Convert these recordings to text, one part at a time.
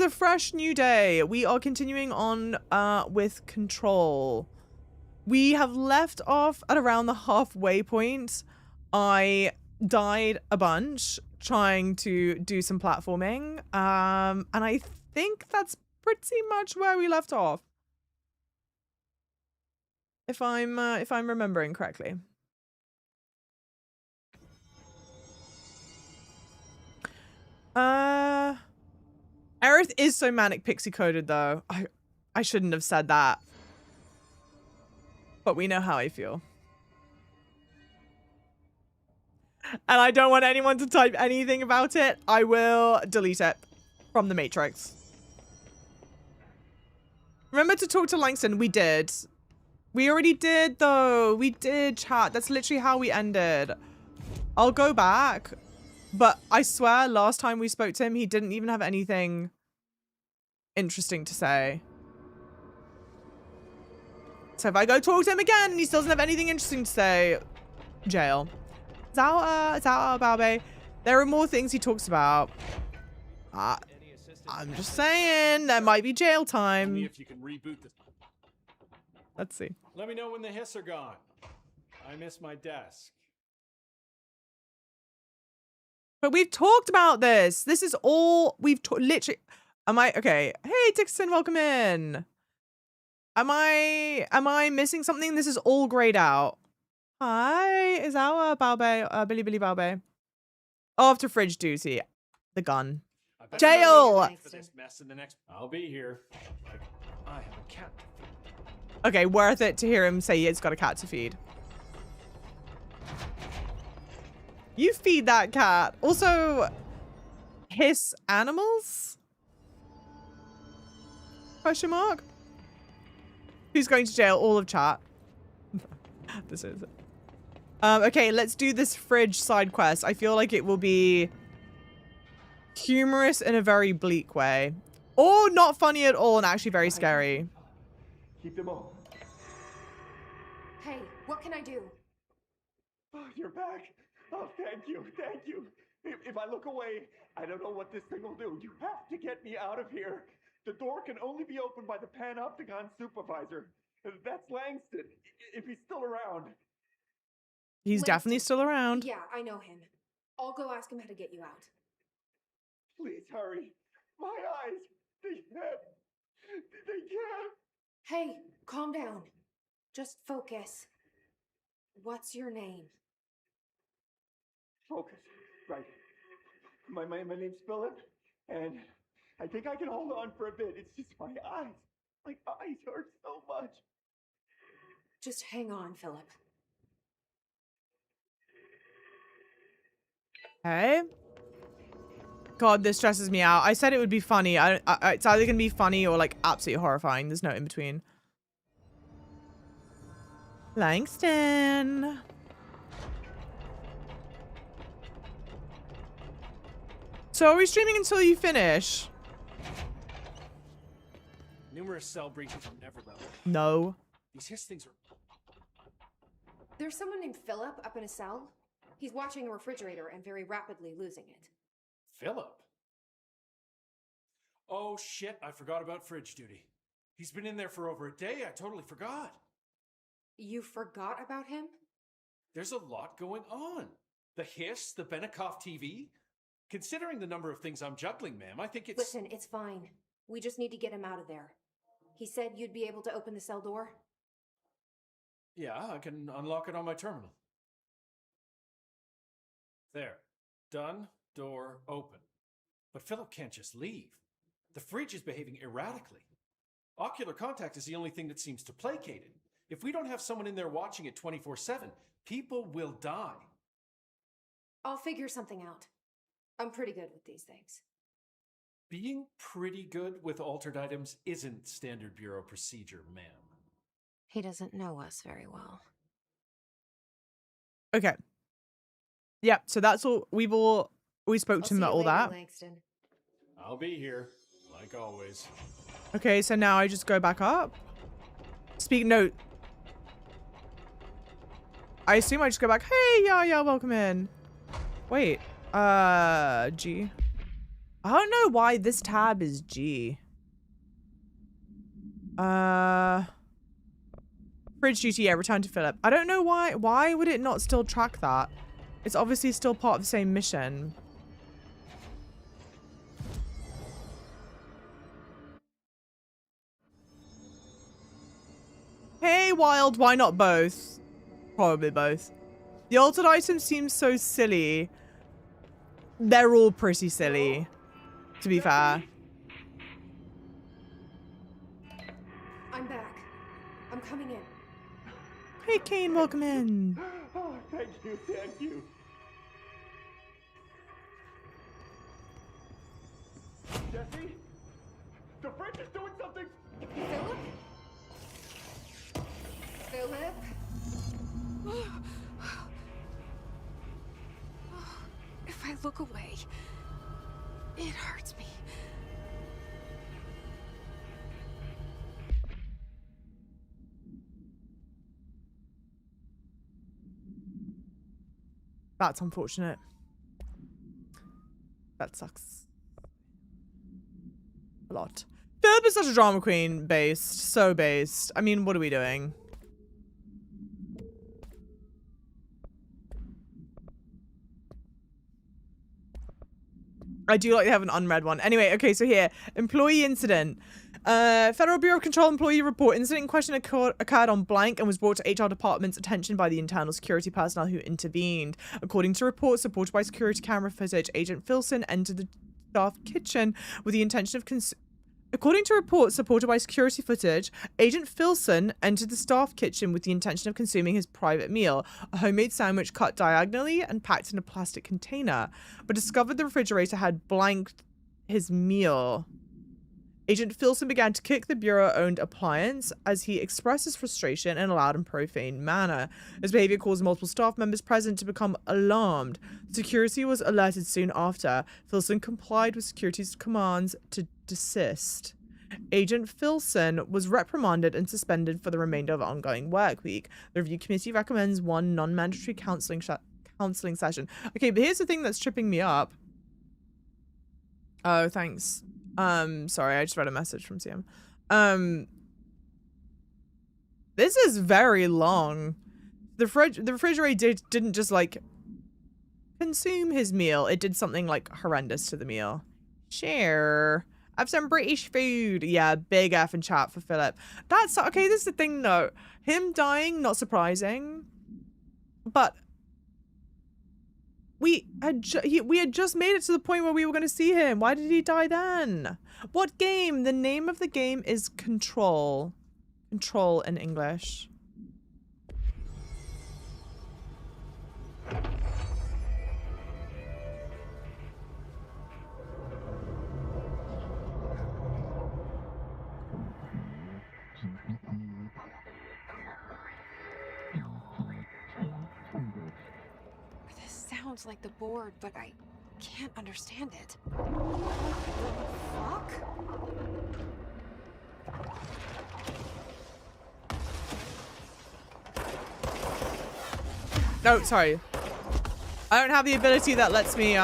is a fresh new day. We are continuing on with Control. We have left off at around the halfway point. I died a bunch trying to do some platforming. And I think that's pretty much where we left off. If I'm remembering correctly. Aerith is so manic pixie coded though. I shouldn't have said that. But we know how I feel. And I don't want anyone to type anything about it. I will delete it from the Matrix. Remember to talk to Langston. We did. We already did though. We did, chat. That's literally how we ended. I'll go back. But I swear last time we spoke to him, he didn't even have anything interesting to say. So if I go talk to him again and he still doesn't have anything interesting to say, jail. Zao, Babe. There are more things he talks about. I'm just saying, there might be jail time. If you can reboot this. Let's see. Let me know when the hiss are gone. I miss my desk. But we've talked about this. This is all we've literally. Am I okay? Hey, Dixon, welcome in. Am I missing something? This is all grayed out. Hi, is our Baobei, Billy Baobei. After fridge duty, the gun. Jail. I'll be here. I have a cat. Okay, worth it to hear him say he's got a cat to feed. You feed that cat. Also, hiss animals? Question mark? Who's going to jail? All of chat. This is it. Okay, let's do this fridge side quest. I feel like it will be humorous in a very bleak way. Or not funny at all and actually very scary. Keep them all. Hey, what can I do? Oh, you're back. Oh, thank you, thank you. If I look away, I don't know what this thing will do. You have to get me out of here. The door can only be opened by the Panopticon supervisor. That's Langston, if he's still around. He's definitely still around. Yeah, I know him. I'll go ask him how to get you out. Please hurry. My eyes, they can't. Hey, calm down. Just focus. What's your name? Focus. Right. My name's Philip, and I think I can hold on for a bit. It's just my eyes. My eyes hurt so much. Just hang on, Philip. Okay. God, this stresses me out. I said it would be funny. It's either gonna be funny or like absolutely horrifying. There's no in between. Langston. So are we streaming until you finish? Numerous cell breaches are never level. No. These hiss things are. There's someone named Philip up in a cell. He's watching a refrigerator and very rapidly losing it. Philip? Oh shit, I forgot about fridge duty. He's been in there for over a day. I totally forgot. You forgot about him? There's a lot going on. The hiss, the Benikoff TV. Considering the number of things I'm juggling, ma'am, I think it's... Listen, it's fine. We just need to get him out of there. He said you'd be able to open the cell door? Yeah, I can unlock it on my terminal. There. Done. Door open. But Philip can't just leave. The fridge is behaving erratically. Ocular contact is the only thing that seems to placate it. If we don't have someone in there watching it 24/7, people will die. I'll figure something out. I'm pretty good with these things. Being pretty good with altered items isn't standard bureau procedure, ma'am. He doesn't know us very well. Okay. Yeah, so that's all. We spoke to him about all that. Langston. I'll be here, like always. Okay, so now I just go back up. No. I assume I just go back. Hey, yeah, welcome in. Wait. G. I don't know why this tab is G. Fridge duty, yeah, return to Philip. I don't know why. Why would it not still track that? It's obviously still part of the same mission. Hey, Wild, why not both? Probably both. The altered items seem so silly. They're all pretty silly, to be fair. I'm back. I'm coming in. Hey, Kane, welcome in. Oh, thank you, thank you. Jesse? The fridge is doing something! Philip? Philip? If I look away, it hurts me. That's unfortunate. That sucks. A lot. Philip is such a drama queen based. So based. I mean, what are we doing? I do like to have an unread one. Anyway, okay, so here. Employee incident. Federal Bureau of Control employee report. Incident in question occurred on blank and was brought to HR department's attention by the internal security personnel who intervened. According to reports supported by security camera footage, Agent Filson entered the staff kitchen with the intention of According to reports supported by security footage, Agent Filson entered the staff kitchen with the intention of consuming his private meal, a homemade sandwich cut diagonally and packed in a plastic container, but discovered the refrigerator had blanked his meal. Agent Filson began to kick the Bureau-owned appliance as he expressed his frustration in a loud and profane manner. His behavior caused multiple staff members present to become alarmed. Security was alerted soon after. Filson complied with security's commands to desist. Agent Filson was reprimanded and suspended for the remainder of the ongoing work week. The review committee recommends one non-mandatory counseling session. Okay, but here's the thing that's tripping me up. Oh, thanks. Sorry, I just read a message from CM. This is very long. The refrigerator didn't just like consume his meal. It did something like horrendous to the meal. Share. Have some British food. Yeah, big F in chat for Philip. That's okay. This is the thing though. Him dying, not surprising, but we had just made it to the point where we were going to see him. Why did he die then? What game? The name of the game is Control. Control in English. Sounds like the board, but I can't understand it. What the fuck? No, sorry. I don't have the ability that lets me,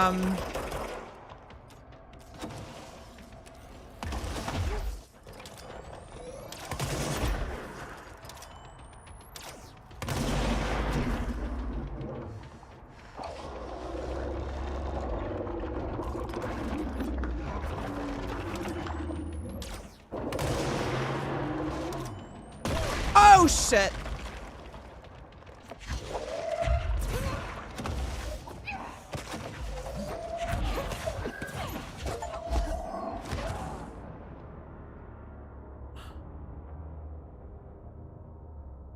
Oh, shit.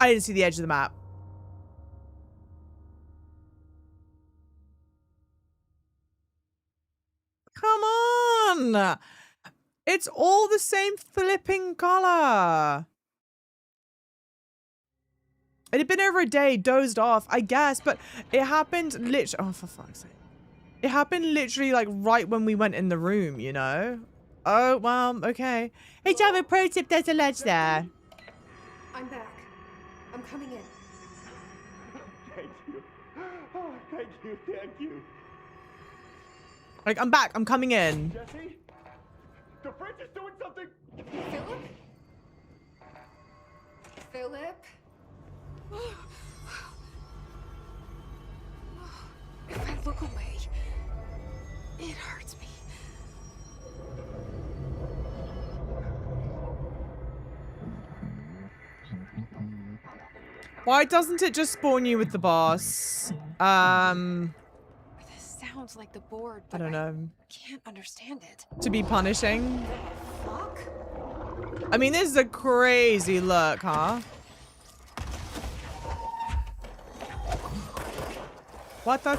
I didn't see the edge of the map. Come on! It's all the same flipping color. It had been over a day, dozed off, I guess, but it happened literally. Oh, for fuck's sake. It happened literally like right when we went in the room, you know? Oh, well, okay. Hey, Java, pro tip, there's a ledge there. I'm back. I'm coming in. Thank you. Oh, thank you, thank you. Like, I'm back. I'm coming in. Jesse? The fridge is doing something! Philip? Philip? If I look away, it hurts me. Why doesn't it just spawn you with the boss? This sounds like the board, I but don't know. can't understand it. To be punishing? Fuck? I mean, this is a crazy look, huh? What the?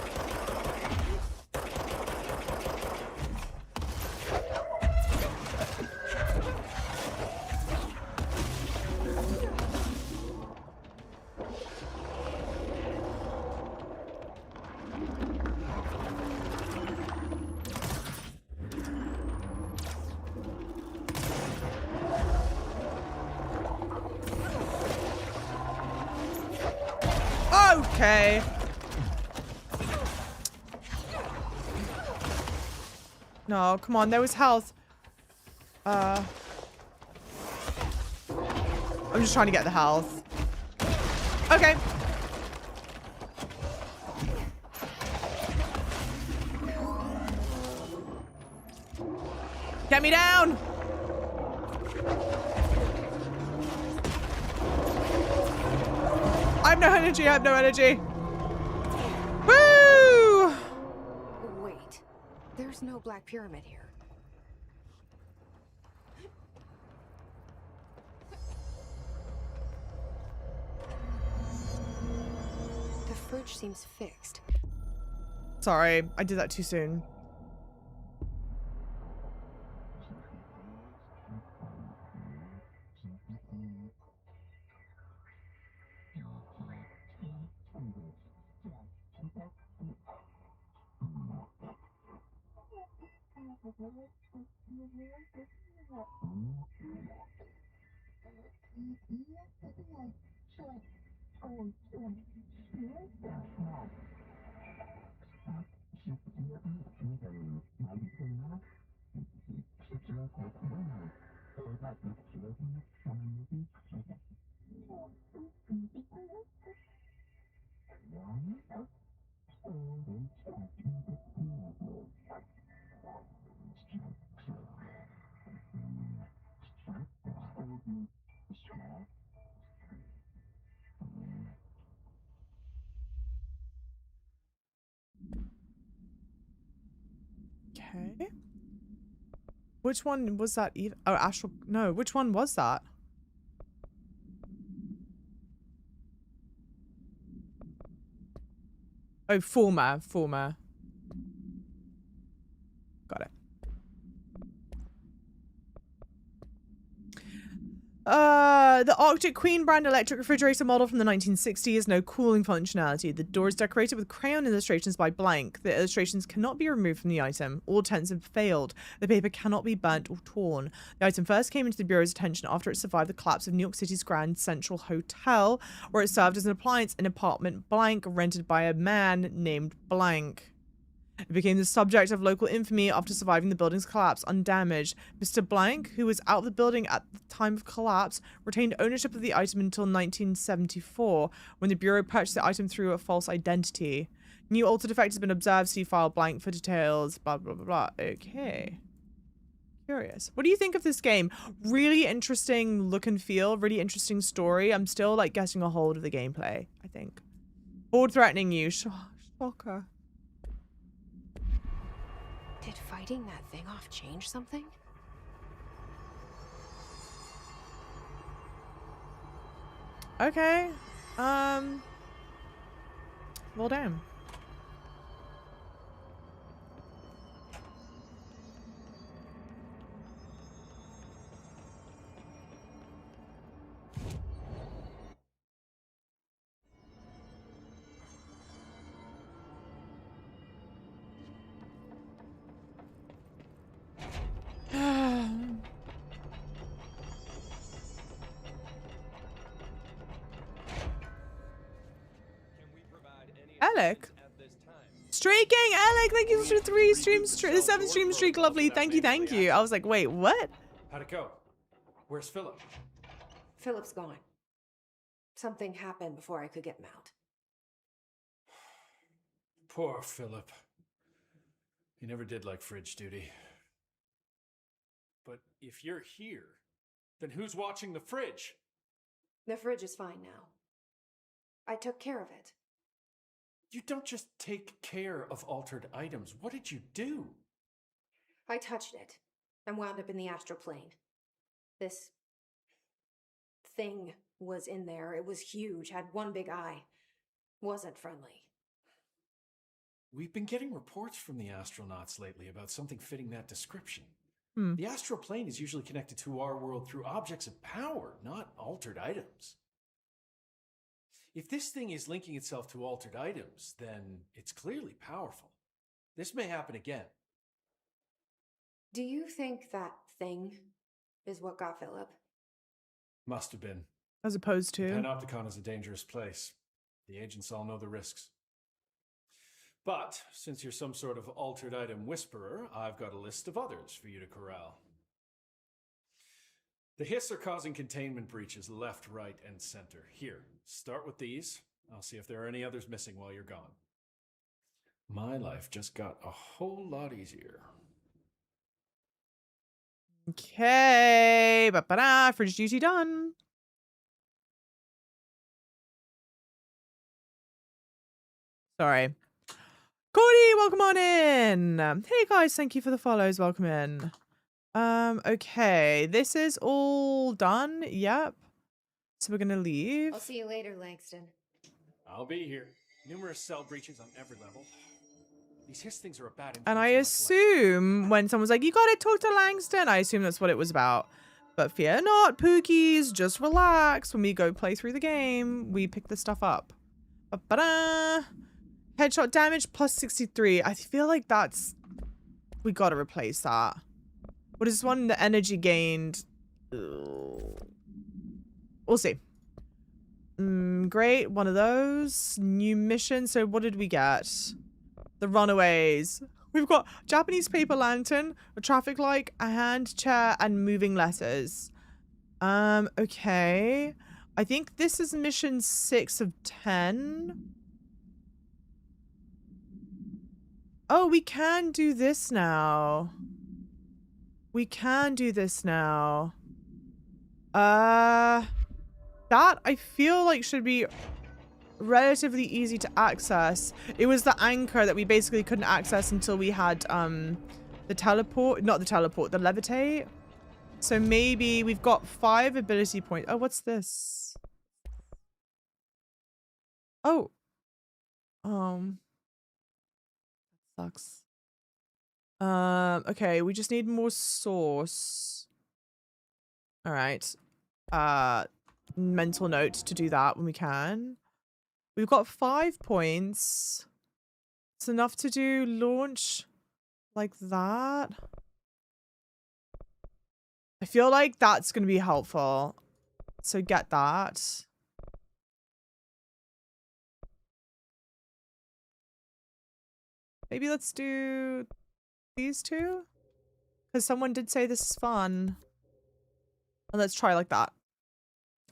Okay. No, come on, there was health. I'm just trying to get the health. Okay. Get me down! I have no energy, I have no energy. Woo! Wait, there's no Black Pyramid here. The fridge seems fixed. Sorry, I did that too soon. Okay. Which one was that even? Oh, astral. No, which one was that? Oh, former. Got it. The Arctic Queen brand electric refrigerator model from the 1960s, no cooling functionality. The door is decorated with crayon illustrations by blank. The illustrations cannot be removed from the item. All attempts have failed. The paper cannot be burnt or torn. The item first came into the Bureau's attention after it survived the collapse of New York City's Grand Central Hotel, where it served as an appliance in apartment blank rented by a man named Blank. It became the subject of local infamy after surviving the building's collapse undamaged. Mr. Blank, who was out of the building at the time of collapse, retained ownership of the item until 1974, when the Bureau purchased the item through a false identity. New altered effect has been observed. See file blank for details. Blah, blah, blah, blah. Okay. Curious. What do you think of this game? Really interesting look and feel. Really interesting story. I'm still, like, getting a hold of the gameplay, I think. Board threatening you. Shocker. Did fighting that thing off change something? Okay. Well, damn. Alec? Streaking, Alec, thank you for the 3 streams, the 7 stream streak, lovely. Thank you, thank you. I was like, wait, what? How'd it go? Where's Philip? Philip's gone. Something happened before I could get him out. Poor Philip. He never did like fridge duty. But if you're here, then who's watching the fridge? The fridge is fine now. I took care of it. You don't just take care of altered items. What did you do? I touched it and wound up in the astral plane. This thing was in there. It was huge, had one big eye. Wasn't friendly. We've been getting reports from the astronauts lately about something fitting that description. Hmm. The astral plane is usually connected to our world through objects of power, not altered items. If this thing is linking itself to altered items, then it's clearly powerful. This may happen again. Do you think that thing is what got Philip? Must have been. As opposed The to. Panopticon is a dangerous place. The agents all know the risks. But, since you're some sort of altered item whisperer, I've got a list of others for you to corral. The Hiss are causing containment breaches left, right, and center. Here, start with these. I'll see if there are any others missing while you're gone. My life just got a whole lot easier. Okay. Ba-ba-da. Fridge duty done. Sorry. Cody, welcome on in. Hey guys, thank you for the follows. Welcome in. Okay, this is all done. Yep. So we're gonna leave. I'll see you later, Langston. I'll be here. Numerous cell breaches on every level. These Hiss things are a bad influence And I on my assume when someone's like, you gotta talk to Langston, I assume that's what it was about. But fear not, Pookies, just relax. When we go play through the game, we pick the stuff up. Ba-ba-da. Headshot damage plus 63. I feel like that's... We gotta replace that. What is this one? The energy gained. Ugh. We'll see. Great. One of those. New mission. So what did we get? The Runaways. We've got Japanese paper lantern, a traffic light, a hand chair, and moving letters. Okay. I think this is mission 6 of 10. Oh, we can do this now. We can do this now. That I feel like should be relatively easy to access. It was the anchor that we basically couldn't access until we had the teleport, not the teleport, the levitate. So maybe we've got 5 ability points. Oh, what's this? Oh. Sucks. Okay, we just need more source. All right. Mental note to do that when we can. We've got 5 points. It's enough to do launch like that. I feel like that's going to be helpful. So get that. Maybe let's do these 2. Because someone did say this is fun. And let's try like that.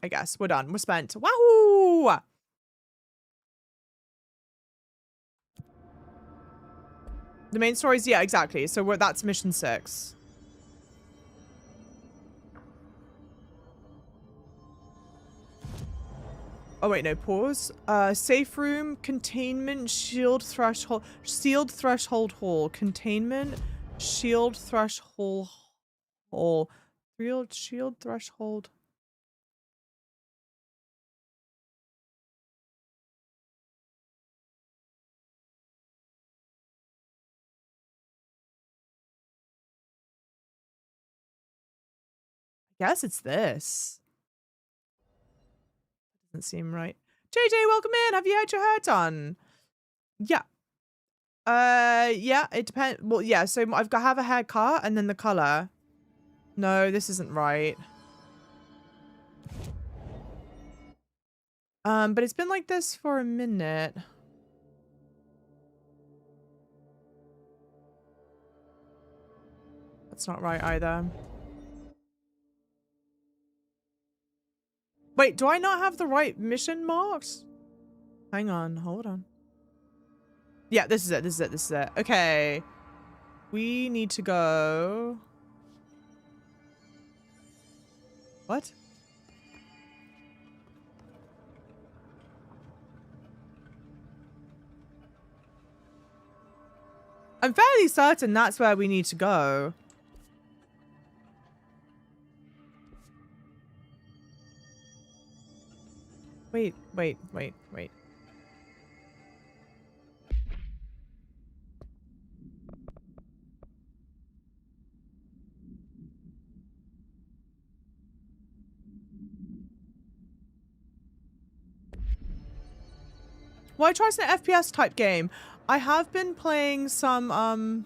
I guess. We're done. We're spent. Wahoo! The main stories, yeah, exactly. So that's mission 6. Oh wait, no, pause. Safe room, containment, shield threshold, sealed threshold hall, containment, shield threshold hall, shield threshold. I guess it's this. Doesn't seem right. JJ, welcome in. Have you had your hair done? Yeah. Yeah, it depends. Well, yeah, so I've got to have a haircut and then the color. No, this isn't right. But it's been like this for a minute. That's not right either. Wait, do I not have the right mission marked? Hang on, hold on. Yeah, this is it, this is it, this is it. Okay. We need to go... What? I'm fairly certain that's where we need to go. Wait. Why try an FPS type game? I have been playing some, hang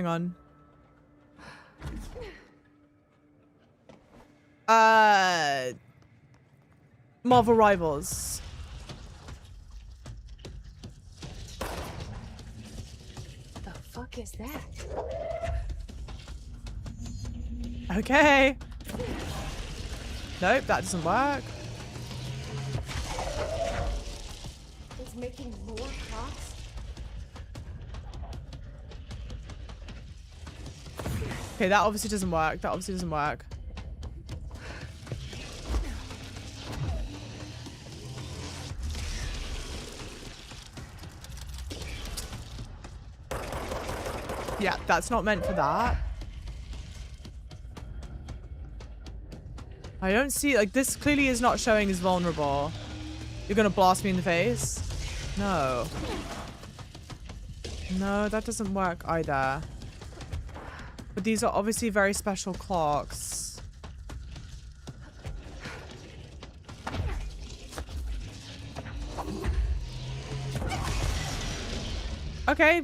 on. Marvel Rivals. The fuck is that? Okay. Nope, that doesn't work. It's making more clocks? Okay, that obviously doesn't work. That obviously doesn't work. Yeah, that's not meant for that. I don't see, like, this clearly is not showing as vulnerable. You're gonna blast me in the face? No. No, that doesn't work either. But these are obviously very special clocks. Okay.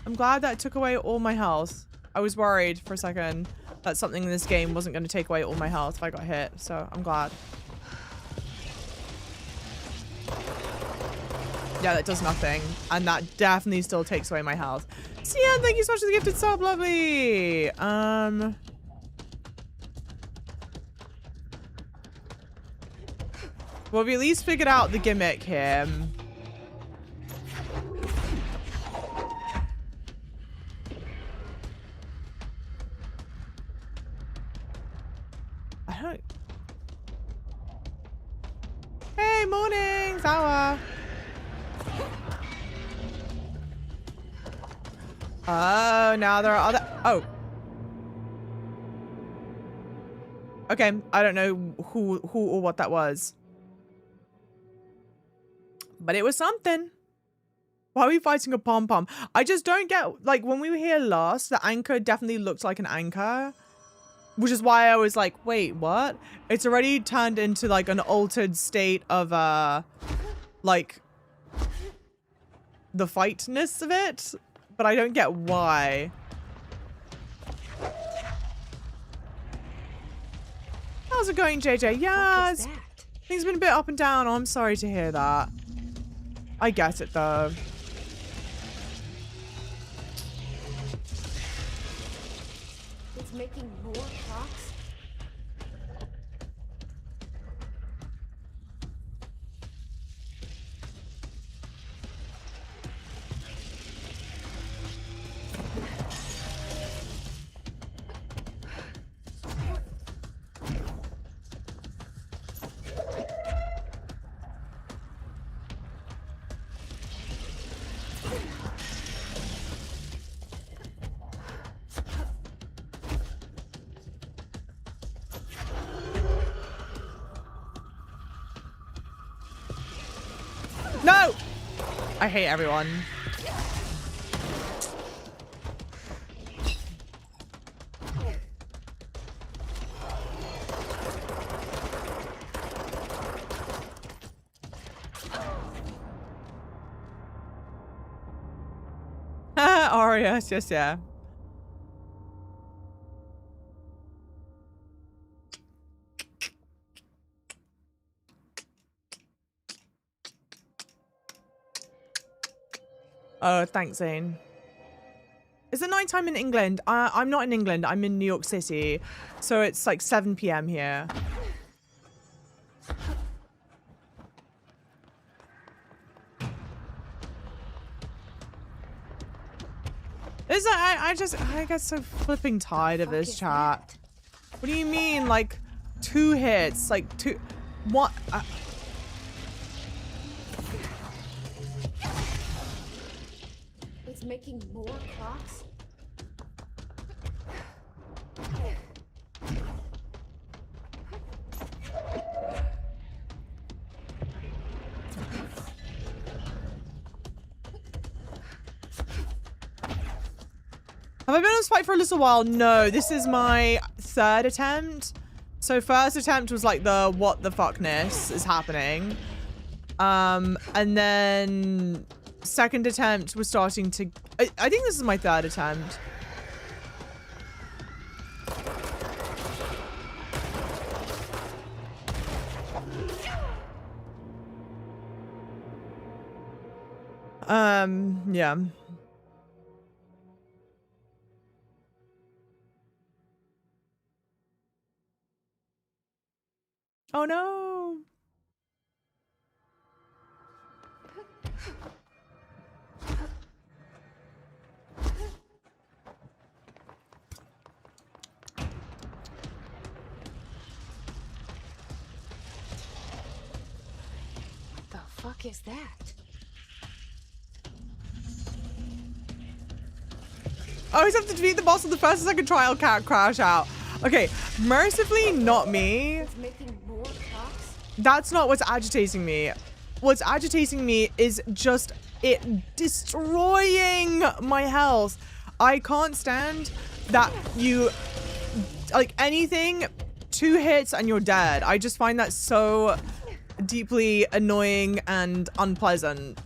I'm glad that took away all my health. I was worried for a second that something in this game wasn't going to take away all my health if I got hit, so I'm glad. Yeah, that does nothing. And that definitely still takes away my health. Cian, thank you so much for the gifted sub, lovely. Well, we at least figured out the gimmick here. I don't... Hey, morning, Zawa. Oh, now there are other... Oh. Okay, I don't know who or what that was. But it was something. Why are we fighting a pom-pom? I just don't get... Like, when we were here last, the anchor definitely looked like an anchor. Which is why I was like, wait, what? It's already turned into, like, an altered state of, like... the fightness of it. But I don't get why. How's it going, JJ? Yeah, things been a bit up and down. Oh, I'm sorry to hear that. I get it, though. It's making more clocks? No! I hate everyone. Oh, yes, yes, yeah. Oh, thanks, Zane. Is it nighttime in England? I'm not in England. I'm in New York City. So it's like 7 p.m. here. I get so flipping tired of this chat. What do you mean? Like 2 hits? Like 2... What? It's making more clocks? Have I been on this fight for a little while? No, this is my 3rd attempt. So first attempt was like the what the fuckness is happening. And then second attempt was starting to... I think this is my 3rd attempt. Yeah. Oh no. What the fuck is that? I always have to defeat the boss on the first and second trial, can't crash out. Okay, mercifully not me. It's making more clocks? That's not what's agitating me. What's agitating me is just it destroying my health. I can't stand that you, like anything, 2 hits and you're dead. I just find that so deeply annoying and unpleasant.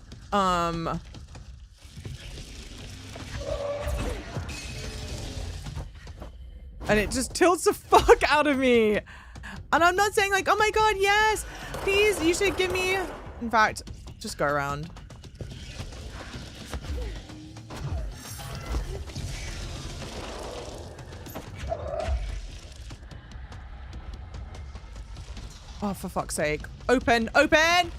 And it just tilts the fuck out of me. And I'm not saying like, oh my god, yes, please, you should give me... In fact, just go around. Oh, for fuck's sake. Open, open!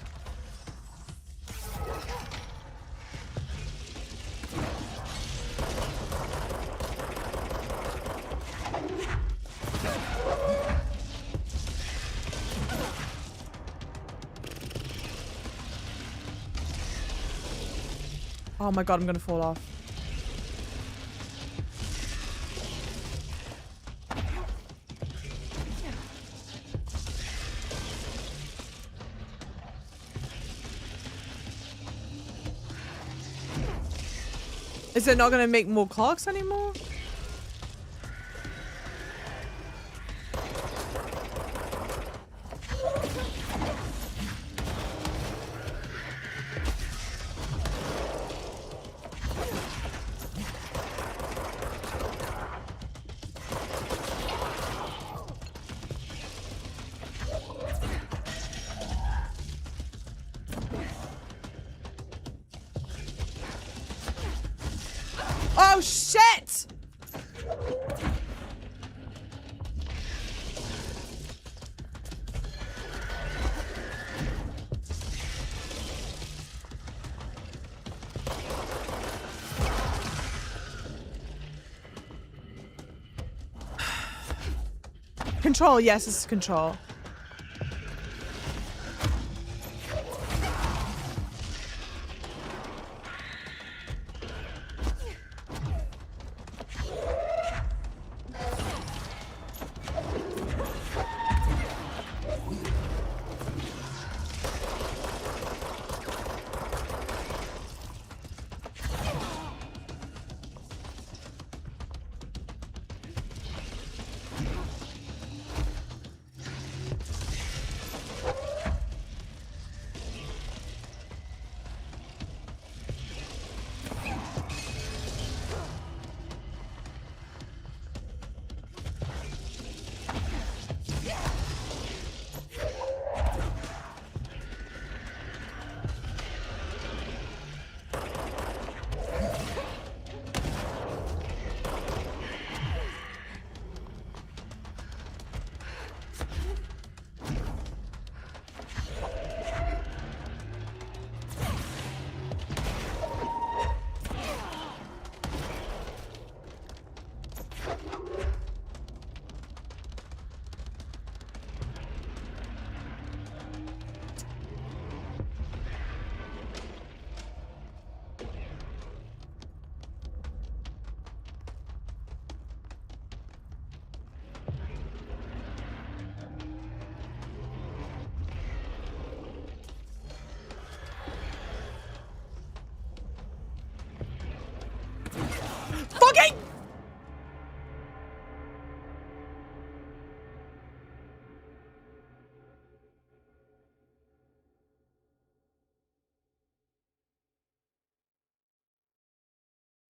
Oh my god, I'm gonna fall off. Is it not gonna make more clocks anymore? Oh shit! Control, yes, this is control.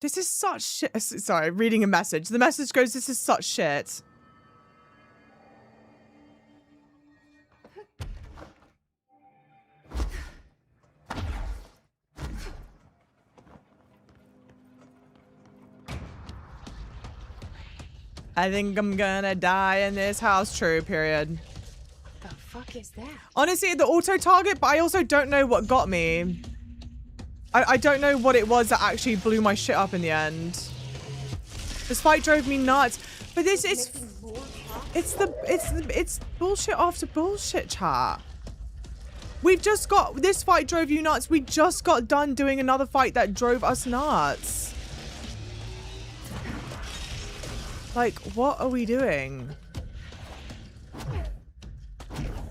This is such shit. Sorry, reading a message. The message goes, this is such shit. I think I'm gonna die in this house. True, period. The fuck is that? Honestly, the auto target, but I also don't know what got me. I don't know what it was that actually blew my shit up in the end. This fight drove me nuts. But this is... It's bullshit after bullshit, chat. We've just got... This fight drove you nuts. We just got done doing another fight that drove us nuts. Like, what are we doing?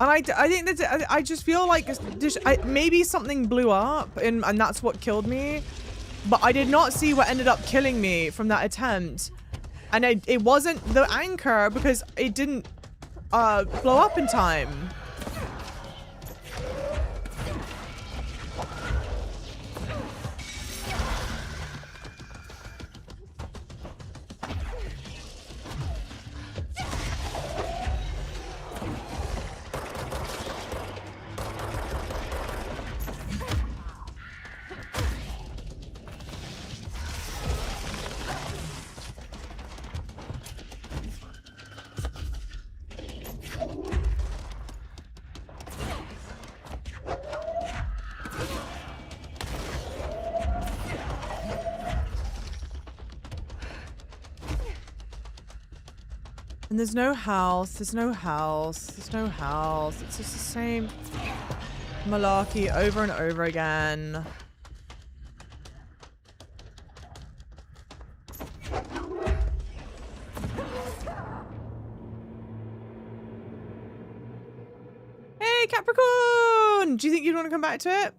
And I think that I just feel like maybe something blew up and that's what killed me. But I did not see what ended up killing me from that attempt. And it wasn't the anchor because it didn't blow up in time. And there's no house, there's no house, there's no house. It's just the same malarkey over and over again. Hey, Capricorn! Do you think you'd want to come back to it?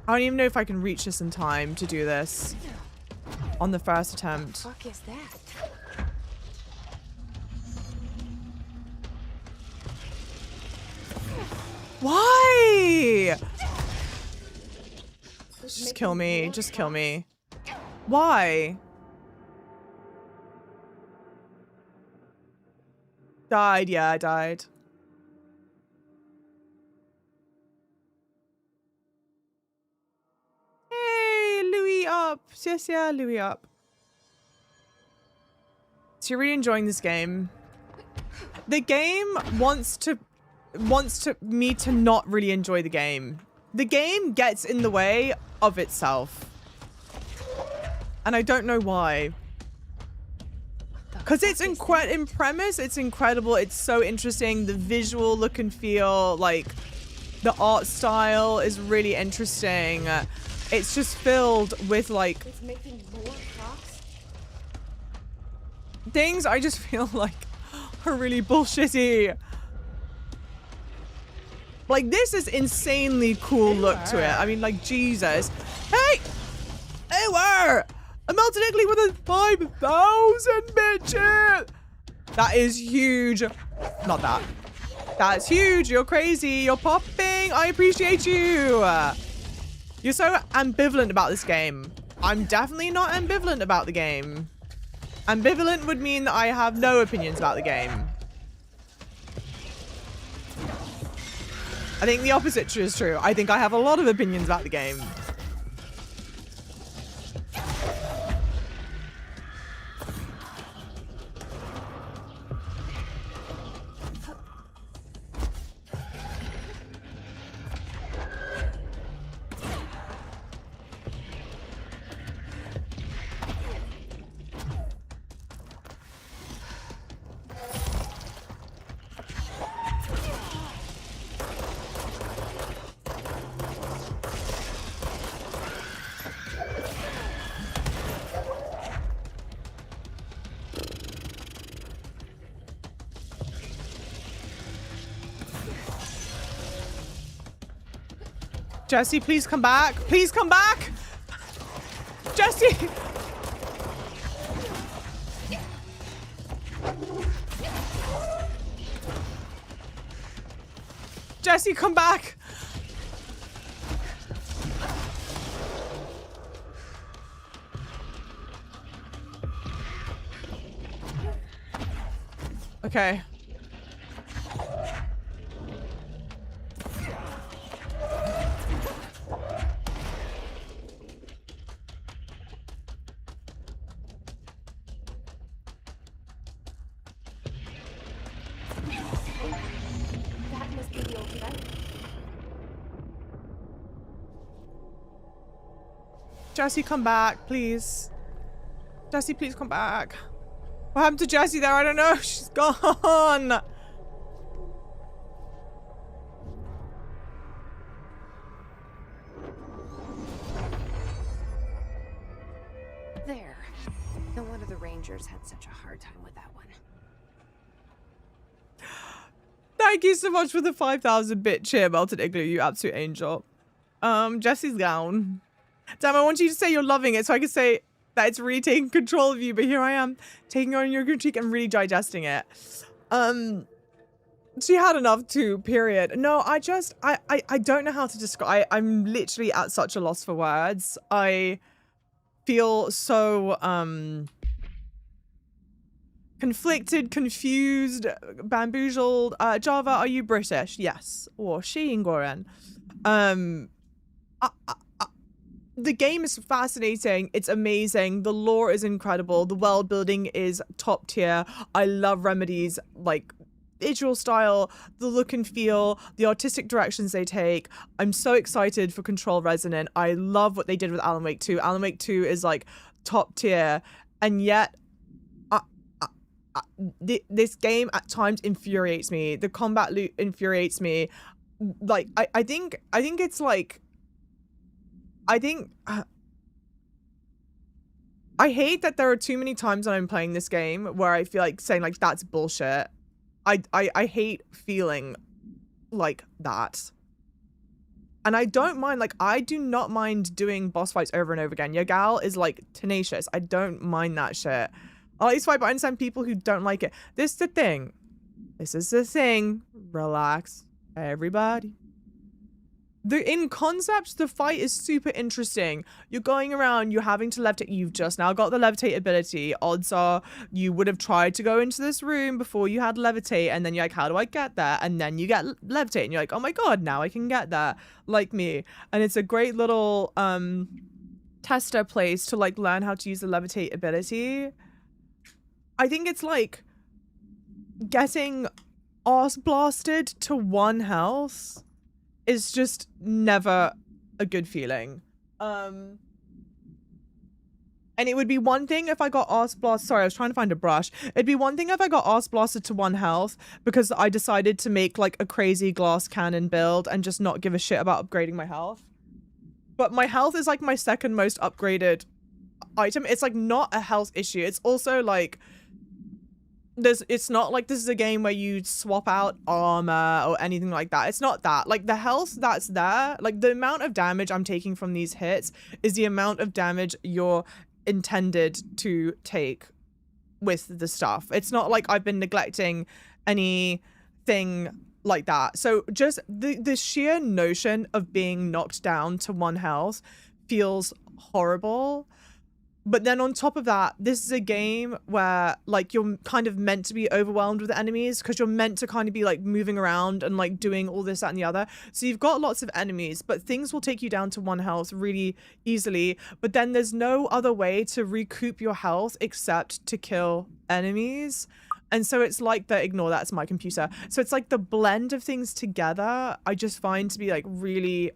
I don't even know if I can reach this in time to do this on the first attempt. What the fuck is that? Why? Just kill me. Just kill me. Why? Died. Yeah, I died. Up. Yes, yeah, Louis up. So you're really enjoying this game. The game wants me to not really enjoy the game. The game gets in the way of itself. And I don't know why. Because it's in premise, it's incredible. It's so interesting. The visual look and feel, like the art style is really interesting. It's just filled with like It's making more clocks? things I just feel like are really bullshitty. Like this is insanely cool look to it. I mean, like Jesus. Hey! Hey, where? A melted Italy with a 5,000 bitches! That is huge. Not that. That's huge. You're crazy. You're popping. I appreciate you. You're so ambivalent about this game. I'm definitely not ambivalent about the game. Ambivalent would mean that I have no opinions about the game. I think the opposite is true. I think I have a lot of opinions about the game. Jesse, please come back. Please come back. Jesse. Jesse, come back. Okay. That must be the old event. Jesse, come back, please. Jesse, please come back. What happened to Jessie there? I don't know. She's gone. There. No wonder the Rangers had such a hard time with that one. Thank you so much for the 5,000-bit cheer, Melted Igloo, you absolute angel. Jessie's gone. Damn, I want you to say you're loving it so I can say that it's really taking control of you, but here I am taking on your critique and really digesting it. She had enough too, period. No, I don't know how to describe. I'm literally at such a loss for words. I feel so conflicted, confused, bamboozled. Java, are you British? Yes. Or Goran. The game is fascinating. It's amazing. The lore is incredible. The world building is top tier. I love Remedy's like visual style, the look and feel, the artistic directions they take. I'm so excited for Control Resonant. I love what they did with Alan Wake 2. Alan Wake 2 is like top tier, and yet this game at times infuriates me. The combat loop infuriates me. Like I think it's like I hate that there are too many times when I'm playing this game where I feel like saying like that's bullshit. I hate feeling like that. And I don't mind, like, I do not mind doing boss fights over and over again. Your gal is like tenacious. I don't mind that shit. I like this fight, but I understand people who don't like it. This is the thing. This is the thing. Relax, everybody. In concept, the fight is super interesting. You're going around, you're having to levitate. You've just now got the levitate ability. Odds are you would have tried to go into this room before you had levitate, and then you're like, how do I get there? And then you get levitate, and you're like, oh my god, now I can get there. Like me. And it's a great little tester place to like learn how to use the levitate ability. I think it's like getting arse blasted to 1 health is just never a good feeling. And it would be one thing if I got arse blasted. Sorry, I was trying to find a brush. It'd be one thing if I got arse blasted to 1 health because I decided to make like a crazy glass cannon build and just not give a shit about upgrading my health. But my health is like my second most upgraded item. It's like not a health issue. It's also like it's not like this is a game where you swap out armor or anything like that. It's not that. Like the health that's there, like the amount of damage I'm taking from these hits is the amount of damage you're intended to take with the stuff. It's not like I've been neglecting anything like that. So just the sheer notion of being knocked down to 1 health feels horrible. But then on top of that, this is a game where like you're kind of meant to be overwhelmed with enemies because you're meant to kind of be like moving around and like doing all this, that, and the other. So you've got lots of enemies, but things will take you down to 1 health really easily. But then there's no other way to recoup your health except to kill enemies. And so it's like the, ignore that's my computer. So it's like the blend of things together I just find to be like really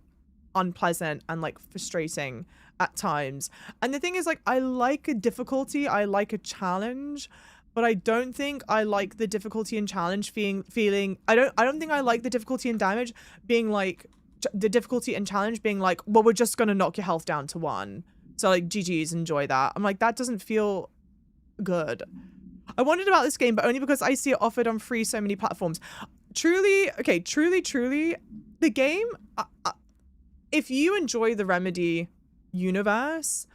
unpleasant and like frustrating at times. And the thing is, like, I like a difficulty, I like a challenge, but I don't think I like the difficulty and challenge feeling I don't think I like the difficulty and damage being like the difficulty and challenge being like, well, we're just gonna knock your health down to 1, so like GG's, enjoy that. I'm like, that doesn't feel good. I wondered about this game, but only because I see it offered on free so many platforms. Truly, okay, truly the game if you enjoy the Remedy universe,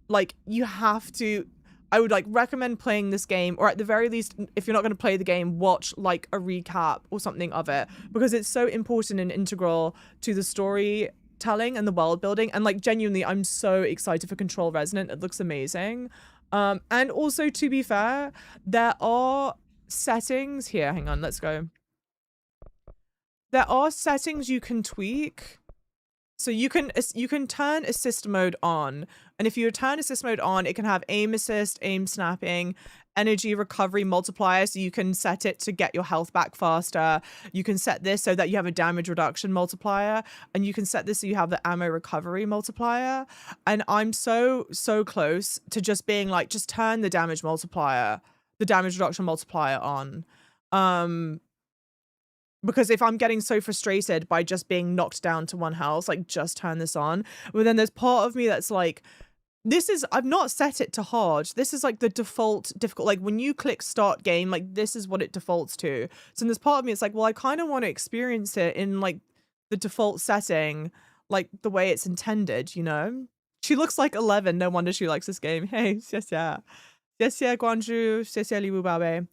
like, you have to, I would like recommend playing this game, or at the very least, if you're not going to play the game, watch like a recap or something of it, because it's so important and integral to the storytelling and the world building. And like, genuinely, I'm so excited for Control Resonant. It looks amazing. And also, to be fair, there are settings here. Hang on, let's go. There are settings you can tweak. So you can turn assist mode on, and if you turn assist mode on, it can have aim assist, aim snapping, energy recovery multiplier, so you can set it to get your health back faster. You can set this so that you have a damage reduction multiplier, and you can set this so you have the ammo recovery multiplier. And I'm so close to just being like, just turn the damage multiplier, the damage reduction multiplier on. Because if I'm getting so frustrated by just being knocked down to 1 health, like, just turn this on. But then there's part of me that's like, I've not set it to hard. This is like the default difficult. Like, when you click start game, like, this is what it defaults to. So there's part of me, it's like, well, I kind of want to experience it in like the default setting, like the way it's intended, you know? She looks like 11. No wonder she likes this game. Hey, 谢谢. 谢谢关注, 谢谢礼物宝贝.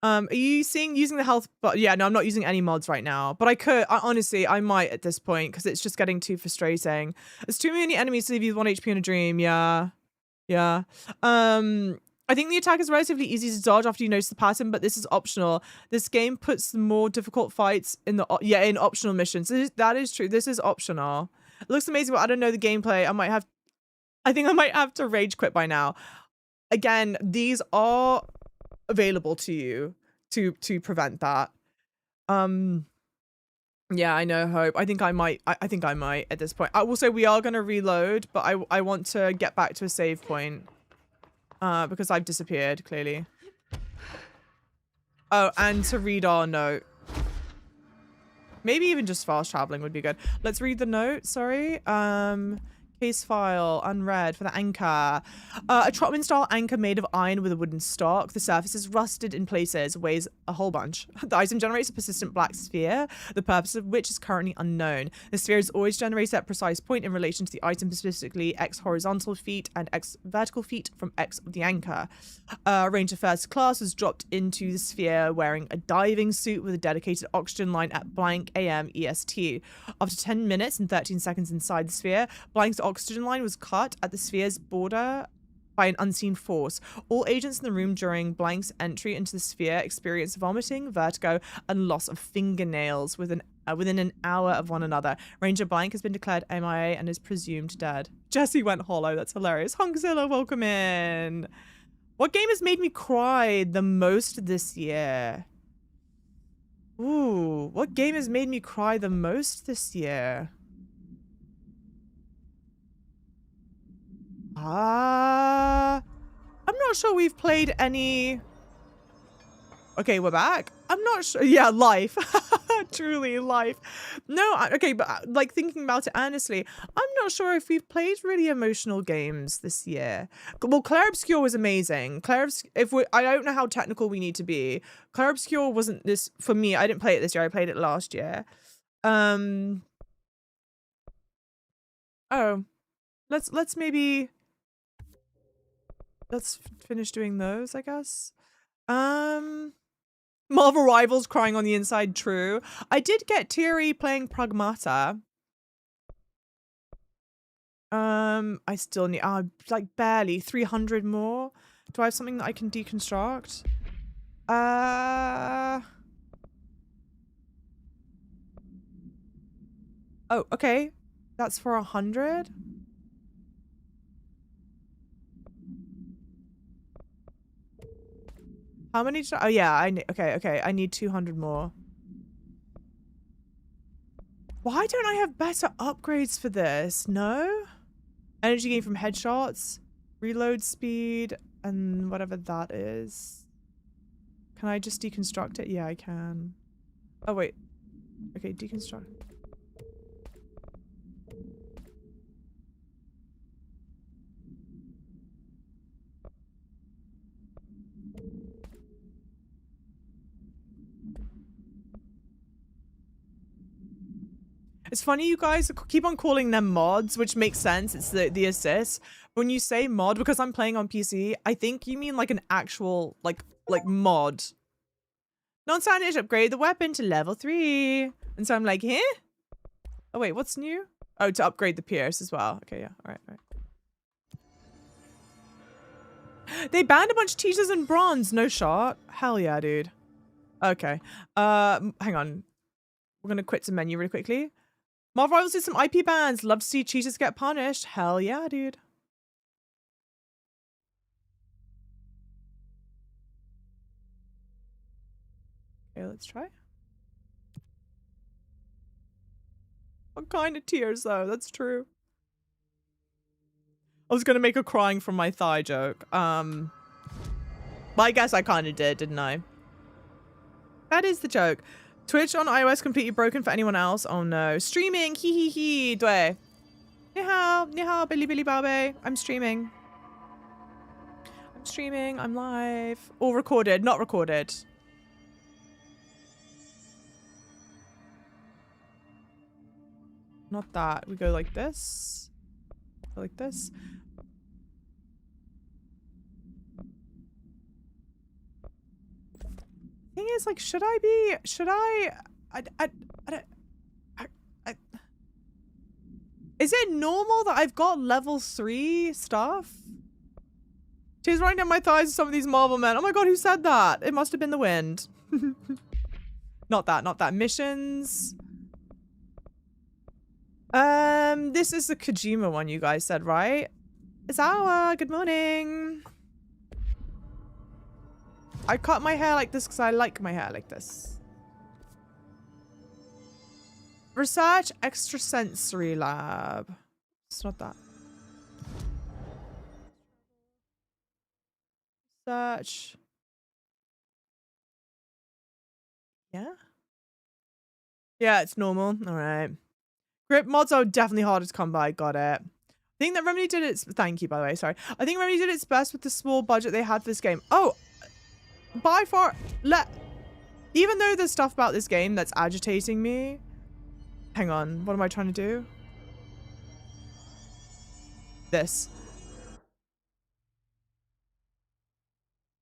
Are you using the health? But yeah, no, I'm not using any mods right now. But honestly, I might at this point, because it's just getting too frustrating. There's too many enemies to leave you with 1 HP in a dream. Yeah. I think the attack is relatively easy to dodge after you notice the pattern, but this is optional. This game puts more difficult fights in in optional missions. That is true. This is optional. It looks amazing, but I don't know the gameplay. I think I might have to rage quit by now. Again, these are available to you to prevent that. Yeah, I know, Hope. I think I might at this point. Also, we are going to reload, but I want to get back to a save point because I've disappeared, clearly. Oh, and to read our note. Maybe even just fast traveling would be good. Let's read the note. Sorry. Case file, unread, for the anchor. A Trotman-style anchor made of iron with a wooden stock. The surface is rusted in places, weighs a whole bunch. The item generates a persistent black sphere, the purpose of which is currently unknown. The sphere is always generated at a precise point in relation to the item, specifically X horizontal feet and X vertical feet from X of the anchor. Ranger first class was dropped into the sphere wearing a diving suit with a dedicated oxygen line at blank AM EST. After 10 minutes and 13 seconds inside the sphere, blank's oxygen line was cut at the sphere's border by an unseen force. All agents in the room during Blank's entry into the sphere experienced vomiting, vertigo, and loss of fingernails within an hour of one another. Ranger Blank has been declared MIA and is presumed dead. Jesse went hollow. That's hilarious. Honkzilla, welcome in. What game has made me cry the most this year? Ooh, what game has made me cry the most this year? I'm not sure we've played any. Okay, we're back. I'm not sure. Yeah, life. Truly life. No, okay, but like, thinking about it honestly, I'm not sure if we've played really emotional games this year. Well, Clair Obscur was amazing. I don't know how technical we need to be. Clair Obscur wasn't this for me. I didn't play it this year. I played it last year. Oh, let's maybe. Let's finish doing those, I guess. Marvel Rivals crying on the inside, true. I did get teary playing Pragmata. I still need, like, barely 300 more. Do I have something that I can deconstruct? Oh, okay. That's for 100. How many? Oh yeah, okay. I need 200 more. Why don't I have better upgrades for this? No? Energy gain from headshots, reload speed, and whatever that is. Can I just deconstruct it? Yeah, I can. Oh wait. Okay, deconstruct. It's funny you guys keep on calling them mods, which makes sense. It's the assists. When you say mod, because I'm playing on PC, I think you mean like an actual like mod. Non-standard upgrade the weapon to level 3. And so I'm like, huh? Oh wait, what's new? Oh, to upgrade the pierce as well. Okay, yeah. All right. They banned a bunch of teachers in bronze. No shot. Hell yeah, dude. Okay. Hang on. We're gonna quit the menu really quickly. Mob Rivals did some IP bans. Love to see cheaters get punished. Hell yeah, dude. Okay, let's try. What kind of tears though? That's true. I was gonna make a crying from my thigh joke. But I guess I kind of did, didn't I? That is the joke. Twitch on iOS completely broken for anyone else. Oh no. Streaming. Hee hee hee. Dui. Ni hao, Billy Billy Babe. I'm streaming. I'm live. Or recorded, not recorded. Not that. We go like this. Go like this. Thing is, like, should I is it normal that I've got level 3 stuff? She's running down my thighs with some of these marble men. Oh my god, who said that? It must have been the wind. Not that. Missions. This is the Kojima one you guys said, right? Izawa, good morning. I cut my hair like this because I like my hair like this. Research extrasensory lab. It's not that. Search. Yeah? Yeah, it's normal. All right. Grip mods are definitely harder to come by. Got it. I think that Remedy did its... Thank you, by the way. Sorry. I think Remedy did its best with the small budget they had for this game. Oh! By far... Even though there's stuff about this game that's agitating me... Hang on. What am I trying to do? This.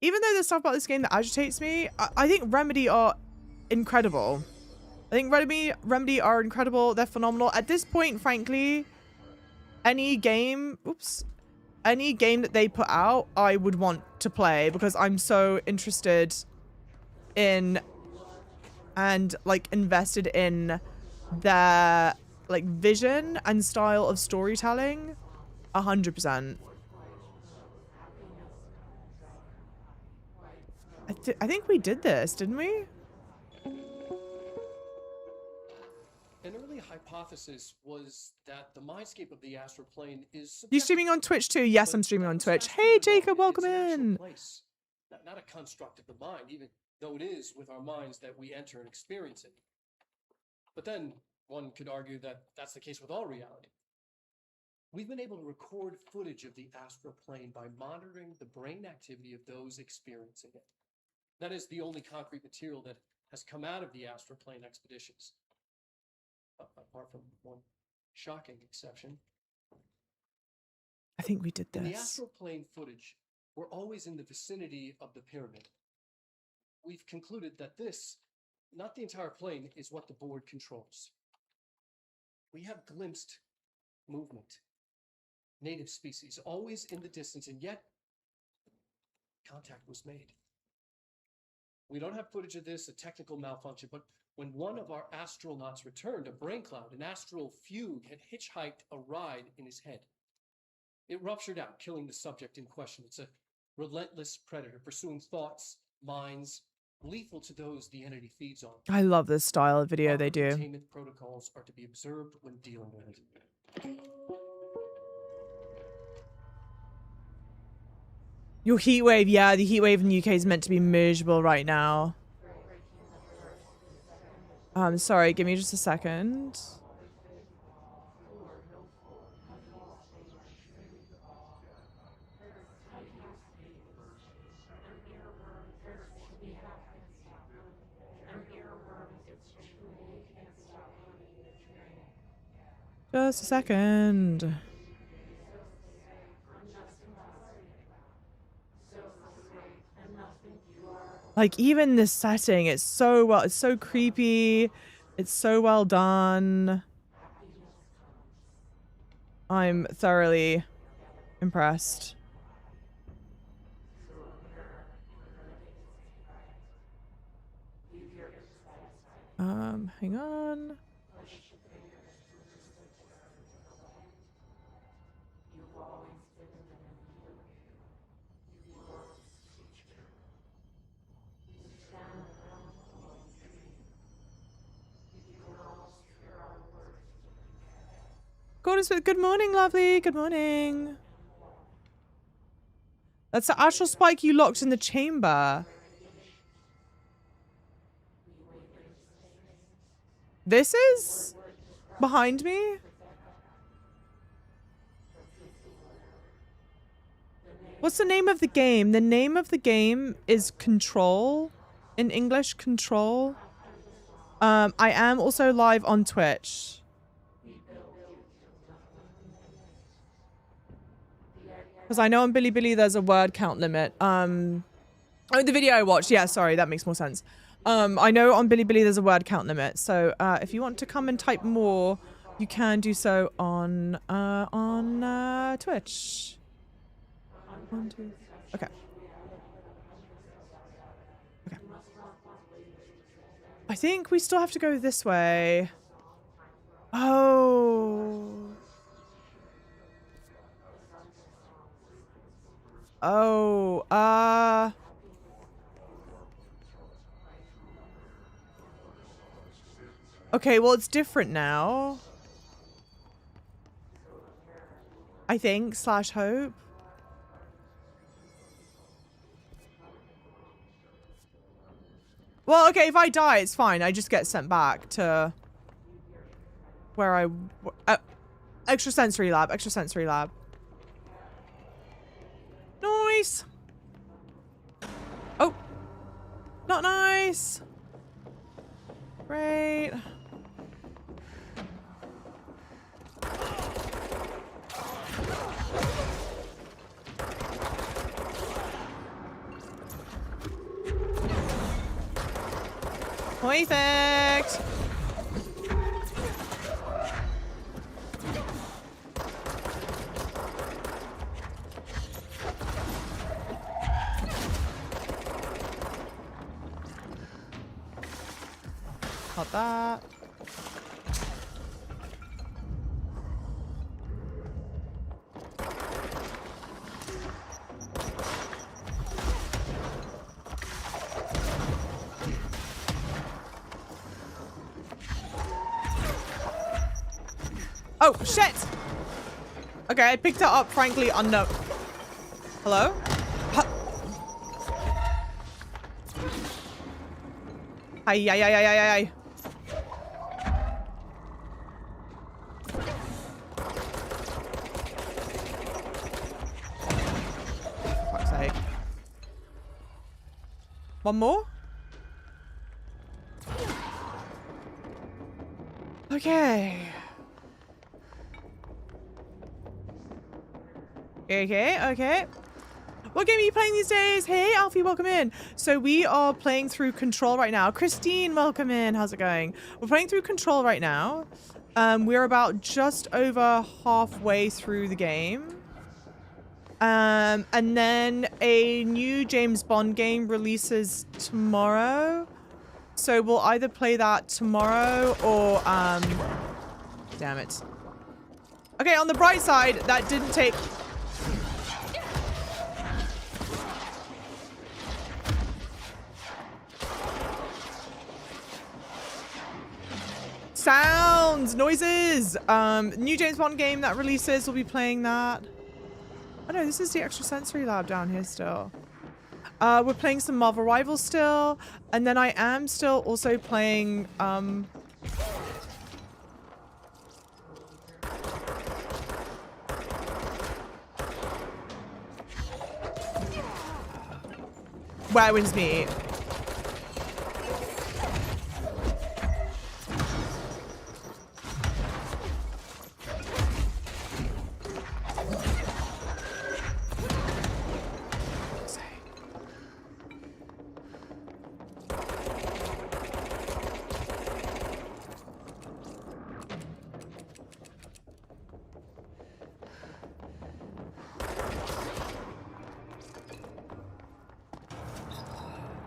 Even though there's stuff about this game that agitates me, I think Remedy are incredible. I think Remedy are incredible. They're phenomenal. At this point, frankly, any game that they put out, I would want to play because I'm so interested in and like invested in their like vision and style of storytelling. 100%. I think we did this, didn't we? An early hypothesis was that the mindscape of the astral plane is... You streaming on Twitch too? Yes, I'm streaming on Twitch. Hey, Jacob, welcome in. Place. Not a construct of the mind, even though it is with our minds that we enter and experience it. But then one could argue that that's the case with all reality. We've been able to record footage of the astral plane by monitoring the brain activity of those experiencing it. That is the only concrete material that has come out of the astral plane expeditions. Apart from one shocking exception. I think we did this. In the astral plane footage, we're always in the vicinity of the pyramid. We've concluded that this, not the entire plane, is what the board controls. We have glimpsed movement, native species, always in the distance, and yet contact was made. We don't have footage of this, a technical malfunction, but when one of our astronauts returned, a brain cloud, an astral fugue, had hitchhiked a ride in his head. It ruptured out, killing the subject in question. It's a relentless predator, pursuing thoughts, minds, lethal to those the entity feeds on. I love this style of video they do. Containment protocols are to be observed when dealing with it. Your heat wave, yeah, the heat wave in the UK is meant to be miserable right now. Sorry, give me just a second. Just a second. Like, even this setting, it's so creepy. It's so well done. I'm thoroughly impressed. Hang on. Gordon Smith, good morning, lovely. Good morning. That's the astral spike you locked in the chamber. This is behind me? What's the name of the game? The name of the game is Control. In English, Control. I am also live on Twitch. Because I know on Bilibili there's a word count limit. Oh, the video I watched. Yeah, sorry, that makes more sense. I know on Bilibili there's a word count limit. So if you want to come and type more, you can do so on Twitch. 1, 2, okay. Okay. I think we still have to go this way. Oh. Oh, okay, well, it's different now. I think, / hope. Well, okay, if I die, it's fine. I just get sent back to where I... extrasensory lab, extrasensory lab. Nice. Oh. Not nice. Great. Perfect. Got that. Oh, shit! Okay, I picked it up, frankly, unknown. Hello? Ay, ay, ay, ay, ay, ay. For fuck's sake. One more? Okay. Okay. What game are you playing these days? Hey, Alfie, welcome in. So we are playing through Control right now. Christine, welcome in. How's it going? We're playing through Control right now. We're about just over halfway through the game. And then a new James Bond game releases tomorrow. So we'll either play that tomorrow or, damn it. Okay, on the bright side, that didn't take... Sounds, noises. New James Bond game that releases, we'll be playing that. Oh no, this is the extrasensory lab down here still. We're playing some Marvel Rivals still, and then I am still also playing Where Wins Me.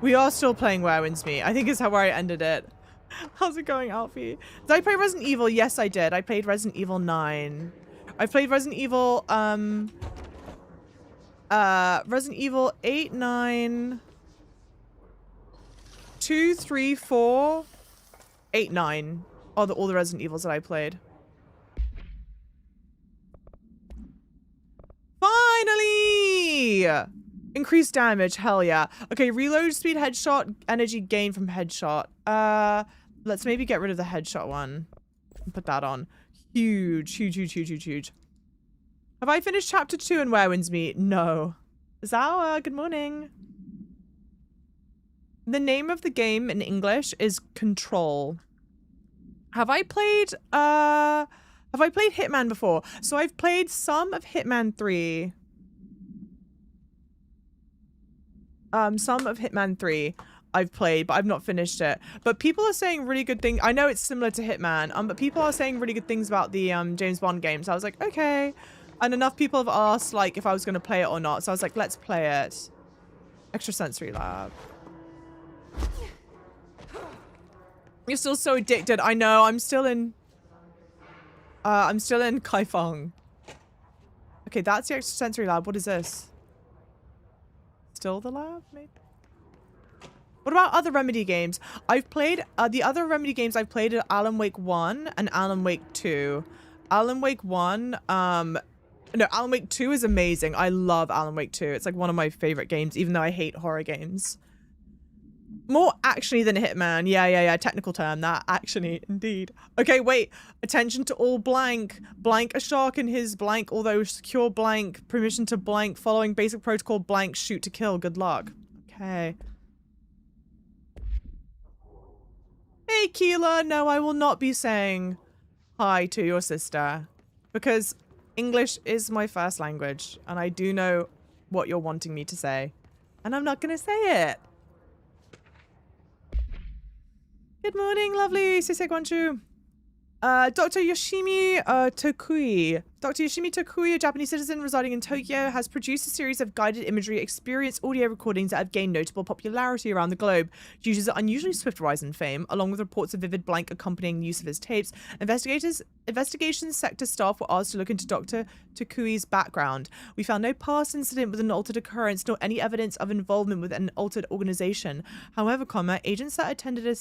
We are still playing Where Winds Meet. I think is how I ended it. How's it going, Alfie? Did I play Resident Evil? Yes, I did. I played Resident Evil 9. I played Resident Evil, Resident Evil 8, 9, 2, 3, 4, 8, 9. All the Resident Evils that I played. Finally! Increased damage, hell yeah. Okay, reload speed, headshot, energy gain from headshot. Let's maybe get rid of the headshot one. And put that on. Huge, huge, huge, huge, huge, huge. Have I finished chapter 2 in Where Winds Meet? No. Zawa, good morning. The name of the game in English is Control. Have I played Hitman before? So I've played some of Hitman 3. Some of Hitman 3 I've played, but I've not finished it. But people are saying really good things. I know it's similar to Hitman, but people are saying really good things about the James Bond games. So I was like, okay. And enough people have asked like if I was going to play it or not. So I was like, let's play it. Extrasensory lab. You're still so addicted. I know. I'm still in Kaifeng. Okay, that's the extrasensory lab. What is this? Still the lab, maybe? What about other Remedy games? I've played, the other Remedy games I've played are Alan Wake 1 and Alan Wake 2. Alan Wake 1, no, Alan Wake 2 is amazing. I love Alan Wake 2. It's like one of my favorite games, even though I hate horror games. More actiony than Hitman. Yeah. Technical term, that actiony, indeed. Okay, wait. Attention to all blank. Blank a shark in his blank, although secure blank. Permission to blank. Following basic protocol blank. Shoot to kill. Good luck. Okay. Hey, Keela. No, I will not be saying hi to your sister. Because English is my first language. And I do know what you're wanting me to say. And I'm not going to say it. Good morning, lovely. Sisei Guanchu. Dr. Yoshimi Tokui. Dr. Yoshimi Tokui, a Japanese citizen residing in Tokyo, has produced a series of guided imagery experience audio recordings that have gained notable popularity around the globe due to his unusually swift rise in fame, along with reports of vivid blank accompanying use of his tapes. Investigation sector staff were asked to look into Dr. Tokui's background. We found no past incident with an altered occurrence, nor any evidence of involvement with an altered organization. However, agents that attended a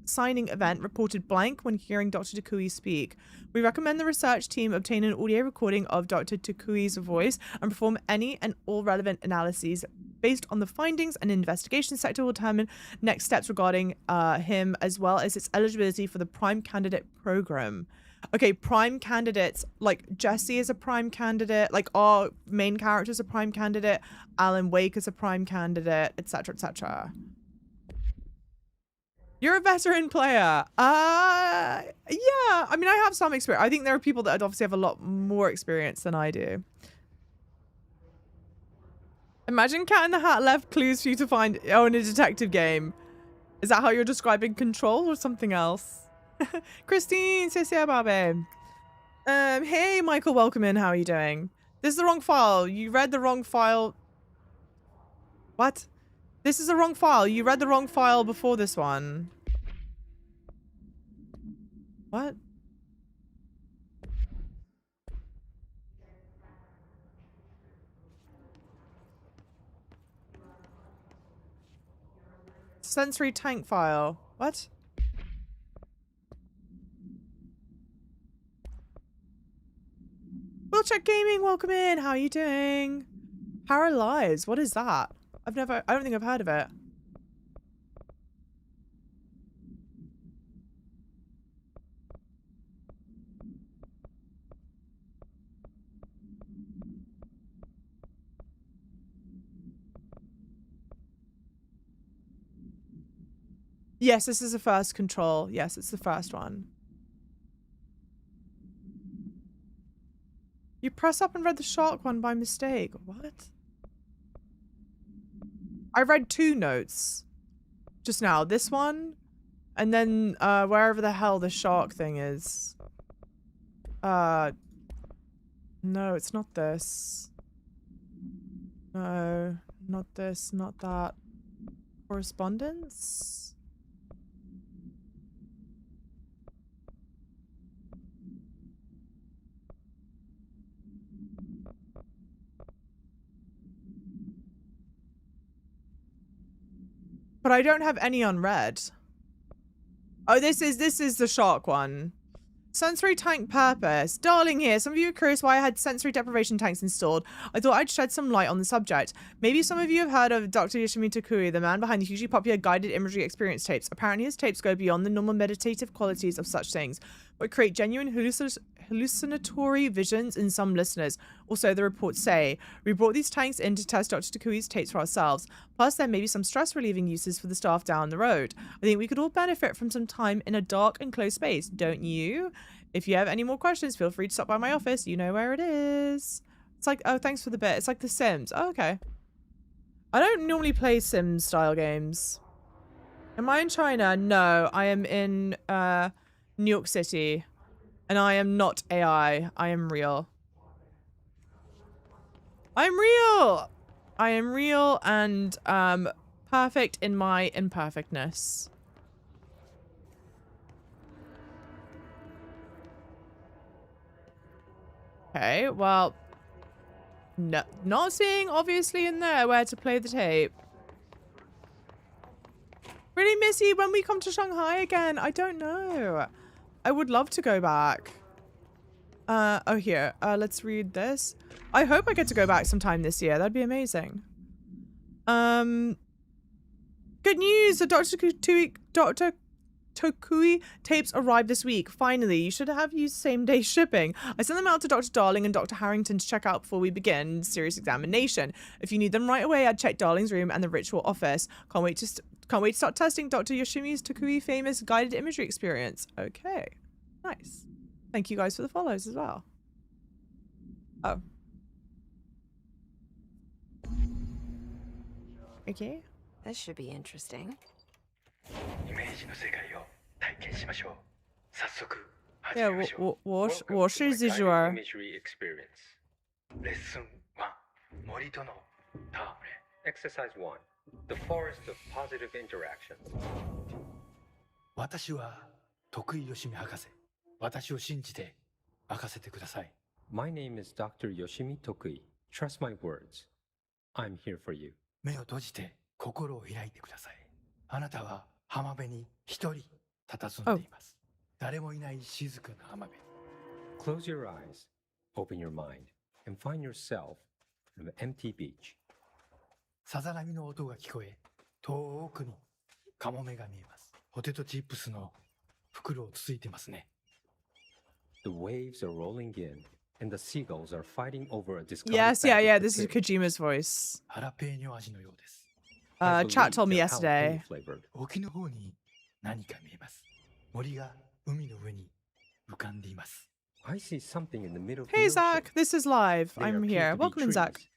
signing event reported blank when hearing Dr. Takui speak. We recommend the research team obtain an audio recording of Dr. Takui's voice and perform any and all relevant analyses. Based on the findings, an investigation sector will determine next steps regarding him, as well as its eligibility for the Prime Candidate program. Okay, prime candidates, like Jesse is a prime candidate, like our main character is a prime candidate, Alan Wake is a prime candidate, etc., etc. You're a veteran player. Yeah. I mean, I have some experience. I think there are people that obviously have a lot more experience than I do. Imagine Cat in the Hat left clues for you to find, oh, in a detective game. Is that how you're describing Control or something else? Christine, Cecilia Barbe. Hey, Michael, welcome in. How are you doing? This is the wrong file. You read the wrong file. What? This is the wrong file. You read the wrong file before this one. What? Sensory tank file. What? Wheelcheck Gaming, welcome in. How are you doing? Paralyzed. What is that? I don't think I've heard of it. Yes, this is the first Control. Yes, it's the first one. You press up and read the shark one by mistake. What? I read 2 notes just now. This one, and then wherever the hell the shark thing is. No, it's not this. No, not this, not that. Correspondence? But I don't have any on red. Oh, this is the shark one. Sensory tank purpose. Darling here, some of you are curious why I had sensory deprivation tanks installed. I thought I'd shed some light on the subject. Maybe some of you have heard of Dr. Yoshimi Takui, the man behind the hugely popular guided imagery experience tapes. Apparently his tapes go beyond the normal meditative qualities of such things, but create genuine hallucinatory visions in some listeners. Also, the reports say, we brought these tanks in to test Dr. Takui's tapes for ourselves. Plus, there may be some stress-relieving uses for the staff down the road. I think we could all benefit from some time in a dark and closed space, don't you? If you have any more questions, feel free to stop by my office. You know where it is. It's like, oh, thanks for the bit. It's like The Sims. Oh, okay. I don't normally play Sims-style games. Am I in China? No, I am in New York City. And I am not AI. I am real. I'm real! I am real and perfect in my imperfectness. Okay, well, no, not seeing obviously in there where to play the tape. Really, Missy, when we come to Shanghai again? I don't know. I would love to go back. Oh, here. Let's read this. I hope I get to go back sometime this year. That'd be amazing. Good news! The Dr. Tokui tapes arrived this week. Finally, you should have used same-day shipping. I sent them out to Dr. Darling and Dr. Harrington to check out before we begin serious examination. If you need them right away, I'd check Darling's room and the ritual office. Can't wait to start testing Dr. Yoshimi's Tokui famous guided imagery experience. Okay, nice. Thank you guys for the follows as well. Oh. Okay. This should be interesting. Yeah, what is your imagery experience? Lesson 1. Morito no Taure. Exercise 1. The forest of positive interaction. 私は徳井義美博士。私を信じて任せてください。My name is Dr. Yoshimi Tokui. Trust my words. I'm here for you. 目を閉じて心を開いてください。あなたは浜辺に一人佇んでいます。誰もいない静かな浜辺。Close your eyes, open your mind, and find yourself on an empty beach. さざ波の音が聞こえ、遠くにカモメが見えます。ポテトチップスの袋をつついてますね。The waves are rolling in, and the seagulls are fighting over a discarded Yes, bag yeah. of This is potatoes. Kojima's voice. ハラペーニョ味のようです。I Chat believe told me they're yesterday. jalapeno flavored. 沖の方に何か見えます。森が海の上に浮かんでいます。I see something in the middle of Hey, the ocean. Zach. This is live. They I'm appear here. to be Welcome in, Zach. trees.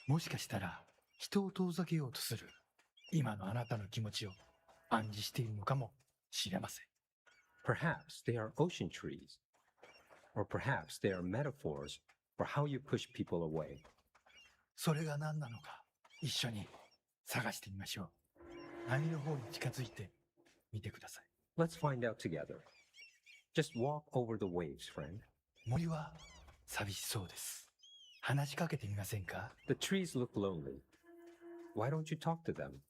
もしかしたら人を遠ざけようとする今のあなたの気持ちを暗示しているのかもしれません。 Perhaps they are ocean trees. Or perhaps they are metaphors for how you push people away. それが何なのか一緒に探してみましょう。波の方に近づいてみてください。 Let's find out together. Just walk over the waves, friend. 森は寂しそうです。話しかけてみませんか？ The trees look lonely. Why don't you talk to them?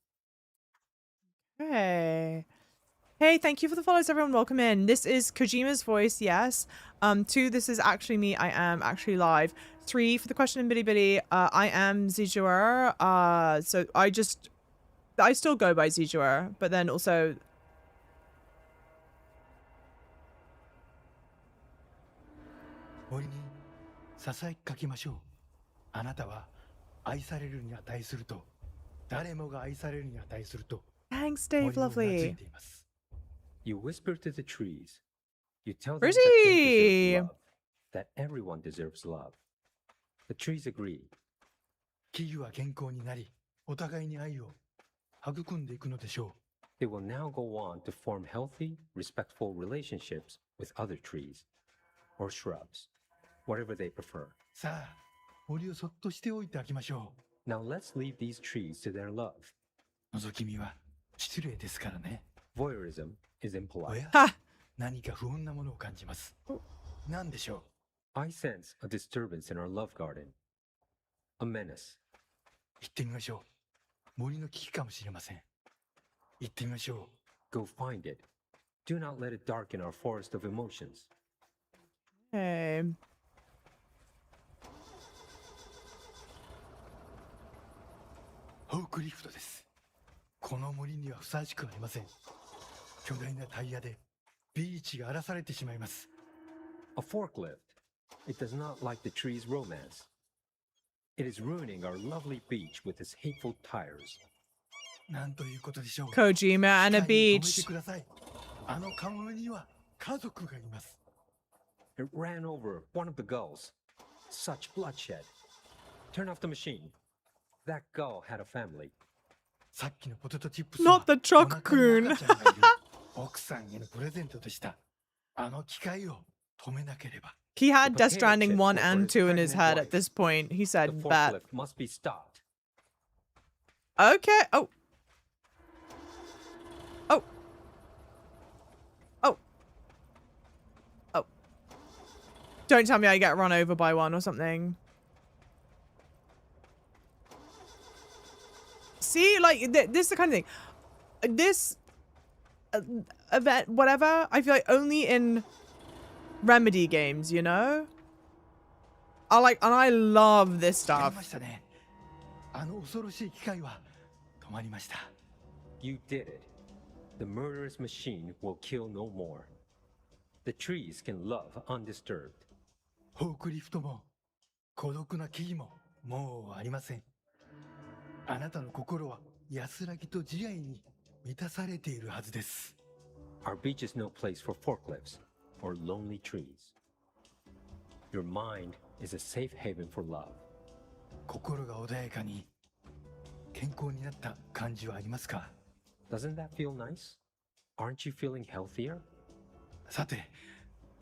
Hey. Hey, thank you for the follows, everyone. Welcome in. This is Kojima's voice, yes. 2, this is actually me. I am actually live. 3, for the question in Bilibili, I am Zijuer. So I still go by Zijuer, but then also... 森にささやきかけましょう。あなたは愛されるに値すると、誰もが愛されるに値すると、 Thanks, 森 Dave. を懐い Lovely. ています。 You whisper to the trees. You tell them Where's that they he? deserve love. That everyone deserves love. The trees agree. 木々は健康になり、お互いに愛を育んでいくのでしょ They will now go on to form healthy, respectful relationships with other trees or shrubs, whatever they prefer. う。さあ、森をそっとしておいてあげましょう。 Now let's leave these trees to their love. 覗き見は失礼ですからね。 Voyeurism is impolite. Ha! 何か不穏なものを感じます。何でしょ I sense a disturbance in our love garden. A menace. う。行ってみましょう。森の危機かもしれません。行ってみましょ Go find it. Do not let it darken our forest of emotions. Okay. う。フォークリフトです。この森にはふさわしくありません。巨大なタイヤでビーチが荒らされてしまいます。 A forklift. It does not like the tree's romance. It is ruining our lovely beach with its hateful tires. なんということでしょう。 Kojima and a 機械に止めて beach. ください。あのカモメには家族がいます。 It ran over one of the gulls. Such bloodshed. Turn off the machine. That gull had a family. さっきのポテトチップス Not the お truck 腹に coon. 赤ちゃんがいる奥さんへのプレゼントでした。あの機械を止めなければ。 He had The Death potato Stranding chips 1 were for and his 2 in his pregnant head wife. at this point. He The said, bet. forklift must be stopped. Okay. Oh. Oh. Oh. Oh. Don't tell me I get run over by one or something. See, like, this is the kind of thing. This event, whatever, I feel like only in Remedy games, you know? And I love this 止まり stuff. ましたね。あの恐ろしい機械は止まりました。 You did it. The murderous machine will kill no more. The trees can love undisturbed. フォークリフトも孤独な木々ももうありません。あなたの心は安らぎと慈愛に満たされているはずです。 Our beach is no place for forklifts or lonely trees. Your mind is a safe haven for love. 心が穏やかに健康になった感じはありますか？ Doesn't that feel nice? Aren't you feeling healthier? さて、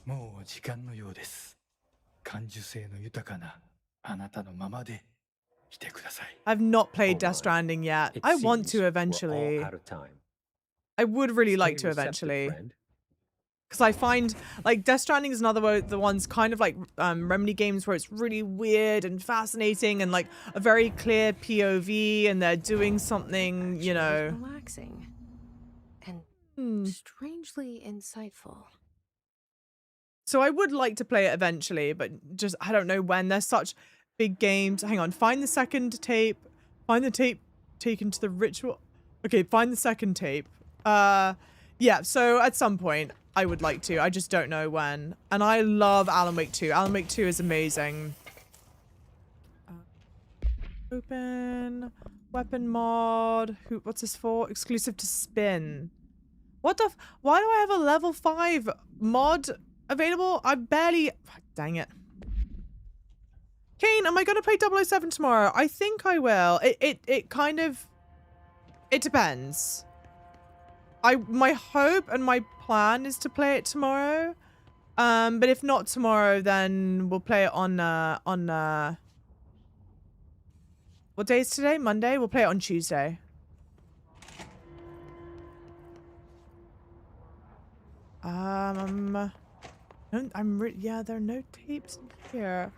もう時間のようです。感受性の豊かなあなたのままで来てください。 I've not played Hold on. Death Stranding yet. It I want seems to we're eventually. all out of time. I would really like Stay to receptive, eventually. friend. Because I find, like, Death Stranding is another one, the ones kind of like Remedy games where it's really weird and fascinating and like a very clear POV and they're doing something, you know. Relaxing and strangely insightful. So I would like to play it eventually, but just, I don't know when. They're such big games. Hang on, find the second tape. Find the tape taken to the ritual. Okay, find the second tape. Yeah, so at some point, I would like to. I just don't know when. And I love Alan Wake 2. Alan Wake 2 is amazing. Open. Weapon mod. What's this for? Exclusive to Spin. What the why do I have a level 5 mod available? I barely... Dang it. Kane, am I going to play 007 tomorrow? I think I will. It kind of... It depends. My hope and my plan is to play it tomorrow. But if not tomorrow, then we'll play it on what day is today? Monday? We'll play it on Tuesday. Yeah, there are no tapes in here.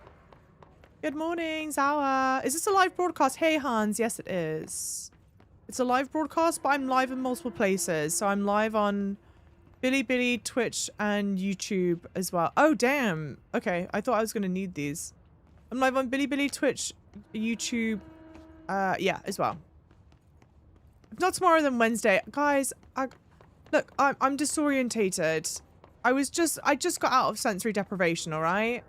Good morning, Zawa. Is this a live broadcast? Hey, Hans. Yes, it is. It's a live broadcast, but I'm live in multiple places. So I'm live on Bilibili, Twitch, and YouTube as well. Oh, damn. Okay, I thought I was going to need these. I'm live on Bilibili, Twitch, YouTube, yeah, as well. If not tomorrow, then Wednesday. Guys, look, I'm disorientated. I just got out of sensory deprivation, all right?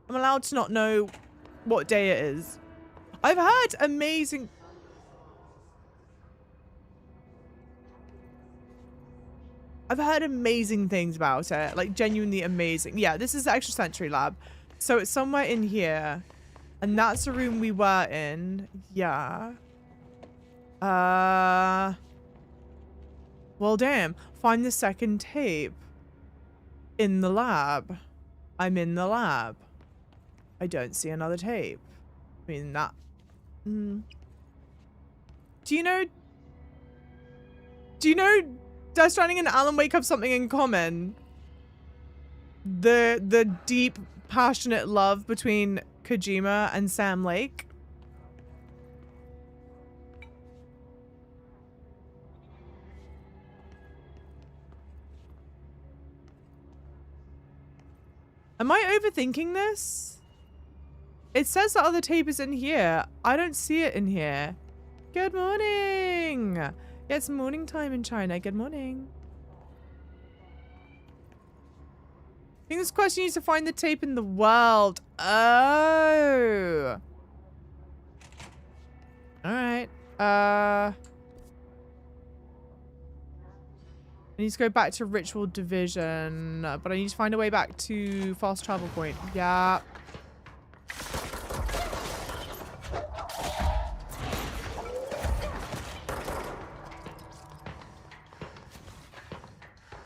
I'm allowed to not know what day it is. I've heard amazing... I've heard amazing things about it. Like, genuinely amazing. Yeah, this is the extrasensory lab. So it's somewhere in here. And that's the room we were in. Yeah. Well, damn. Find the second tape. In the lab. I'm in the lab. I don't see another tape. I mean, that... Do you know Do you know Death Stranding and Alan Wake have something in common? The deep, passionate love between Kojima and Sam Lake. Am I overthinking this? It says the other tape is in here. I don't see it in here. Good morning. Yeah, it's morning time in China. Good morning. I think this question needs to find the tape in the world. Oh. Alright. I need to go back to Ritual Division, but I need to find a way back to Fast Travel Point. Yeah.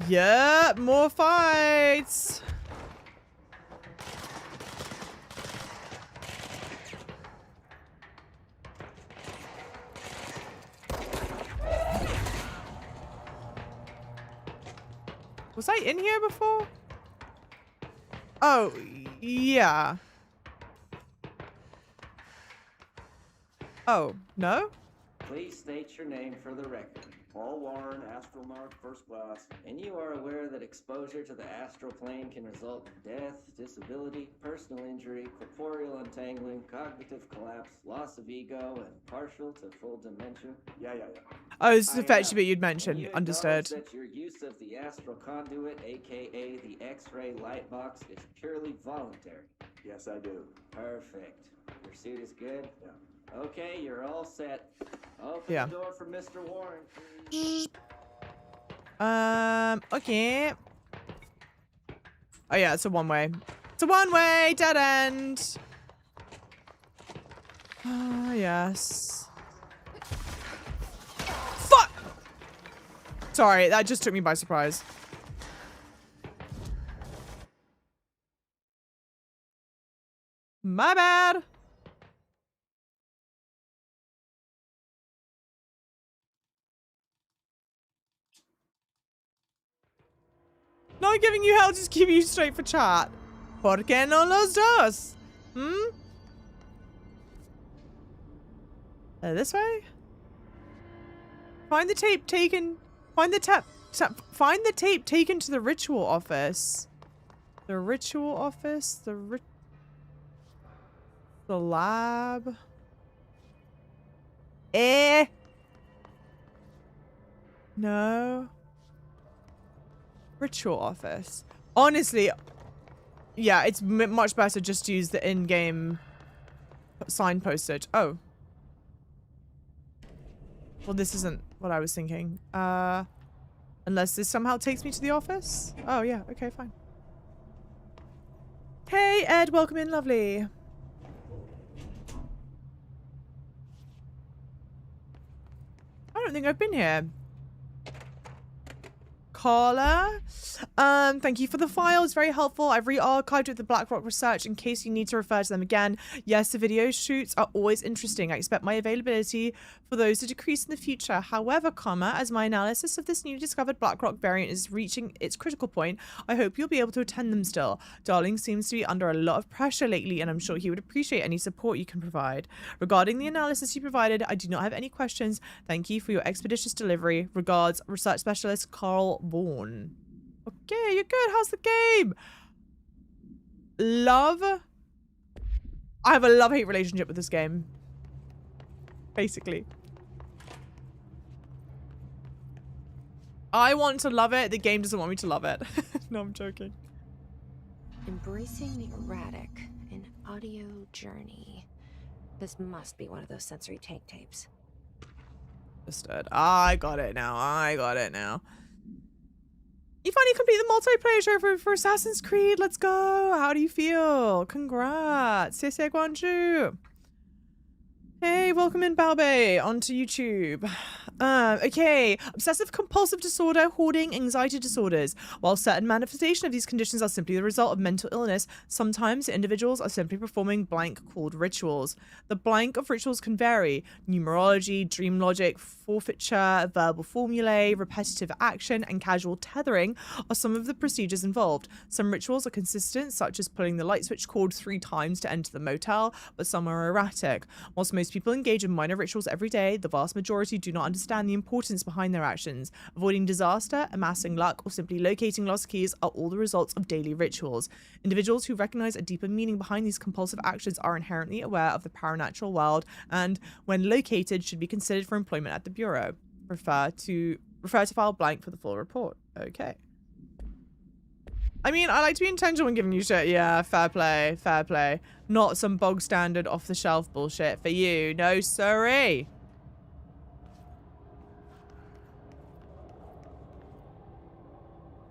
Yeah, more fights. Was I in here before? Oh, yeah. Oh, no? Please state your name for the record. Paul Warren, Astromark, First Class, and you are aware that exposure to the astral plane can result in death, disability, personal injury, corporeal untangling, cognitive collapse, loss of ego, and partial to full dementia? Yeah. Oh, this is the fetch bit you'd mentioned. You Understood. acknowledge that your use of the astral conduit, aka the X-ray light box, is purely voluntary? Yes, I do. Perfect. Your suit is good? Yeah. Okay, you're all set. Open Yeah. the door for Mr. Warren, please. Okay. Oh yeah, it's a one-way. It's a one-way, dead end. Ah, yes. Fuck! Sorry, that just took me by surprise. My bad. Not giving you hell, just giving you straight for chat. ¿Por qué no los dos? Hmm? This way? Find the tape taken. Find the find the tape taken to the ritual office. The ritual office? The lab? No. Ritual office. Honestly, yeah, it's much better just to use the in-game sign postage. Oh. Well, this isn't what I was thinking. Unless this somehow takes me to the office? Oh, yeah. Okay, fine. Hey, Ed. Welcome in. Lovely. I don't think I've been here. Carla, thank you for the file. It's very helpful. I've re-archived with the BlackRock research in case you need to refer to them again. Yes, the video shoots are always interesting. I expect my availability for those to decrease in the future. However, as my analysis of this newly discovered BlackRock variant is reaching its critical point, I hope you'll be able to attend them still. Darling seems to be under a lot of pressure lately, and I'm sure he would appreciate any support you can provide. Regarding the analysis you provided, I do not have any questions. Thank you for your expeditious delivery. Regards, Research Specialist Carl Vaughan. Okay, you're good. How's the game? Love. I have a love-hate relationship with this game. Basically. I want to love it. The game doesn't want me to love it. No, I'm joking. Embracing the erratic, an audio journey. This must be one of those sensory tank tapes. Understood. I got it now. I got it now. You finally complete the multiplayer show for Assassin's Creed. Let's go. How do you feel? Congrats. Xie Guanju. Hey, welcome in, Balbe, onto YouTube. Okay. Obsessive compulsive disorder, hoarding, anxiety disorders. While certain manifestations of these conditions are simply the result of mental illness, sometimes individuals are simply performing blank called rituals. The blank of rituals can vary. Numerology, dream logic, forfeiture, verbal formulae, repetitive action, and casual tethering are some of the procedures involved. Some rituals are consistent, such as pulling the light switch cord 3 times to enter the motel, but some are erratic. Whilst most people engage in minor rituals every day, the vast majority do not understand the importance behind their actions. Avoiding disaster, amassing luck, or simply locating lost keys are all the results of daily rituals. Individuals who recognize a deeper meaning behind these compulsive actions are inherently aware of the paranatural world and, when located, should be considered for employment at the Bureau. Refer to file blank for the full report. Okay. I mean, I like to be intentional when giving you shit. Yeah, fair play, fair play. Not some bog standard off the shelf bullshit for you. No, sorry.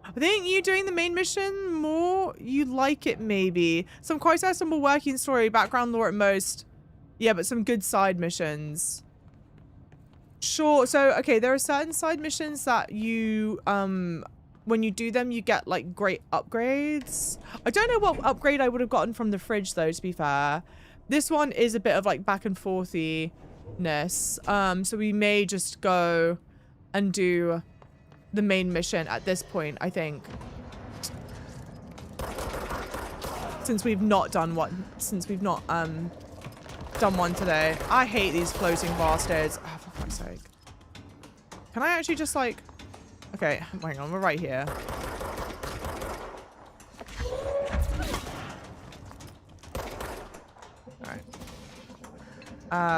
I think you doing the main mission more, you like it maybe. Some quite simple working story, background lore at most. Yeah, but some good side missions. Sure. So, okay, there are certain side missions that you, when you do them, you get, like, great upgrades. I don't know what upgrade I would have gotten from the fridge, though, to be fair. This one is a bit of, like, back and forthy-ness. So we may just go and do the main mission at this point, I think. Since we've not done one. Since we've not, done one today. I hate these floating bastards. Oh, for fuck's sake. Can I actually just, like... Okay, hang on, we're right here. Alright.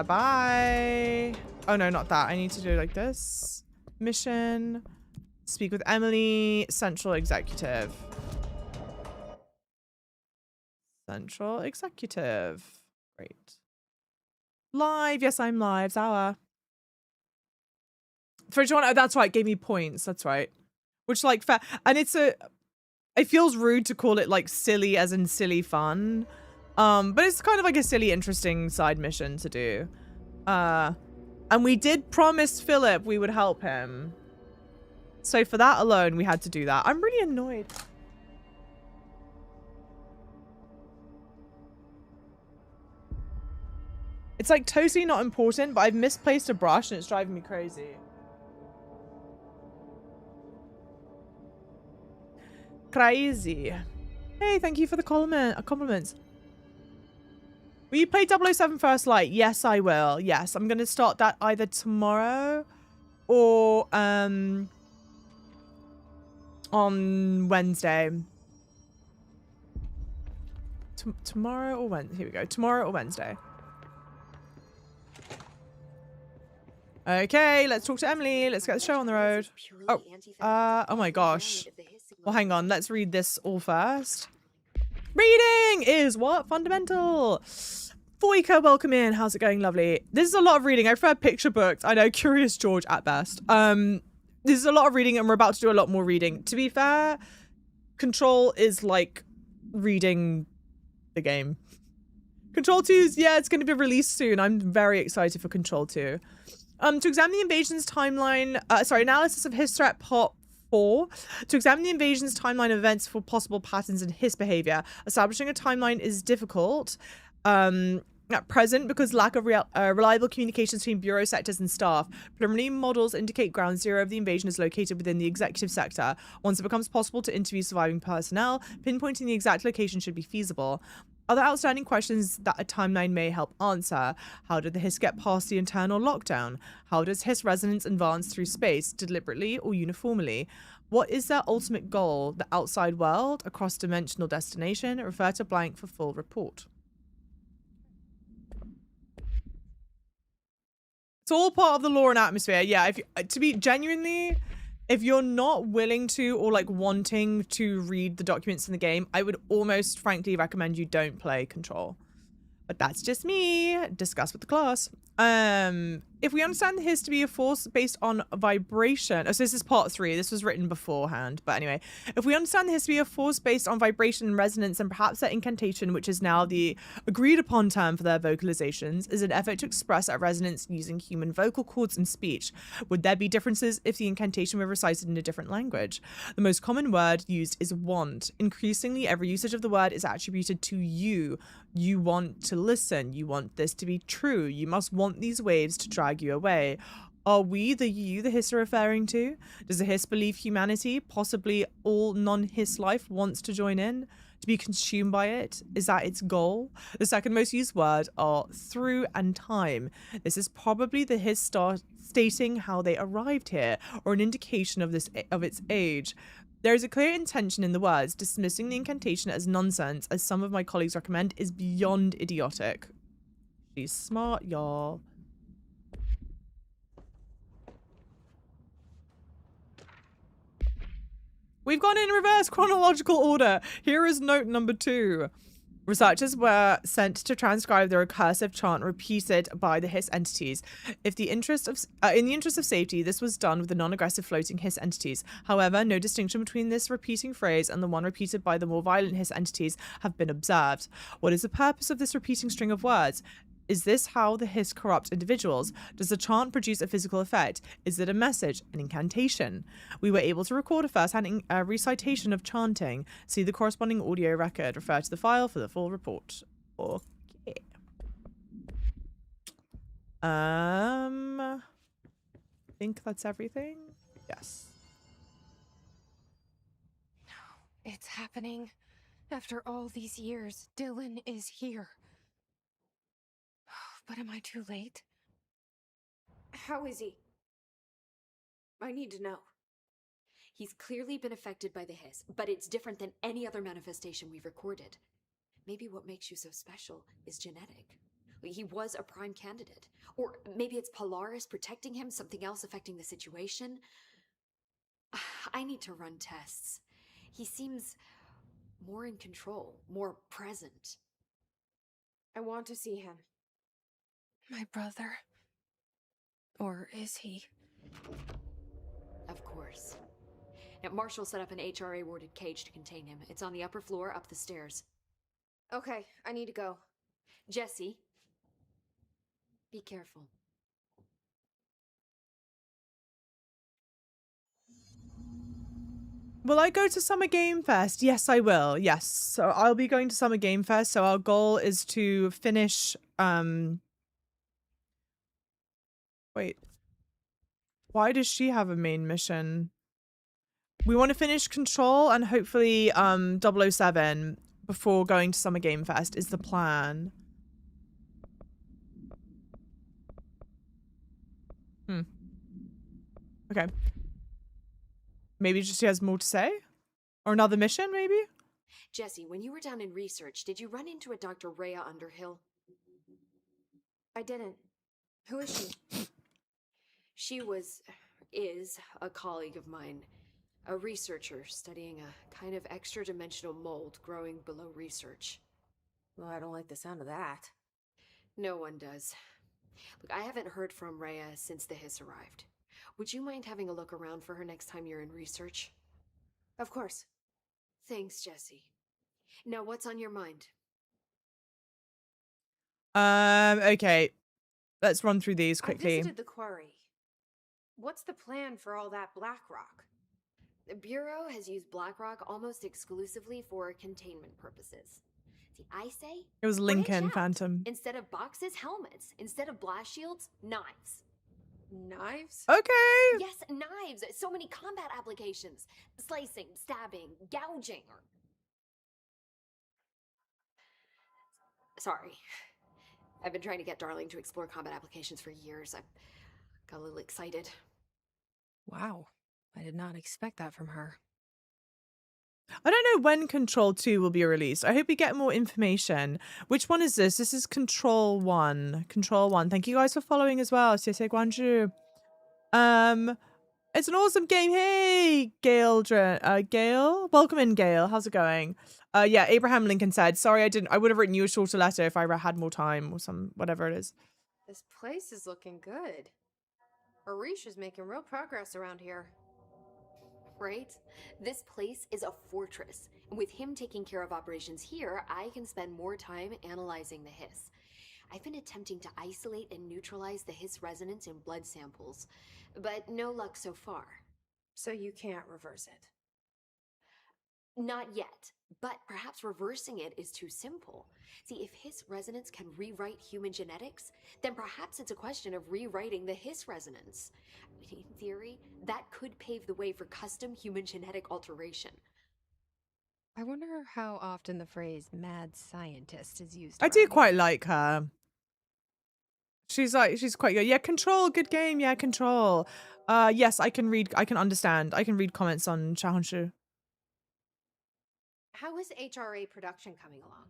Bye. Oh, no, not that. I need to do like this. Mission. Speak with Emily. Central Executive. Central Executive. Great. Live. Yes, I'm live. Zara. For each one, oh, that's right. Gave me points. That's right. Which, like, fair. And it's a... It feels rude to call it, like, silly as in silly fun. But it's kind of like a silly, interesting side mission to do. And we did promise Philip we would help him. So for that alone, we had to do that. I'm really annoyed. It's like totally not important, but I've misplaced a brush and it's driving me crazy. Crazy. Hey, thank you for the compliments. Will you play 007 First Light? Yes, I will. Yes, I'm going to start that either tomorrow or on Wednesday. Tomorrow or Wednesday? Here we go. Tomorrow or Wednesday. Okay, let's talk to Emily. Let's get the show on the road. Oh my gosh. Well, hang on. Let's read this all first. Reading is what? Fundamental. Foika, welcome in. How's it going? Lovely. This is a lot of reading. I prefer picture books. I know, Curious George at best. This is a lot of reading and we're about to do a lot more reading. To be fair, Control is like reading the game. Control 2's, yeah, it's going to be released soon. I'm very excited for Control 2. To examine the invasion's timeline, analysis of his threat part 4. To examine the invasion's timeline of events for possible patterns in his behavior. Establishing a timeline is difficult at present because lack of reliable communications between bureau sectors and staff. Preliminary models indicate ground zero of the invasion is located within the executive sector. Once it becomes possible to interview surviving personnel, pinpointing the exact location should be feasible. Other outstanding questions that a timeline may help answer. How did the Hiss get past the internal lockdown? How does Hiss resonance advance through space, deliberately or uniformly? What is their ultimate goal? The outside world? A cross-dimensional destination? Refer to blank for full report. It's all part of the lore and atmosphere. Yeah, if you, to be genuinely... If you're not willing to or like wanting to read the documents in the game, I would almost frankly recommend you don't play Control. But that's just me. Discuss with the class. If we understand the hiss to be a force based on vibration, oh, so this is part 3. This was written beforehand, but anyway, if we understand the hiss to be a force based on vibration and resonance, and perhaps that incantation, which is now the agreed upon term for their vocalizations, is an effort to express that resonance using human vocal cords and speech. Would there be differences if the incantation were recited in a different language? The most common word used is want. Increasingly, every usage of the word is attributed to you. You want to listen. You want this to be true. You must want these waves to drag you away. Are we the you the hiss are referring to? Does the hiss believe humanity, possibly all non-hiss life, wants to join in? To be consumed by it? Is that its goal? The second most used word are through and time. This is probably the hiss stating how they arrived here, or an indication of its age. There is a clear intention in the words. Dismissing the incantation as nonsense, as some of my colleagues recommend, is beyond idiotic. She's smart, y'all. We've gone in reverse chronological order. Here is note number 2. Researchers were sent to transcribe the recursive chant repeated by the hiss entities. In the interest of safety, this was done with the non-aggressive floating hiss entities. However, no distinction between this repeating phrase and the one repeated by the more violent hiss entities have been observed. What is the purpose of this repeating string of words? Is this how the hiss corrupt individuals? Does the chant produce a physical effect? Is it a message, an incantation? We were able to record a first-hand recitation of chanting. See the corresponding audio record. Refer to the file for the full report. Okay. I think that's everything. Yes. It's happening. After all these years, Dylan is here. But am I too late? How is he? I need to know. He's clearly been affected by the hiss, but it's different than any other manifestation we've recorded. Maybe what makes you so special is genetic. He was a prime candidate. Or maybe it's Polaris protecting him, something else affecting the situation. I need to run tests. He seems more in control, more present. I want to see him. My brother? Or is he? Of course. Now, Marshall set up an HRA-warded cage to contain him. It's on the upper floor, up the stairs. Okay, I need to go. Jesse, be careful. Will I go to Summer Game Fest? Yes, I will. Yes. So I'll be going to Summer Game Fest. So our goal is to finish, wait. Why does she have a main mission? We want to finish Control and hopefully 007 before going to Summer Game Fest is the plan. Okay. Maybe just she has more to say? Or another mission, maybe? Jesse, when you were down in research, did you run into a Dr. Rhea Underhill? I didn't. Who is she? She is a colleague of mine. A researcher studying a kind of extra-dimensional mold growing below research. Well, I don't like the sound of that. No one does. Look, I haven't heard from Rhea since the hiss arrived. Would you mind having a look around for her next time you're in research? Of course. Thanks, Jesse. Now, what's on your mind? Okay. Let's run through these quickly. I visited the quarry. What's the plan for all that black rock? The Bureau has used Blackrock almost exclusively for containment purposes. See, I say... It was Lincoln branch out. Phantom. Instead of boxes, helmets. Instead of blast shields, knives. Knives? Okay. Yes, knives. So many combat applications. Slicing, stabbing, gouging. Sorry. I've been trying to get Darling to explore combat applications for years. I got a little excited. Wow. I did not expect that from her. I don't know when Control 2 will be released. I hope we get more information. Which one is this? This is Control 1. Control 1. Thank you guys for following as well. 谢谢关注. It's an awesome game. Hey, Gail. Gail? Welcome in, Gail. How's it going? Yeah, Abraham Lincoln said, sorry, I would have written you a shorter letter if I had more time or whatever it is. This place is looking good. Arish is making real progress around here. Right? This place is a fortress. And with him taking care of operations here, I can spend more time analyzing the hiss. I've been attempting to isolate and neutralize the hiss resonance in blood samples, but no luck so far. So you can't reverse it. Not yet, but perhaps reversing it is too simple. See, if hiss resonance can rewrite human genetics, then perhaps it's a question of rewriting the hiss resonance. In theory, that could pave the way for custom human genetic alteration. I wonder how often the phrase mad scientist is used. I do around quite here. like her. She's quite good. Yeah, Control, good game. Yeah, Control. Yes, I can understand. I can read comments on Shahonshu. How is HRA production coming along?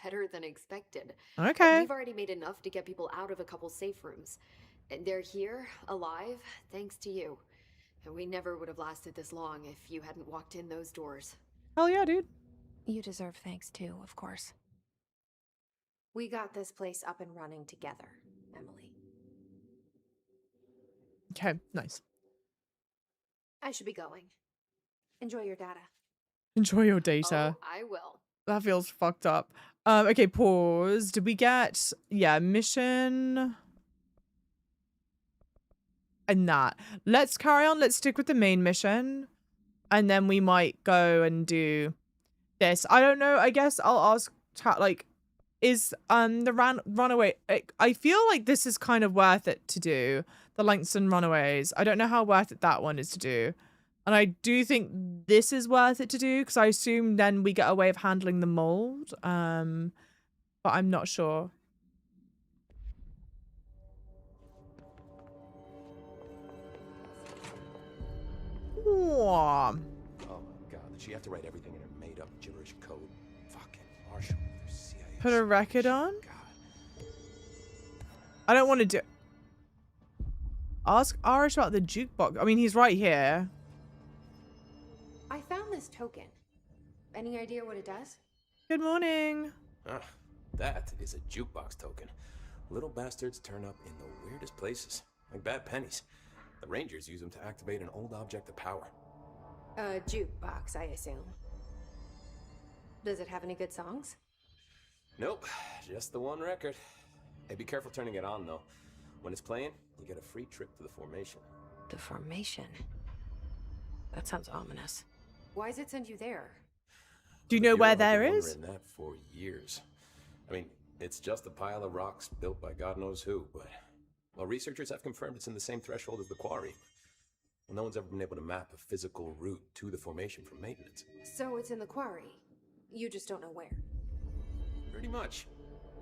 Better than expected. Okay. We've already made enough to get people out of a couple safe rooms. And they're here, alive, thanks to you. And we never would have lasted this long if you hadn't walked in those doors. Hell yeah, dude. You deserve thanks too, of course. We got this place up and running together, Emily. Okay, nice. I should be going. Enjoy your data. Enjoy your data. Oh, I will. That feels fucked up. Okay, pause. Did we get, yeah, mission? And that. Let's carry on. Let's stick with the main mission. And then we might go and do this. I don't know. I guess I'll ask chat, like, is the runaway, I feel like this is kind of worth it to do. The Langston Runaways. I don't know how worth it that one is to do. And I do think this is worth it to do because I assume then we get a way of handling the mold. But I'm not sure. Whoa. Oh my god, did she have to write everything in her made-up gibberish code? Fucking Marshall, their CIA. Put a record on? God. I don't want to do... Ask Arish about the jukebox. I mean, he's right here. I found this token. Any idea what it does? Good morning. Ah, that is a jukebox token. Little bastards turn up in the weirdest places, like bad pennies. The Rangers use them to activate an old object of power. A jukebox, I assume. Does it have any good songs? Nope, just the one record. Hey, be careful turning it on, though. When it's playing, you get a free trip to the formation. The formation? That sounds ominous. Why does it send you there? Do you know where I've been there is? wondering that for years. I mean, it's just a pile of rocks built by God knows who, but... Well, researchers have confirmed it's in the same threshold as the quarry. Well, no one's ever been able to map a physical route to the formation from maintenance. So it's in the quarry. You just don't know where. Pretty much.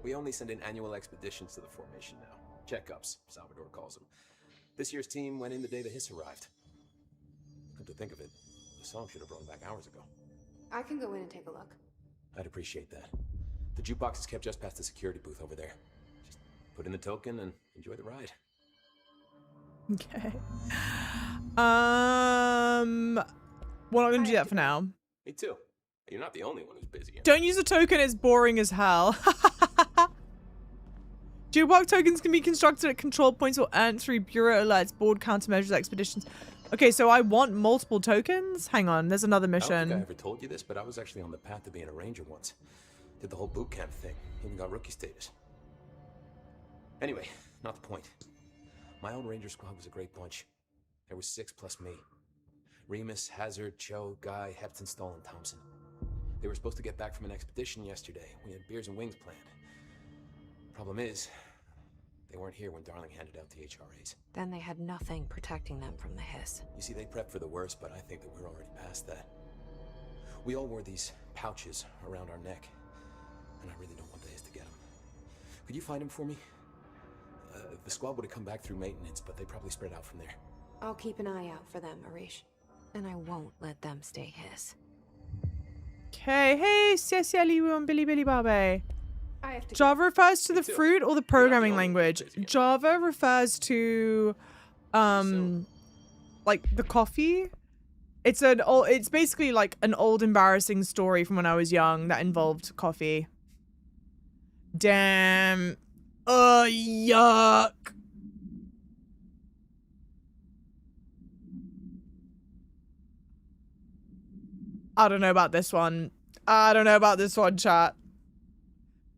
We only send in annual expeditions to the formation now. Checkups, Salvador calls them. This year's team went in the day the hiss arrived. Come to think of it, the song should have brought them back hours ago. I can go in and take a look. I'd appreciate that. The jukebox is kept just past the security booth over there. Just put in the token and enjoy the ride. Okay. We're not gonna do that for now. Me too. You're not the only one who's busy. Don't use a token, it's boring as hell. Jukebox tokens can be constructed at control points or earned through bureau alerts, board countermeasures, expeditions. Okay, so I want multiple tokens? Hang on, there's another I don't think I mission. ever told you this, but I was actually on the path to being a ranger once. Did the whole boot camp thing. Even got rookie status. Anyway, not the point. My own ranger squad was a great bunch. There were 6 plus me. Remus, Hazard, Cho, Guy, Hepton, Stoll, and Thompson. They were supposed to get back from an expedition yesterday. We had beers and wings planned. Problem is, they weren't here when Darling handed out the HRAs. Then they had nothing protecting them from the hiss. You see, they prepped for the worst, but I think that we're already past that. We all wore these pouches around our neck, and I really don't want the hiss to get them. Could you find them for me? The squad would have come back through maintenance, but they probably spread out from there. I'll keep an eye out for them, Arish. And I won't let them stay hiss. Okay, hey, Cecilia on Billy Billy Barbe. I have to Java refers to the too. fruit or the programming language? Java refers to, like the coffee. It's basically like an old embarrassing story from when I was young that involved coffee. Damn. Yuck. I don't know about this one. I don't know about this one, chat.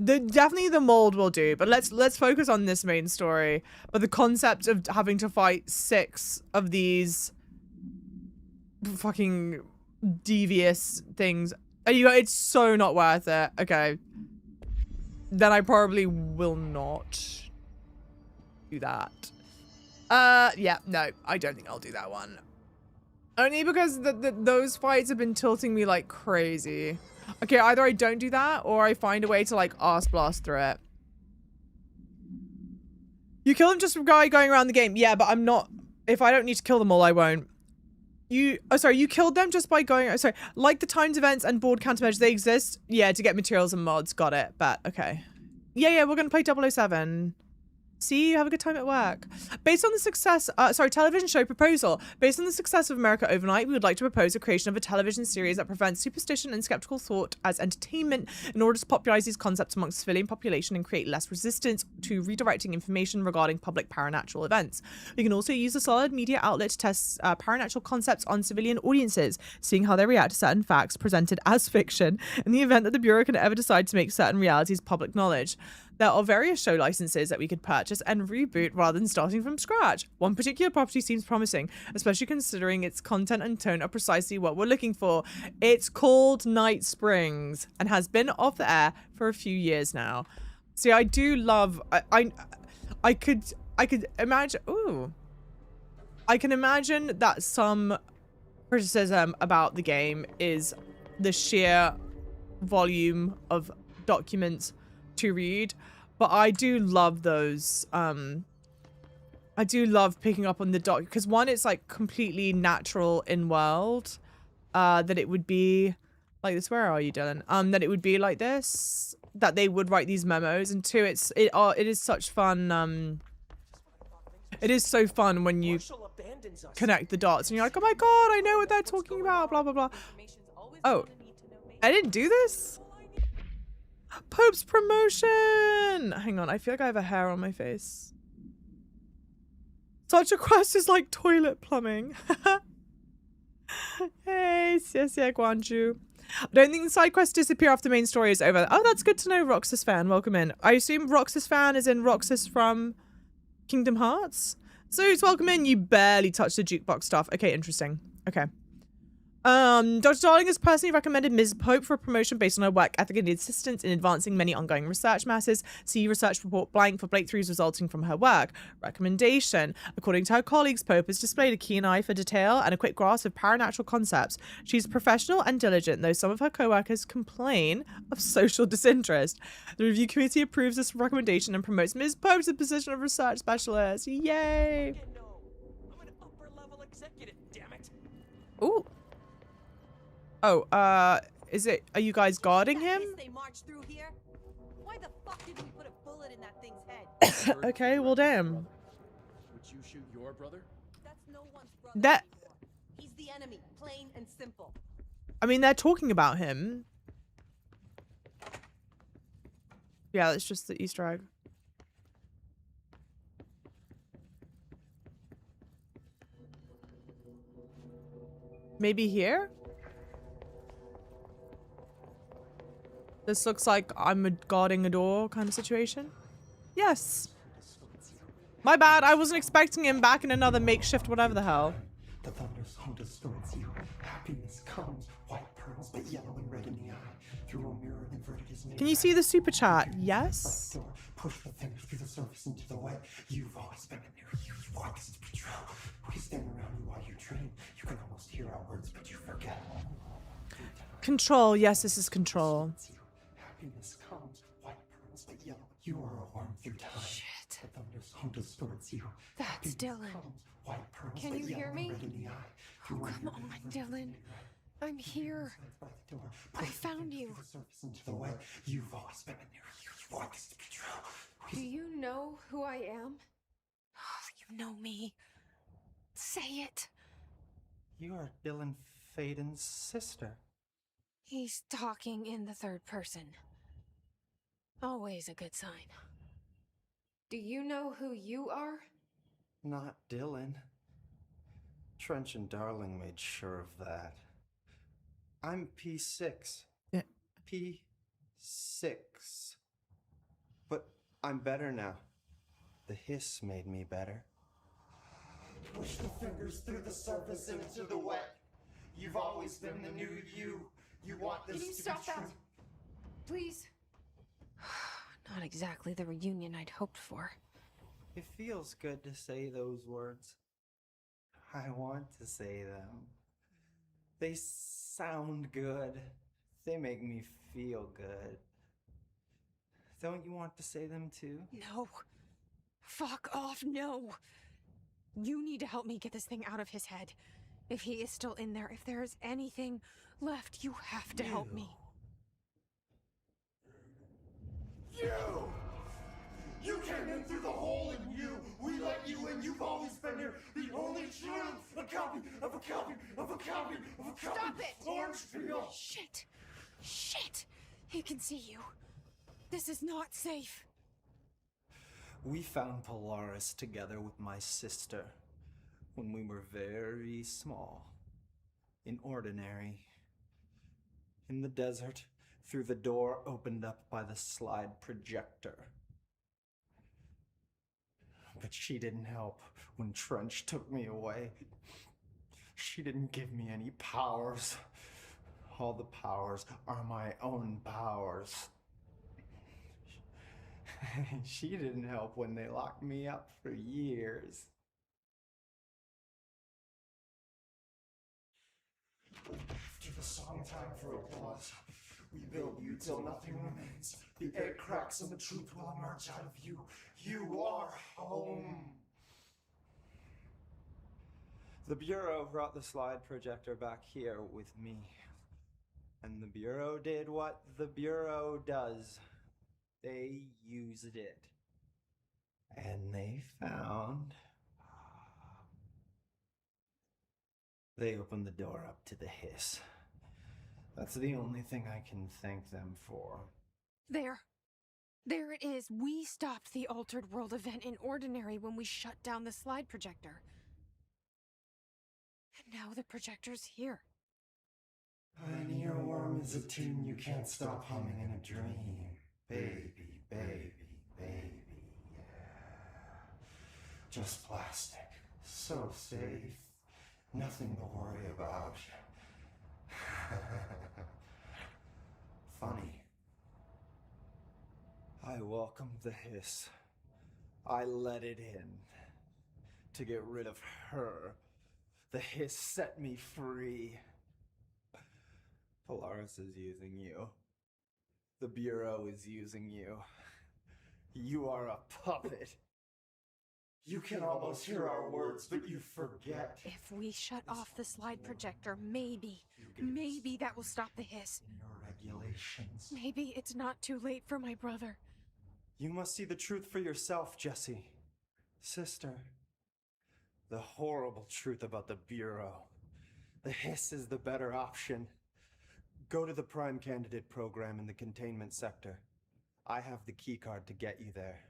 Definitely the mold will do, but let's focus on this main story. But the concept of having to fight 6 of these fucking devious things. It's so not worth it. Okay. Then I probably will not do that. Yeah, no, I don't think I'll do that one. Only because those fights have been tilting me like crazy. Okay, either I don't do that or I find a way to like arse blast through it. You kill them just from guy going around the game. Yeah, but I'm not. If I don't need to kill them all, I won't. You killed them just by going. Sorry, like the timed events and board countermeasures, they exist. Yeah, to get materials and mods. Got it. But okay. Yeah, we're gonna play 007. See, you have a good time at work. Based on the success, television show proposal. Based on the success of America Overnight, we would like to propose a creation of a television series that prevents superstition and skeptical thought as entertainment in order to popularize these concepts amongst civilian population and create less resistance to redirecting information regarding public paranatural events. We can also use a solid media outlet to test paranatural concepts on civilian audiences, seeing how they react to certain facts presented as fiction in the event that the Bureau can ever decide to make certain realities public knowledge. There are various show licenses that we could purchase and reboot rather than starting from scratch. One particular property seems promising, especially considering its content and tone are precisely what we're looking for. It's called Night Springs and has been off the air for a few years now. See, I do love... I could imagine... Ooh. I can imagine that some criticism about the game is the sheer volume of documents to read, but I do love those. I do love picking up on the doc because one, it's like completely natural in world, that it would be like this. Where are you, Dylan? That it would be like this, that they would write these memos, and two, it is such fun. It is so fun when you connect the dots and you're like, oh my god, I know what they're talking about, blah blah blah. Oh, I didn't do this. Pope's promotion! Hang on, I feel like I have a hair on my face. Such a quest is like toilet plumbing. Hey, Xie Guanju. I don't think the side quests disappear after the main story is over. Oh, that's good to know, Roxas fan. Welcome in. I assume Roxas fan is in Roxas from Kingdom Hearts? Zeus, welcome in. You barely touched the jukebox stuff. Okay, interesting. Okay. Dr. Darling has personally recommended Ms. Pope for a promotion based on her work ethic and assistance in advancing many ongoing research matters. See research report blank for breakthroughs resulting from her work. Recommendation. According to her colleagues, Pope has displayed a keen eye for detail and a quick grasp of paranatural concepts. She's professional and diligent, though some of her co-workers complain of social disinterest. The review committee approves this recommendation and promotes Ms. Pope to the position of research specialist. Yay! I'm an upper-level executive, damn it. Ooh. Oh, are you guys guarding him? They marched through here. Why the fuck didn't we put a bullet in that thing's head? Okay, well damn. Would you shoot your brother? That's no one's brother. He's the enemy, plain and simple. I mean, they're talking about him. Yeah, that's just the Easter egg. Maybe here? This looks like I'm guarding a door kind of situation. Yes. My bad. I wasn't expecting him back in another makeshift whatever the hell. The thunderstorm distorts you. Happiness comes. White pearls, but yellow and red in the eye. Through a mirror inverted is made. Can you see the super chat? Yes. Push the fingers through the surface into the wet. You've always been a mirror. You want us to be true. We stand around you while you dream. You can almost hear our words, but you forget. Control. Yes, this is control. Happiness comes, white pearls, but yellow. You are a worm through time. Shit. The thunderstorm distorts you. That's Dylan. White pearls, Can but you yellow hear me? and red in the eye. Oh, come on, Dylan. I'm here. I found you. Into the way. You've always been a mirror. You want this to be true. Do you know who I am? Oh, you know me. Say it. You are Dylan Faden's sister. He's talking in the third person. Always a good sign. Do you know who you are? Not Dylan. Trench and Darling made sure of that. I'm P6. Yeah. P6. But I'm better now. The hiss made me better. Push the fingers through the surface and into the wet. You've always been the new you. You want this Can you to stop be true. that? Please. Not exactly the reunion I'd hoped for. It feels good to say those words. I want to say them. They sound good. They make me feel good. Don't you want to say them too? No. Fuck off, no. You need to help me get this thing out of his head. If he is still in there, if there is anything left, you have to help me. You came in through the hole in you. We let you in. You've always been here. The only truth. A copy of a copy of a copy of a copy. Stop it! Orange peel. Shit. Shit. He can see you. This is not safe. We found Polaris together with my sister when we were very small. In Ordinary. In the desert, through the door opened up by the slide projector. But she didn't help when Trench took me away. She didn't give me any powers. All the powers are my own powers. She didn't help when they locked me up for years. After the song, time for applause. We build you till nothing remains. The egg cracks and the truth will emerge out of you. You are home. The Bureau brought the slide projector back here with me. And the Bureau did what the Bureau does. They used it. And they found... They opened the door up to the hiss. That's the only thing I can thank them for. There. There it is. We stopped the Altered World event in Ordinary when we shut down the slide projector. And now the projector's here. An earworm is a tune you can't stop humming in a dream. Baby, baby, baby, yeah. Just plastic. So safe. Nothing to worry about. Funny. I welcomed the hiss. I let it in. To get rid of her. The hiss set me free. Polaris is using you. The Bureau is using you. You are a puppet. You can almost hear our words, but you forget. If we shut off the slide projector, maybe that will stop the hiss. In your regulations. Maybe it's not too late for my brother. You must see the truth for yourself, Jesse. Sister. The horrible truth about the Bureau. The hiss is the better option. Go to the Prime Candidate program in the containment sector. I have the keycard to get you there.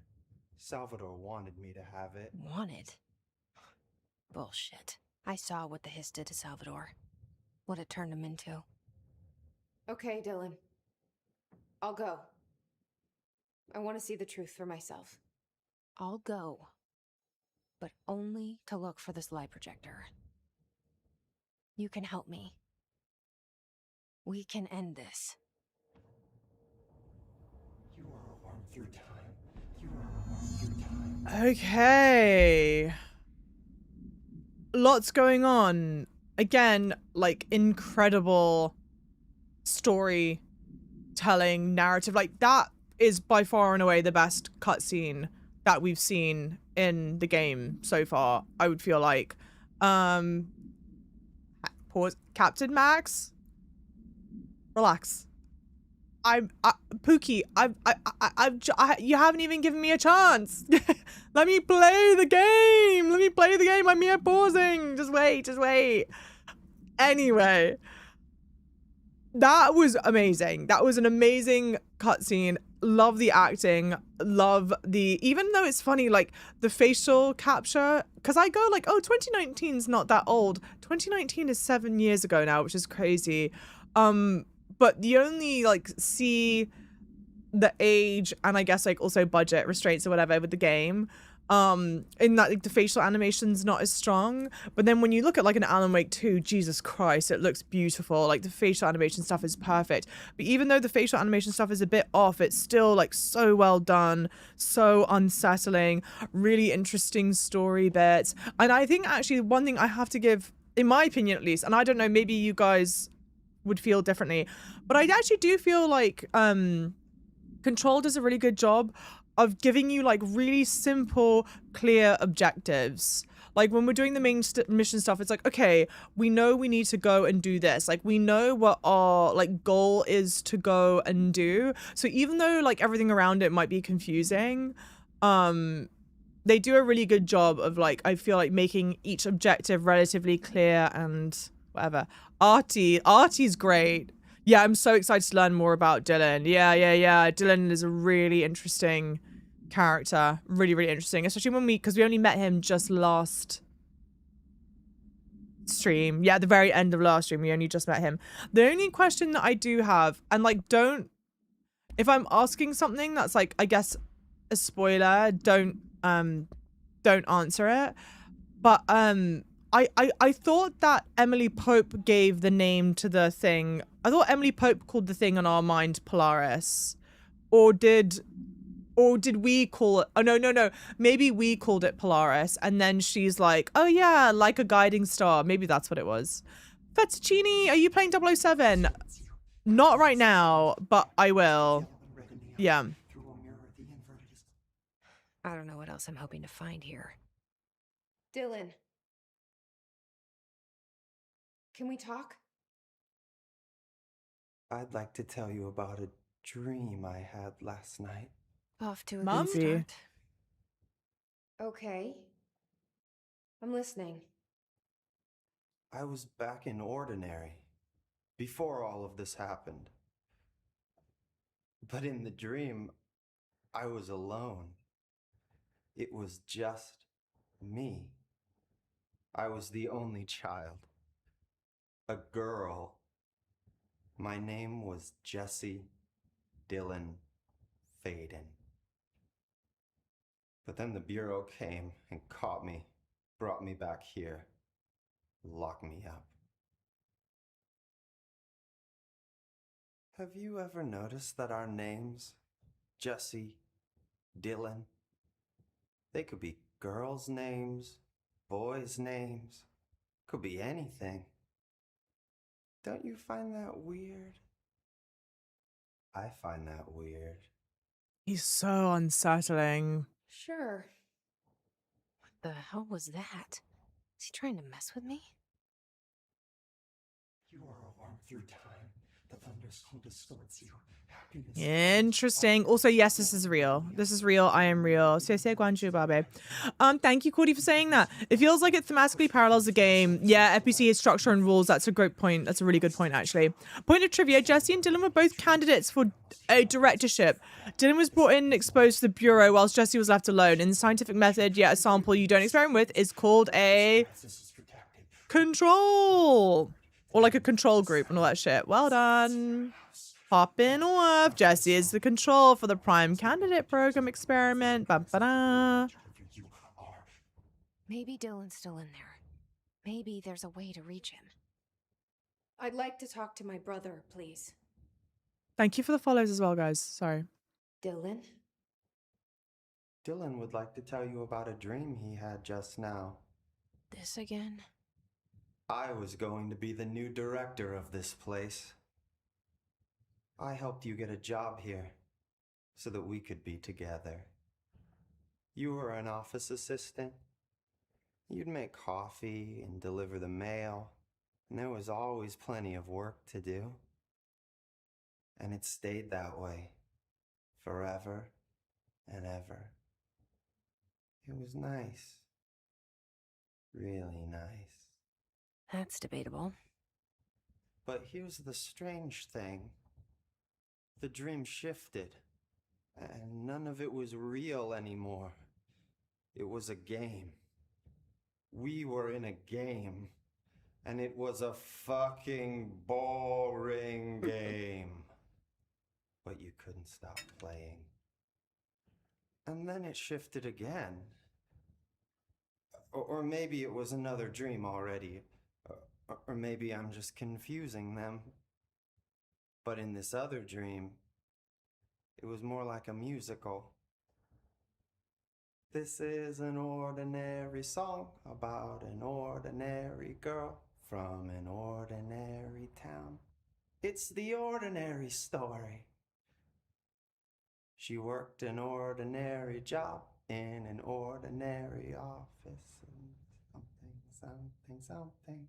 Salvador wanted me to have it. Wanted? Bullshit. I saw what the hiss did to Salvador. What it turned him into. Okay, Dylan. I'll go. I want to see the truth for myself. I'll go. But only to look for the slide projector. You can help me. We can end this. You are a worm through time. You are a worm through time. Okay. Lots going on. Again, like incredible storytelling, narrative. Like that is by far and away the best cutscene that we've seen in the game so far, I would feel like. Pause. Captain Max? Relax. Pookie, you haven't even given me a chance. Let me play the game. Let me play the game. I'm here pausing. Just wait. Anyway, that was amazing. That was an amazing cutscene. love the acting, love the, even though it's funny, like the facial capture, because I go like, oh, 2019's not that old. 2019 is 7 years ago now, which is crazy. But you only like see the age and I guess like also budget restraints or whatever with the game. In that like the facial animation's not as strong, but then when you look at like an Alan Wake 2, Jesus Christ, it looks beautiful. Like the facial animation stuff is perfect, but even though the facial animation stuff is a bit off, it's still like so well done, so unsettling, really interesting story bits. And I think actually one thing I have to give, in my opinion at least, and I don't know, maybe you guys would feel differently, but I actually do feel like Control does a really good job of giving you like really simple, clear objectives. Like when we're doing the main mission stuff, it's like, okay, we know we need to go and do this. Like we know what our like goal is to go and do. So even though like everything around it might be confusing, they do a really good job of like, I feel like making each objective relatively clear and whatever. Artie's great. Yeah, I'm so excited to learn more about Dylan. Yeah. Dylan is a really interesting character. Really, really interesting. Especially when because we only met him just last stream. Yeah, at the very end of last stream, we only just met him. The only question that I do have, and like if I'm asking something that's like, I guess, a spoiler, don't answer it. But I thought that Emily Pope gave the name to the thing. I thought Emily Pope called the thing on our mind Polaris. Or did we call it? Oh, no. Maybe we called it Polaris. And then she's like, oh yeah, like a guiding star. Maybe that's what it was. Fettuccine, are you playing 007? Not right now, but I will. Yeah. I don't know what else I'm hoping to find here. Dylan. Can we talk? I'd like to tell you about a dream I had last night. Off to a Mom? good start. Okay. I'm listening. I was back in Ordinary before all of this happened. But in the dream, I was alone. It was just me. I was the only child. A girl. My name was Jesse Dylan Faden. But then the Bureau came and caught me, brought me back here, locked me up. Have you ever noticed that our names, Jesse, Dylan, they could be girls' names, boys' names, could be anything. Don't you find that weird? I find that weird. He's so unsettling. Sure. What the hell was that? Is he trying to mess with me? You are a worm through time. The thunderstorm distorts you. Happiness. Interesting. Also, yes, this is real. This is real. I am real. Thank you, Cordy, for saying that. It feels like it thematically parallels the game. Yeah, FPC is structure and rules. That's a great point. That's a really good point, actually. Point of trivia, Jesse and Dylan were both candidates for a directorship. Dylan was brought in and exposed to the Bureau whilst Jesse was left alone. In the scientific method, a sample you don't experiment with is called a control. Or like a control group and all that shit. Well done. Popping off. Jesse is the control for the Prime Candidate Program experiment. Ba-ba-da. Maybe Dylan's still in there. Maybe there's a way to reach him. I'd like to talk to my brother, please. Thank you for the follows as well, guys. Sorry. Dylan? Dylan would like to tell you about a dream he had just now. This again? I was going to be the new director of this place. I helped you get a job here so that we could be together. You were an office assistant. You'd make coffee and deliver the mail, and there was always plenty of work to do. And it stayed that way forever and ever. It was nice. Really nice. That's debatable. But here's the strange thing. The dream shifted. And none of it was real anymore. It was a game. We were in a game. And it was a fucking boring game. But you couldn't stop playing. And then it shifted again. Or maybe it was another dream already. Or maybe I'm just confusing them. But in this other dream, it was more like a musical. This is an ordinary song about an ordinary girl from an ordinary town. It's the ordinary story. She worked an ordinary job in an ordinary office. And something.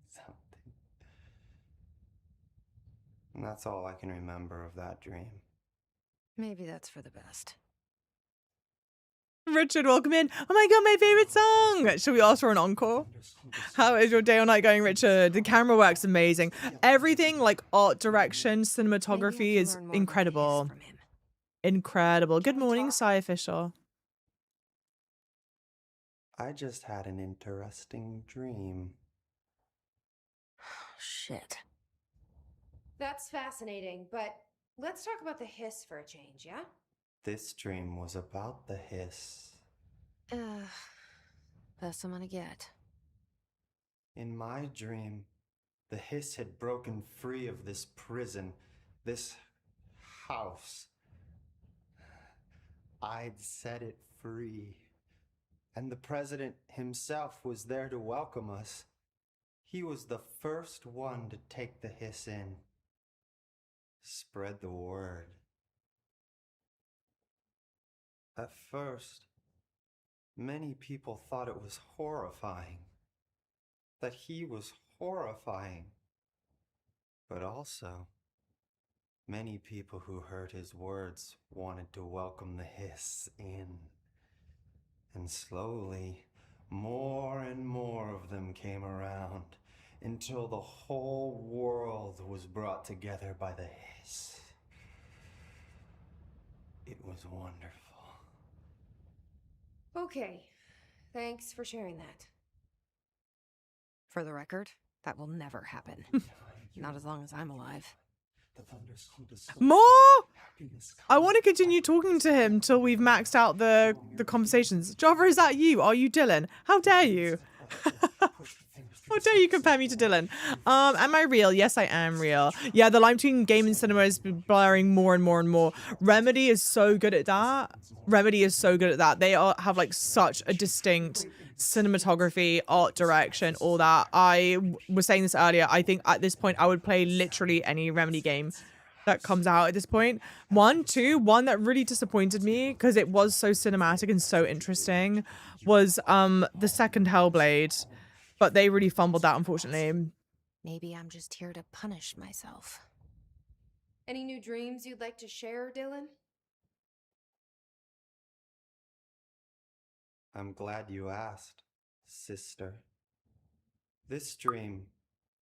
And that's all I can remember of that dream. Maybe that's for the best. Richard, welcome in. Oh my god, my favorite song. Should we ask for an encore? How is your day or night going, Richard? The camera work's amazing. Everything, like art direction, cinematography, is incredible. Incredible. Good morning, Cy Official. I just had an interesting dream. Shit. That's fascinating, but let's talk about the hiss for a change, yeah? This dream was about the hiss. Best I'm gonna get. In my dream, the hiss had broken free of this prison, this house. I'd set it free. And the president himself was there to welcome us. He was the first one to take the hiss in. Spread the word. At first, many people thought it was horrifying. That he was horrifying. But also, many people who heard his words wanted to welcome the hiss in. And slowly, more and more of them came around until the whole world was brought together by the hiss. It was wonderful. Okay, thanks for sharing that. For the record, that will never happen. Not as long as I'm alive. More? I want to continue talking to him till we've maxed out the conversations. Java, is that you? Are you Dylan? How dare you? How dare you compare me to Dylan? Am I real? Yes, I am real. Yeah, the line between game and cinema is blurring more and more and more. Remedy is so good at that. They have like such a distinct cinematography, art direction, all that. I was saying this earlier. I think at this point I would play literally any Remedy game that comes out at this point. One that really disappointed me because it was so cinematic and so interesting was the second Hellblade. But they really fumbled that, unfortunately. Maybe I'm just here to punish myself. Any new dreams you'd like to share, Dylan? I'm glad you asked, sister. This dream,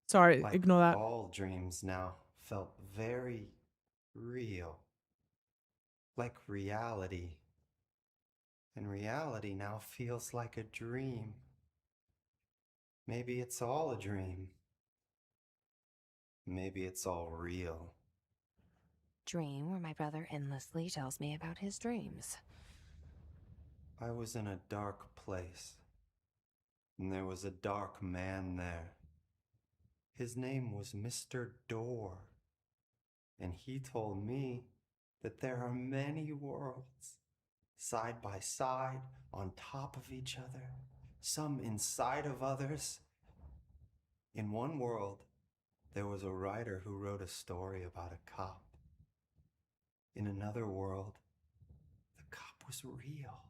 sorry, like ignore that. All dreams now felt very real. Like reality. And reality now feels like a dream. Maybe it's all a dream. Maybe it's all real. Dream where my brother endlessly tells me about his dreams. I was in a dark place, and there was a dark man there. His name was Mr. Door, and he told me that there are many worlds, side by side, on top of each other, some inside of others. In one world, there was a writer who wrote a story about a cop. In another world, the cop was real.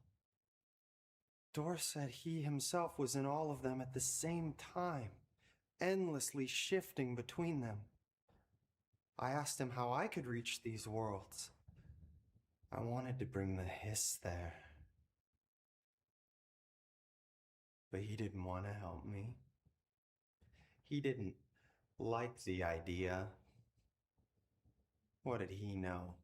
Dor said he himself was in all of them at the same time, endlessly shifting between them. I asked him how I could reach these worlds. I wanted to bring the hiss there. But he didn't want to help me. He didn't like the idea. What did he know?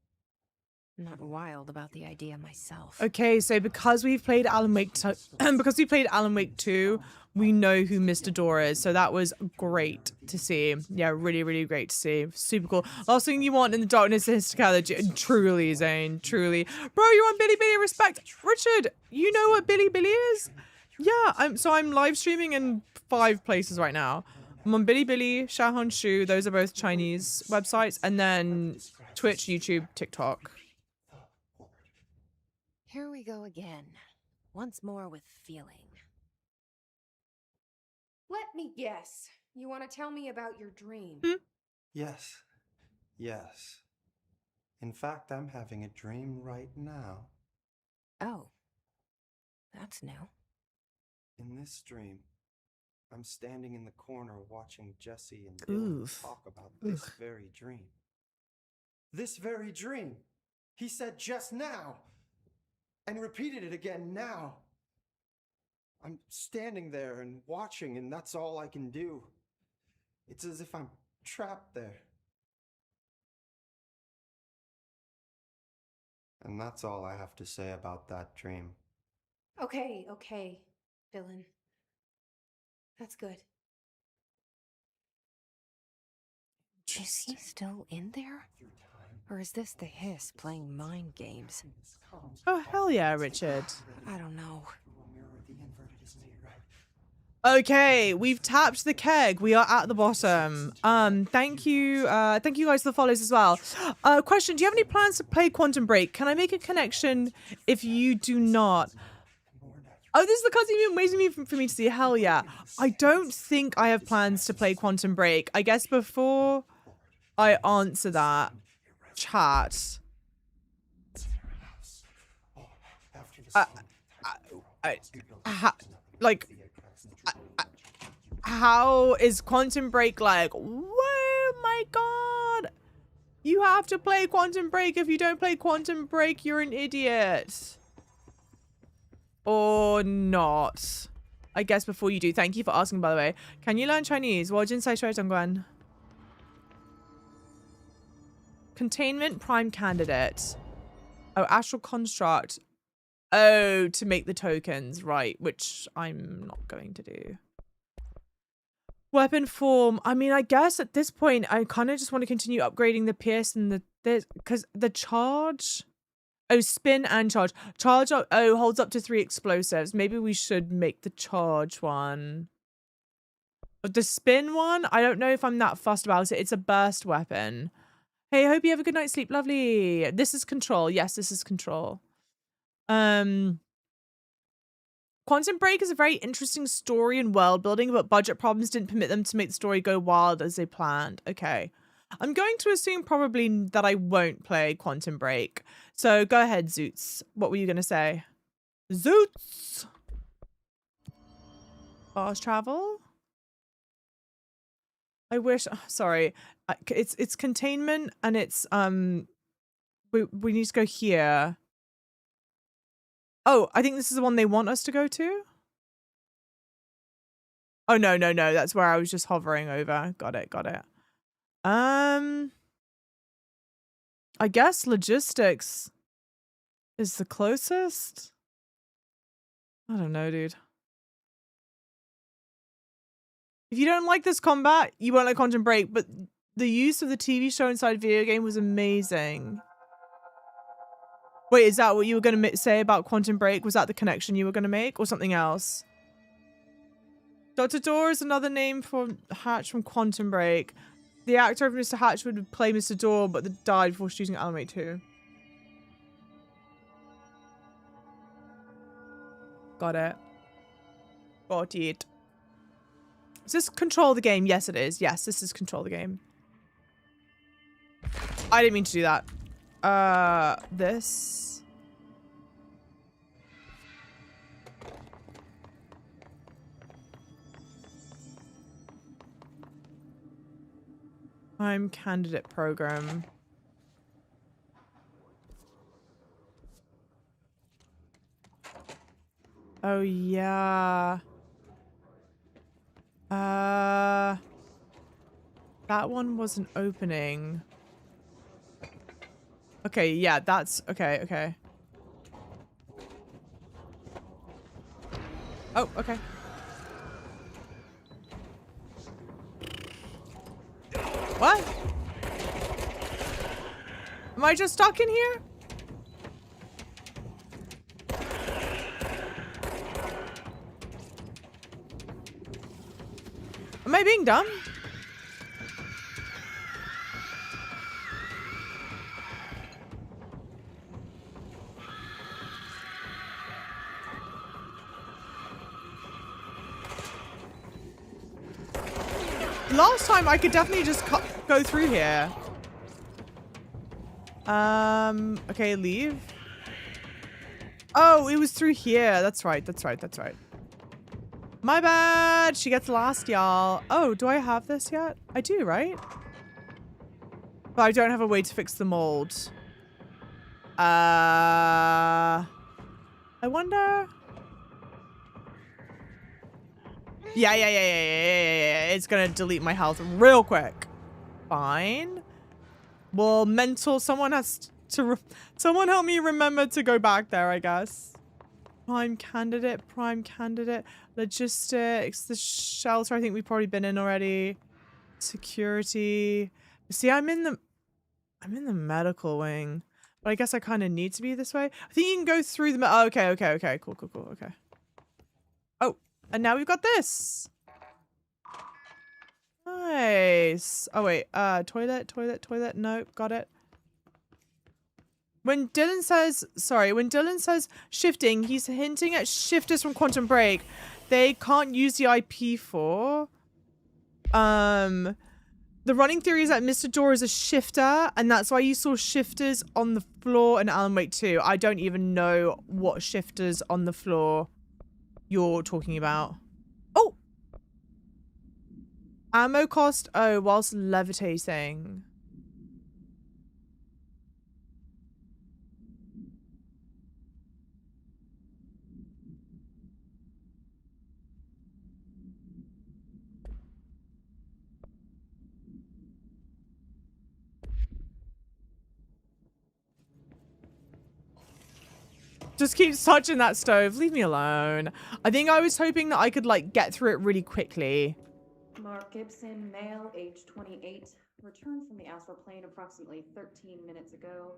Not wild about the idea myself. Okay, so because we've played Alan Wake 2, because we played Alan Wake 2, we know who Mr. Door is. So that was great to see. Yeah, really, really great to see. Super cool. Last thing you want in the darkness is to gather. Truly, Zane. Truly. Bro, you're on Billy Billy. Respect. Richard, you know what Billy Billy is? Yeah, I'm live streaming in 5 places right now. I'm on Billy Billy, Xiaohong Shu. Those are both Chinese websites. And then Twitch, YouTube, TikTok. Here we go again. Once more with feeling. Let me guess. You want to tell me about your dream? Yes. Yes. In fact, I'm having a dream right now. Oh. That's new. In this dream, I'm standing in the corner watching Jesse and Dylan talk about this very dream. This very dream! He said just now! And repeated it again now. I'm standing there and watching, and that's all I can do. It's as if I'm trapped there. And that's all I have to say about that dream. Okay, Dylan. That's good. Is he still in there? Or is this the hiss playing mind games? Oh, hell yeah, Richard. I don't know. Okay, we've tapped the keg. We are at the bottom. Thank you guys for the follows as well. Question, do you have any plans to play Quantum Break? Can I make a connection if you do not? Oh, this is the cutscene you've been waiting for me to see. Hell yeah. I don't think I have plans to play Quantum Break. I guess before I answer that, chat. How is Quantum Break like? Whoa, my God. You have to play Quantum Break. If you don't play Quantum Break, you're an idiot. Or not. I guess before you do, thank you for asking, by the way. Can you learn Chinese? 我正在学中文. Containment prime candidate. Oh, astral construct. Oh, to make the tokens, right, which I'm not going to do. Weapon form. I mean, I guess at this point, I kind of just want to continue upgrading the pierce and the because the charge. Oh, spin and charge. Charge, oh, holds up to 3 explosives. Maybe we should make the charge one. The spin one, I don't know if I'm that fussed about it. It's a burst weapon. Hey, I hope you have a good night's sleep. Lovely. This is control. Yes, this is control. Quantum Break is a very interesting story and world building, but budget problems didn't permit them to make the story go wild as they planned. Okay. I'm going to assume probably that I won't play Quantum Break. So go ahead, Zoots. What were you going to say? Zoots! Fast travel? I wish, sorry. It's containment and it's, we need to go here. Oh, I think this is the one they want us to go to. Oh, no. That's where I was just hovering over. Got it. I guess logistics is the closest. I don't know, dude. If you don't like this combat, you won't like Quantum Break, but the use of the TV show inside video game was amazing. Wait, is that what you were going to say about Quantum Break? Was that the connection you were going to make or something else? Dr. Door is another name for Hatch from Quantum Break. The actor of Mr. Hatch would play Mr. Door, but died before shooting Alan Wake 2. Got it. Got it. Is this control the game? Yes, it is. Yes, this is control the game. I didn't mean to do that. This. Prime candidate program. Oh, yeah. That one wasn't opening. Okay, yeah, that's okay, okay. Oh, okay. What? Am I just stuck in here? Am I being dumb? Last time I could definitely just go through here. Okay, leave. Oh, it was through here. That's right, that's right, that's right. My bad. She gets last, y'all. Oh, do I have this yet? I do, right? But I don't have a way to fix the mold. I wonder. Yeah. It's gonna delete my health real quick. Fine. Well, mental. Someone has to. Someone help me remember to go back there, I guess. Prime candidate. Logistics. The shelter. I think we've probably been in already. Security. See, I'm in the medical wing. But I guess I kind of need to be this way. I think you can go through the... Oh, okay. Cool. Okay. Oh, and now we've got this. Nice. Oh, wait. Toilet. Nope, got it. When Dylan says shifting, he's hinting at shifters from Quantum Break. They can't use the IP for... The running theory is that Mr. Door is a shifter, and that's why you saw shifters on the floor in Alan Wake 2. I don't even know what shifters on the floor you're talking about. Oh! Ammo cost, oh, whilst levitating. Just keep touching that stove. Leave me alone. I think I was hoping that I could, like, get through it really quickly. Mark Gibson, male, age 28, returned from the astral plane approximately 13 minutes ago.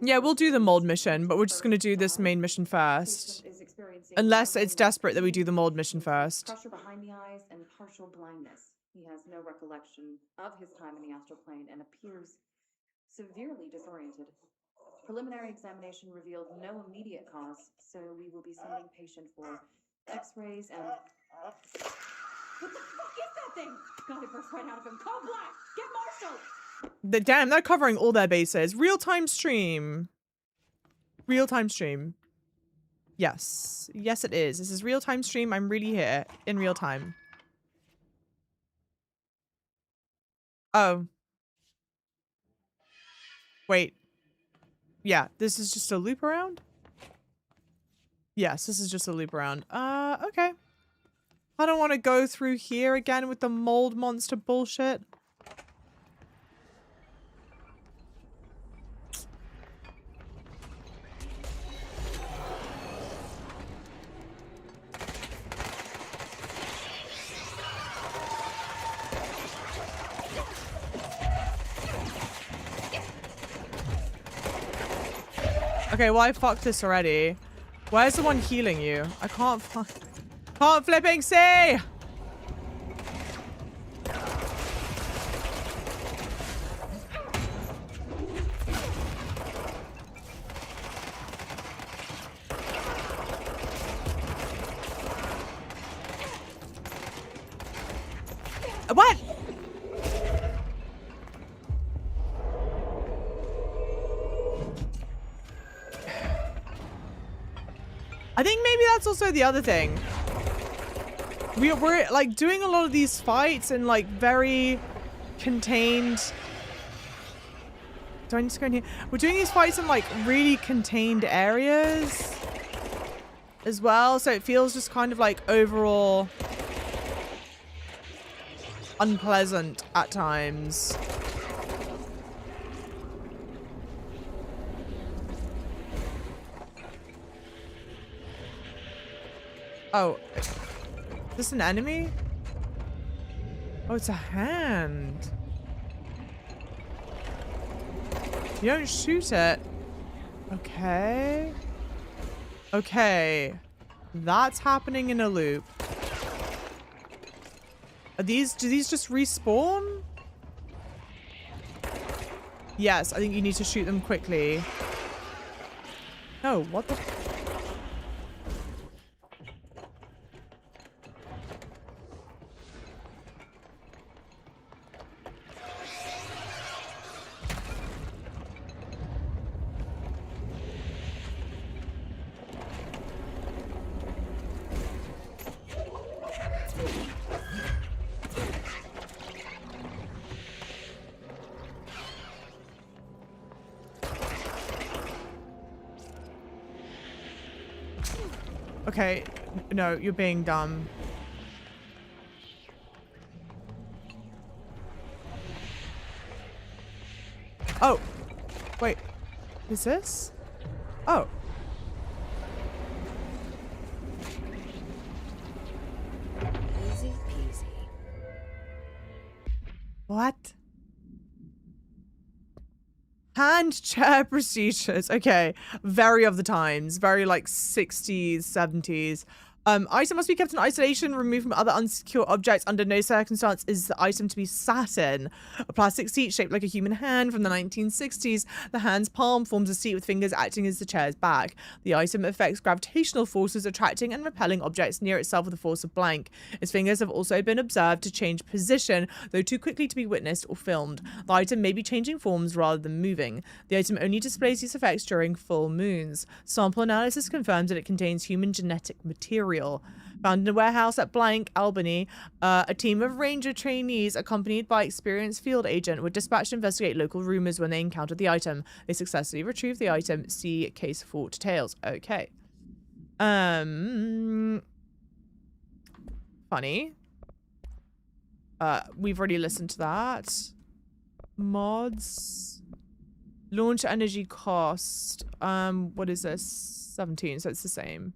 Yeah, we'll do the mold mission, but we're just going to do this main mission first. Unless it's desperate that we do the mold mission first. Pressure behind the eyes and partial blindness. He has no recollection of his time in the astral plane and appears severely disoriented. Preliminary examination revealed no immediate cause, so we will be sending patient for x-rays and... What the fuck is that thing? God, it burst right out of him. Call Black! Get Marshall! Damn, they're covering all their bases. Real-time stream. Real-time stream. Yes. Yes, it is. This is real-time stream. I'm really here. In real time. Oh. Wait. Yeah, this is just a loop around? Yes, this is just a loop around. Okay. I don't want to go through here again with the mold monster bullshit. Okay, well, I fucked this already. Where's the one healing you? I can't flipping see! What? I think maybe that's also the other thing. We're like doing a lot of these fights in like very contained. Do I need to go in here? We're doing these fights in like really contained areas as well, so it feels just kind of like overall unpleasant at times. Oh. Is this an enemy? Oh, it's a hand. You don't shoot it. Okay. Okay. That's happening in a loop. Do these just respawn? Yes, I think you need to shoot them quickly. No, what the? Okay, no, you're being dumb. Oh, wait, is this? Oh. Easy peasy. What? Hand chair procedures. Okay. Very of the times. Very like 60s, 70s. Item must be kept in isolation, removed from other unsecure objects. Under no circumstance is the item to be sat in. A plastic seat shaped like a human hand from the 1960s. The hand's palm forms a seat with fingers acting as the chair's back. The item affects gravitational forces, attracting and repelling objects near itself with a force of blank. Its fingers have also been observed to change position, though too quickly to be witnessed or filmed. The item may be changing forms rather than moving. The item only displays these effects during full moons. Sample analysis confirms that it contains human genetic material. Found in a warehouse at blank, Albany, a team of ranger trainees accompanied by experienced field agent were dispatched to investigate local rumors when they encountered the item. They successfully retrieved the item. See case for details. Okay. Funny. We've already listened to that. Mods. Launch energy cost. What is this? 17, so it's the same.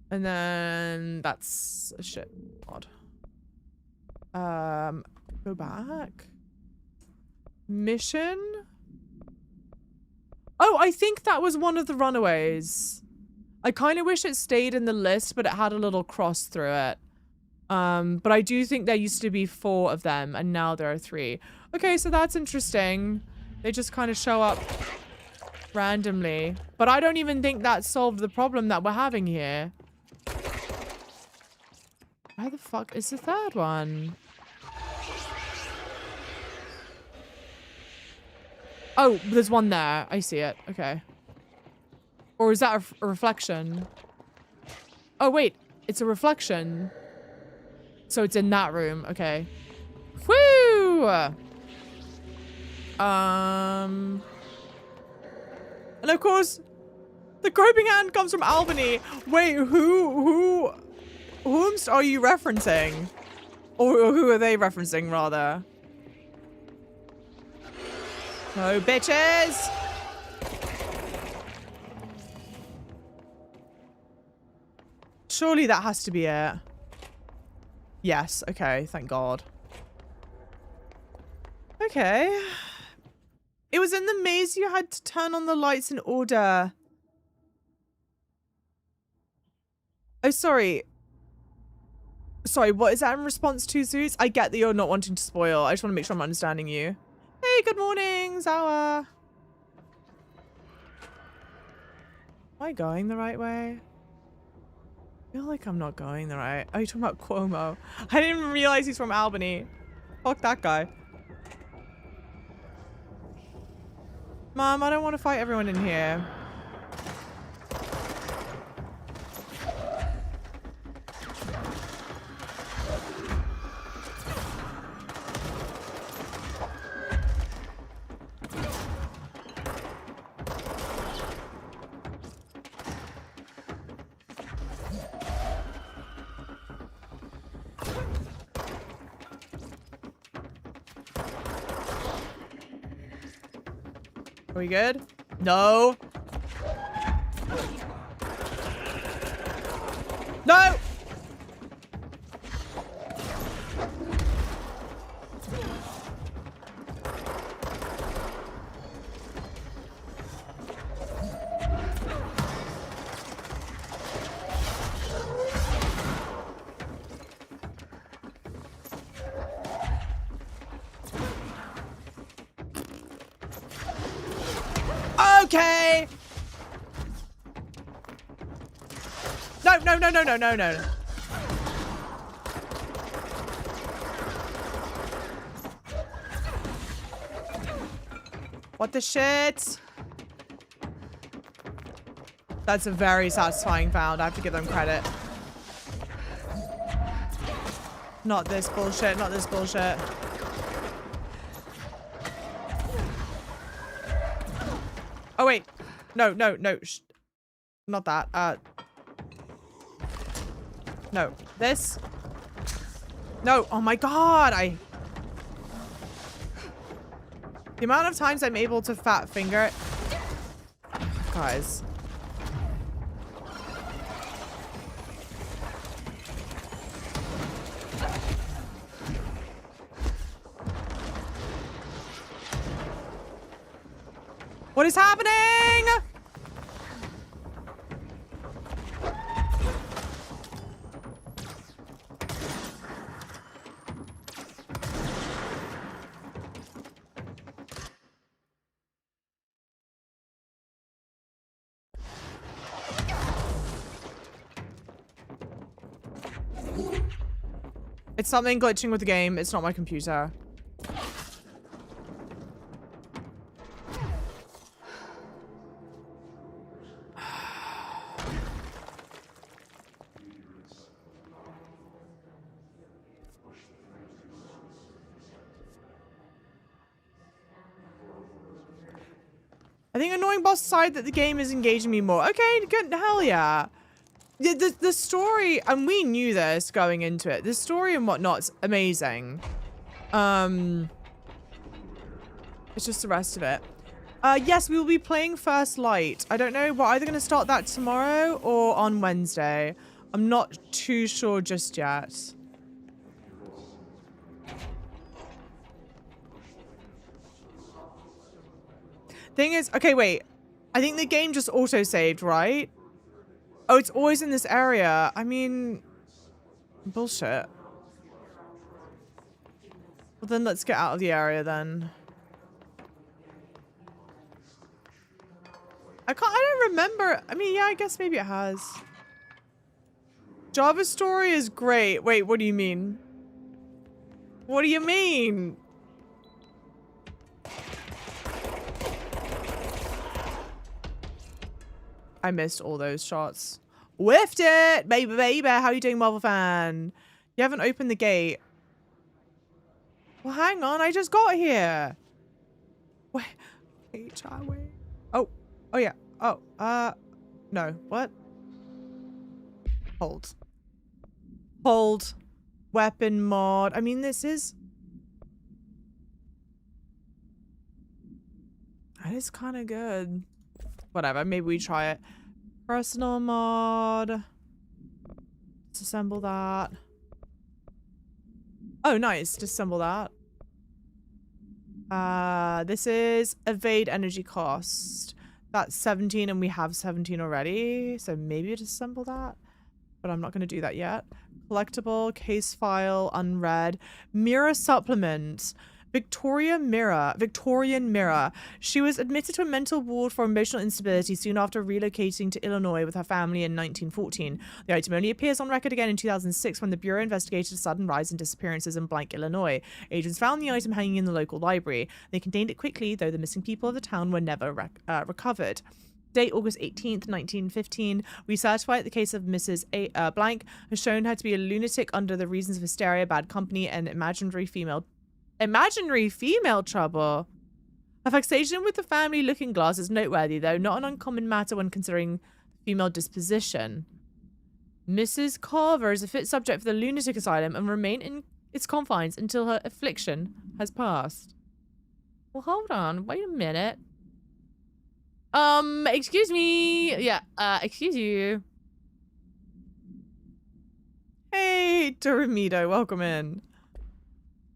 And then that's a shit mod. Go back. Mission? Oh, I think that was one of the runaways. I kind of wish it stayed in the list, but it had a little cross through it. But I do think there used to be 4 of them, and now there are 3. Okay, so that's interesting. They just kind of show up randomly. But I don't even think that solved the problem that we're having here. Where the fuck is the third one? Oh, there's one there. I see it. Okay. Or is that a reflection? Oh, wait. It's a reflection. So it's in that room. Okay. Woo! And of course, the groping hand comes from Albany. Wait, whomst are you referencing? Or who are they referencing, rather? Oh, bitches! Surely that has to be it. Yes, okay, thank God. Okay. It was in the maze you had to turn on the lights in order. Oh, sorry. Sorry, what is that in response to, Zeus? I get that you're not wanting to spoil. I just want to make sure I'm understanding you. Hey, good morning, Zawa. Am I going the right way? I feel like I'm not going the right. Oh, you're talking about Cuomo. I didn't even realize he's from Albany. Fuck that guy. Mom, I don't want to fight everyone in here. Are we good? No. No! Okay. No, no, no, no, no, no, no. What the shit? That's a very satisfying found. I have to give them credit. Not this bullshit, not this bullshit. Oh, wait. No, no, no. Not that. No. This. No. Oh my god. The amount of times I'm able to fat finger it. Guys. What is happening? It's something glitching with the game. It's not my computer. I think annoying boss aside that the game is engaging me more. Okay, good. Hell yeah. The story, and we knew this going into it. The story and whatnot's amazing. It's just the rest of it. Yes, we will be playing First Light. I don't know. We're either going to start that tomorrow or on Wednesday. I'm not too sure just yet. Thing is, okay, wait. I think the game just auto-saved, right? Oh, it's always in this area. I mean, bullshit. Well, then let's get out of the area then. I don't remember. I mean, yeah, I guess maybe it has. Java story is great. Wait, what do you mean? What do you mean? I missed all those shots. Whiffed it! Baby, baby. How are you doing, Marvel fan? You haven't opened the gate. Well, hang on. I just got here. Wait. Wait. Oh. Oh, yeah. Oh. No. What? Hold. Hold. Weapon mod. I mean, this is... That is kind of good. Whatever. Maybe we try it. Personal mod. Disassemble that. Oh, nice. Disassemble that. This is evade energy cost. That's 17 and we have 17 already. So maybe disassemble that. But I'm not going to do that yet. Collectible, case file, unread. Mirror supplement. Victorian Mirror. She was admitted to a mental ward for emotional instability soon after relocating to Illinois with her family in 1914. The item only appears on record again in 2006 when the Bureau investigated a sudden rise in disappearances in blank Illinois. Agents found the item hanging in the local library. They contained it quickly, though the missing people of the town were never recovered. Date August 18th, 1915. We certify that the case of Mrs. Blank has shown her to be a lunatic under the reasons of hysteria, bad company, and imaginary female trouble. Her fixation with the family looking glass is noteworthy, though not an uncommon matter when considering female disposition. Mrs. Carver is a fit subject for the lunatic asylum and will remain in its confines until her affliction has passed. Well, hold on. Wait a minute. Excuse me. Yeah, excuse you. Hey, Doramido, welcome in.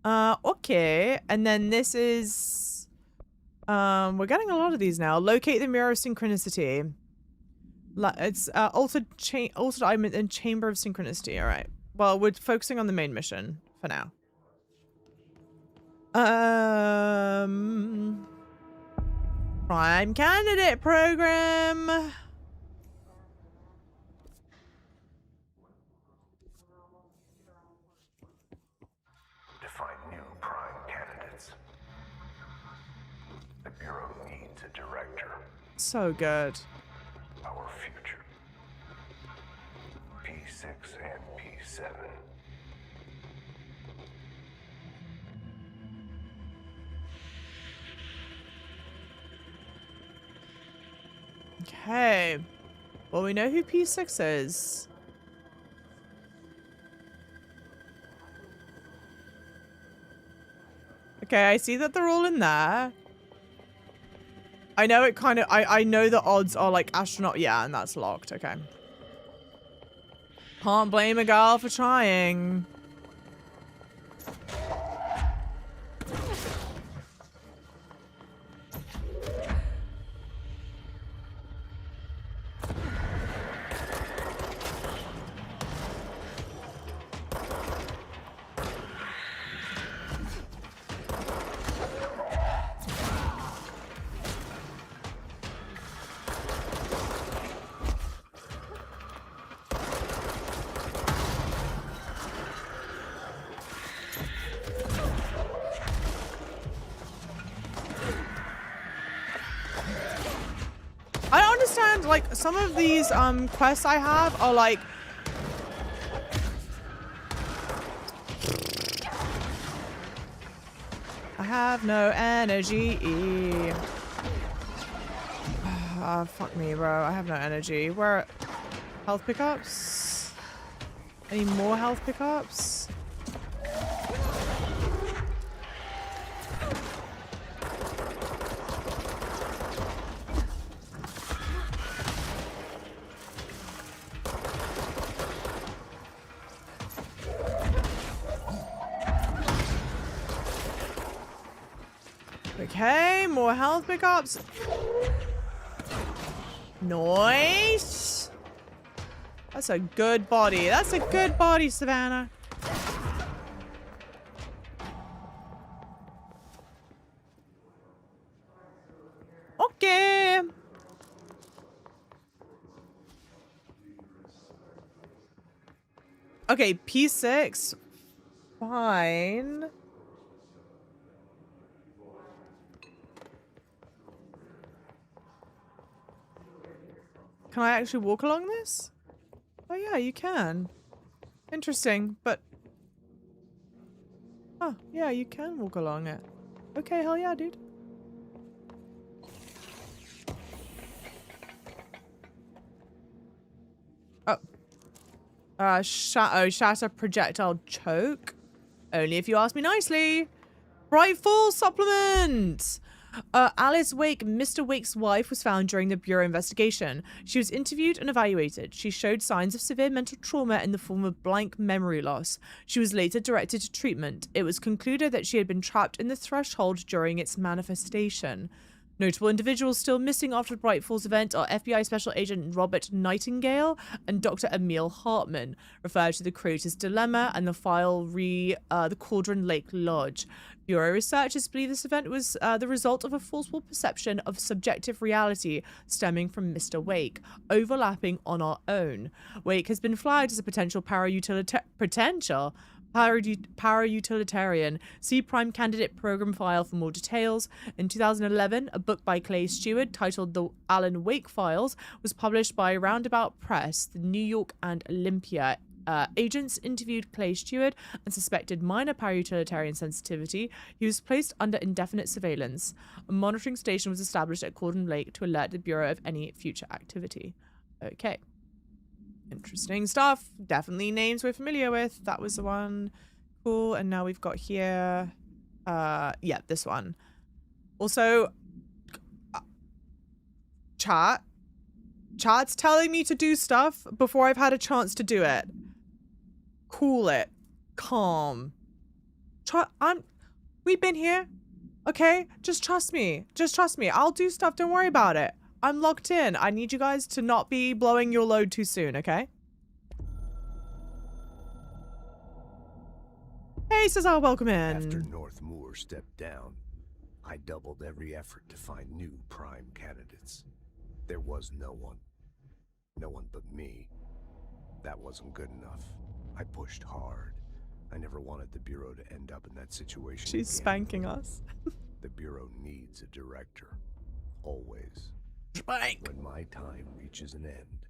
Okay. And then this is... we're getting a lot of these now. Locate the Mirror of Synchronicity. It's altered item and Chamber of Synchronicity. All right. Well, we're focusing on the main mission for now. Prime Candidate Program. Define new prime candidates. The Bureau needs a director. So good. Our future. P6 and P7. Okay. Well, we know who P6 is. Okay, I see that they're all in there. I know it kind of... I know the odds are like astronaut... Yeah, and that's locked. Okay. Can't blame a girl for trying. I don't understand, like, some of these quests I have are like... I have no energy. Fuck me, bro. I have no energy. Where... Health pickups? Any more health pickups? Okay, more health pickups. Nice. That's a good body. That's a good body, Savannah. Okay. Okay, P6. Fine. Can I actually walk along this? Oh yeah, you can. Interesting, but... Oh, yeah, you can walk along it. Okay, hell yeah, dude. Oh. Shatter projectile choke. Only if you ask me nicely. Bright Falls supplement! Alice Wake, Mr. Wake's wife, was found during the Bureau investigation. She was interviewed and evaluated. She showed signs of severe mental trauma in the form of blank memory loss. She was later directed to treatment. It was concluded that she had been trapped in the threshold during its manifestation. Notable individuals still missing after the Bright Falls event are FBI Special Agent Robert Nightingale and Dr. Emil Hartman, referred to the Creator's Dilemma and the file the Cauldron Lake Lodge. Bureau researchers believe this event was the result of a forceful perception of subjective reality stemming from Mr. Wake, overlapping on our own. Wake has been flagged as a potential para-utilitarian. See Prime Candidate Program file for more details. In 2011, a book by Clay Stewart titled The Alan Wake Files was published by Roundabout Press, the New York and Olympia. Agents interviewed Clay Stewart and suspected minor para-utilitarian sensitivity. He was placed under indefinite surveillance. A monitoring station was established at Cauldron Lake to alert the Bureau of any future activity. Okay. Interesting stuff. Definitely names we're familiar with. That was the one. Cool. And now we've got here... yeah, this one. Also... Chat's telling me to do stuff before I've had a chance to do it. Cool it. Calm. We've been here. Okay? Just trust me. Just trust me. I'll do stuff. Don't worry about it. I'm locked in. I need you guys to not be blowing your load too soon, okay? Hey, Cesar, welcome in. After North Moore stepped down, I doubled every effort to find new prime candidates. There was no one. No one but me. That wasn't good enough. I pushed hard. I never wanted the Bureau to end up in that situation. She's again. spanking us. The Bureau needs a director. Always. Spank! When my time reaches an end,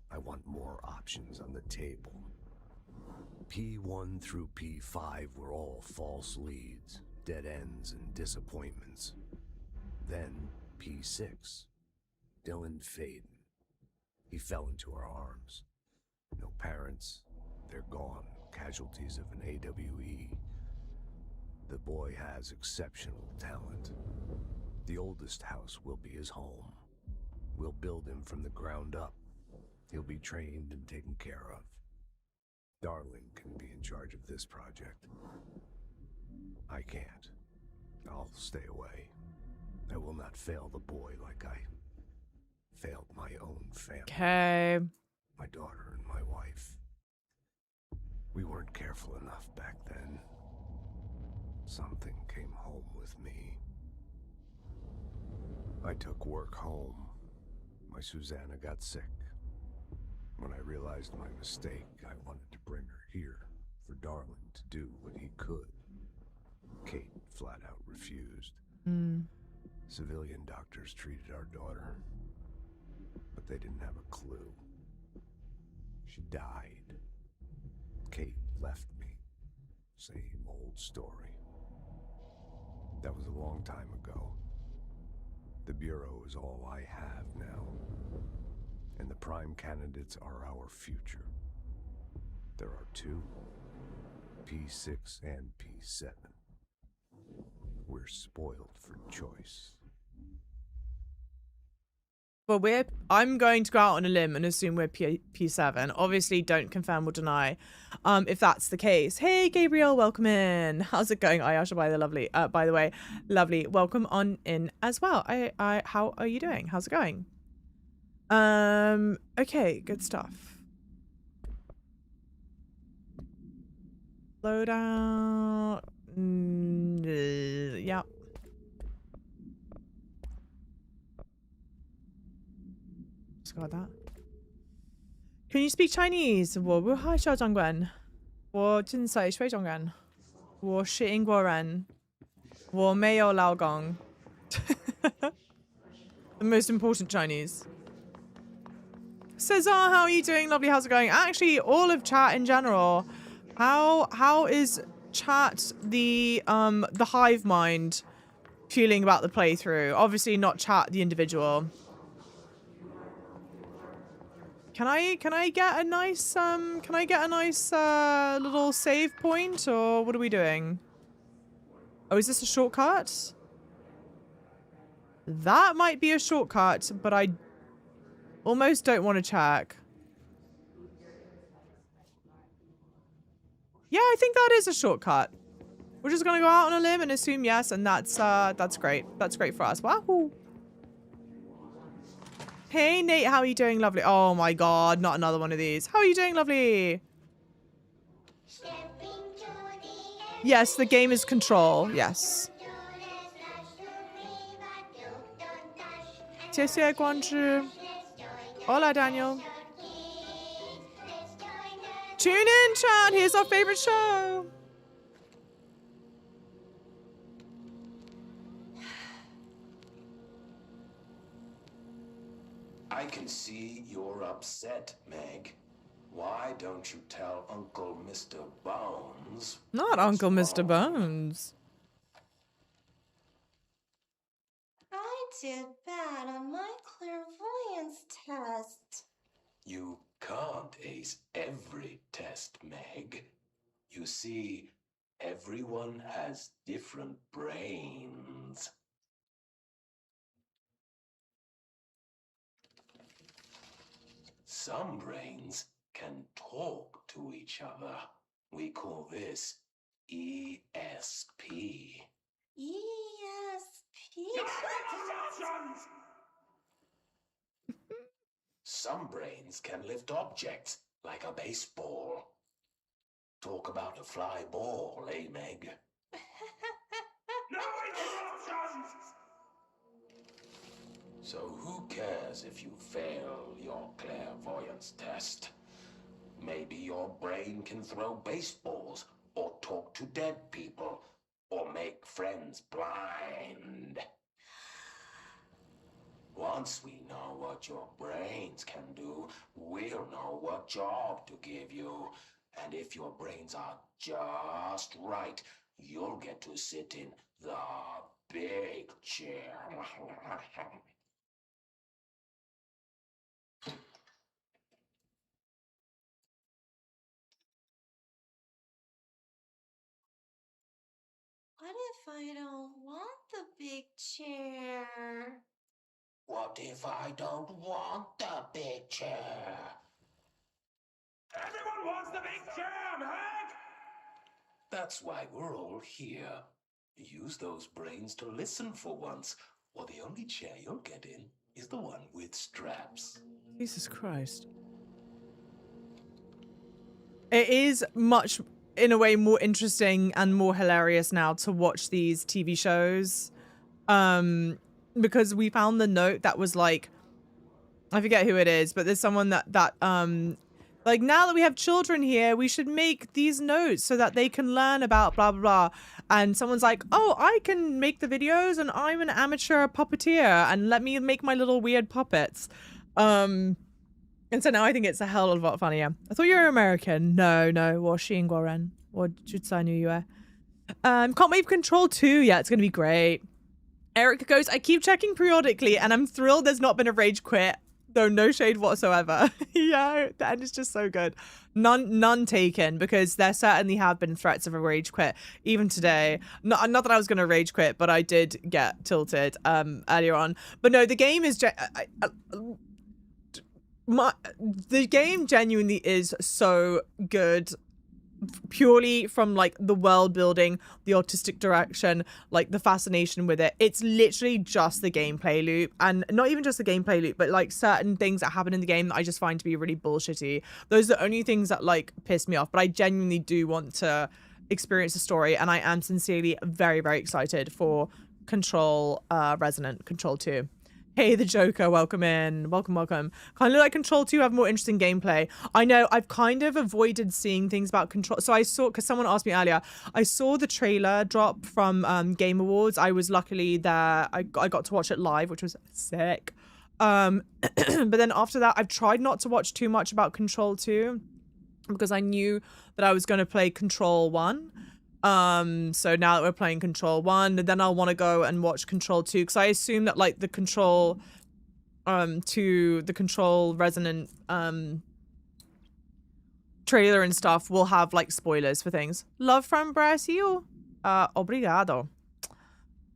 I want more options on the table. P1 through P5 were all false leads, dead ends, and disappointments. Then P6. Dylan Faden. He fell into our arms. No parents. They're gone. Casualties of an AWE. The boy has exceptional talent. The oldest house will be his home. We'll build him from the ground up. He'll be trained and taken care of. Darling can be in charge of this project. I can't. I'll stay away. I will not fail the boy like I failed my own family. Okay. My daughter and my wife. We weren't careful enough back then. Something came home with me. I took work home. My Susanna got sick. When I realized my mistake, I wanted to bring her here for Darling to do what he could. Kate flat out refused. Civilian doctors treated our daughter, but they didn't have a clue. She died. Kate left me. Same old story. That was a long time ago. The Bureau is all I have now. And the prime candidates are our future. There are two, P6 and P7. We're spoiled for choice. But I'm going to go out on a limb and assume we're P7. Obviously, don't confirm or deny if that's the case. Hey, Gabriel, welcome in. How's it going? Ayasha, by the way, lovely. Welcome on in as well. How are you doing? How's it going? Okay, good stuff. Loadout. Yep. Just got that. Can you speak Chinese? 我不会说中文。我只会说中文。我是英国人。我没有老公。The most important Chinese. Cesar, how are you doing? Lovely, how's it going? Actually, all of chat in general. How is chat the hive mind feeling about the playthrough? Obviously not chat the individual. Can I get a nice little save point, or what are we doing? Oh, is this a shortcut? That might be a shortcut, but I almost don't want to check. Yeah, I think that is a shortcut. We're just gonna go out on a limb and assume yes, and that's great. That's great for us. Wahoo! Hey Nate, how are you doing? Lovely. Oh my god, not another one of these. How are you doing? Lovely. Yes, the game is Control. Yes. 谢谢光之. Hola, Daniel. Tune in, chat. Here's our favorite show. I can see you're upset, Meg. Why don't you tell Uncle Mr. Bones? Not Uncle Mr. Bones. I did bad on my clairvoyance test. You can't ace every test, Meg. You see, everyone has different brains. Some brains can talk to each other. We call this ESP. ESP. Some brains can lift objects, like a baseball. Talk about a fly ball, eh, Meg? No interruptions! So who cares if you fail your clairvoyance test? Maybe your brain can throw baseballs, or talk to dead people, or make friends blind. Once we know what your brains can do, we'll know what job to give you. And if your brains are just right, you'll get to sit in the big chair. What if I don't want the big chair? What if I don't want the big chair? Everyone wants the big chair, Meg! That's why we're all here. Use those brains to listen for once, or the only chair you'll get in is the one with straps. Jesus Christ. It is much, in a way, more interesting and more hilarious now to watch these TV shows. Because we found the note that was like, I forget who it is, but there's someone that like, now that we have children here, we should make these notes so that they can learn about blah, blah, blah. And someone's like, oh, I can make the videos and I'm an amateur puppeteer and let me make my little weird puppets. And so now I think it's a hell of a lot funnier. I thought you were American. No, Washi Goren. What Jutsu knew you were. Can't wait for Control 2. Yeah, it's gonna be great. Eric goes, I keep checking periodically and I'm thrilled there's not been a rage quit. Though no shade whatsoever. Yeah, the end is just so good. None taken, because there certainly have been threats of a rage quit even today. Not that I was going to rage quit, but I did get tilted earlier on. But no, the game is the game genuinely is so good, purely from like the world building, the artistic direction, like the fascination with it. It's literally just the gameplay loop, and not even just the gameplay loop, but like certain things that happen in the game that I just find to be really bullshitty. Those are the only things that like piss me off, but I genuinely do want to experience the story, and I am sincerely very, very excited for Control Resonant, Control 2. Hey, the Joker, welcome in. Welcome. Kind of like Control 2 have more interesting gameplay. I know, I've kind of avoided seeing things about Control. So I saw, because someone asked me earlier, I saw the trailer drop from Game Awards. I was luckily there. I got to watch it live, which was sick. But then after that, I've tried not to watch too much about Control 2 because I knew that I was going to play Control 1. So now that we're playing Control 1, then I'll want to go and watch Control 2, because I assume that like the Control 2, the Control Resonant trailer and stuff will have like spoilers for things. Love from Brazil. Obrigado.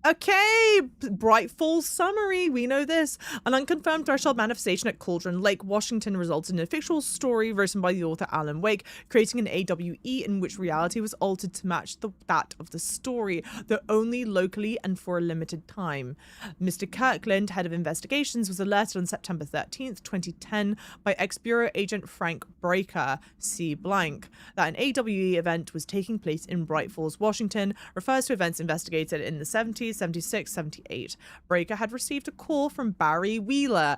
Okay, Brightfall summary. We know this. An unconfirmed threshold manifestation at Cauldron Lake, Washington resulted in a fictional story written by the author Alan Wake, creating an AWE in which reality was altered to match that of the story, though only locally and for a limited time. Mr. Kirkland, head of investigations, was alerted on September 13th, 2010 by ex-Bureau agent Frank Breaker, C. Blank, that an AWE event was taking place in Bright Falls, Washington, refers to events investigated in the 70s, 76, 78. Breaker had received a call from Barry Wheeler,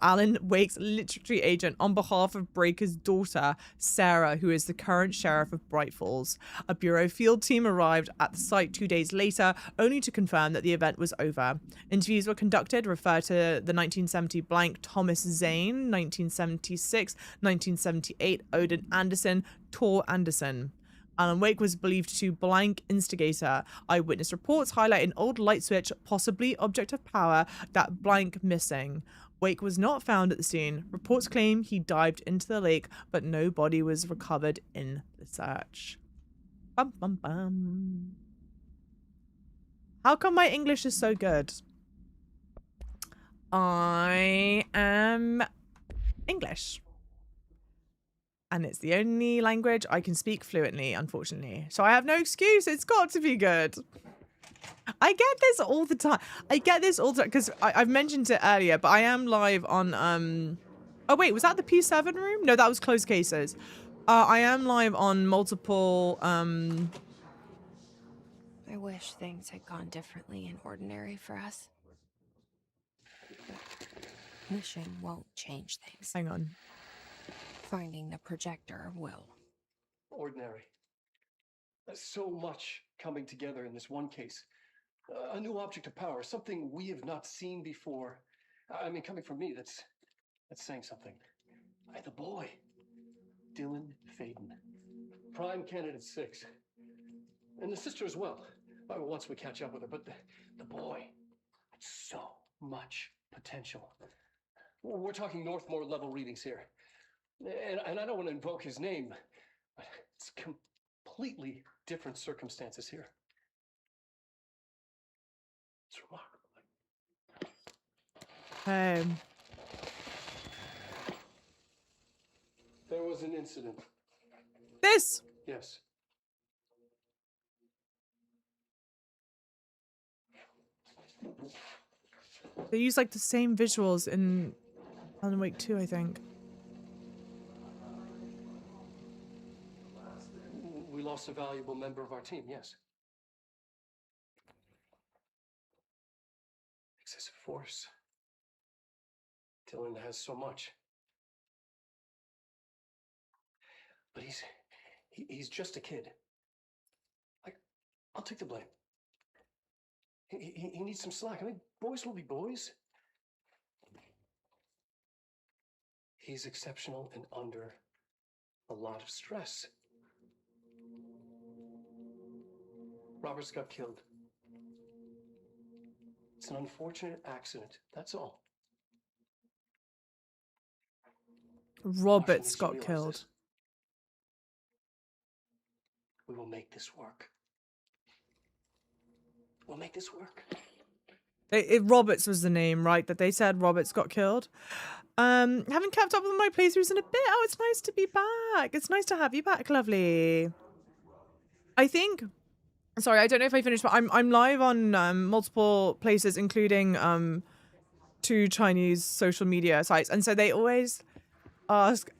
Alan Wake's literary agent, on behalf of Breaker's daughter, Sarah, who is the current sheriff of Bright Falls. A bureau field team arrived at the site 2 days later, only to confirm that the event was over. Interviews were conducted, refer to the 1970 blank Thomas Zane, 1976, 1978 Odin Anderson, Tor Anderson. Alan Wake was believed to blank instigator. Eyewitness reports highlight an old light switch, possibly object of power, that blank missing. Wake was not found at the scene. Reports claim he dived into the lake, but no body was recovered in the search. Bum, bum, bum. How come my English is so good? I am English. And it's the only language I can speak fluently, unfortunately. So I have no excuse. It's got to be good. I get this all the time. I get this all the time because I've mentioned it earlier, but I am live on oh wait, was that the P7 room? No, that was closed cases. I am live on multiple I wish things had gone differently in Ordinary for us. But wishing won't change things. Hang on. Finding the projector will. Ordinary. There's so much coming together in this one case. A new object of power, something we have not seen before. I mean, coming from me, that's saying something. The boy, Dylan Faden, prime candidate 6, and the sister as well. Once we catch up with her, but the boy, so much potential. We're talking Northmore level readings here, and I don't want to invoke his name, but it's completely different circumstances here. It's remarkable. There was an incident. This. Yes. They use like the same visuals in Alan Wake 2, I think. We lost a valuable member of our team, yes. Excessive force. Dylan has so much. But he's just a kid. I'll take the blame. He needs some slack. I mean, boys will be boys. He's exceptional and under a lot of stress. Roberts got killed. It's an unfortunate accident, that's all. Roberts got killed. This. We will make this work. We'll make this work. Roberts was the name, right? That they said Roberts got killed. Haven't kept up with my playthroughs in a bit. Oh, it's nice to be back. It's nice to have you back, lovely. I think. Sorry, I don't know if I finished, but I'm live on multiple places, including 2 Chinese social media sites, and so they always ask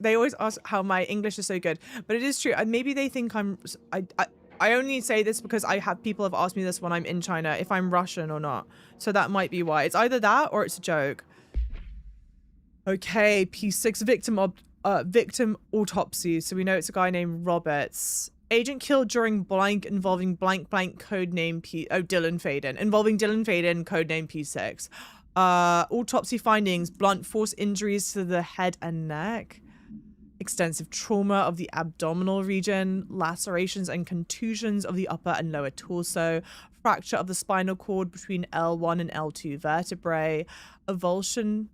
how my English is so good. But it is true. Maybe they think I only say this because people have asked me this when I'm in China, if I'm Russian or not. So that might be why. It's either that or it's a joke. Okay, P6 victim autopsy. So we know it's a guy named Roberts. Agent killed during blank involving blank codename Dylan Faden. Involving Dylan Faden, codename P6. Autopsy findings, blunt force injuries to the head and neck. Extensive trauma of the abdominal region, lacerations and contusions of the upper and lower torso, fracture of the spinal cord between L1 and L2 vertebrae, avulsion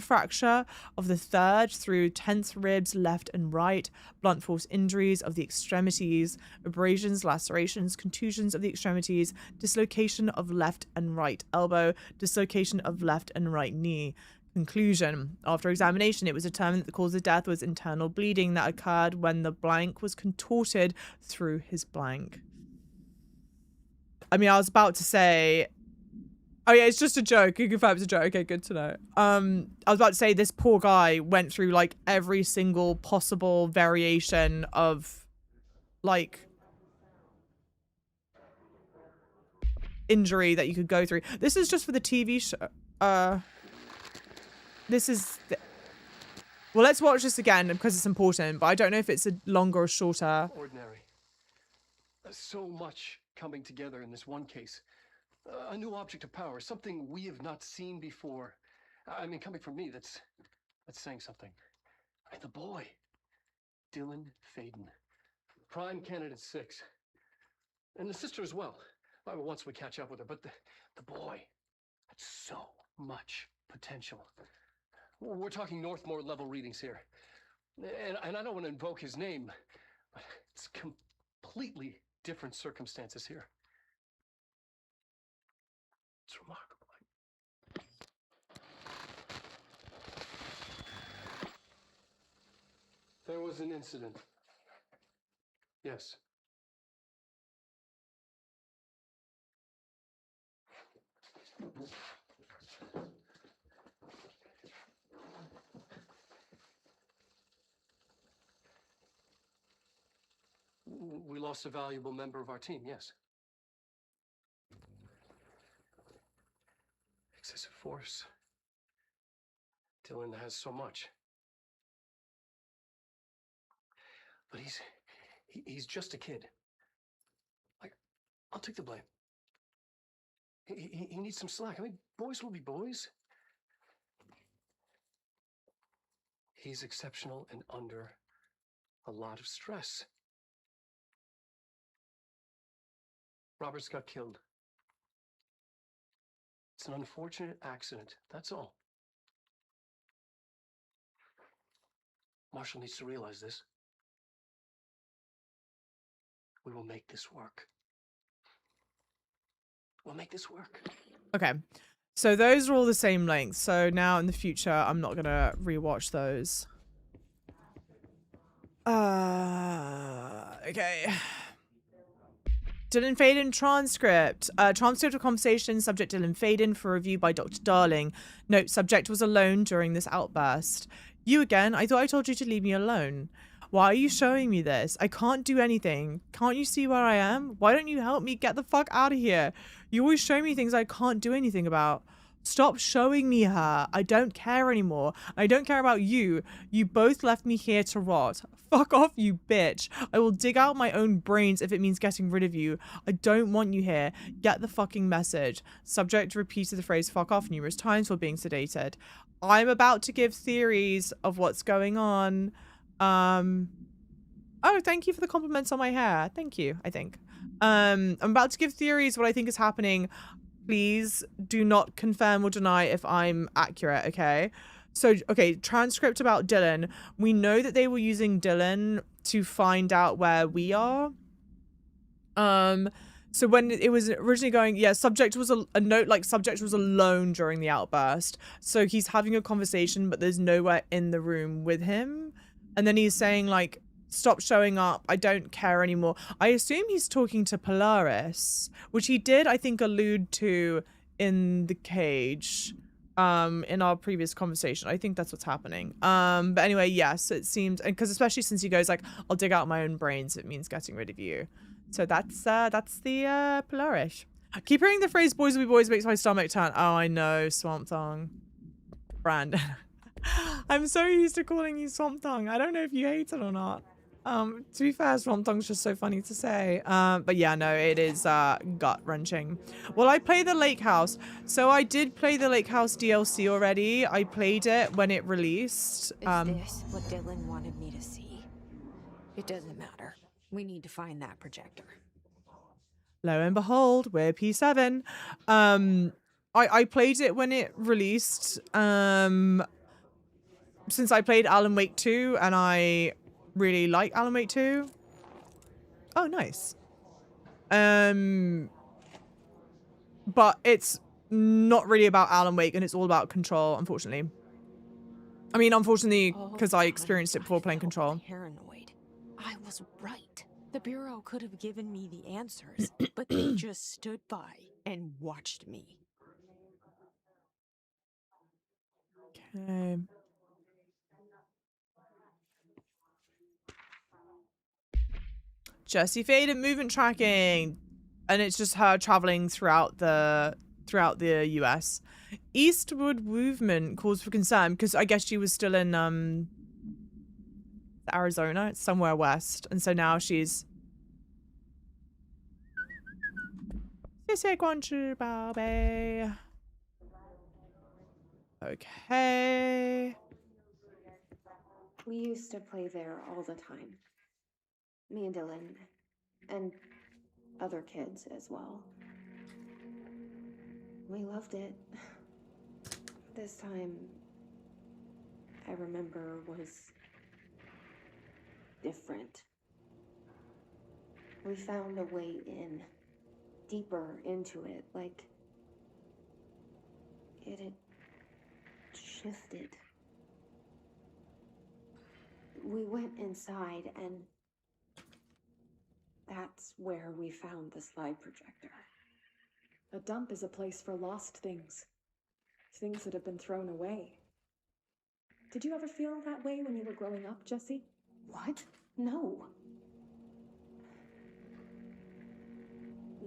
fracture of the 3rd through 10th ribs left and right, blunt force injuries of the extremities, abrasions, lacerations, contusions of the extremities, dislocation of left and right elbow, dislocation of left and right knee. Conclusion. After examination, it was determined that the cause of death was internal bleeding that occurred when the blank was contorted through his blank. I mean, I was about to say... Oh yeah, it's just a joke. You confirm it's a joke. Okay, good to know. I was about to say this poor guy went through like every single possible variation of like injury that you could go through. This is just for the TV show. This is... Well, let's watch this again because it's important, but I don't know if it's a longer or shorter. Ordinary. There's so much coming together in this one case. A new object of power, something we have not seen before. I mean, coming from me, that's saying something. The boy, Dylan Faden, prime candidate 6, and the sister as well. Once we catch up with her, but the boy, that's so much potential. We're talking Northmore level readings here, and I don't want to invoke his name, but it's completely different circumstances here. It's remarkable. was an incident. Yes. We lost a valuable member of our team, yes. Excessive force. Dylan has so much. But he's just a kid. I'll take the blame. He needs some slack. I mean, boys will be boys. He's exceptional and under a lot of stress. Roberts got killed. It's an unfortunate accident, that's all. Marshall needs to realize this. We will make this work. We'll make this work. Okay. So those are all the same length. So now in the future, I'm not going to rewatch those. Okay. Dylan Faden transcript. Transcript of conversation. Subject Dylan Faden for review by Dr. Darling. Note, subject was alone during this outburst. You again? I thought I told you to leave me alone. Why are you showing me this? I can't do anything. Can't you see where I am? Why don't you help me get the fuck out of here? You always show me things I can't do anything about. Stop showing me her. I don't care anymore. I don't care about you. You both left me here to rot. Fuck off, you bitch. I will dig out my own brains if it means getting rid of you. I don't want you here. Get the fucking message. Subject repeated the phrase fuck off numerous times while being sedated. I'm about to give theories of what's going on. Oh, thank you for the compliments on my hair. Thank you, I think. I'm about to give theories what I think is happening. Please do not confirm or deny if I'm accurate, okay? So, okay, transcript about Dylan. We know that they were using Dylan to find out where we are. So when it was originally going, yeah, subject was a note, like subject was alone during the outburst. So he's having a conversation, but there's nowhere in the room with him. And then he's saying like, stop showing up. I don't care anymore. I assume he's talking to Polaris, which he did, I think, allude to in the cage, in our previous conversation. I think that's what's happening. But anyway, yes, it seems, because especially since he goes like, I'll dig out my own brains, it means getting rid of you. So that's the Polaris. I keep hearing the phrase "boys will be boys" makes my stomach turn. Oh, I know, Swamp Thong. Brandon. I'm so used to calling you Swamp Thong. I don't know if you hate it or not. To be fair, Swamp Thong's just so funny to say. But yeah, no, it is gut-wrenching. Well, I play the Lake House. So I did play the Lake House DLC already. I played it when it released. Is this what Dylan wanted me to see? It doesn't matter. We need to find that projector. Lo and behold, we're P7. I played it when it released. Since I played Alan Wake 2 and I really like Alan Wake 2. Oh, nice. But it's not really about Alan Wake and it's all about Control, unfortunately. I mean, unfortunately, because I experienced it before playing Control. Paranoid. I was right. The Bureau could have given me the answers, but they just stood by and watched me. Okay. Jesse Faden movement tracking, and it's just her traveling throughout the US. Eastward movement calls for concern because I guess she was still in Arizona. It's somewhere west, and so now she's. Okay. We used to play there all the time. Me and Dylan, and other kids as well. We loved it. This time, I remember, was different. We found a way in, deeper into it, like it had shifted. We went inside and that's where we found the slide projector. A dump is a place for lost things. Things that have been thrown away. Did you ever feel that way when you were growing up, Jesse? What? No.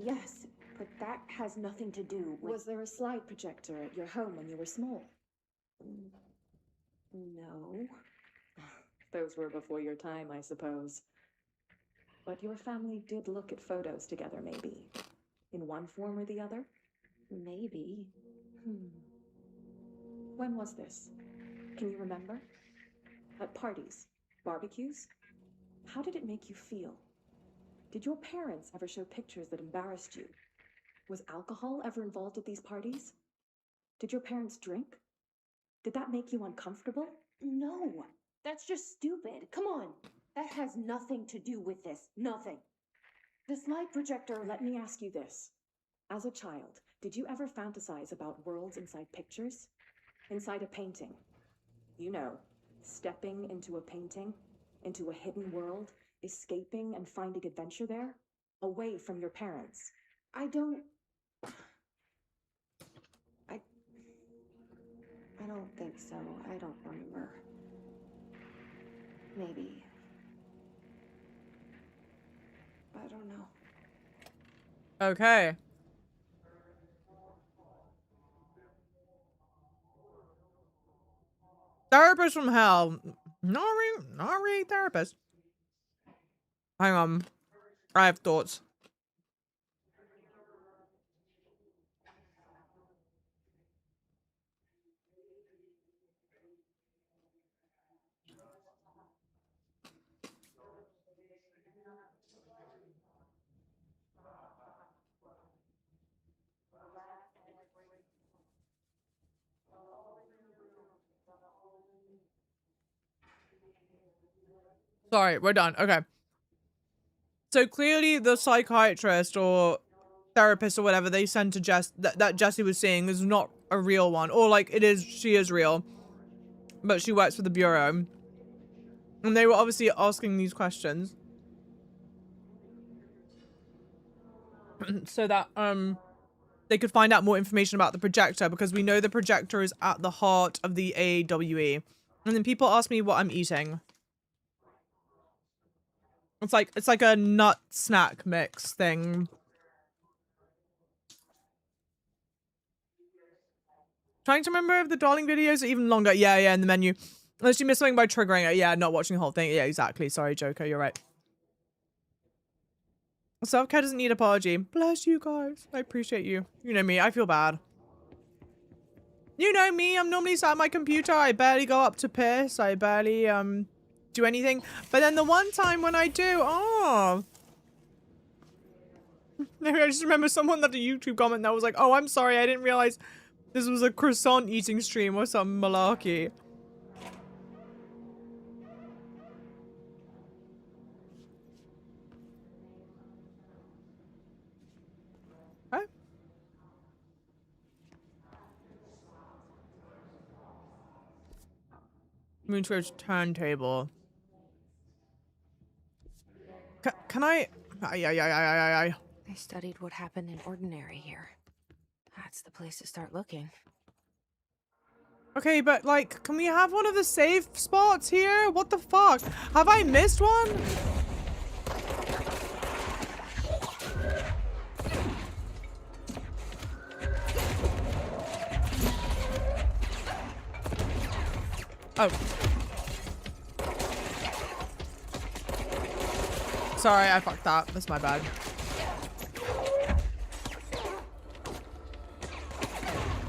Yes, but that has nothing to do with... Was there a slide projector at your home when you were small? No. Those were before your time, I suppose. But your family did look at photos together, maybe. In one form or the other? Maybe. When was this? Can you remember? At parties? Barbecues? How did it make you feel? Did your parents ever show pictures that embarrassed you? Was alcohol ever involved at these parties? Did your parents drink? Did that make you uncomfortable? No. That's just stupid. Come on. That has nothing to do with this. Nothing. The slide projector, let me ask you this. As a child, did you ever fantasize about worlds inside pictures? Inside a painting? You know, stepping into a painting, into a hidden world, escaping and finding adventure there, away from your parents. I don't think so. I don't remember. Maybe. I don't know. Okay. Therapist from hell. Not really therapist. Hang on. I have thoughts. Sorry, we're done. Okay. So clearly the psychiatrist or therapist or whatever they sent to Jess that Jessie was seeing is not a real one. Or like it is, she is real. But she works for the Bureau. And they were obviously asking these questions. So that they could find out more information about the projector, because we know the projector is at the heart of the AWE. And then people ask me what I'm eating. It's like a nut snack mix thing. Trying to remember if the Darling videos are even longer. Yeah, in the menu. Unless you miss something by triggering it. Yeah, not watching the whole thing. Yeah, exactly. Sorry, Joker, you're right. Self-care doesn't need apology. Bless you guys. I appreciate you. You know me, I feel bad. You know me, I'm normally sat at my computer. I barely go up to piss. I barely, do anything. But then the one time when I do, oh. Maybe I just remember someone left a YouTube comment that was like, oh, I'm sorry, I didn't realize this was a croissant eating stream or some malarkey. Okay. Moonchurch turntable. Can I? I studied what happened in Ordinary here. That's the place to start looking. Okay, but like, can we have one of the safe spots here? What the fuck? Have I missed one? Oh. Sorry, I fucked that. That's my bad.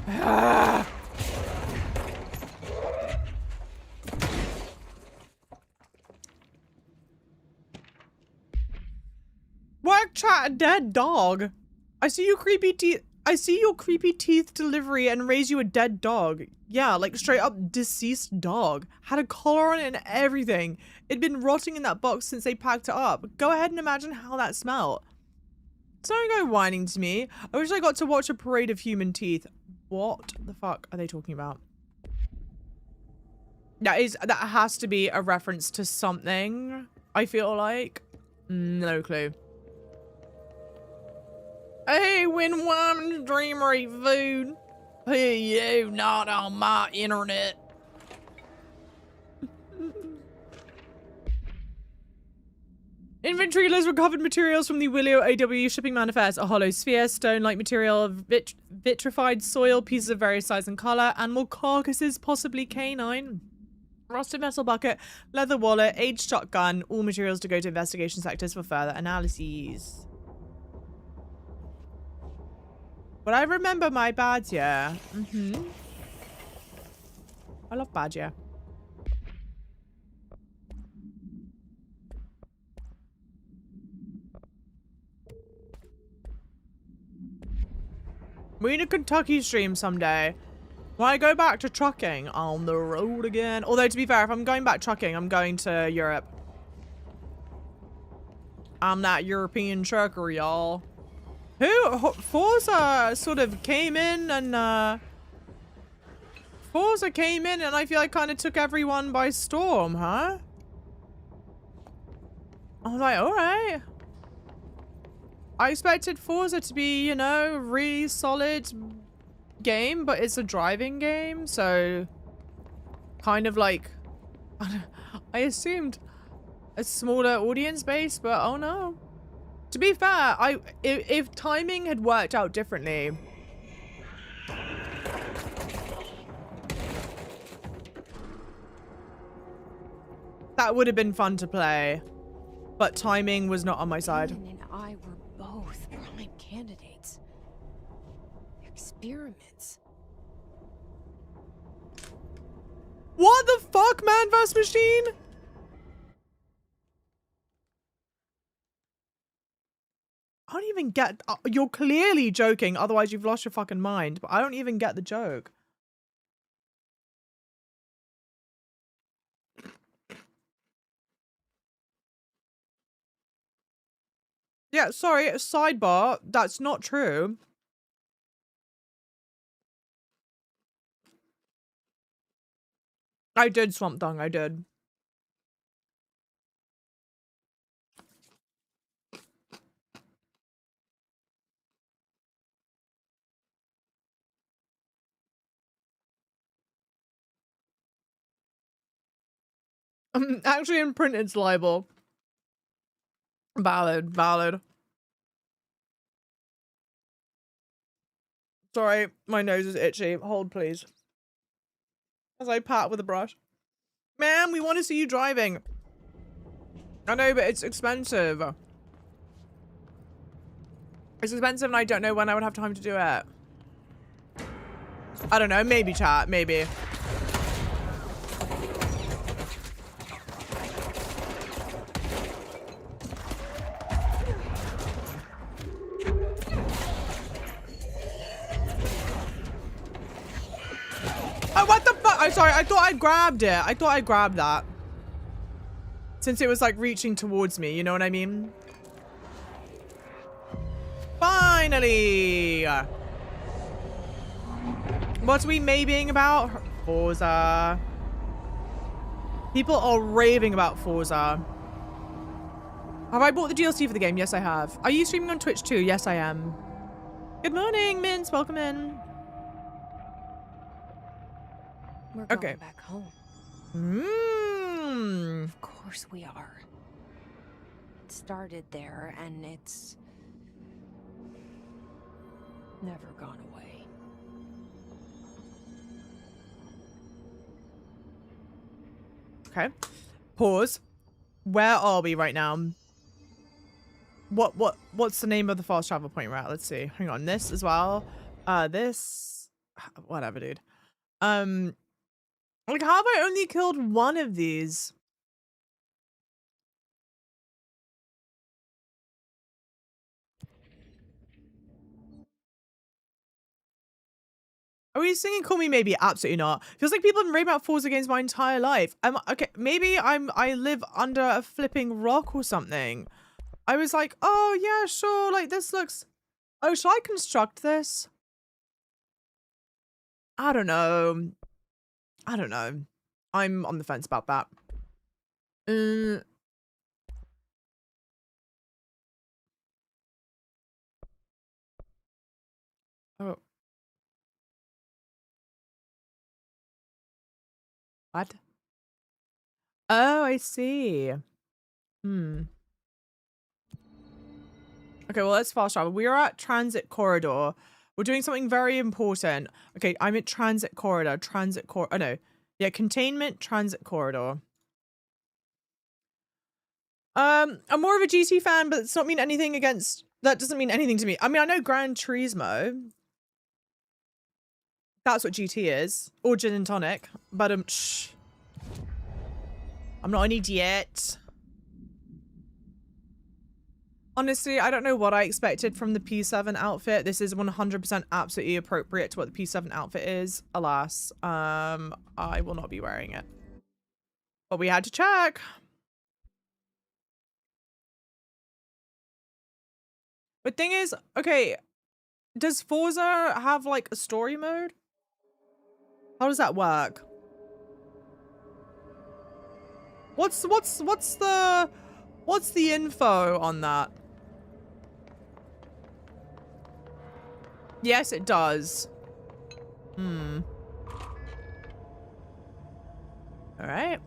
Ah. Work chat, a dead dog. I see you creepy teeth. I see your creepy teeth delivery and raise you a dead dog. Yeah, like straight up deceased dog. Had a collar on it and everything. It'd been rotting in that box since they packed it up. Go ahead and imagine how that smelled. It's not go whining to me. I wish I got to watch a parade of human teeth. What the fuck are they talking about? That has to be a reference to something, I feel like. No clue. Hey, when woman's dreamer eat food. Hey, you, not on my internet. Inventory lists recovered materials from the Willio AW shipping manifest. A hollow sphere, stone-like material, vitrified soil, pieces of various size and color, animal carcasses, possibly canine. Rusted metal bucket, leather wallet, aged shotgun, all materials to go to investigation sectors for further analyses. But I remember my badge, yeah. I love badge, yeah. We need a Kentucky stream someday. When I go back to trucking on the road again. Although, to be fair, if I'm going back trucking, I'm going to Europe. I'm that European trucker, y'all. Forza sort of came in and, Forza came in and I feel like kind of took everyone by storm, huh? I was like, alright. I expected Forza to be, you know, a really solid game, but it's a driving game, so kind of like, I assumed a smaller audience base, but oh no. To be fair, if timing had worked out differently, that would have been fun to play, but timing was not on my side. Ian and I were both prime candidates. Experiments. What the fuck, man vs. machine? I don't even get, you're clearly joking, otherwise you've lost your fucking mind, but I don't even get the joke. Yeah, sorry, sidebar, that's not true. I did, Swamp Thong, I did. Actually, in print, it's libel. Valid, valid. Sorry, my nose is itchy. Hold, please. As I pat with a brush. Man, we want to see you driving. I know, but it's expensive. It's expensive and I don't know when I would have time to do it. I don't know, maybe chat, maybe. Oh, what the fuck? I'm sorry, I thought I grabbed it. I thought I grabbed that. Since it was like reaching towards me, you know what I mean? Finally! What are we maybeing about? Forza. People are raving about Forza. Have I bought the DLC for the game? Yes, I have. Are you streaming on Twitch too? Yes, I am. Good morning, Mince. Welcome in. We're going back home. Of course we are. It started there and it's never gone away. Okay. Pause. Where are we right now? What's the name of the fast travel point we're at? Let's see. Hang on. This as well. This. Whatever, dude. Like, how have I only killed one of these? Are we singing Call Me Maybe? Absolutely not. Feels like people have been raving about Forza games my entire life. Okay, maybe I live under a flipping rock or something. I was like, oh yeah, sure, like this looks... Oh, should I construct this? I don't know. I don't know. I'm on the fence about that. Oh. What? Oh, I see. Hmm. Okay, well, let's fast travel. We are at transit corridor. We're doing something very important. Okay, I'm at transit corridor. Oh, no. Yeah, containment, transit corridor. I'm more of a GT fan, but it's not mean anything against... That doesn't mean anything to me. I mean, I know Gran Turismo. That's what GT is. Or gin and tonic. But, shh. I'm not an idiot. Honestly, I don't know what I expected from the P7 outfit. This is 100% absolutely appropriate to what the P7 outfit is. Alas, I will not be wearing it. But we had to check. But thing is, okay, does Forza have like a story mode? How does that work? What's the info on that? Yes, it does. Hmm. All right.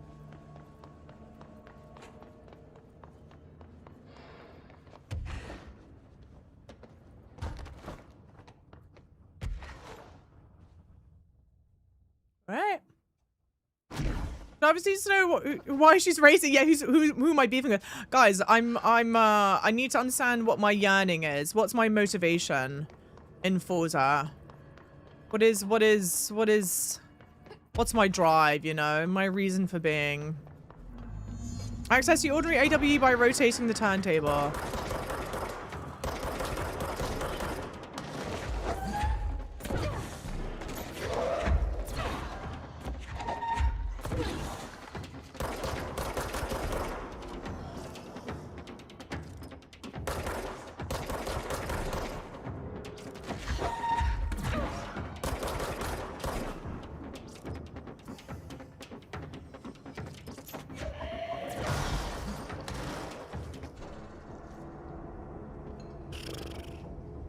All right. Obviously, needs to know why she's racing. Yeah, who am I beefing with? Guys, I need to understand what my yearning is. What's my motivation in Forza? What's my drive, you know? My reason for being. Access the ordinary AWE by rotating the turntable.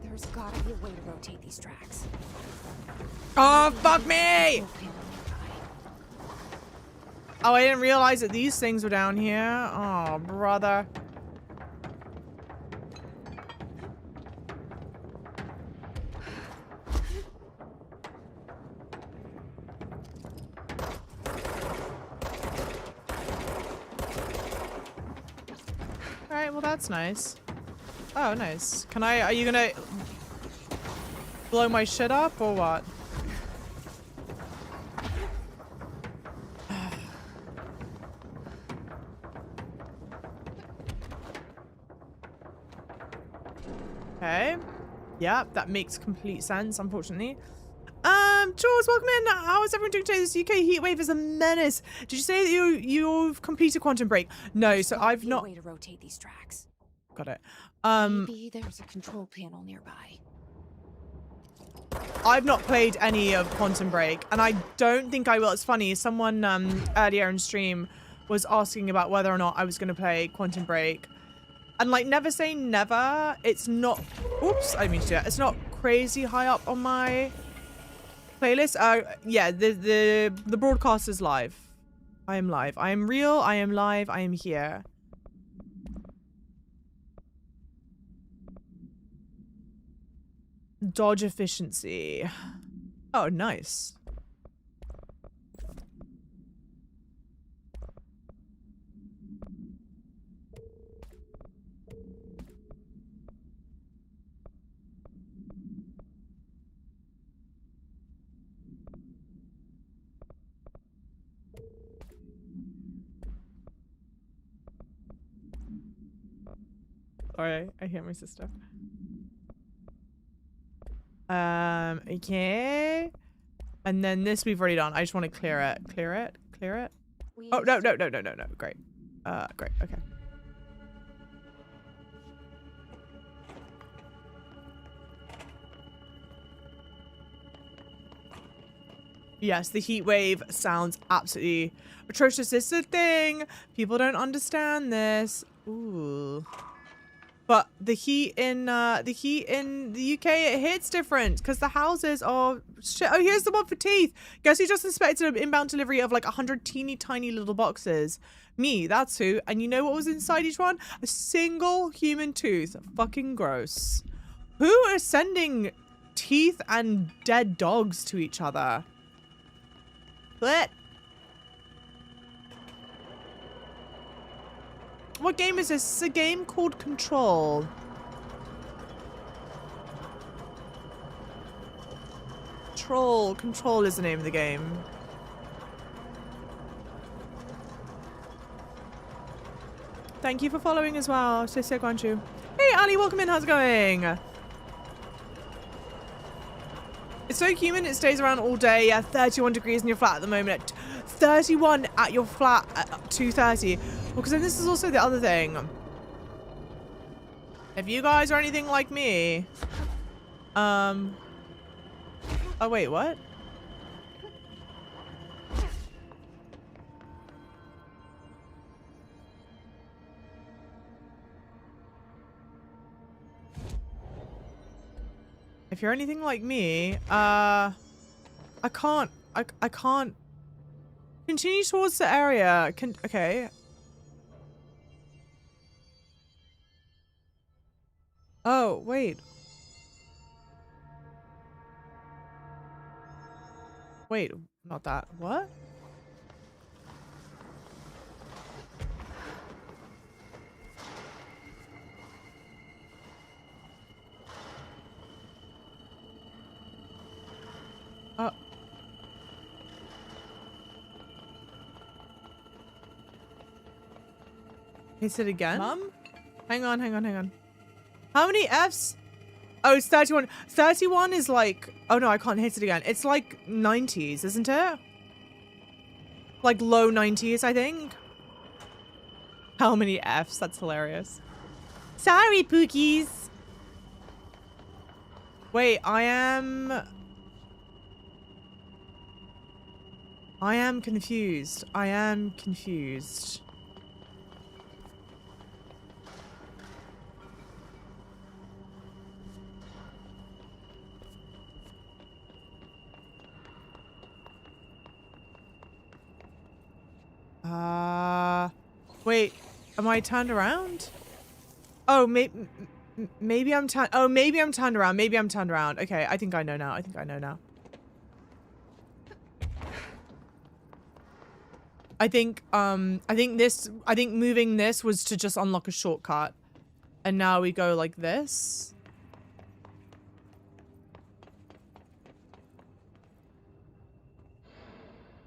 There's gotta be a way to rotate these tracks. Oh, fuck me! Oh, I didn't realize that these things were down here. Oh, brother. Alright, well that's nice. Oh, nice. Are you gonna blow my shit up or what? Okay. Yeah, that makes complete sense, unfortunately. Jules, welcome in. How is everyone doing today? This UK heatwave is a menace. Did you say that you've completed Quantum Break? No, so I've not. Way to rotate these tracks. Got it. Maybe there's a control panel nearby. I've not played any of Quantum Break, and I don't think I will. It's funny, someone earlier in stream was asking about whether or not I was going to play Quantum Break. And like, never say never. It's not, oops, I didn't mean to do that. It's not crazy high up on my playlist. Yeah, the broadcast is live. I am live. I am real. I am live. I am here. Dodge efficiency. Oh, nice. Sorry, I hear my sister. Okay. And then this we've already done. I just want to clear it. Clear it. Clear it. Oh, no. Great. Great. Okay. Yes, the heat wave sounds absolutely atrocious. This is the thing. People don't understand this. Ooh. But the heat in the UK, it hits different because the houses are shit. Oh, here's the one for teeth. Guess who just inspected an inbound delivery of like 100 teeny tiny little boxes? Me, that's who. And you know what was inside each one? A single human tooth. Fucking gross. Who is sending teeth and dead dogs to each other? What? What game is this? It's a game called Control. Control is the name of the game. Thank you for following as well. Hey Ali, welcome in. How's it going? It's so humid, it stays around all day. Yeah, 31 degrees in your flat at the moment. 31 at your flat at 2:30. Well, because then this is also the other thing. If you guys are anything like me, oh wait, what? If you're anything like me, I can't continue towards the area. Okay. Oh, wait. Wait, not that. What? Hit it again? Mom? Hang on. How many Fs? Oh, it's 31. 31 is like... Oh, no, I can't hit it again. It's like 90s, isn't it? Like low 90s, I think. How many Fs? That's hilarious. Sorry, Pookies. Wait, I am confused. Wait, am I turned around? Oh, maybe I'm turned around. Okay, I think I know now. I think moving this was to just unlock a shortcut. And now we go like this.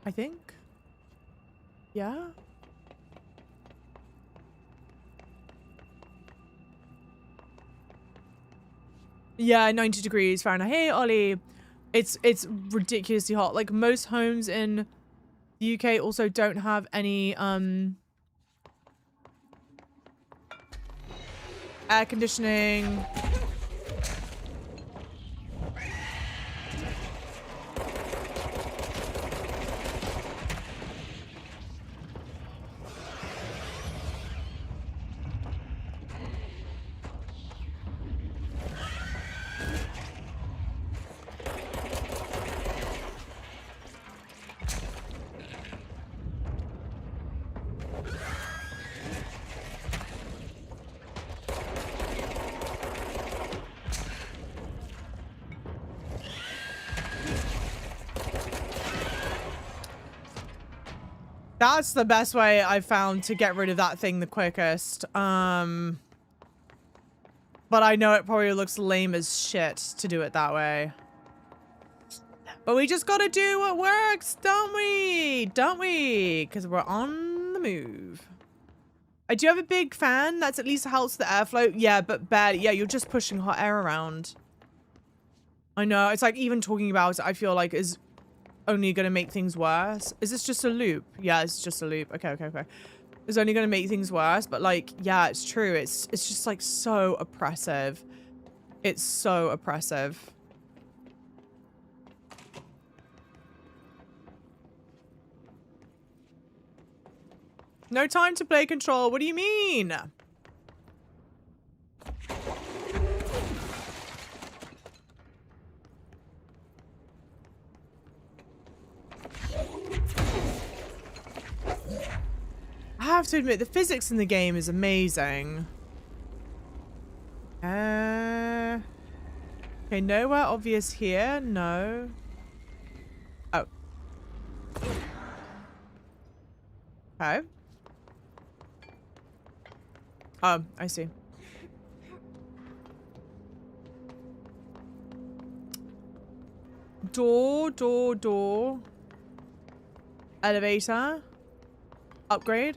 I think. Yeah. Yeah, 90 degrees Fahrenheit. Hey, Ollie. It's ridiculously hot. Like most homes in the UK also don't have any air conditioning. That's the best way I've found to get rid of that thing the quickest. But I know it probably looks lame as shit to do it that way. But we just gotta do what works, don't we? Because we're on the move. I do have a big fan. That's at least helps the airflow. Yeah, but barely. Yeah, you're just pushing hot air around. I know. It's like even talking about it, I feel like is only gonna make things worse. Is this just a loop? Yeah, it's just a loop. Okay. It's only gonna make things worse, but like, yeah, it's true. It's just like so oppressive. It's so oppressive. No time to play Control. What do you mean? I have to admit, the physics in the game is amazing. Okay, nowhere obvious here. No. Oh. Okay. Oh, I see. Door. Elevator. Upgrade.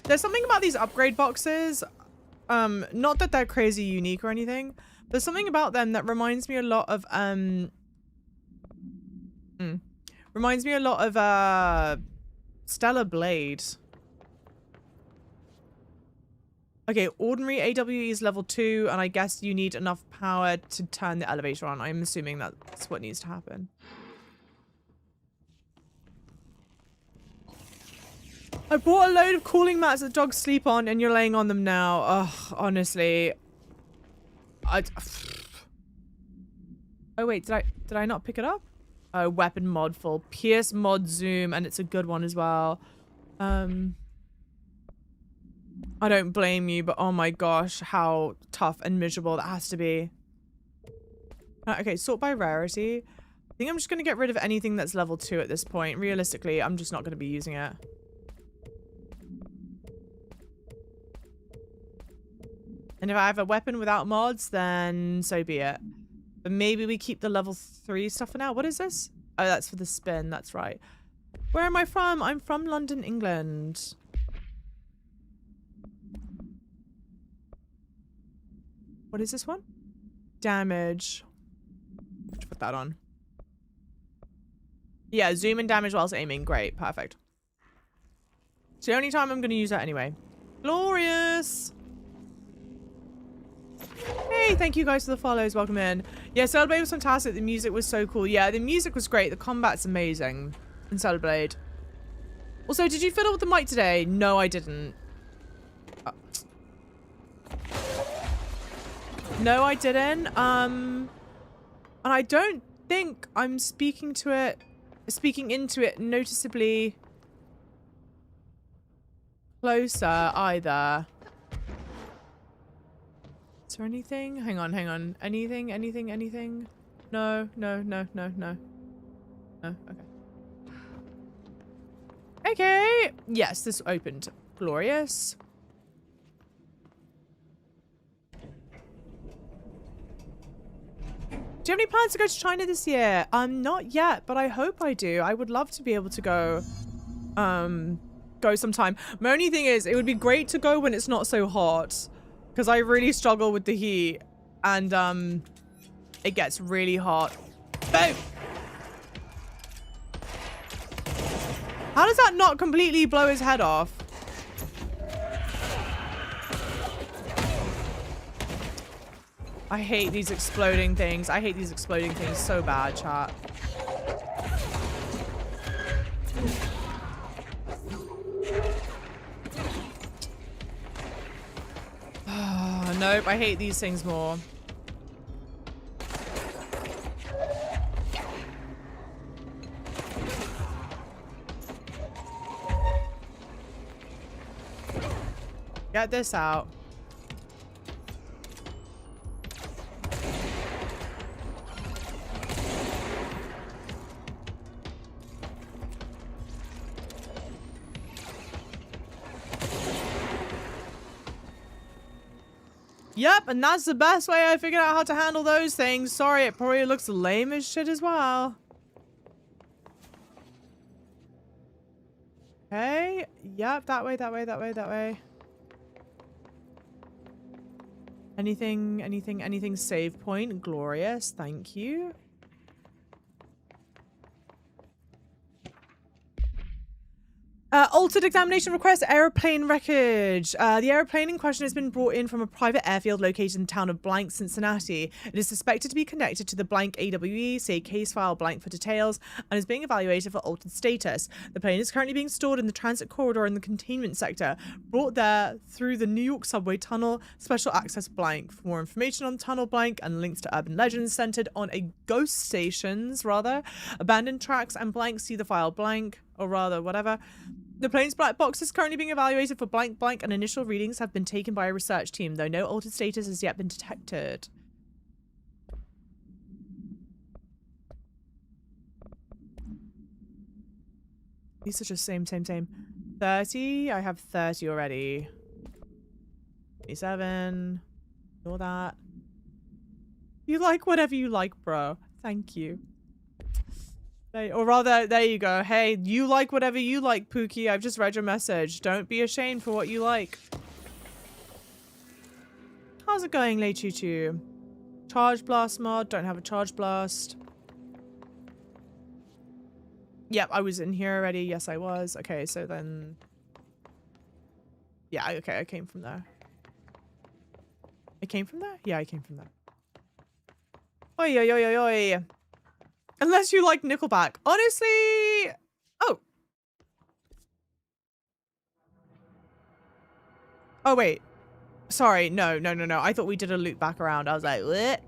There's something about these upgrade boxes. Not that they're crazy unique or anything. There's something about them that reminds me a lot of, Stellar Blade. Okay, ordinary AWE is level 2, and I guess you need enough power to turn the elevator on. I'm assuming that's what needs to happen. I bought a load of cooling mats that dogs sleep on, and you're laying on them now. Ugh, honestly. Oh wait, did I not pick it up? Oh, weapon mod full. Pierce mod zoom, and it's a good one as well. I don't blame you, but oh my gosh, how tough and miserable that has to be. Okay, sort by rarity. I think I'm just gonna get rid of anything that's level 2 at this point. Realistically, I'm just not gonna be using it. And if I have a weapon without mods, then so be it. But maybe we keep the level 3 stuff for now. What is this? Oh, that's for the spin. That's right. Where am I from? I'm from London, England. What is this one? Damage. Let's put that on. Yeah, zoom and damage whilst aiming. Great. Perfect. It's the only time I'm going to use that anyway. Glorious. Hey, thank you guys for the follows. Welcome in. Yeah, Cellblade was fantastic. The music was so cool. Yeah, the music was great. The combat's amazing in Cellblade. Also, did you fiddle with the mic today? No, I didn't. No, I didn't. And I don't think I'm speaking into it noticeably closer either. Is there anything? Hang on. Anything? No. No, okay. Okay. Yes, this opened. Glorious. Do you have any plans to go to China this year? Not yet, but I hope I do. I would love to be able to go, go sometime. My only thing is, it would be great to go when it's not so hot. Because I really struggle with the heat. And, it gets really hot. Boom! How does that not completely blow his head off? I hate these exploding things. I hate these exploding things so bad, chat. Nope, I hate these things more. Get this out. Yep, and that's the best way I figured out how to handle those things. Sorry, it probably looks lame as shit as well. Okay. Yep, that way. Anything save point? Glorious, thank you. Altered examination request, aeroplane wreckage. The aeroplane in question has been brought in from a private airfield located in the town of blank, Cincinnati. It is suspected to be connected to the blank AWE, say case file blank for details, and is being evaluated for altered status. The plane is currently being stored in the transit corridor in the containment sector, brought there through the New York subway tunnel, special access blank. For more information on tunnel blank and links to urban legends centered on a ghost stations, rather, abandoned tracks and blank, see the file blank, or rather, whatever. The plane's black box is currently being evaluated for blank blank and initial readings have been taken by a research team, though no altered status has yet been detected. These are just same. 30. I have 30 already. 27. Ignore that. You like whatever you like, bro. Thank you. Or rather, there you go. Hey, you like whatever you like, Pookie. I've just read your message. Don't be ashamed for what you like. How's it going, Lei Choo Choo? Charge blast mod. Don't have a charge blast. Yep, I was in here already. Yes, I was. Okay, so then... Yeah, okay, I came from there. I came from there? Yeah, I came from there. Oi, oi, oi, oi, oi. Unless you like Nickelback. Honestly... Oh. Oh, wait. Sorry. No. I thought we did a loop back around. I was like, what?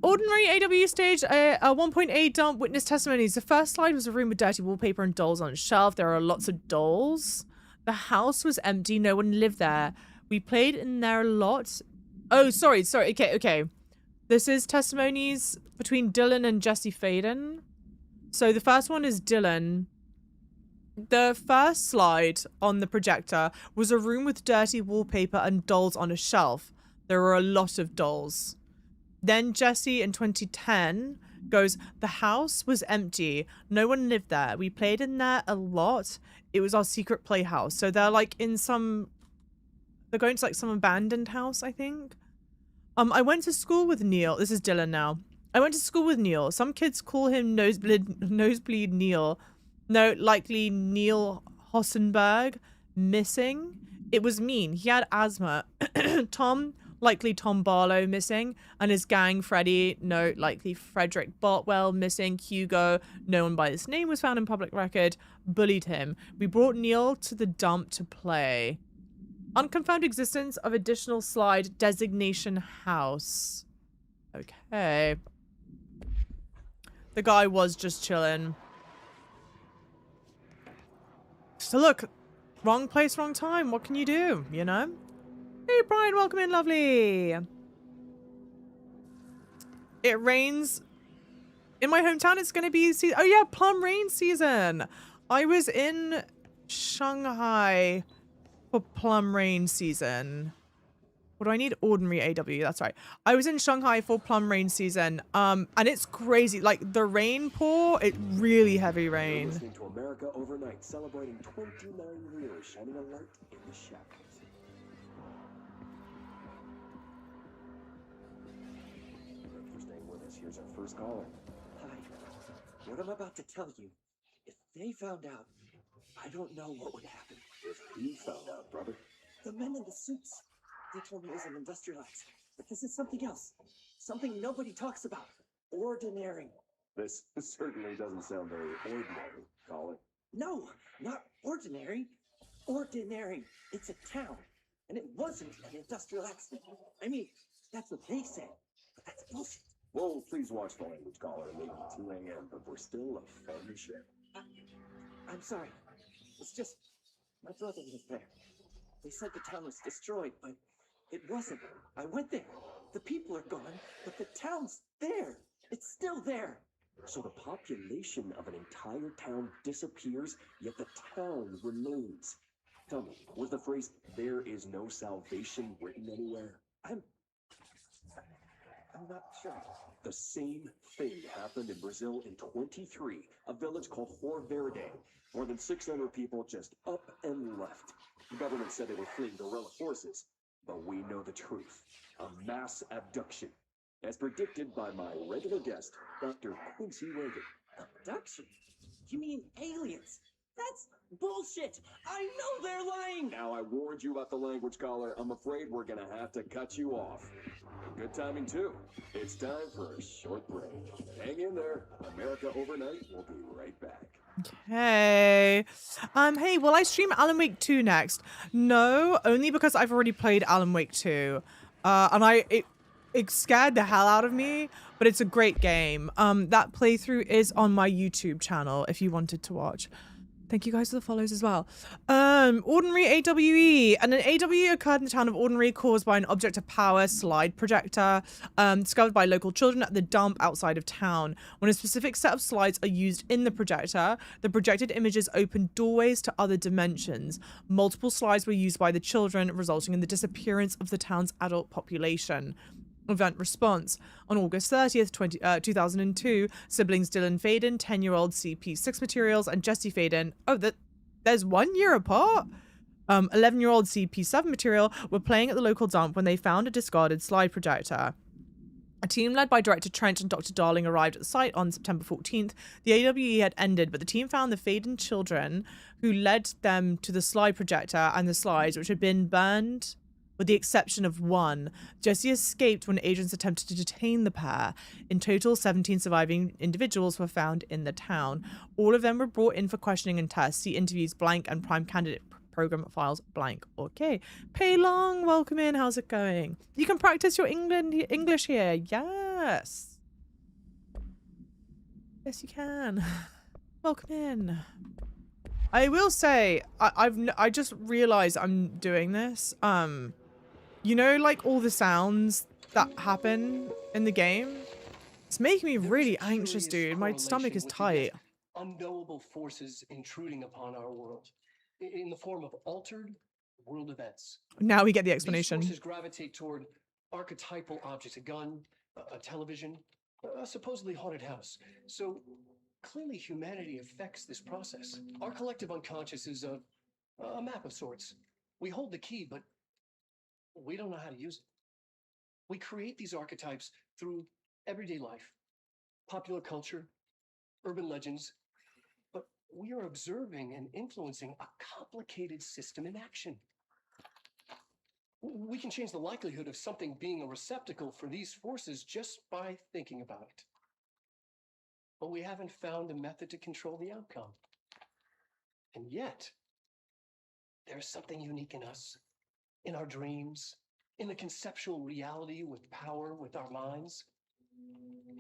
Ordinary AW stage, a 1.8 dump witness testimonies. The first slide was a room with dirty wallpaper and dolls on a shelf. There are lots of dolls. The house was empty. No one lived there. We played in there a lot. Oh, sorry. Okay. This is testimonies between Dylan and Jesse Faden. So the first one is Dylan. The first slide on the projector was a room with dirty wallpaper and dolls on a shelf. There were a lot of dolls. Then Jesse in 2010 goes, the house was empty. No one lived there. We played in there a lot. It was our secret playhouse. So they're like in some, they're going to like some abandoned house, I think. I went to school with Neil. This is Dylan now. I went to school with Neil. Some kids call him Nosebleed Neil. No, likely Neil Hossenberg. Missing. It was mean. He had asthma. Tom, likely Tom Barlow, missing. And his gang, Freddie, no, likely Frederick Bartwell, missing. Hugo, no one by this name was found in public record. Bullied him. We brought Neil to the dump to play. Unconfirmed existence of additional slide designation house. Okay. The guy was just chilling. So look, wrong place, wrong time. What can you do, you know? Hey, Brian, welcome in, lovely. It rains. In my hometown, it's going to be... Oh, yeah, plum rain season. I was in Shanghai for plum rain season. What do I need? Ordinary AW. That's right. I was in Shanghai for plum rain season. And it's crazy. Like the rain pour, it really heavy rain. You're listening to America Overnight, celebrating 29 years, shining a light in the shadows. Thanks for staying with us. Here's our first caller. Hi. What I'm about to tell you, if they found out, I don't know what would happen. If he found out, brother. The men in the suits. They told me it was an industrial accident, but this is something else. Something nobody talks about. Ordinary. This certainly doesn't sound very ordinary, caller. No, not ordinary. Ordinary. It's a town. And it wasn't an industrial accident. I mean, that's what they said. But that's bullshit. Well, please watch the language, caller. Maybe 2 a.m., but we're still a family ship. I'm sorry. It's just, my brother was there. They said the town was destroyed, but it wasn't. I went there. The people are gone, but the town's there. It's still there. So the population of an entire town disappears, yet the town remains. Tell me, was the phrase, "there is no salvation," written anywhere? I'm not sure. The same thing happened in Brazil in 23, a village called Rio Verde. More than 600 people just up and left. The government said they were fleeing guerrilla forces. But we know the truth. A mass abduction. As predicted by my regular guest, Dr. Quincy Reagan. Abduction? You mean aliens? That's bullshit! I know they're lying! Now I warned you about the language caller. I'm afraid we're gonna have to cut you off. Good timing too. It's time for a short break. Hang in there. America Overnight will be right back. Okay. Hey, will I stream Alan Wake 2 next? No, only because I've already played Alan Wake 2. And it scared the hell out of me, but it's a great game. That playthrough is on my YouTube channel if you wanted to watch. Thank you guys for the follows as well. Ordinary AWE. And an AWE occurred in the town of Ordinary caused by an object of power slide projector discovered by local children at the dump outside of town. When a specific set of slides are used in the projector, the projected images open doorways to other dimensions. Multiple slides were used by the children, resulting in the disappearance of the town's adult population. Event response. On August 30th, 2002, siblings Dylan Faden, 10-year-old CP6 materials, and Jesse Faden, there's 1 year apart, 11-year-old CP7 material, were playing at the local dump when they found a discarded slide projector. A team led by Director Trench and Dr. Darling arrived at the site on September 14th. The AWE had ended, but the team found the Faden children, who led them to the slide projector and the slides, which had been burned with the exception of one. Jesse escaped when agents attempted to detain the pair. In total, 17 surviving individuals were found in the town. All of them were brought in for questioning and tests. See interviews blank and prime candidate program files blank. Okay. Pei Long, welcome in. How's it going? You can practice your English here. Yes. Yes, you can. Welcome in. I will say, I just realized I'm doing this. You know, like all the sounds that happen in the game? It's making me really anxious, dude. My stomach is tight. Unknowable forces intruding upon our world in the form of altered world events. Now we get the explanation. These forces gravitate toward archetypal objects, a gun, a television, a supposedly haunted house. So clearly humanity affects this process. Our collective unconscious is a map of sorts. We hold the key, but we don't know how to use it. We create these archetypes through everyday life, popular culture, urban legends, but we are observing and influencing a complicated system in action. We can change the likelihood of something being a receptacle for these forces just by thinking about it. But we haven't found a method to control the outcome. And yet, there's something unique in us. In our dreams, in the conceptual reality with power, with our minds.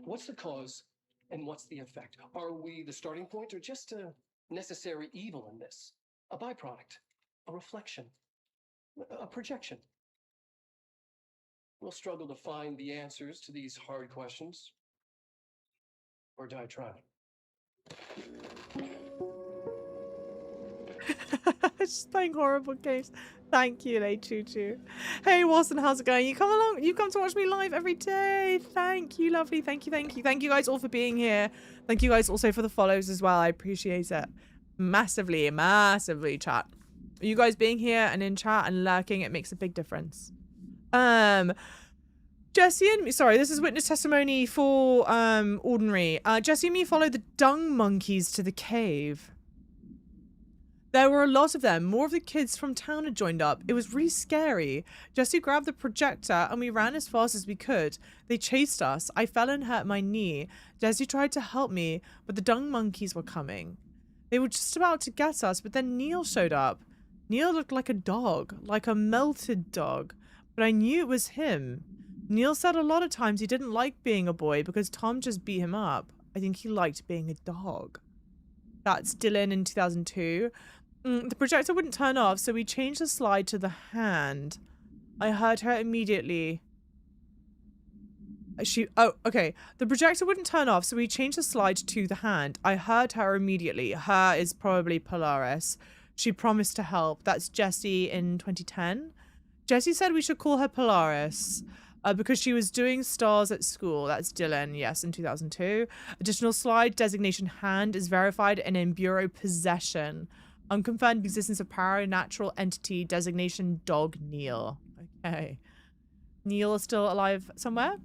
What's the cause and what's the effect? Are we the starting point or just a necessary evil in this? A byproduct, a reflection, a projection? We'll struggle to find the answers to these hard questions, or die trying. Just playing horrible games. Thank you, Choo. Hey, Watson, how's it going? You come along. You come to watch me live every day. Thank you, lovely. Thank you. Thank you guys all for being here. Thank you guys also for the follows as well. I appreciate it massively, chat. You guys being here and in chat and lurking, it makes a big difference. Jesse and me, sorry, this is witness testimony for Ordinary. Jesse and me followed the dung monkeys to the cave. There were a lot of them. More of the kids from town had joined up. It was really scary. Jesse grabbed the projector and we ran as fast as we could. They chased us. I fell and hurt my knee. Jesse tried to help me, but the dung monkeys were coming. They were just about to get us, but then Neil showed up. Neil looked like a dog, like a melted dog, but I knew it was him. Neil said a lot of times he didn't like being a boy because Tom just beat him up. I think he liked being a dog. That's Dylan in 2002. The projector wouldn't turn off, so we changed the slide to the hand. I heard her immediately. Okay. The projector wouldn't turn off, so we changed the slide to the hand. I heard her immediately. Her is probably Polaris. She promised to help. That's Jessie in 2010. Jessie said we should call her Polaris because she was doing stars at school. That's Dylan, yes, in 2002. Additional slide, designation hand is verified and in bureau possession. Unconfirmed existence of paranatural entity, designation dog Neil. Okay. Neil is still alive somewhere.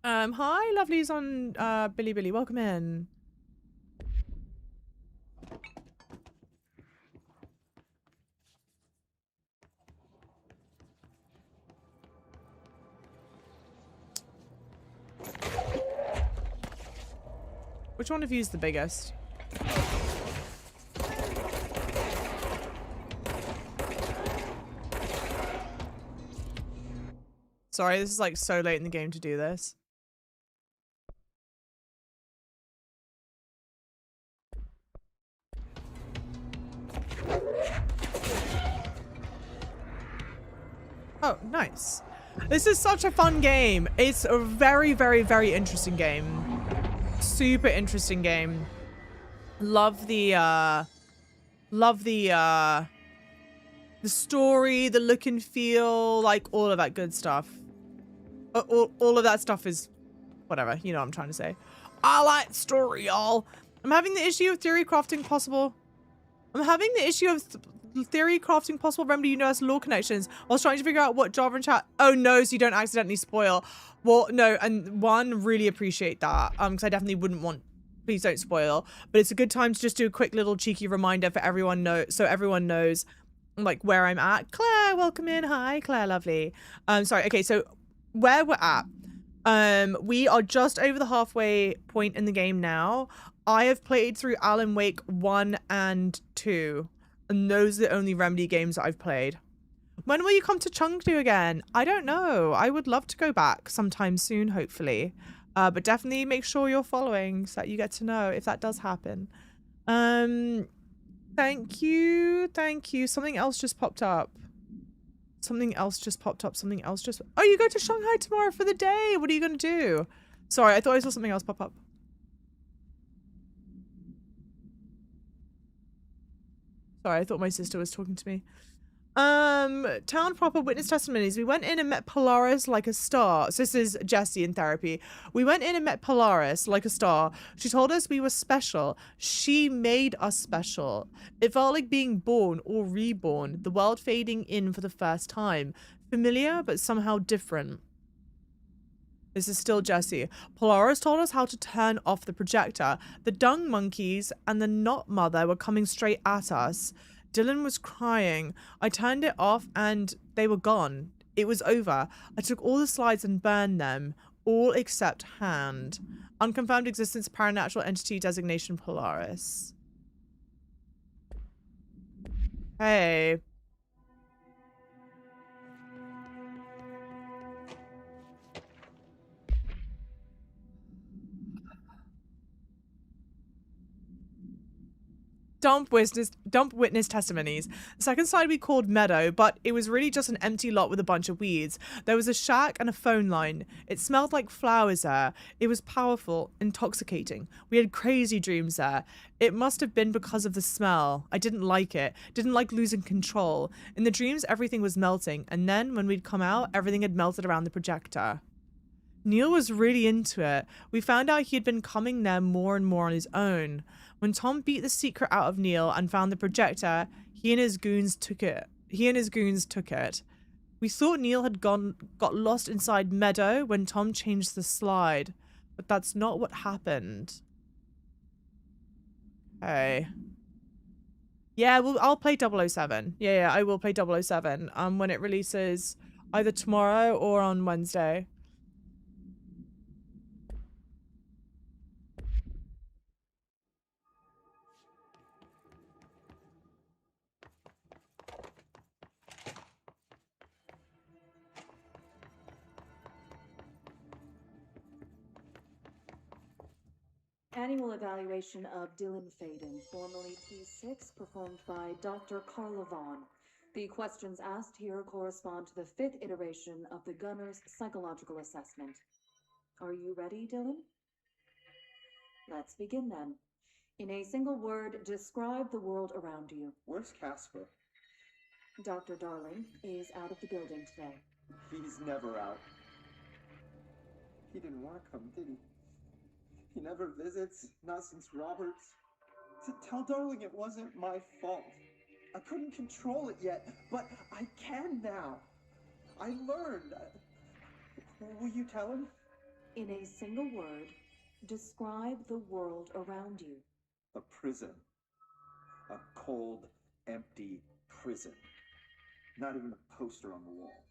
Hi, lovelies on Billy. Welcome in. Which one of you is the biggest? Sorry, this is like so late in the game to do this. Oh, nice. This is such a fun game. It's a very, very, very interesting game. Super interesting game. Love the story, the look and feel, like all of that good stuff. All of that stuff is whatever, you know what I'm trying to say. I like story, y'all. I'm having the issue of theory crafting possible remedy universal law connections. I was trying to figure out what Java and chat. Oh no, so you don't accidentally spoil. Well, no, and one, really appreciate that. Because I definitely wouldn't want, please don't spoil. But it's a good time to just do a quick little cheeky reminder for everyone so everyone knows like where I'm at. Claire, welcome in. Hi, Claire, lovely. Sorry, okay, so where we're at. We are just over the halfway point in the game now. I have played through Alan Wake 1 and 2. And those are the only Remedy games that I've played. When will you come to Chengdu again? I don't know. I would love to go back sometime soon, hopefully. But definitely make sure you're following so that you get to know if that does happen. Thank you. Thank you. Something else just popped up. Oh, you go to Shanghai tomorrow for the day. What are you going to do? Sorry, I thought I saw something else pop up. Sorry, I thought my sister was talking to me. Town proper witness testimonies. We went in and met Polaris like a star. So this is Jessie in therapy. We went in and met Polaris like a star. She told us we were special. She made us special. It felt like being born or reborn. The world fading in for the first time. Familiar, but somehow different. This is still Jessie. Polaris told us how to turn off the projector. The dung monkeys and the knot mother were coming straight at us. Dylan was crying. I turned it off and they were gone. It was over. I took all the slides and burned them. All except hand. Unconfirmed existence, paranatural entity designation Polaris. Hey. Dump witness testimonies. The second side we called Meadow, but it was really just an empty lot with a bunch of weeds. There was a shack and a phone line. It smelled like flowers there. It was powerful, intoxicating. We had crazy dreams there. It must have been because of the smell. I didn't like it. Didn't like losing control. In the dreams, everything was melting. And then when we'd come out, everything had melted around the projector. Neil was really into it. We found out he had been coming there more and more on his own. When Tom beat the secret out of Neil and found the projector, he and his goons took it. We thought Neil had got lost inside Meadow when Tom changed the slide, but that's not what happened. Okay. Yeah, well, I'll play 007. Yeah, I will play 007 when it releases either tomorrow or on Wednesday. Annual evaluation of Dylan Faden, formerly P6, performed by Dr. Carla Vaughn. The questions asked here correspond to the 5th iteration of the Gunner's psychological assessment. Are you ready, Dylan? Let's begin then. In a single word, describe the world around you. Where's Casper? Dr. Darling is out of the building today. He's never out. He didn't want to come, did he? He never visits, not since Roberts. Tell Darling it wasn't my fault. I couldn't control it yet, but I can now. I learned. Will you tell him? In a single word, describe the world around you. A prison. A cold, empty prison. Not even a poster on the wall.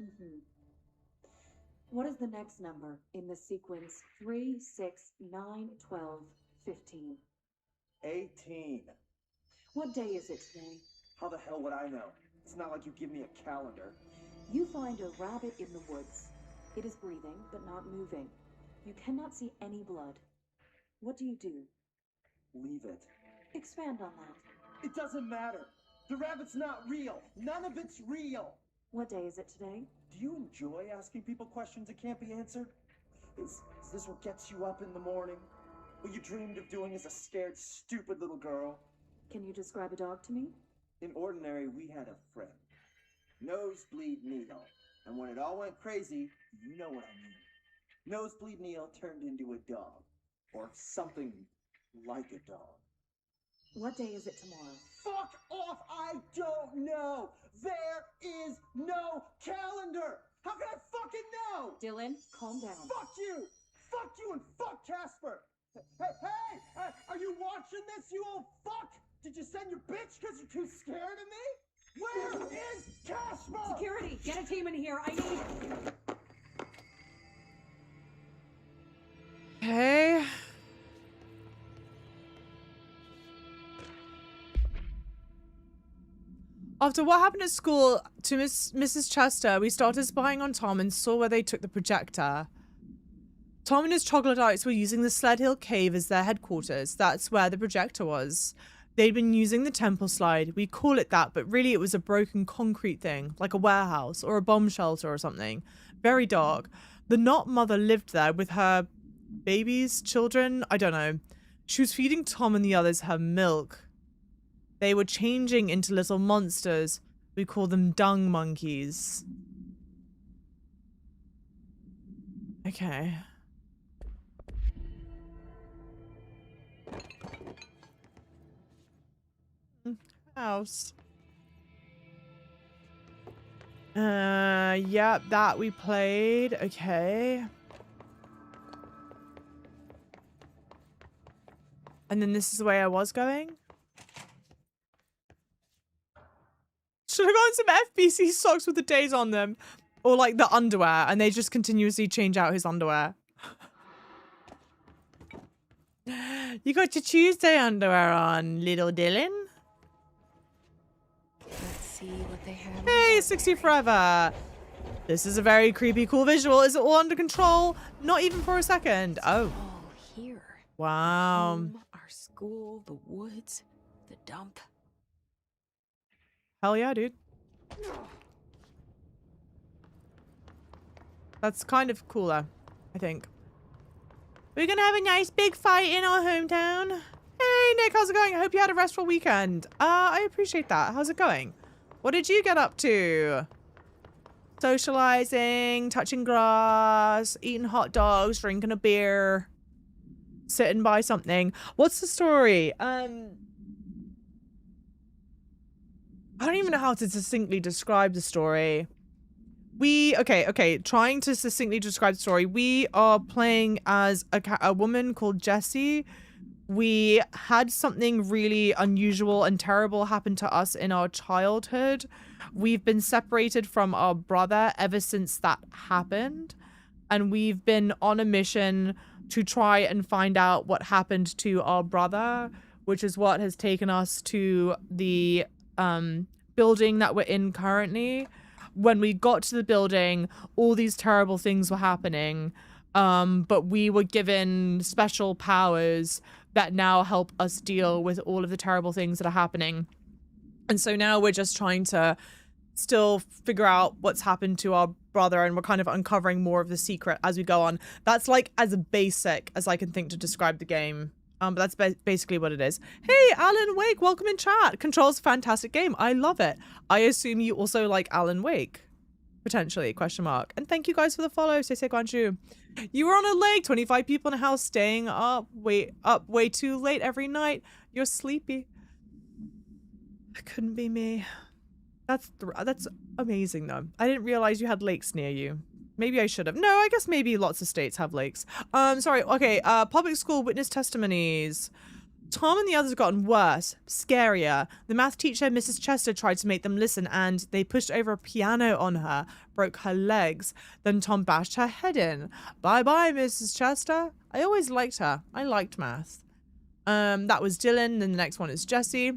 Mm-hmm. What is the next number in the sequence 3, 6, 9, 12, 15? 18. What day is it today? How the hell would I know? It's not like you give me a calendar. You find a rabbit in the woods. It is breathing, but not moving. You cannot see any blood. What do you do? Leave it. Expand on that. It doesn't matter. The rabbit's not real. None of it's real. What day is it today? Do you enjoy asking people questions that can't be answered? Is this what gets you up in the morning? What you dreamed of doing as a scared, stupid little girl? Can you describe a dog to me? In Ordinary, we had a friend. Nosebleed Neil. And when it all went crazy, you know what I mean. Nosebleed Neil turned into a dog. Or something like a dog. What day is it tomorrow? Fuck off! I don't know! There is no calendar! How can I fucking know? Dylan, calm down. Fuck you! Fuck you and fuck Casper! Hey! Are you watching this, you old fuck? Did you send your bitch because you're too scared of me? Where is Casper? Security, get a team in here. I need... Okay. After what happened at school to Mrs. Chester, we started spying on Tom and saw where they took the projector. Tom and his troglodytes were using the Sled Hill Cave as their headquarters. That's where the projector was. They'd been using the temple slide. We call it that, but really it was a broken concrete thing, like a warehouse or a bomb shelter or something. Very dark. The Knot mother lived there with her babies, children, I don't know. She was feeding Tom and the others her milk. They were changing into little monsters. We call them dung monkeys. Okay. House. Yeah, that we played. Okay. And then this is the way I was going. Should have gotten some FBC socks with the days on them. Or like the underwear, and they just continuously change out his underwear. You got your Tuesday underwear on, little Dylan. Let's see what they have. Hey, 60 forever. This is a very creepy, cool visual. Is it all under control? Not even for a second. Oh. All here. Wow. Home, our school, the woods, the dump. Hell yeah, dude. That's kind of cooler, I think. We're gonna have a nice big fight in our hometown. Hey, Nick, how's it going? I hope you had a restful weekend. I appreciate that. How's it going? What did you get up to? Socializing, touching grass, eating hot dogs, drinking a beer, sitting by something. What's the story? I don't even know how to succinctly describe the story. Okay, trying to succinctly describe the story. We are playing as a woman called Jessie. We had something really unusual and terrible happen to us in our childhood. We've been separated from our brother ever since that happened. And we've been on a mission to try and find out what happened to our brother, which is what has taken us to the building that we're in currently. When we got to the building, all these terrible things were happening, but we were given special powers that now help us deal with all of the terrible things that are happening. And so now we're just trying to still figure out what's happened to our brother, and we're kind of uncovering more of the secret as we go on. That's like as basic as I can think to describe the game. But that's basically what it is. Hey, Alan Wake, welcome in chat. Control's a fantastic game. I love it. I assume you also like Alan Wake. Potentially, question mark. And thank you guys for the follow, Seisei Guanchu. You were on a lake, 25 people in a house, staying up way too late every night. You're sleepy. It couldn't be me. That's amazing though. I didn't realize you had lakes near you. Maybe I should have. No, I guess maybe lots of states have lakes. Sorry. Okay. Public school witness testimonies. Tom and the others have gotten worse, scarier. The math teacher, Mrs. Chester, tried to make them listen and they pushed over a piano on her, broke her legs. Then Tom bashed her head in. Bye-bye, Mrs. Chester. I always liked her. I liked math. That was Dylan. Then the next one is Jesse.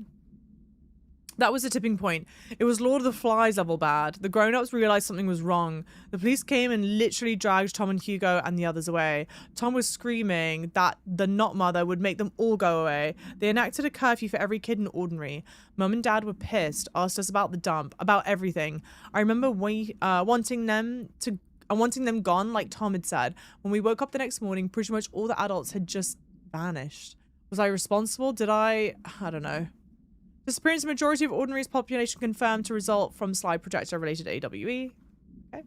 That was a tipping point. It was Lord of the Flies level bad. The grown-ups realized something was wrong. The police came and literally dragged Tom and Hugo and the others away. Tom was screaming that the not mother would make them all go away. They enacted a curfew for every kid in Ordinary. Mum and Dad were pissed, asked us about the dump, about everything. I remember wanting them gone, like Tom had said. When we woke up the next morning, pretty much all the adults had just vanished. Was I responsible? Did I don't know. Disappearance of majority of Ordinary's population confirmed to result from slide projector related to AWE. Okay.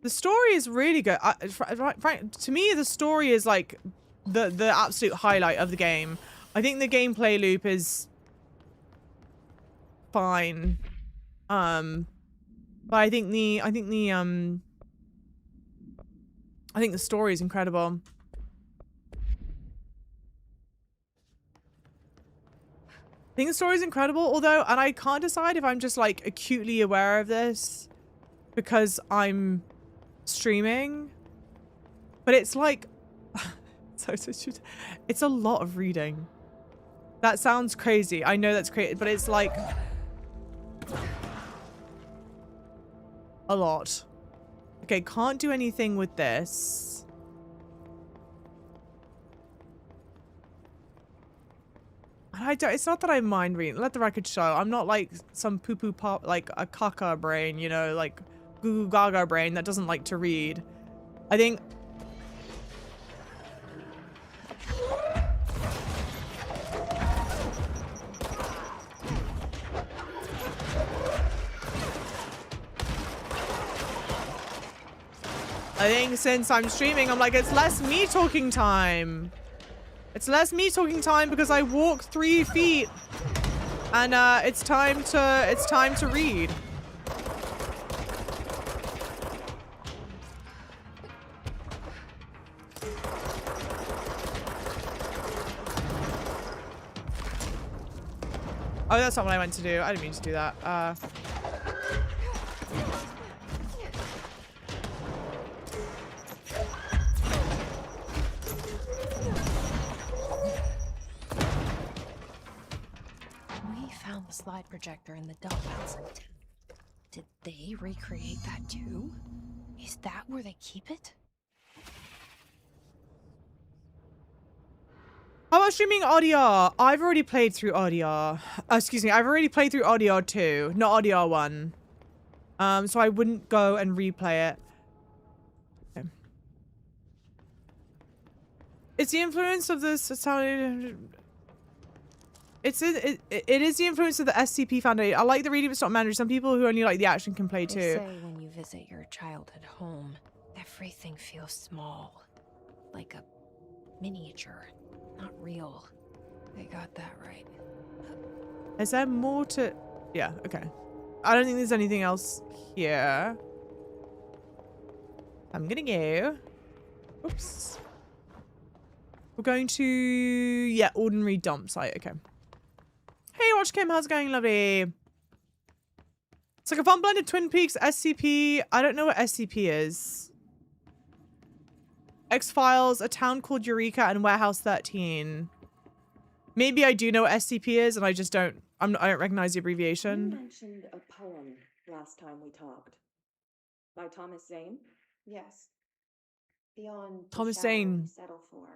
The story is really good. To me, the story is like the absolute highlight of the game. I think the gameplay loop is fine. But I think the story is incredible. I think the story is incredible, although, and I can't decide if I'm just like acutely aware of this because I'm streaming, but it's like, it's a lot of reading. That sounds crazy. I know that's crazy, but it's like a lot. Okay, can't do anything with this. It's not that I mind reading. Let the record show. I'm not like some poo-poo pop, like a caca brain, you know, like goo goo gaga brain that doesn't like to read. I think... since I'm streaming, I'm like, it's less me talking time. It's less me talking time because I walk 3 feet, and it's time to read. Oh, that's not what I meant to do. I didn't mean to do that. The slide projector in the dump house. Did they recreate that too? Is that where they keep it? How about streaming ODR? I've already played through ODR. Excuse me, I've already played through ODR 2, not ODR 1. So I wouldn't go and replay it. Okay. It's the influence of this. It is the influence of the SCP Foundation. I like the reading, but it's not mandatory. Some people who only like the action can play too. They say when you visit your childhood home, everything feels small, like a miniature, not real. They got that right. Is there more to... Yeah, okay. I don't think there's anything else here. I'm gonna go. Oops. We're going to... Yeah, ordinary dump site. Okay. Hey, Watch Kim, how's it going, lovely? It's like a fun blend of Twin Peaks, SCP. I don't know what SCP is. X-Files, A Town Called Eureka, and Warehouse 13. Maybe I do know what SCP is, and I just don't. I don't recognize the abbreviation. You mentioned a poem last time we talked. By Thomas Zane? Yes. Beyond the Thomas shadow Zane. we settle for,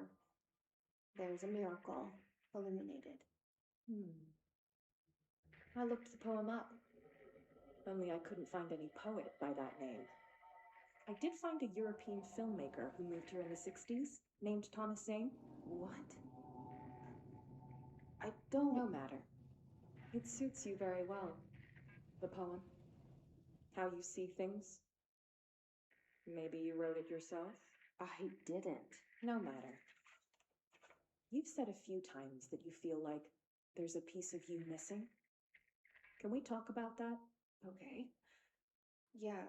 there's a miracle illuminated. I looked the poem up. Only I couldn't find any poet by that name. I did find a European filmmaker who moved here in the 60s, named Thomas Zane. What? I don't know, matter. It suits you very well. The poem. How you see things. Maybe you wrote it yourself? I didn't. No matter. You've said a few times that you feel like there's a piece of you missing. Can we talk about that? Okay. Yeah,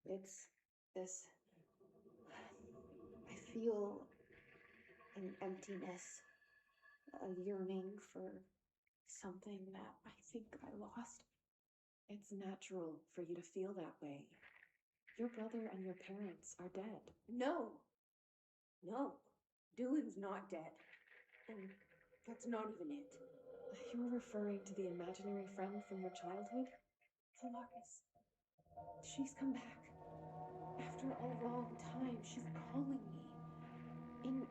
it's this. I feel an emptiness, a yearning for something that I think I lost. It's natural for you to feel that way. Your brother and your parents are dead. No! No! Dylan's not dead. And that's not even it. You're referring to the imaginary friend from your childhood? Polaris. She's come back. After a long time, she's calling me. In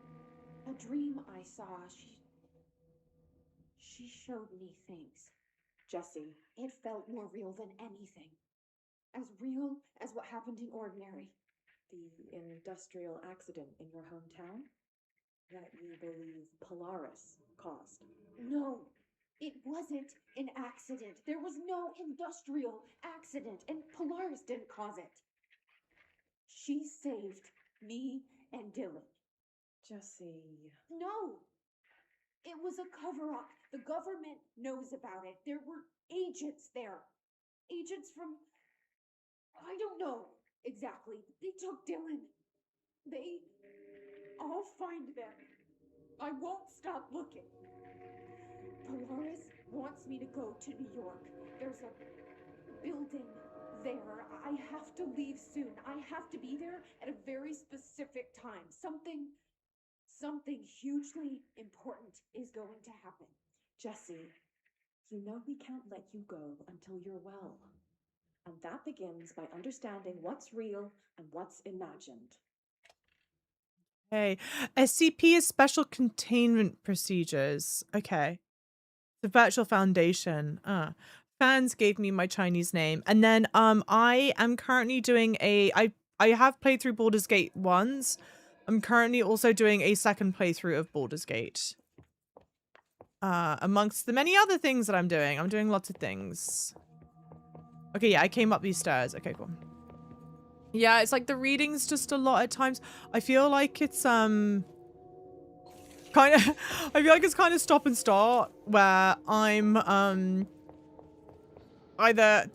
a dream I saw, she showed me things. Jesse. It felt more real than anything. As real as what happened in Ordinary. The industrial accident in your hometown? That you believe Polaris caused? No, it wasn't an accident. There was no industrial accident, and Polaris didn't cause it. She saved me and Dylan. Jesse. No! It was a cover-up. The government knows about it. There were agents there. Agents from... I don't know exactly. They took Dylan. I'll find them. I won't stop looking. Polaris wants me to go to New York. There's a building there. I have to leave soon. I have to be there at a very specific time. Something hugely important is going to happen. Jesse, you know we can't let you go until you're well. And that begins by understanding what's real and what's imagined. Okay. SCP is special containment procedures. Okay. The virtual foundation. Fans gave me my Chinese name. And then I am currently doing I have played through Baldur's Gate once. I'm currently also doing a second playthrough of Baldur's Gate. Amongst the many other things that I'm doing. I'm doing lots of things. Okay, yeah, I came up these stairs. Okay, cool. Yeah, it's like the reading's just a lot at times. I feel like it's kind of I feel like it's kind of stop and start where I'm either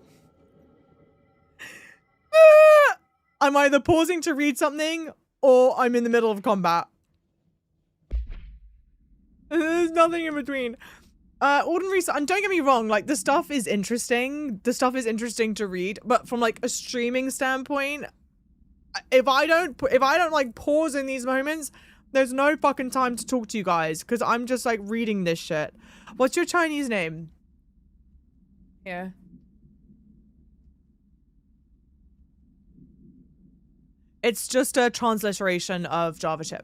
I'm either pausing to read something or I'm in the middle of combat. There's nothing in between. Ordinary, and don't get me wrong, like the stuff is interesting. The stuff is interesting to read, but from like a streaming standpoint, if I don't like pause in these moments, there's no fucking time to talk to you guys because I'm just like reading this shit. What's your Chinese name? Yeah. It's just a transliteration of JavaChip.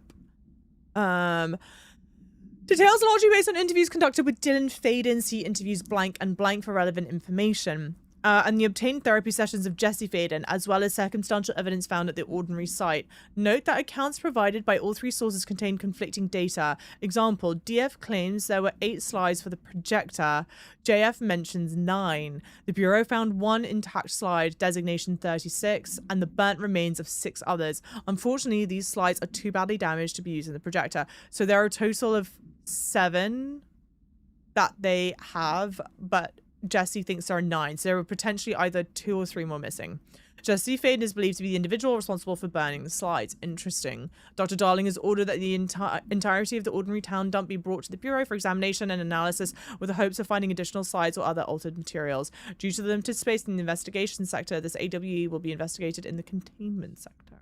Details are largely based on interviews conducted with Dylan Faden. See interviews blank and blank for relevant information. And the obtained therapy sessions of Jesse Faden, as well as circumstantial evidence found at the Ordinary site. Note that accounts provided by all three sources contain conflicting data. Example, DF claims there were 8 slides for the projector. JF mentions 9. The Bureau found 1 intact slide, designation 36, and the burnt remains of 6 others. Unfortunately, these slides are too badly damaged to be used in the projector. So there are a total of 7 that they have, but Jesse thinks there are 9, so there are potentially either 2 or 3 more missing. Jesse Faden is believed to be the individual responsible for burning the slides. Interesting. Dr. Darling has ordered that the entirety of the Ordinary town dump be brought to the Bureau for examination and analysis with the hopes of finding additional slides or other altered materials. Due to the limited space in the investigation sector, this AWE will be investigated in the containment sector.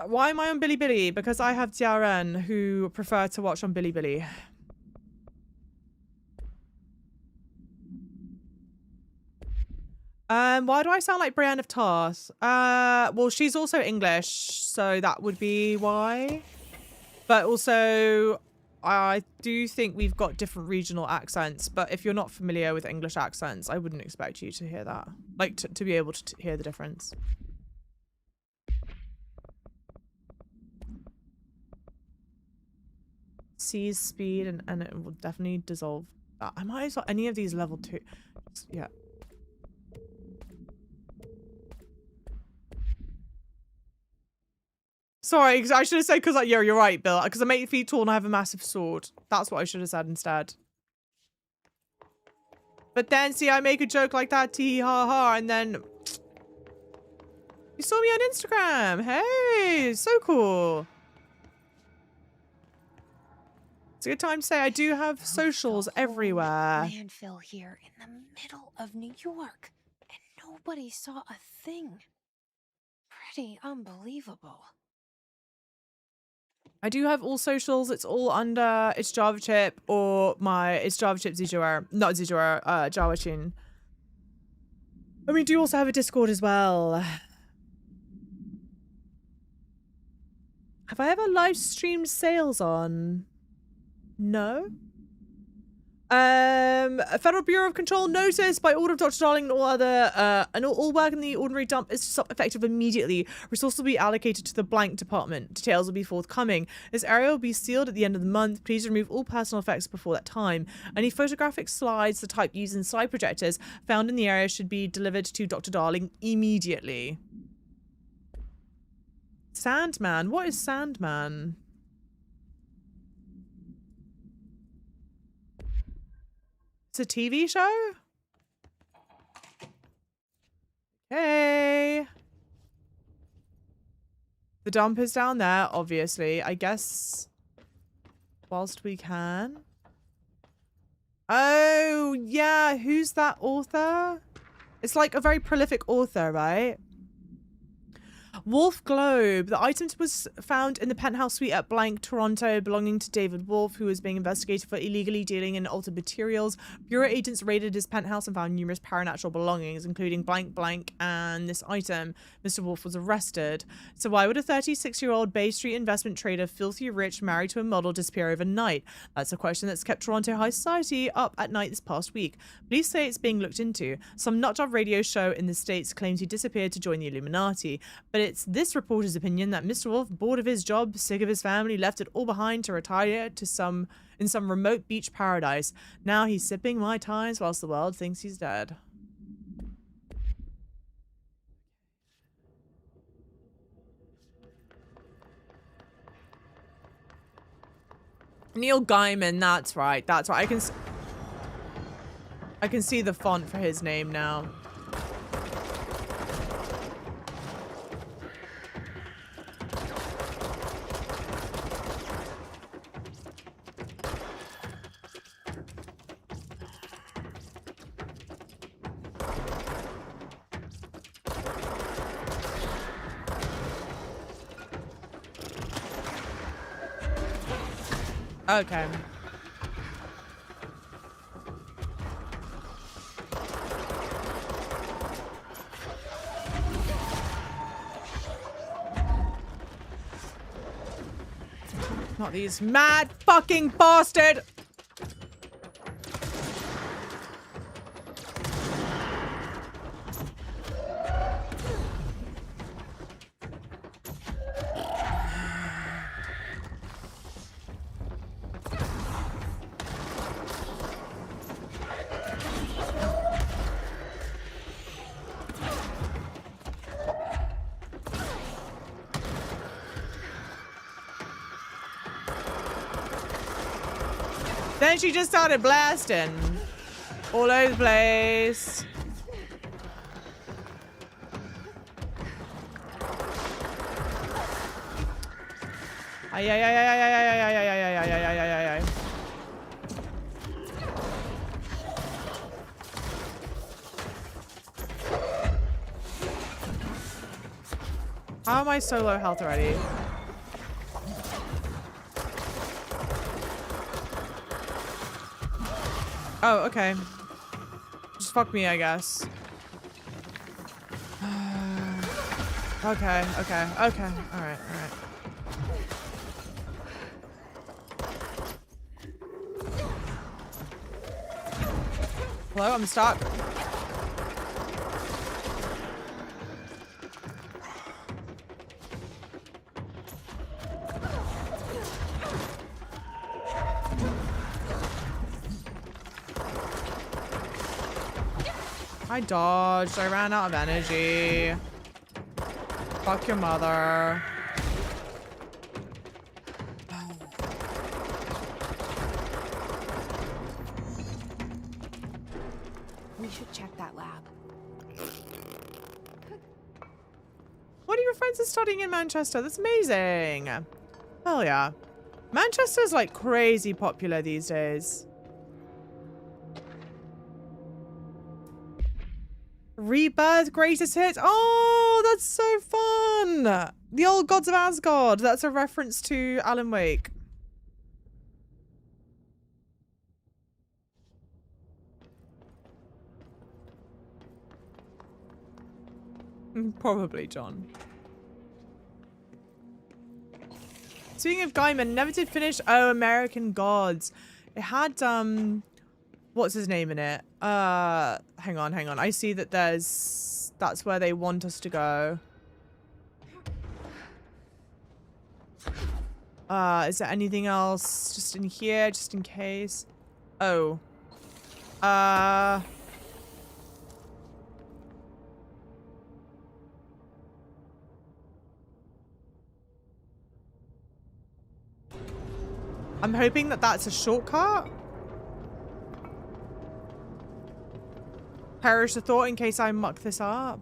Why am I on Bilibili? Because I have DRN who prefer to watch on Bilibili. Why do I sound like Brienne of Tarth? Well, she's also English, so that would be why. But also, I do think we've got different regional accents, but if you're not familiar with English accents, I wouldn't expect you to hear that. Like, to be able to hear the difference. Seize speed, and it will definitely dissolve that. I might as well any of these level 2. Yeah. Sorry, 'cause I should have said because like, yeah, you're right, Bill. Because I'm 8 feet tall and I have a massive sword. That's what I should have said instead. But then, see, I make a joke like that, tee ha ha, and then you saw me on Instagram. Hey, so cool. It's a good time to say I do have socials everywhere. Landfill here in the middle of New York, and nobody saw a thing. Pretty unbelievable. I do have all socials. It's all under it's JavaChip or it's JavaChip Zijaware, not Zijaware, JavaTune. And we do also have a Discord as well. Have I ever live streamed sales on? No. Federal Bureau of Control notice by order of Dr. Darling and all other and all work in the ordinary dump is to stop effective immediately. Resources will be allocated to the blank department. Details will be forthcoming. This area will be sealed at the end of the month. Please remove all personal effects before that time. Any photographic slides, the type used in slide projectors found in the area should be delivered to Dr. Darling immediately. Sandman. What is Sandman? It's a TV show? Hey. The dump is down there, obviously. I guess whilst we can. Oh, yeah. Who's that author? It's like a very prolific author, right? Wolf Globe. The item was found in the penthouse suite at blank Toronto belonging to David Wolf, who was being investigated for illegally dealing in altered materials. Bureau agents raided his penthouse and found numerous paranatural belongings, including blank blank and this item. Mr. Wolf was arrested. So why would a 36-year-old Bay Street investment trader, filthy rich, married to a model, disappear overnight? That's a question that's kept Toronto high society up at night this past week. Police say it's being looked into. Some nutjob radio show in the States claims he disappeared to join the Illuminati, but it's this reporter's opinion that Mr. Wolf, bored of his job, sick of his family, left it all behind to retire to in some remote beach paradise. Now he's sipping Mai Tais whilst the world thinks he's dead. Neil Gaiman, that's right. That's right. I can see the font for his name now. Okay. Not these mad fucking bastard! Then she just started blasting all over the place. Ay, ay, ay, ay, ay, ay, ay, ay, ay, ay, ay, ay, ay, ay. How am I so low health already? Oh, okay. Just fuck me, I guess. Okay. Alright. Hello, I'm stuck. I dodged. I ran out of energy. Fuck your mother. should check that lab. One of your friends is studying in Manchester. That's amazing. Hell yeah. Manchester's like crazy popular these days. Rebirth greatest hits. Oh, that's so fun. The old gods of Asgard. That's a reference to Alan Wake. Probably, John. Speaking of Gaiman, never did finish. Oh, American Gods. It had what's his name in it? Hang on. I see that that's where they want us to go. Is there anything else just in here, just in case? Oh. I'm hoping that that's a shortcut. Perish the thought in case I muck this up.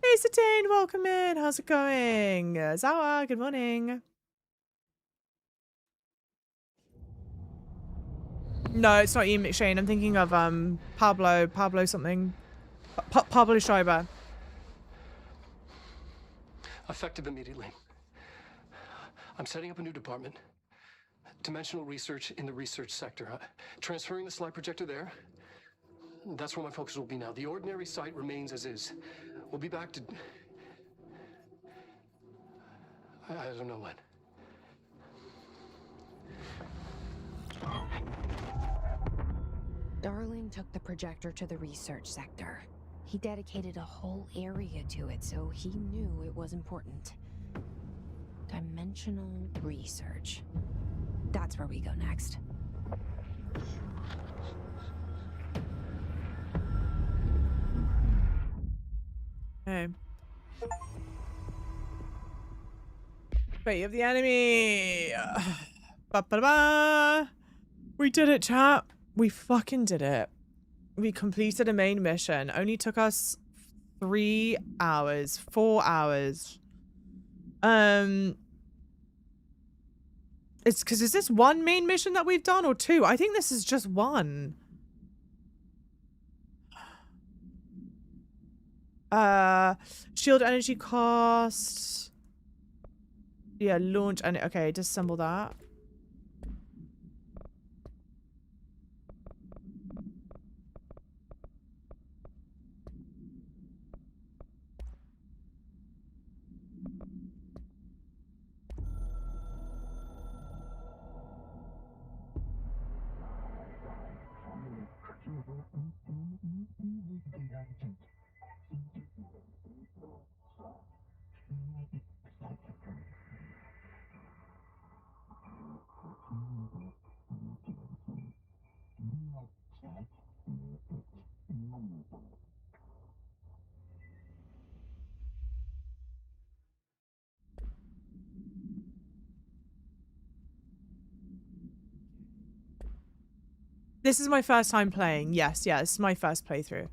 Hey, Satine, welcome in. How's it going? Zawa, good morning. No, it's not Ian McShane. I'm thinking of Pablo something. Pablo Schreiber. Effective immediately. I'm setting up a new department. Dimensional research in the research sector. Transferring the slide projector there. That's where my focus will be now. The ordinary site remains as is. We'll be back to... I don't know when. Darling took the projector to the research sector. He dedicated a whole area to it, so he knew it was important. Dimensional research. That's where we go next. Okay. Fate of the enemy. Ba-ba-ba. We did it, chat. We fucking did it. We completed a main mission. Only took us 3 hours, 4 hours. It's because is this one main mission that we've done or 2? I think this is just 1. Shield energy cost. Yeah, launch and okay, disassemble that. This is my first time playing. Yes, yeah, this is my first playthrough.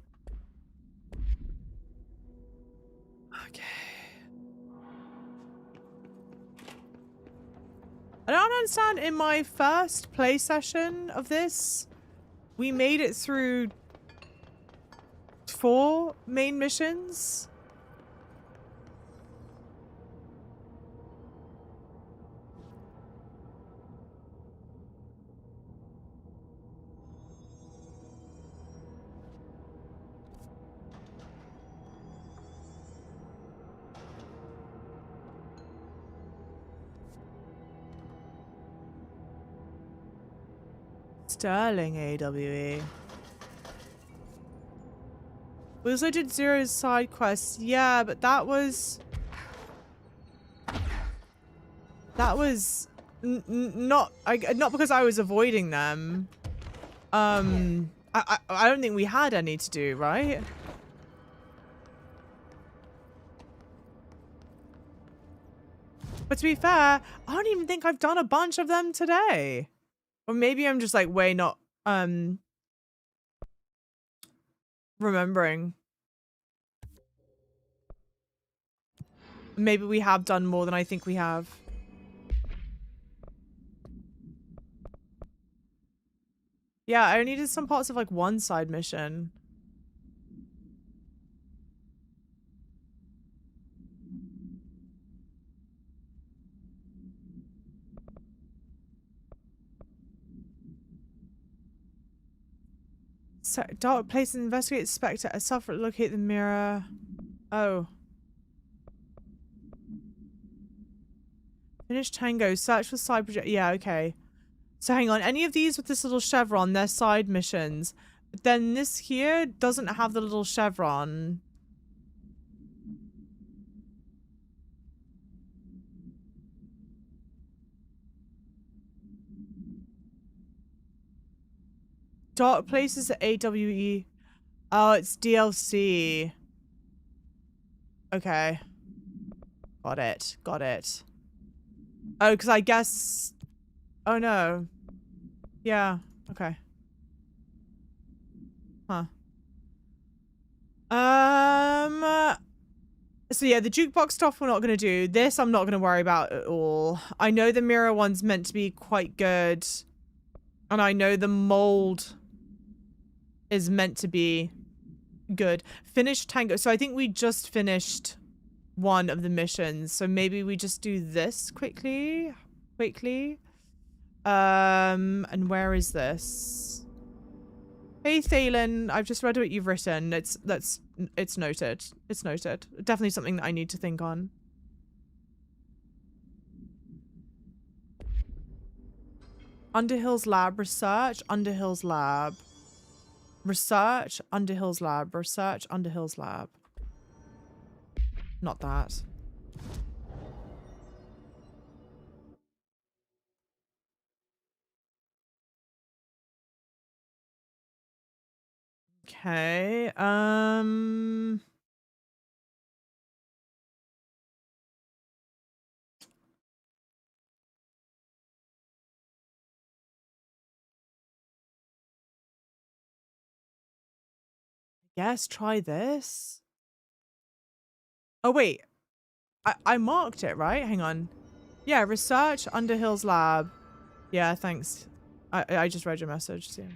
Okay. I don't understand. In my first play session of this, we made it through 4 main missions. Sterling AWE. We also did Zero's side quests. Yeah, but that was not because I was avoiding them. I don't think we had any to do, right? But to be fair, I don't even think I've done a bunch of them today. Or maybe I'm just like way not... remembering. Maybe we have done more than I think we have. Yeah, I only did some parts of like one side mission. So, dark place and investigate spectre. A suffer locate the mirror. Oh. Finish tango. Search for side project. Yeah, okay. So hang on. Any of these with this little chevron, they're side missions. But then this here doesn't have the little chevron. Dark places at AWE. Oh, it's DLC. Okay. Got it. Got it. Oh, because I guess... Oh, no. Yeah. Okay. Huh. So yeah, the jukebox stuff we're not going to do. This I'm not going to worry about at all. I know the mirror one's meant to be quite good. And I know the mold is meant to be good. Finish tango. So I think we just finished one of the missions. So maybe we just do this quickly. And where is this? Hey Thalen, I've just read what you've written. It's noted. It's noted. Definitely something that I need to think on. Underhill's lab research. Underhill's lab. Research. Underhill's lab. Research. Underhill's lab. Not that. Okay. Yes, try this. Oh wait. I marked it, right? Hang on. Yeah, research Underhill's lab. Yeah, thanks. I just read your message too.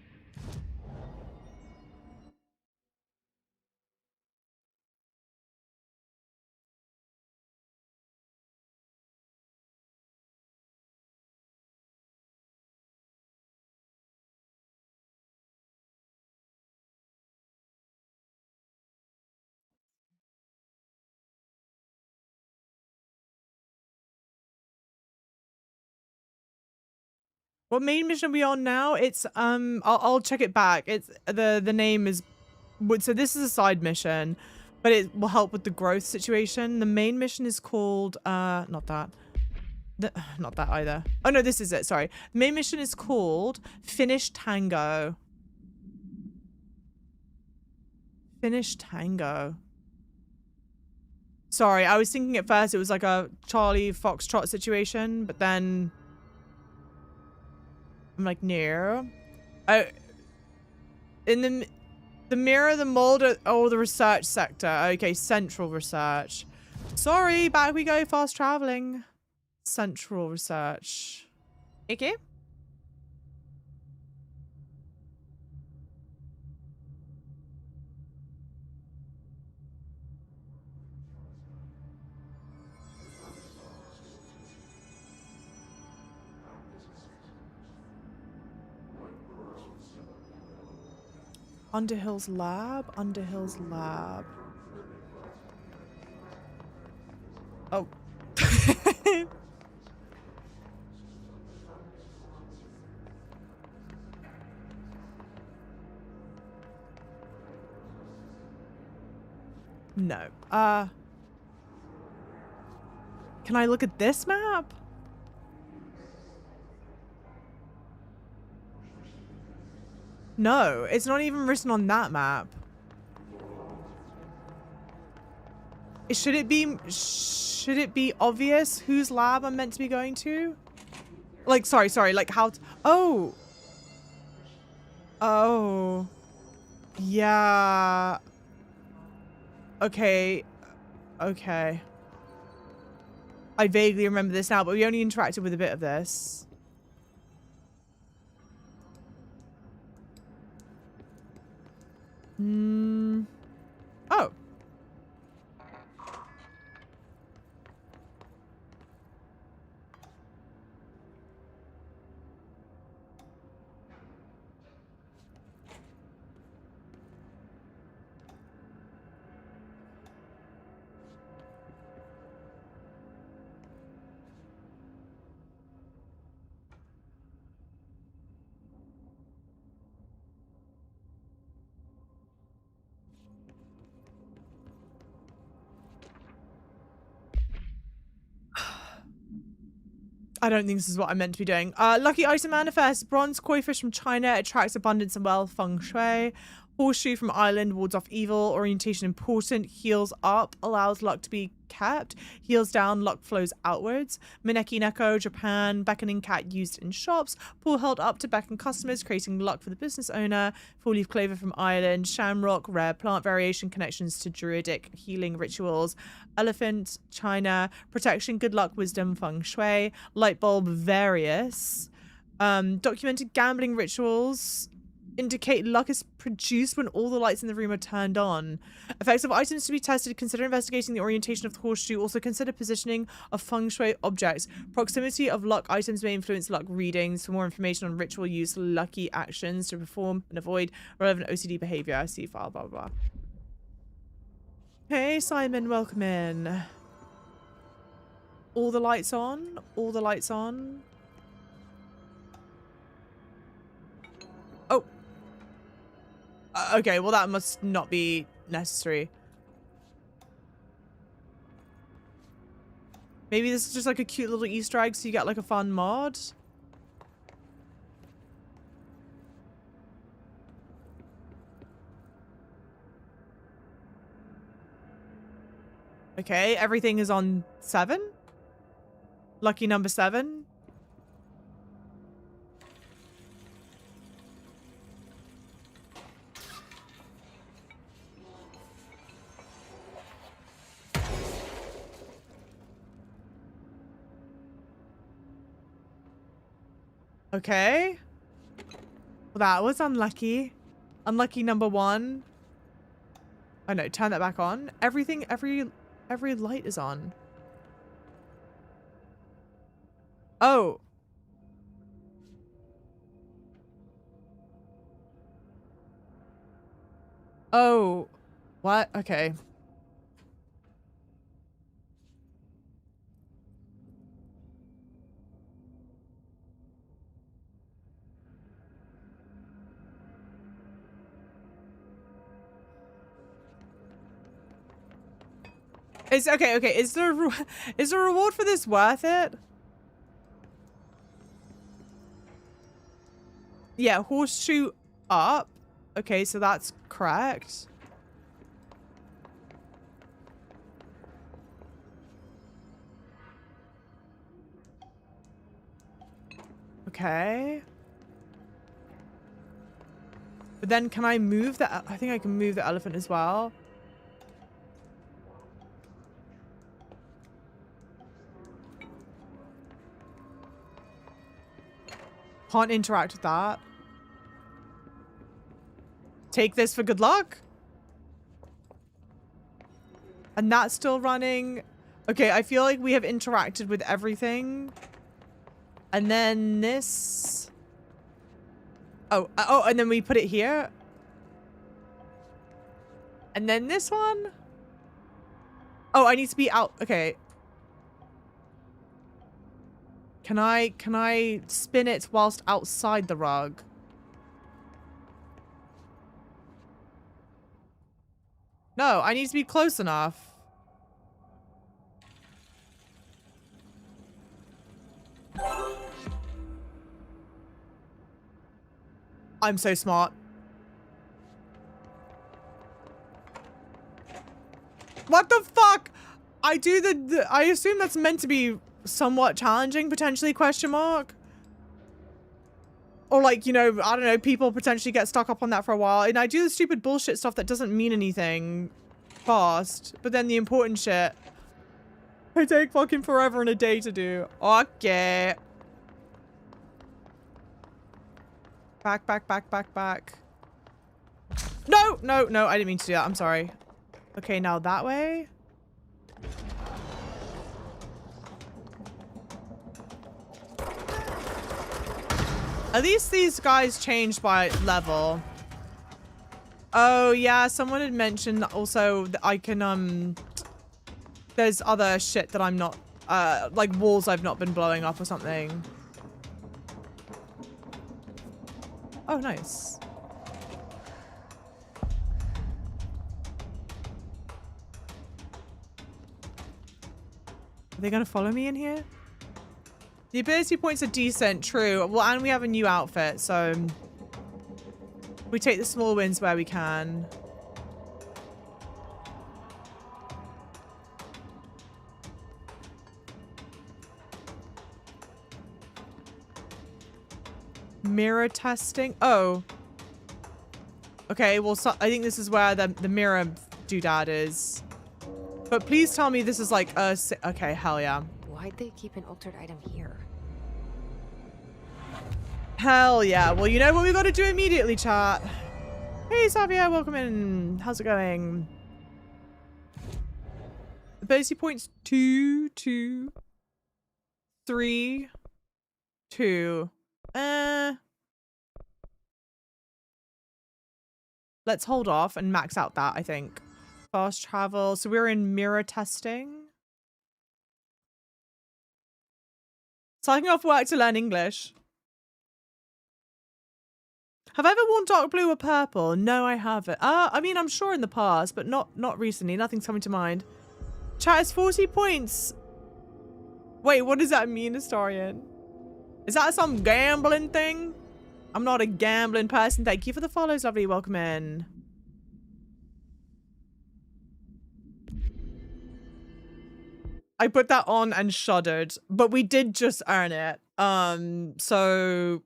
What main mission are we on now? It's I'll check it back. It's the name is, so this is a side mission, but it will help with the growth situation. The main mission is called not that. Not that either. Oh no, this is it. Sorry. The main mission is called Finish Tango. Finish Tango. Sorry, I was thinking at first it was like a Charlie Foxtrot situation, but then I'm like, no. In the mirror, the mold, or the research sector. Okay, central research. Sorry, back we go, fast traveling. Central research. Okay. Underhill's lab. Underhill's lab. Oh. No. Can I look at this map? No, it's not even written on that map. Should it be obvious whose lab I'm meant to be going to? Like, sorry, like how oh. Oh. Yeah. Okay. Okay. I vaguely remember this now, but we only interacted with a bit of this. Oh. I don't think this is what I meant to be doing. Lucky item manifest. Bronze koi fish from China attracts abundance and wealth. Feng shui. Horseshoe from Ireland wards off evil. Orientation important. Heals up. Allows luck to be kept. Heals down. Luck flows outwards. Mineki neko, Japan. Beckoning cat used in shops. Pool held up to beckon customers, creating luck for the business owner. Four leaf clover from Ireland. Shamrock. Rare plant variation. Connections to druidic healing rituals. Elephant, China. Protection, good luck, wisdom, feng shui. Light bulb, various. Documented gambling rituals indicate luck is produced when all the lights in the room are turned on. Effects of items to be tested. Consider investigating the orientation of the horseshoe. Also consider positioning of feng shui objects. Proximity of luck items may influence luck readings. For more information on ritual use, lucky actions to perform and avoid relevant OCD behavior. See file, blah, blah, blah. Hey, Simon, welcome in. All the lights on. All the lights on. Oh. Okay, well that must not be necessary. Maybe this is just like a cute little Easter egg so you get like a fun mod. Okay, everything is on 7. Lucky number 7. Okay. Well, that was unlucky. Unlucky number 1. Oh no, turn that back on. Everything, every light is on. Oh. Oh. What? Okay. Is okay, okay. Is the reward for this worth it? Yeah, horseshoe up. Okay, so that's correct. Okay. But then can I move that? I think I can move the elephant as well. Can't interact with that. Take this for good luck. And that's still running. Okay, I feel like we have interacted with everything. And then this. Oh, and then we put it here. And then this one. Oh, I need to be out. Okay. Can I spin it whilst outside the rug? No, I need to be close enough. I'm so smart. What the fuck? I do I assume that's meant to be somewhat challenging, potentially, question mark. Or like, you know, I don't know, people potentially get stuck up on that for a while. And I do the stupid bullshit stuff that doesn't mean anything fast. But then the important shit, I take fucking forever and a day to do. Okay. Back, back, back, back, back. No, no, no, I didn't mean to do that. I'm sorry. Okay, now that way. At least these guys changed by level. Oh, yeah, someone had mentioned also that I can, there's other shit that I'm not, like walls I've not been blowing up or something. Oh, nice. Are they gonna follow me in here? The ability points are decent, true. Well, and we have a new outfit, so we take the small wins where we can. Mirror testing. Oh. Okay, well, so I think this is where the mirror doodad is. But please tell me this is like a... Okay, hell yeah. Why'd they keep an altered item here? Hell yeah. Well, you know what we got to do immediately, chat. Hey, Savia, welcome in. How's it going? Ability points 2, 2, 3, 2. Let's hold off and max out that, I think. Fast travel. So we're in mirror testing. Starting off work to learn English. Have I ever worn dark blue or purple? No, I haven't. I mean, I'm sure in the past, but not recently. Nothing's coming to mind. Chat is 40 points. Wait, what does that mean, Historian? Is that some gambling thing? I'm not a gambling person. Thank you for the follows, lovely. Welcome in. I put that on and shuddered, but we did just earn it. So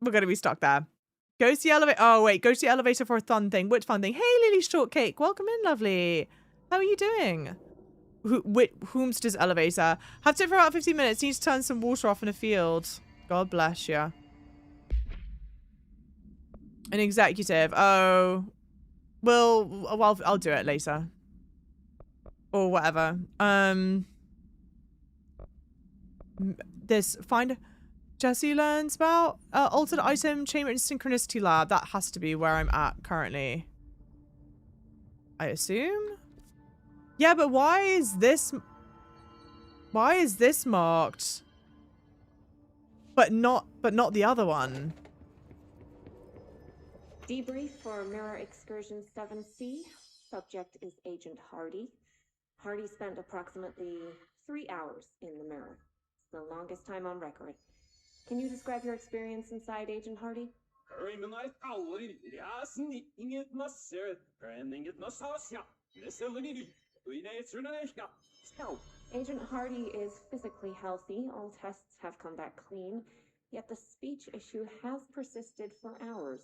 we're gonna be stuck there. Go to the elevator. Oh wait, go to the elevator for a fun thing. Which fun thing? Hey, Lily Shortcake, welcome in, lovely. How are you doing? Whom's does elevator? Have to for about 15 minutes. Need to turn some water off in a field. God bless you. An executive. Oh, well, I'll do it later. Or whatever. This find Jesse learns about altered item chamber and synchronicity lab. That has to be where I'm at currently. I assume. Yeah, but why is this marked? But not the other one. Debrief for Mirror Excursion 7C. Subject is Agent Hardy. Hardy spent approximately 3 hours in the mirror. It's the longest time on record. Can you describe your experience inside, Agent Hardy? So, Agent Hardy is physically healthy. All tests have come back clean. Yet the speech issue has persisted for hours.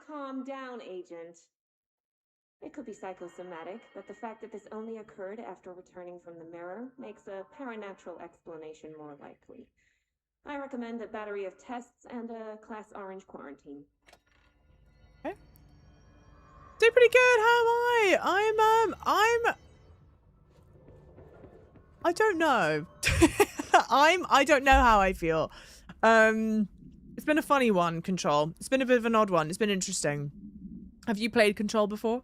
Calm down, Agent. It could be psychosomatic, but the fact that this only occurred after returning from the mirror makes a paranatural explanation more likely. I recommend a battery of tests and a Class Orange quarantine. Okay. Doing pretty good. How am I? I don't know. I don't know how I feel. It's been a funny one, Control. It's been a bit of an odd one. It's been interesting. Have you played Control before?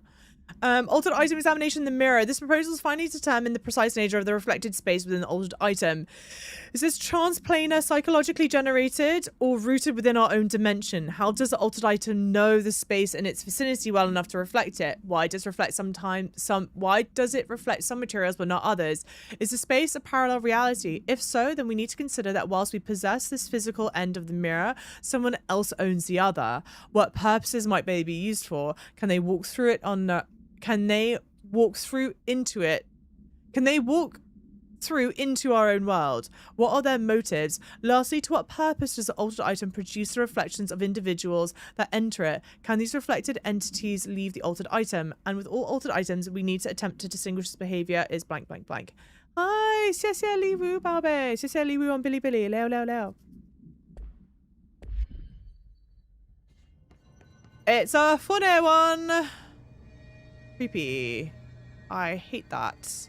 Altered item examination in the mirror. This proposal is finally determined the precise nature of the reflected space within the altered item. Is this transplanar psychologically generated or rooted within our own dimension? How does the altered item know the space in its vicinity well enough to reflect it? Why does it reflect some materials but not others? Is the space a parallel reality? If so, then we need to consider that whilst we possess this physical end of the mirror, someone else owns the other. What purposes might they be used for? Can they walk through it into it Can they walk through into our own world? What are their motives? Lastly, to what purpose does the altered item produce the reflections of individuals that enter it? Can these reflected entities leave the altered item? And with all altered items, we need to attempt to distinguish this behavior is blank blank blank. Hi, 谢谢礼物宝贝，谢谢礼物 on Bilibili， leo leo leo. It's a funny one. Creepy. I hate that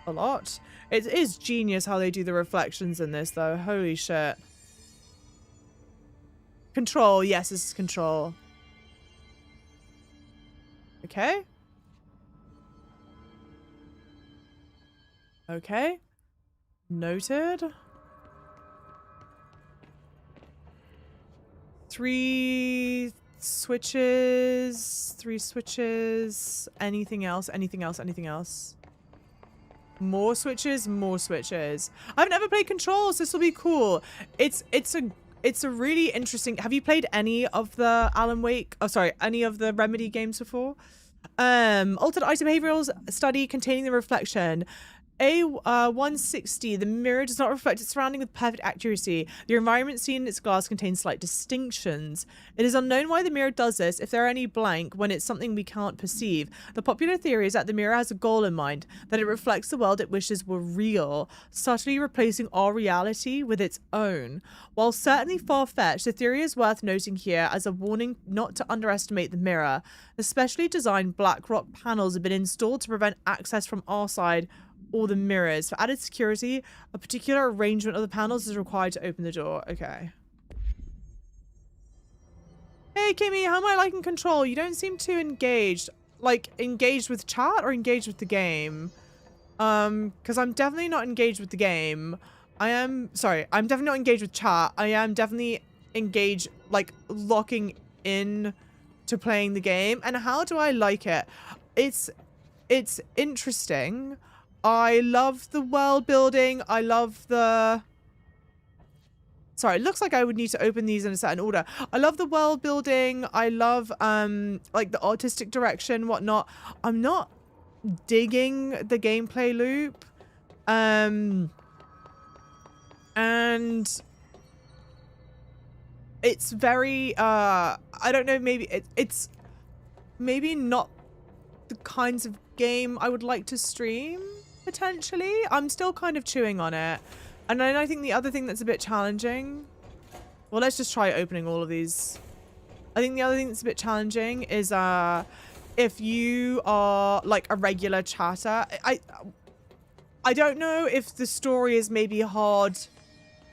a lot. It is genius how they do the reflections in this, though. Holy shit. Control. Yes, this is control. Okay. Okay. Noted. 3 switches. 3 switches. Anything else? Anything else? Anything else? More switches. More switches. I've never played Control, so this will be cool. It's a really interesting. Have you played any of the Alan Wake? Oh, sorry, any of the Remedy games before? Altered item behavioral study containing the reflection. A160. The mirror does not reflect its surrounding with perfect accuracy. The environment seen in its glass contains slight distinctions. It is unknown why the mirror does this if there are any blank when it's something we can't perceive. The popular theory is that the mirror has a goal in mind, that it reflects the world it wishes were real, subtly replacing our reality with its own. While certainly far-fetched, the theory is worth noting here as a warning not to underestimate the mirror. Especially designed black rock panels have been installed to prevent access from our side or the mirrors. For added security, a particular arrangement of the panels is required to open the door. Okay. Hey, Kimmy, how am I liking Control? You don't seem too engaged. Like, engaged with chat or engaged with the game? Because I'm definitely not engaged with the game. I'm definitely not engaged with chat. I am definitely engaged, like, locking in to playing the game. And how do I like it? It's interesting. I love the world building. I love the... Sorry, it looks like I would need to open these in a certain order. I love the world building. I love, like, the artistic direction, whatnot. I'm not digging the gameplay loop. And it's very, I don't know, maybe it's maybe not the kinds of game I would like to stream. Potentially. I'm still kind of chewing on it. And then I think the other thing that's a bit challenging... Well, let's just try opening all of these. I think the other thing that's a bit challenging is if you are like a regular chatter. I don't know if the story is maybe hard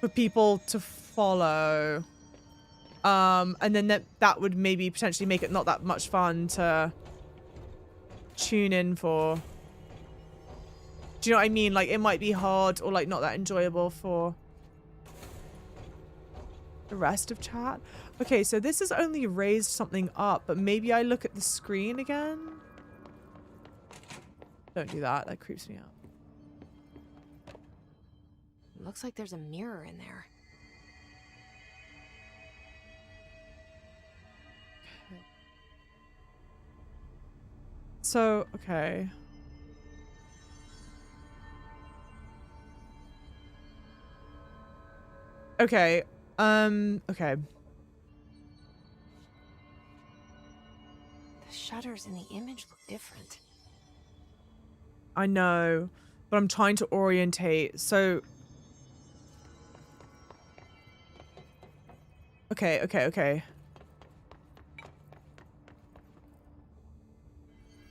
for people to follow. And then that would maybe potentially make it not that much fun to tune in for. Do you know what I mean? Like, it might be hard or, like, not that enjoyable for the rest of chat. Okay, so this has only raised something up, but maybe I look at the screen again? Don't do that. That creeps me out. Looks like there's a mirror in there. So, okay. Okay, okay. The shutters in the image look different. I know, but I'm trying to orientate, so... Okay.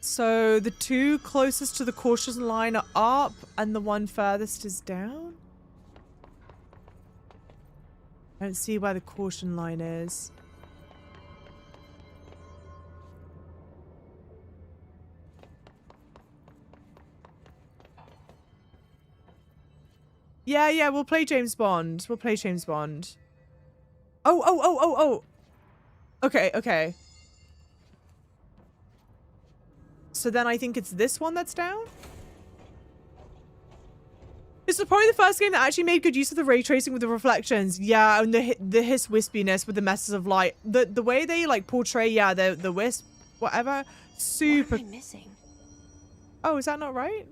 So, the 2 closest to the caution line are up, and the one furthest is down? I don't see where the caution line is. Yeah, we'll play James Bond. We'll play James Bond. Oh. Okay. So then I think it's this one that's down? This is probably the first game that actually made good use of the ray tracing with the reflections. Yeah, and the hiss wispiness with the messes of light. The way they like portray, yeah, the wisp, whatever. Super. What am I missing? Oh, is that not right?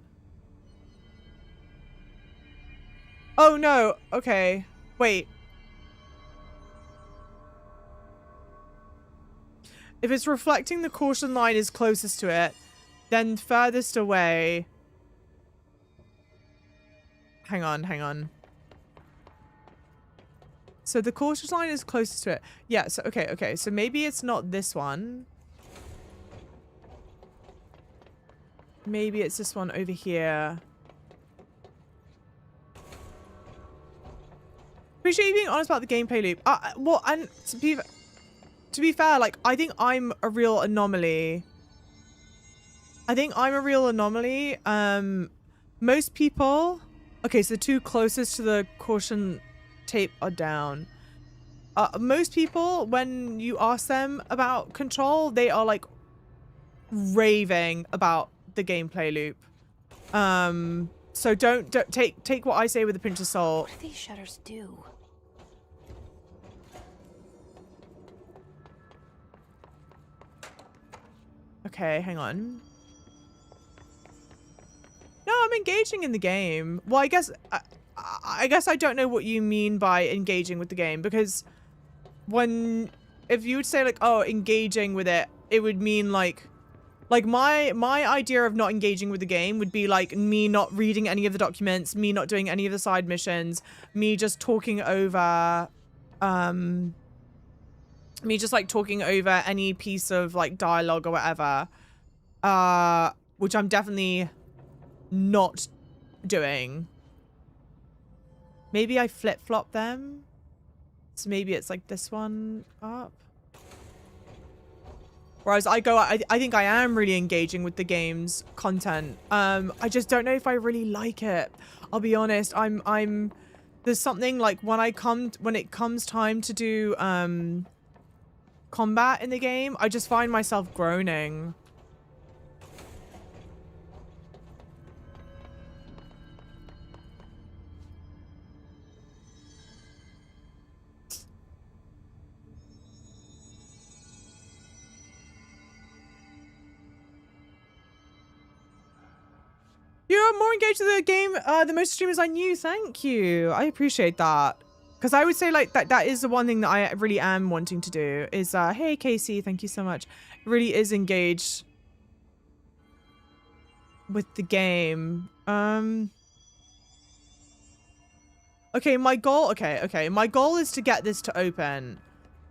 Oh, no. Okay. Wait. If it's reflecting the caution line is closest to it, then furthest away... Hang on. So the caution line is closest to it. Yeah, so okay. So maybe it's not this one. Maybe it's this one over here. Appreciate you being honest about the gameplay loop. Well, and to be fair, like, I think I'm a real anomaly. Most people... Okay, so the two closest to the caution tape are down. Most people, when you ask them about Control, they are, like, raving about the gameplay loop. So don't take what I say with a pinch of salt. What do these shutters do? Okay, hang on. No, I'm engaging in the game. Well, I guess I don't know what you mean by engaging with the game, because if you would say like, oh, engaging with it, it would mean like my idea of not engaging with the game would be like me not reading any of the documents, me not doing any of the side missions, me just talking over any piece of like dialogue or whatever, which I'm definitely not doing. Maybe I flip-flop them, so maybe it's like this one up, whereas I think I am really engaging with the game's content. I just don't know if I really like it. I'll be honest. There's something like when it comes time to do combat in the game, I just find myself groaning. You're more engaged with the game than most streamers I knew. Thank you. I appreciate that. Because I would say like that is the one thing that I really am wanting to do is, hey Casey, thank you so much. It really is engaged with the game. Okay, my goal, okay. My goal is to get this to open.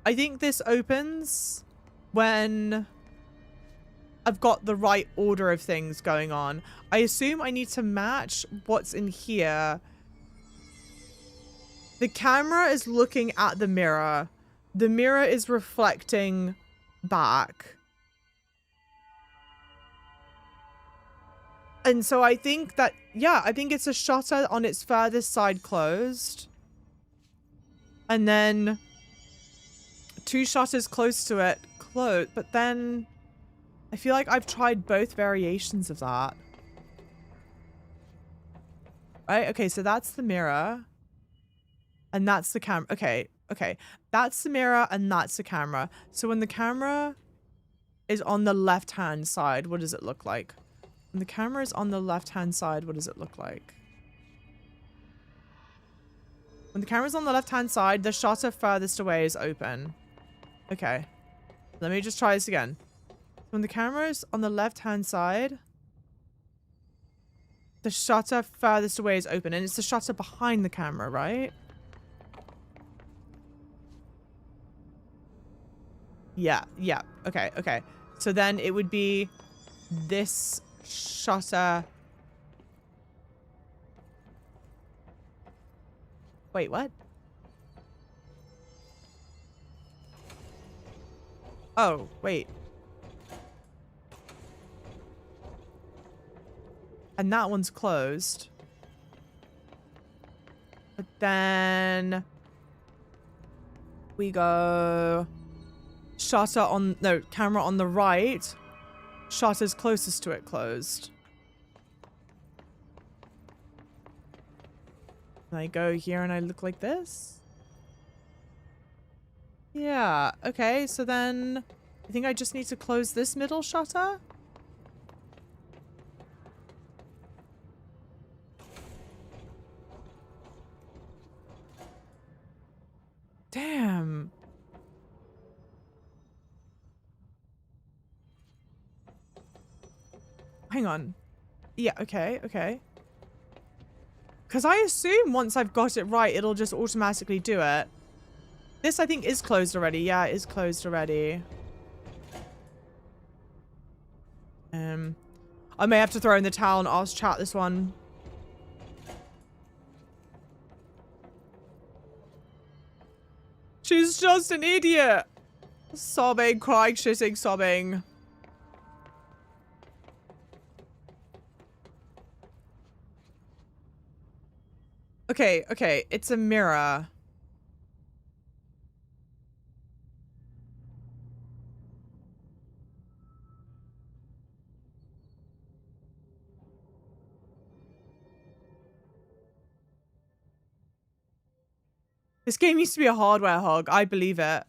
I think this opens when I've got the right order of things going on. I assume I need to match what's in here. The camera is looking at the mirror. The mirror is reflecting back. And so I think that, yeah, I think it's a shutter on its furthest side closed. And then two shutters close to it closed. But then I feel like I've tried both variations of that. Right? Okay, so that's the mirror. And that's the camera. Okay. That's the mirror and that's the camera. So when the camera is on the left-hand side, what does it look like? When the camera is on the left-hand side, what does it look like? When the camera's on the left-hand side, the shutter furthest away is open. Okay. Let me just try this again. When the camera is on the left-hand side, the shutter furthest away is open. And it's the shutter behind the camera, right? Yeah. Okay. So then it would be this shutter. Wait, what? Oh, wait. And that one's closed. But then we go shutter on, no, camera on the right. Shutter's closest to it closed. And I go here and I look like this. Yeah, okay, so then I think I just need to close this middle shutter. Hang on. Yeah, okay, okay. Because I assume once I've got it right, it'll just automatically do it. This, I think, is closed already. Yeah, it is closed already. I may have to throw in the towel and ask chat this one. She's just an idiot. Sobbing, crying, shitting, sobbing. Okay, okay, it's a mirror. This game used to be a hardware hog. I believe it.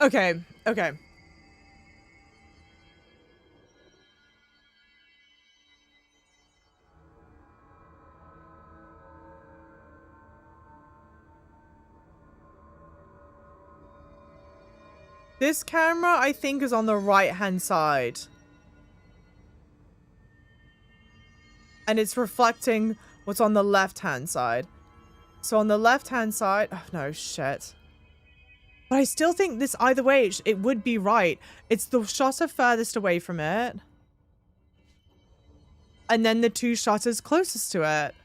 Okay, okay. This camera, I think, is on the right-hand side. And it's reflecting what's on the left-hand side. So on the left-hand side... Oh, no, shit. But I still think this, either way, it would be right. It's the shutter furthest away from it. And then the two shutters closest to it.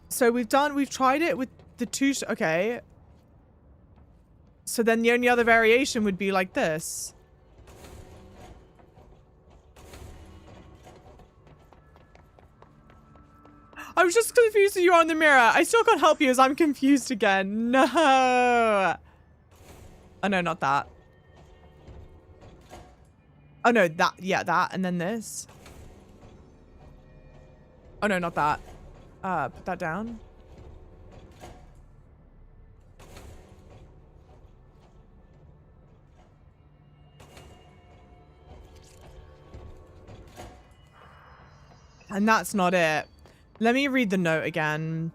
So we've tried it with the two... Okay. So then the only other variation would be like this. I was just confused that you are in the mirror. I still can't help you as I'm confused again. No. Oh, no, not that. Oh, no, that. Yeah, that. And then this. Oh, no, not that. Put that down. And that's not it. Let me read the note again.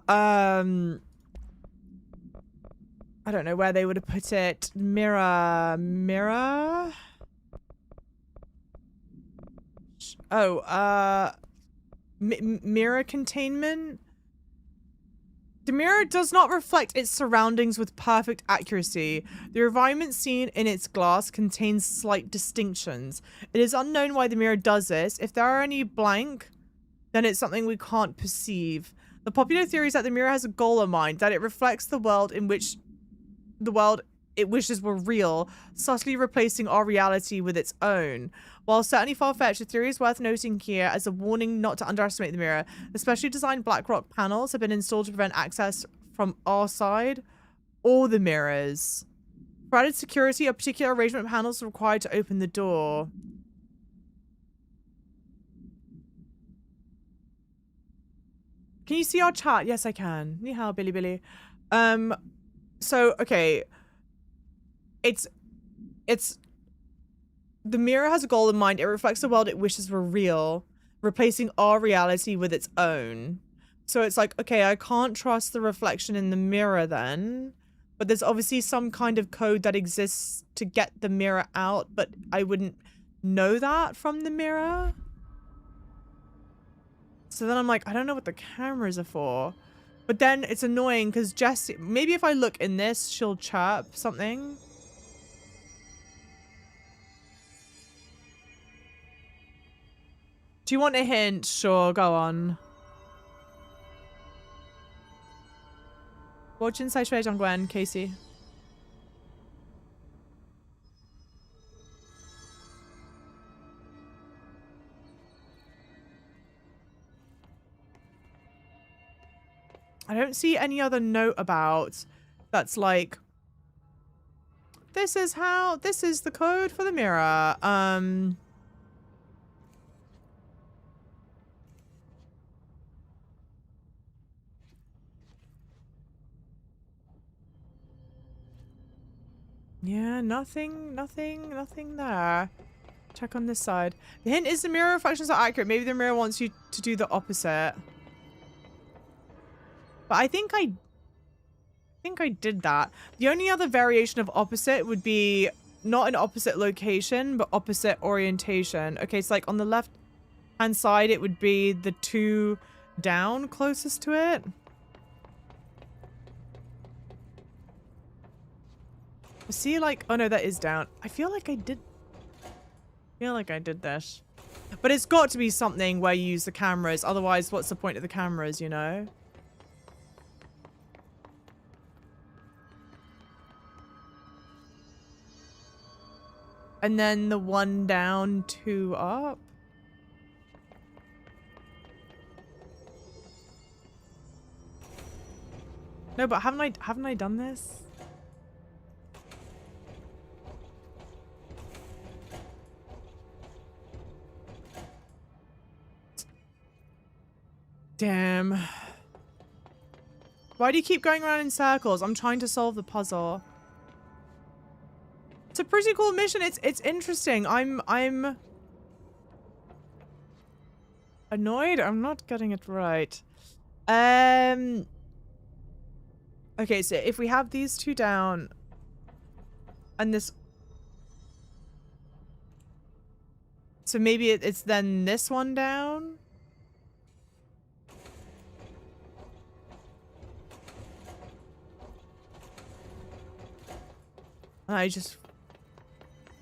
I don't know where they would have put it. Mirror. Oh, mirror containment? The mirror does not reflect its surroundings with perfect accuracy. The environment seen in its glass contains slight distinctions. It is unknown why the mirror does this. If there are any blank, then it's something we can't perceive. The popular theory is that the mirror has a goal in mind, that it reflects the world in which the world it wishes were real, subtly replacing our reality with its own. While certainly far-fetched, the theory is worth noting here as a warning not to underestimate the mirror. The specially designed black rock panels have been installed to prevent access from our side or the mirrors. For added security, a particular arrangement of panels is required to open the door. Can you see our chat? Yes, I can. Ni hao, Billy Billy. So, okay. It's the mirror has a goal in mind. It reflects the world it wishes were real, replacing our reality with its own. So it's like, okay, I can't trust the reflection in the mirror then, but there's obviously some kind of code that exists to get the mirror out, but I wouldn't know that from the mirror. So then I'm like, I don't know what the cameras are for. But then it's annoying because Jessie, maybe if I look in this, she'll chirp something. Do you want a hint? Sure, go on. 我真係長關 Casey. I don't see any other note about that's like, this is the code for the mirror. Yeah, nothing there. Check on this side. The hint is the mirror reflections are accurate. Maybe the mirror wants you to do the opposite. But I think I did that. The only other variation of opposite would be not an opposite location, but opposite orientation. Okay, so like on the left hand side, it would be the 2 down closest to it. See, like, oh no, that is down. I feel like I did this. But it's got to be something where you use the cameras. Otherwise, what's the point of the cameras, you know? And then the 1 down, 2 up. No, but haven't I done this? Damn. Why do you keep going around in circles? I'm trying to solve the puzzle. It's a pretty cool mission. It's interesting. I'm annoyed. I'm not getting it right. Okay, so if we have these 2 down and this, so maybe it's then this 1 down. And I just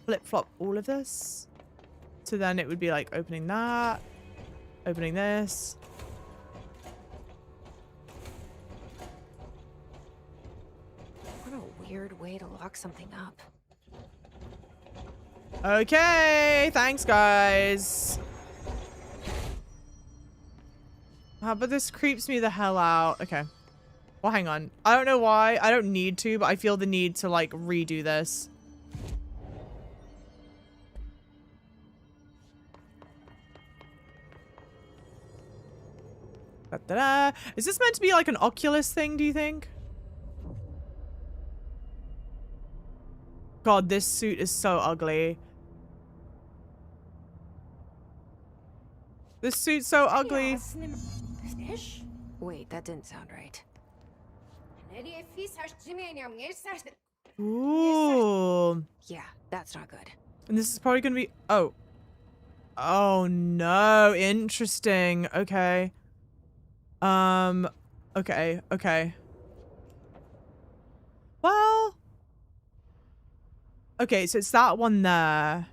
flip-flop all of this. So then it would be like opening that, opening this. What a weird way to lock something up. Okay, thanks guys. But this creeps me the hell out. Okay. Well, hang on. I don't know why. I don't need to, but I feel the need to, like, redo this. Da-da-da. Is this meant to be, like, an Oculus thing, do you think? God, this suit is so ugly. This suit's so ugly. Wait, that didn't sound right. Ooh. Yeah, that's not good. And this is probably gonna be... Oh. Oh, no. Interesting. Okay. Okay. Okay. Well... Okay, so it's that one there.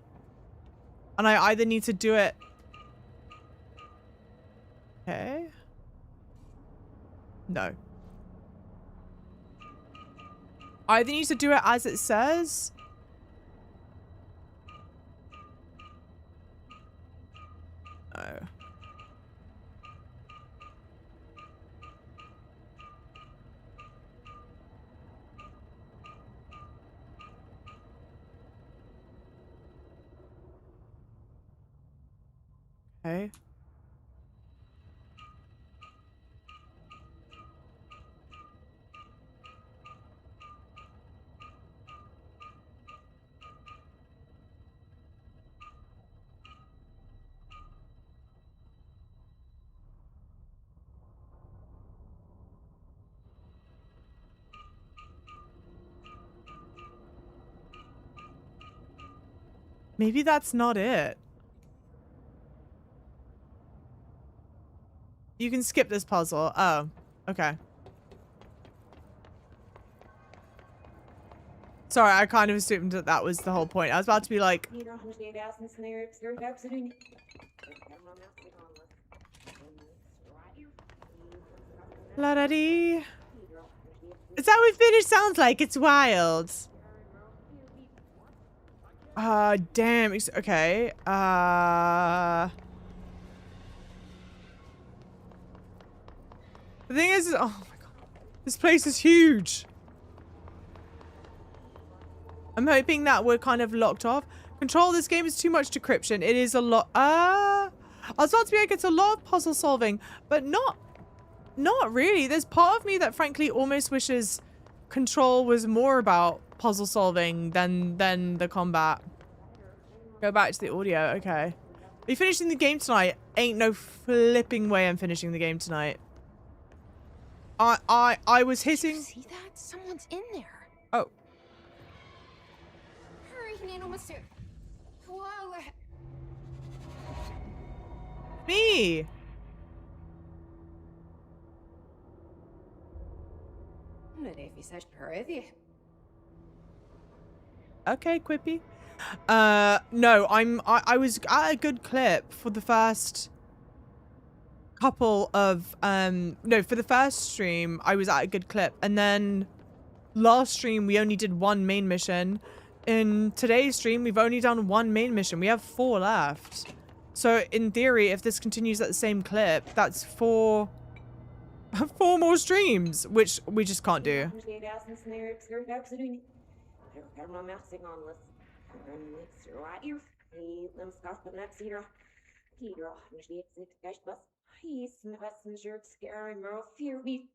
And I either need to do it... Okay. No. I either need to do it as it says. No. Okay. Maybe that's not it. You can skip this puzzle. Oh, okay. Sorry, I kind of assumed that that was the whole point. I was about to be like... La-da-dee. Is that what finish sounds like? It's wild. Damn. Okay. The thing is, oh my god. This place is huge. I'm hoping that we're kind of locked off. Control, this game is too much decryption. It is a lot. I was about to be like, it's a lot of puzzle solving, but not really. There's part of me that frankly almost wishes Control was more about puzzle solving than the combat. Go back to the audio. Okay. Are you finishing the game tonight? Ain't no flipping way I'm finishing the game tonight. I was hitting. Did you see that? Someone's in there. Oh. Hurry, Nano Mister. Whoa. Me. Okay, Quippy. No, I was at a good clip for the first couple of no, for the first stream I was at a good clip, and then last stream we only did one main mission. In today's stream we've only done one main mission. We have 4 left. So in theory, if this continues at the same clip, that's 4 more streams, which we just can't do.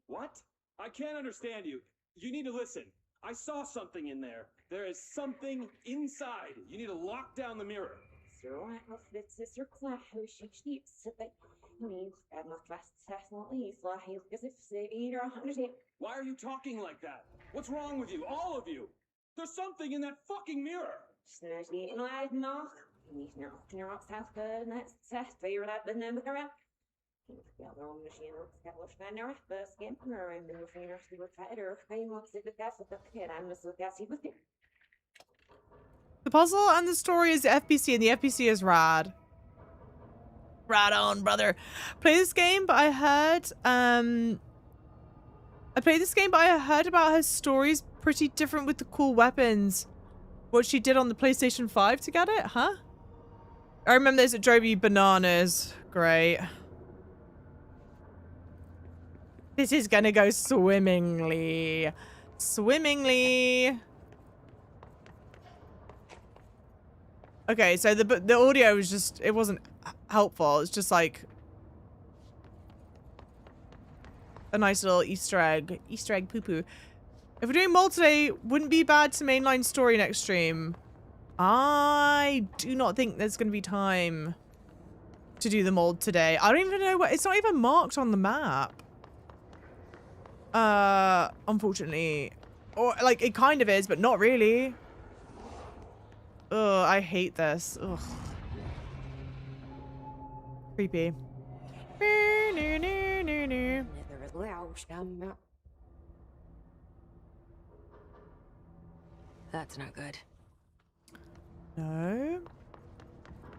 What? I can't understand you. You need to listen. I saw something in there. There is something inside. You need to lock down the mirror. Why are you talking like that? What's wrong with you? All of you. There's something in that fucking mirror. The puzzle and the story is the FBC, and the FBC is rad. Rad on, brother. Play this game, but I heard I played this game, but I heard about her stories pretty different with the cool weapons. What she did on the PlayStation 5 to get it, huh? I remember this, it drove you bananas. Great. This is gonna go swimmingly. Swimmingly. Okay, so the audio was just, it wasn't helpful. It's just like a nice little Easter egg poo-poo. If we're doing mold today, wouldn't be bad to mainline story next stream. I do not think there's going to be time to do the mold today. I don't even know what, it's not even marked on the map. Unfortunately. Or, like, it kind of is, but not really. Ugh, I hate this. Ugh. Creepy. That's not good. No.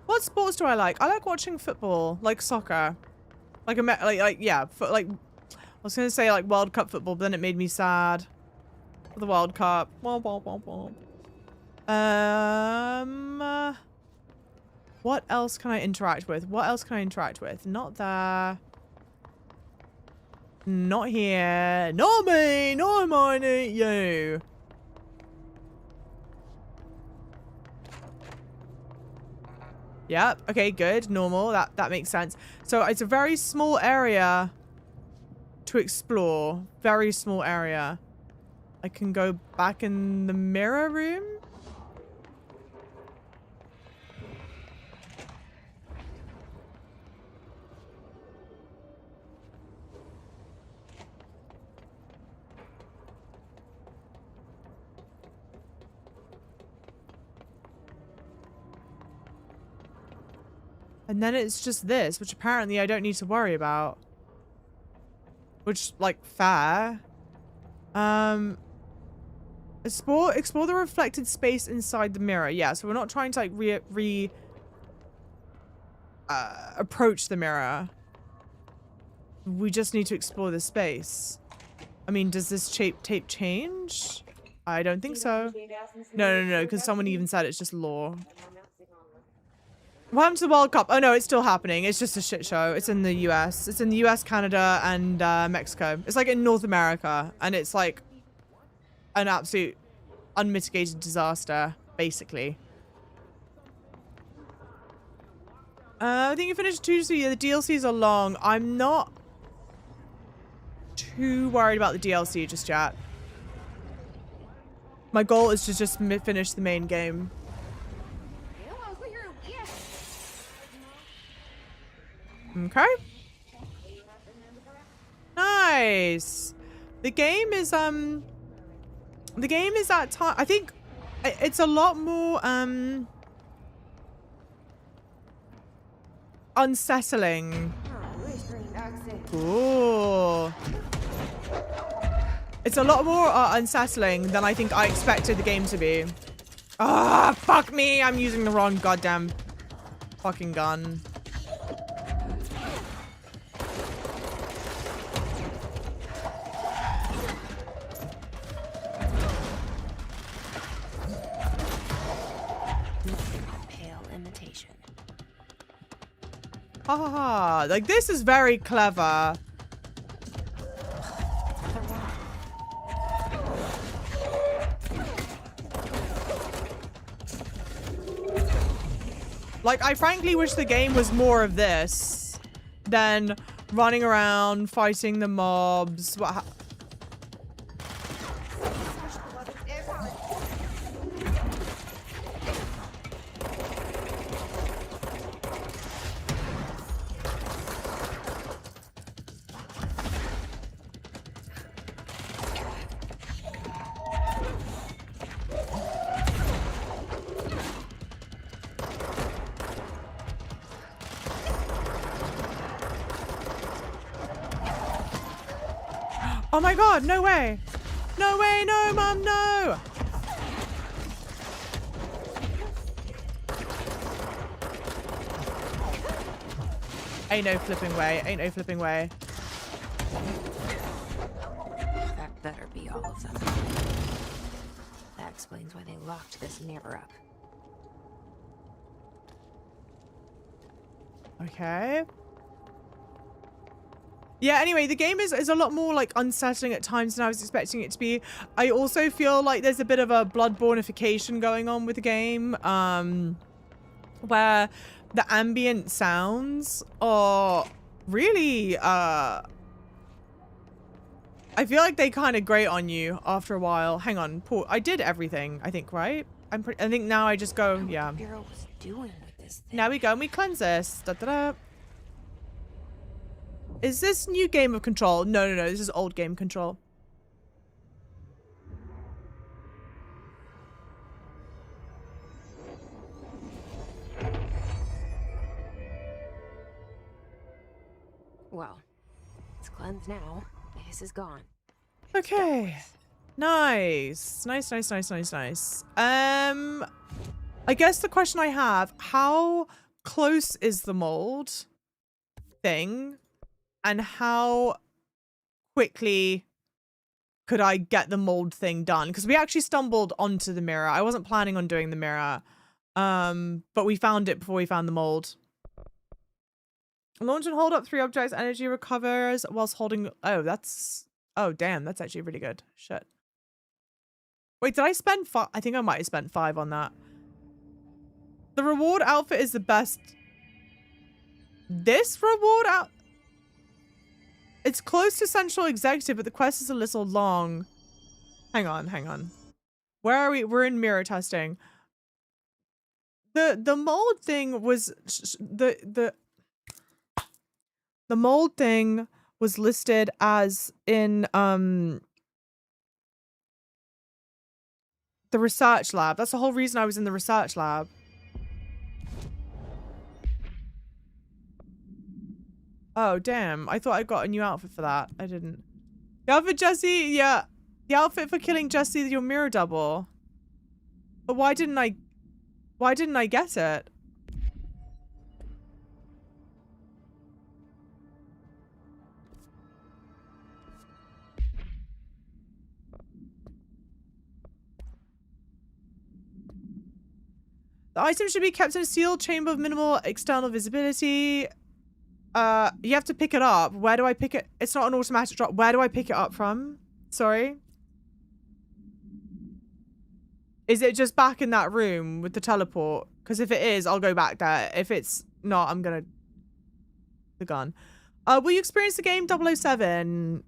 What sports do I like? I like watching football, like soccer, like yeah, like I was gonna say like World Cup football, but then it made me sad for the World Cup. What else can I interact with? What else can I interact with? Not there. Not here. Not me. Not mine. You. Yep. Okay, good. Normal. That makes sense. So it's a very small area to explore. Very small area. I can go back in the mirror room. And then it's just this, which apparently I don't need to worry about. Which, like, fair. Explore the reflected space inside the mirror. Yeah, so we're not trying to, like, approach the mirror. We just need to explore the space. I mean, does this tape change? I don't think so. No, because someone even said it's just lore. What happened to the World Cup? Oh no, it's still happening. It's just a shit show. It's in the US. It's in the US, Canada, and Mexico. It's like in North America, and it's like an absolute unmitigated disaster, basically. I think you finished 2 so yeah, the DLCs are long. I'm not too worried about the DLC just yet. My goal is to just finish the main game. Okay. Nice. The game is at time. I think it's a lot more unsettling. Ooh. It's a lot more unsettling than I think I expected the game to be. Ah, fuck me. I'm using the wrong goddamn fucking gun. Pale imitation. Ha ha ha. Like, this is very clever. Like, I frankly wish the game was more of this than running around, fighting the mobs. Oh my god, no way. No way, no, mom, no. Ain't no flipping way, ain't no flipping way. That better be all of them. That explains why they locked this mirror up. Okay. Yeah, anyway, the game is a lot more, like, unsettling at times than I was expecting it to be. I also feel like there's a bit of a Bloodborne-ification going on with the game, where the ambient sounds are really, I feel like they kind of grate on you after a while. Hang on, Paul, I did everything, I think, right? I think now I just go, yeah. Bureau was doing with this thing. Now we go and we cleanse this. Da, da, da. Is this new game of Control? No, this is old game Control. Well, it's cleansed now. The hiss is gone. Okay. Nice. Nice. I guess the question I have, how close is the mold thing? And how quickly could I get the mold thing done? Because we actually stumbled onto the mirror. I wasn't planning on doing the mirror. But we found it before we found the mold. Launch and hold up 3 objects. Energy recovers whilst holding... Oh, that's... Oh, damn. That's actually really good. Shit. Wait, did I spend 5? I think I might have spent 5 on that. The reward outfit is the best. This reward out... It's close to Central Executive, but the quest is a little long. Hang on. Where are we? We're in mirror testing. The mold thing was the mold thing was listed as in the research lab. That's the whole reason I was in the research lab. Oh, damn. I thought I got a new outfit for that. I didn't. The outfit, Jesse? Yeah. The outfit for killing Jesse, your mirror double. But why didn't I get it? The item should be kept in a sealed chamber of minimal external visibility. You have to pick it up. Where do I pick it? It's not an automatic drop. Where do I pick it up from? Sorry. Is it just back in that room with the teleport? Because if it is, I'll go back there. If it's not, I'm gonna... The gun. Will you experience the game 007?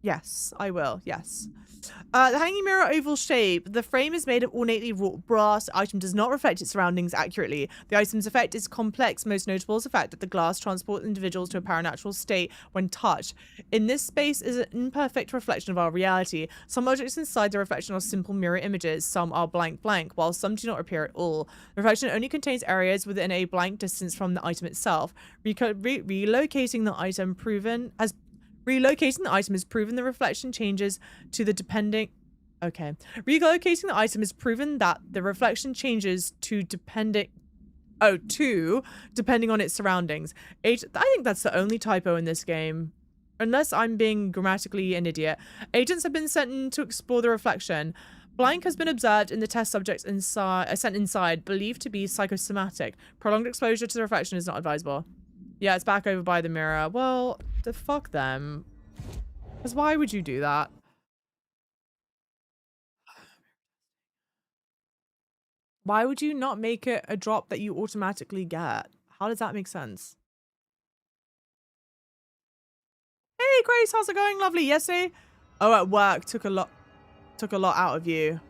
Yes, I will. Yes. The hanging mirror oval shape. The frame is made of ornately wrought brass. The item does not reflect its surroundings accurately. The item's effect is complex. Most notable is the fact that the glass transports individuals to a paranatural state when touched. In this space is an imperfect reflection of our reality. Some objects inside the reflection are simple mirror images. Some are blank, while some do not appear at all. The reflection only contains areas within a blank distance from the item itself. Relocating the item has proven the reflection changes to the depending... Okay. Relocating the item has proven that the reflection changes to depending on its surroundings. I think that's the only typo in this game. Unless I'm being grammatically an idiot. Agents have been sent in to explore the reflection. Blank has been observed in the test subjects sent inside, believed to be psychosomatic. Prolonged exposure to the reflection is not advisable. Yeah, it's back over by the mirror. Well, the fuck them. Because why would you do that? Why would you not make it a drop that you automatically get? How does that make sense? Hey, Grace, how's it going? Lovely. Yesterday? Oh, at work. Took a lot out of you.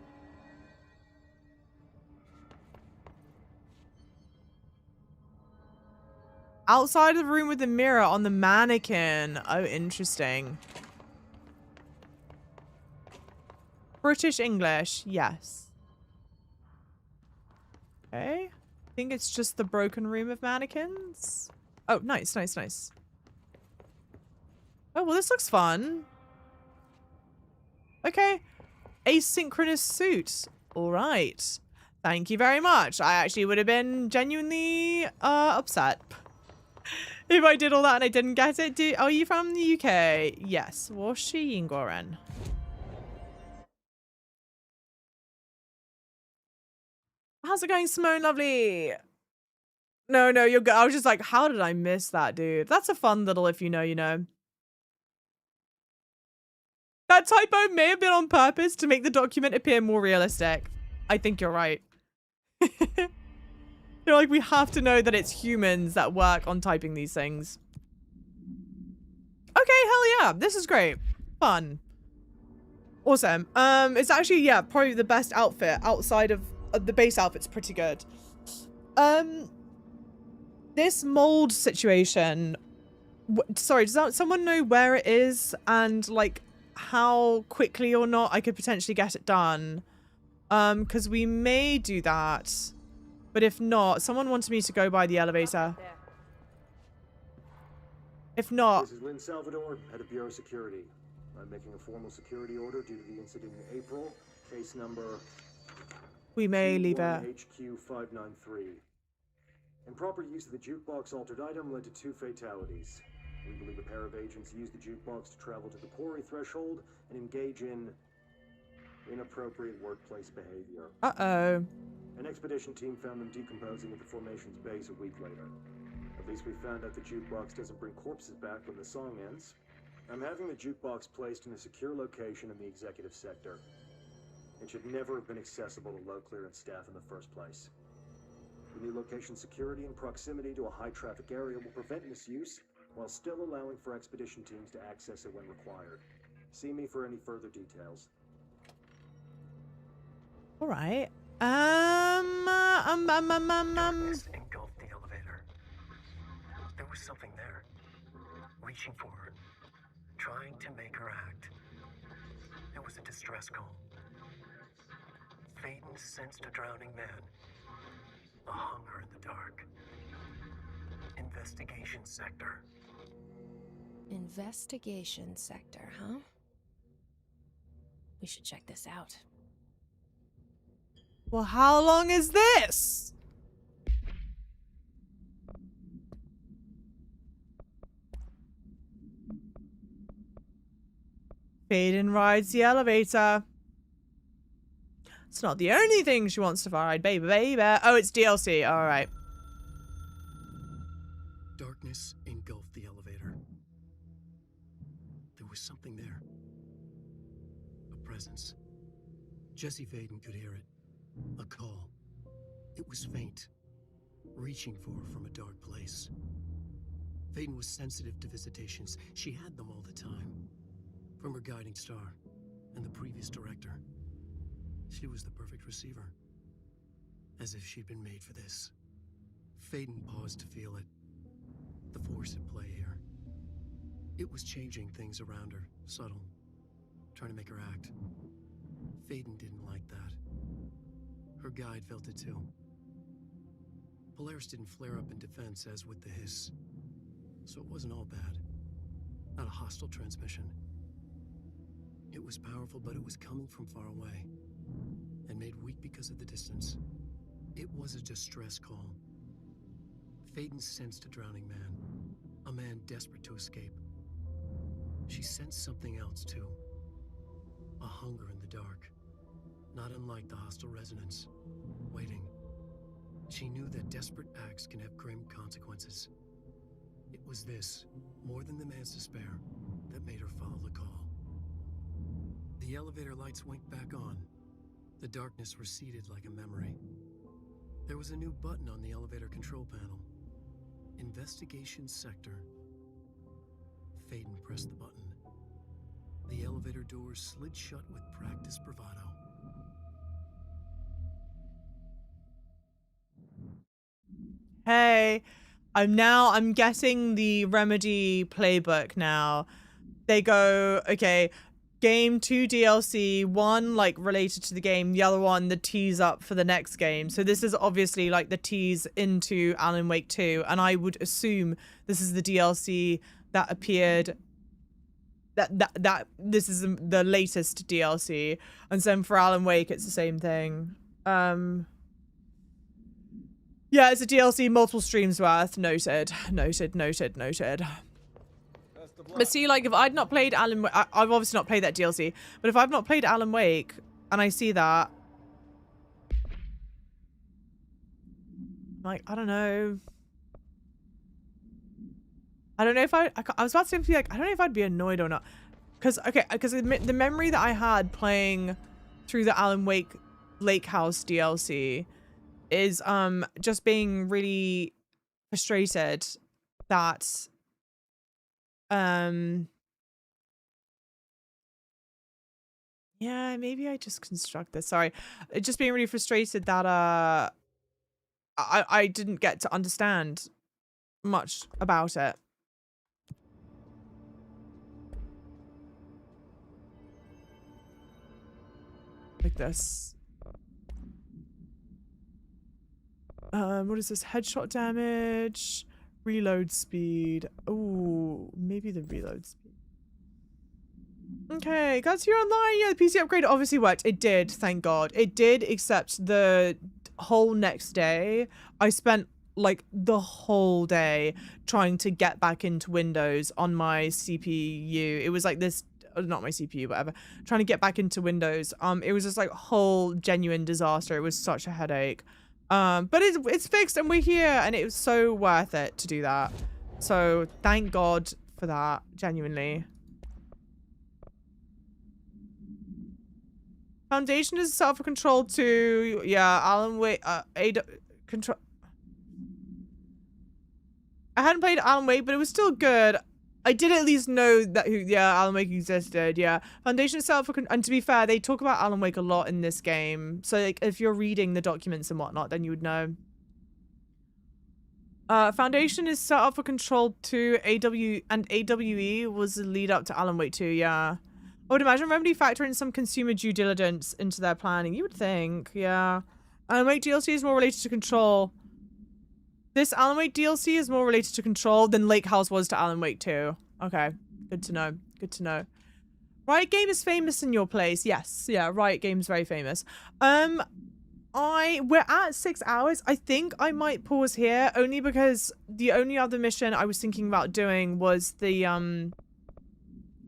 Outside of the room with the mirror on the mannequin. Oh, interesting. British English. Yes. Okay. I think it's just the broken room of mannequins. Oh, nice. Oh, well, this looks fun. Okay. Asynchronous suit. All right. Thank you very much. I actually would have been genuinely upset if I did all that and I didn't get it. Are you from the UK? Yes. Washi Ingoren. How's it going, Simone? Lovely. No, you're good. I was just like, how did I miss that, dude? That's a fun little if you know, you know. That typo may have been on purpose to make the document appear more realistic. I think you're right. You're like, we have to know that it's humans that work on typing these things. Okay, hell yeah. This is great. Fun. Awesome. It's actually, yeah, probably the best outfit outside of the base outfit's pretty good. This mold situation. Sorry, does someone know where it is and like how quickly or not I could potentially get it done? Because we may do that. But if not, someone wanted me to go by the elevator. If not... This is Lynn Salvador, head of Bureau Security. I'm making a formal security order due to the incident in April. Case number... We may leave it. HQ 593. Improper use of the jukebox altered item led to 2 fatalities. We believe a pair of agents used the jukebox to travel to the quarry threshold and engage in inappropriate workplace behavior. Uh-oh. An expedition team found them decomposing at the formation's base a week later. At least we found out the jukebox doesn't bring corpses back when the song ends. I'm having the jukebox placed in a secure location in the executive sector. It should never have been accessible to low clearance staff in the first place. The new location security and proximity to a high traffic area will prevent misuse, while still allowing for expedition teams to access it when required. See me for any further details. All right. Darkness engulfed the elevator. There was something there, reaching for her, trying to make her act. It was a distress call. Phaeton sensed a drowning man, a hunger in the dark. Investigation sector. Investigation sector, huh? We should check this out. Well, how long is this? Phaeton rides the elevator. It's not the only thing she wants to ride, baby. Oh, it's DLC. All right. Darkness engulfed the elevator. There was something there. A presence. Jesse Phaeton could hear it. A call. It was faint, reaching for her from a dark place. Phaeton was sensitive to visitations. She had them all the time. From her guiding star and the previous director. She was the perfect receiver. As if she'd been made for this. Faden paused to feel it. The force at play here. It was changing things around her, subtle. Trying to make her act. Faden didn't like that. Her guide felt it too. Polaris didn't flare up in defense as with the hiss. So it wasn't all bad. Not a hostile transmission. It was powerful, but it was coming from far away. And made weak because of the distance. It was a distress call. Faden sensed a drowning man. A man desperate to escape. She sensed something else too. A hunger in the dark. Not unlike the hostile resonance. Waiting. She knew that desperate acts can have grim consequences. It was this, more than the man's despair, that made her follow the call. The elevator lights winked back on. The darkness receded like a memory. There was a new button on the elevator control panel. Investigation Sector. Faden pressed the button. The elevator doors slid shut with practiced bravado. Hey, I'm getting the Remedy playbook now. They go, okay, game 2 DLC, one like related to the game, the other one the tease up for the next game. So this is obviously like the tease into Alan Wake 2, and I would assume this is the DLC that appeared, that this is the latest DLC. And so for Alan Wake it's the same thing. Yeah, it's a DLC, multiple streams worth. Noted. But see, like, if I'd not played Alan Wake, I've obviously not played that DLC, but if I've not played Alan Wake, and I see that, like, I don't know if I was about to be like, I don't know if I'd be annoyed or not. Because, okay, because the memory that I had playing through the Alan Wake Lake House DLC is just being really frustrated that yeah, maybe I just construct this, sorry, just being really frustrated that I didn't get to understand much about it. Like this. What is this? Headshot damage, reload speed. Oh, maybe the reload speed. Okay, guys, you're online. Yeah, the PC upgrade obviously worked. It did, thank God. It did, except the whole next day, I spent like the whole day trying to get back into Windows on my CPU. It was like this, not my CPU, whatever. Trying to get back into Windows. It was just like whole genuine disaster. It was such a headache. But it's fixed and we're here, and it was so worth it to do that. So thank God for that, genuinely. Foundation is set up for Control 2. Yeah, Alan Wake, Control. I hadn't played Alan Wake, but it was still good. I did at least know that Alan Wake existed. Yeah, Foundation is set up for, and to be fair, they talk about Alan Wake a lot in this game. So like, if you're reading the documents and whatnot, then you would know. Foundation is set up for Control 2. AWE was the lead up to Alan Wake 2. Yeah, I would imagine Remedy factor in some consumer due diligence into their planning. You would think, yeah. Alan Wake DLC is more related to Control. This Alan Wake DLC is more related to Control than Lake House was to Alan Wake 2. Okay, good to know. Good to know. Riot Game is famous in your place. Yes, yeah, Riot Game's very famous. We're at 6 hours. I think I might pause here only because the only other mission I was thinking about doing was the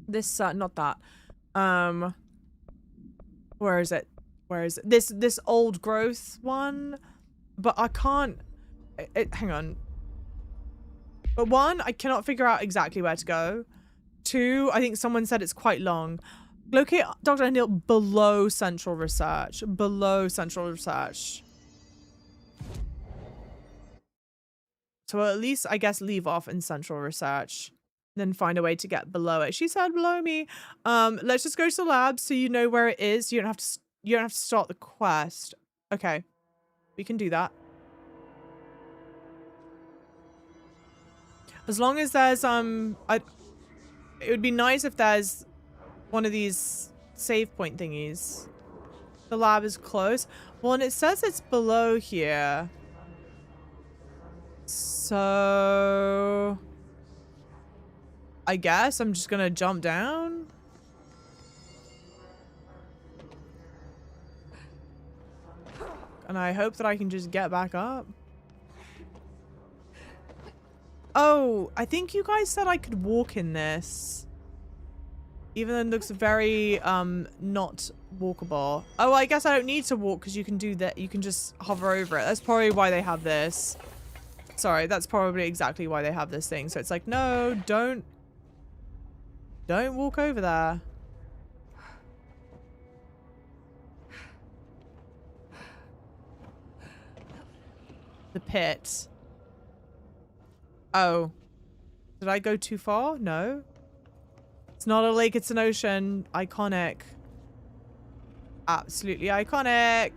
not that. Where is it? This old growth one, but I can't. Hang on. But 1, I cannot figure out exactly where to go. 2, I think someone said it's quite long. Locate Dr. O'Neill below Central Research. Below Central Research. So at least, I guess, leave off in Central Research. Then find a way to get below it. She said below me. Let's just go to the lab so you know where it is. You don't have to start the quest. Okay. We can do that. As long as there's it would be nice if there's one of these save point thingies. The lab is close. Well, and it says it's below here. So I guess I'm just gonna jump down. And I hope that I can just get back up. Oh, I think you guys said I could walk in this. Even though it looks very, not walkable. Oh, I guess I don't need to walk because you can do that. You can just hover over it. That's probably why they have this. Sorry, that's probably exactly why they have this thing. So it's like, no, don't walk over there. The pit. Oh. Did I go too far? No. It's not a lake, it's an ocean. Iconic. Absolutely iconic.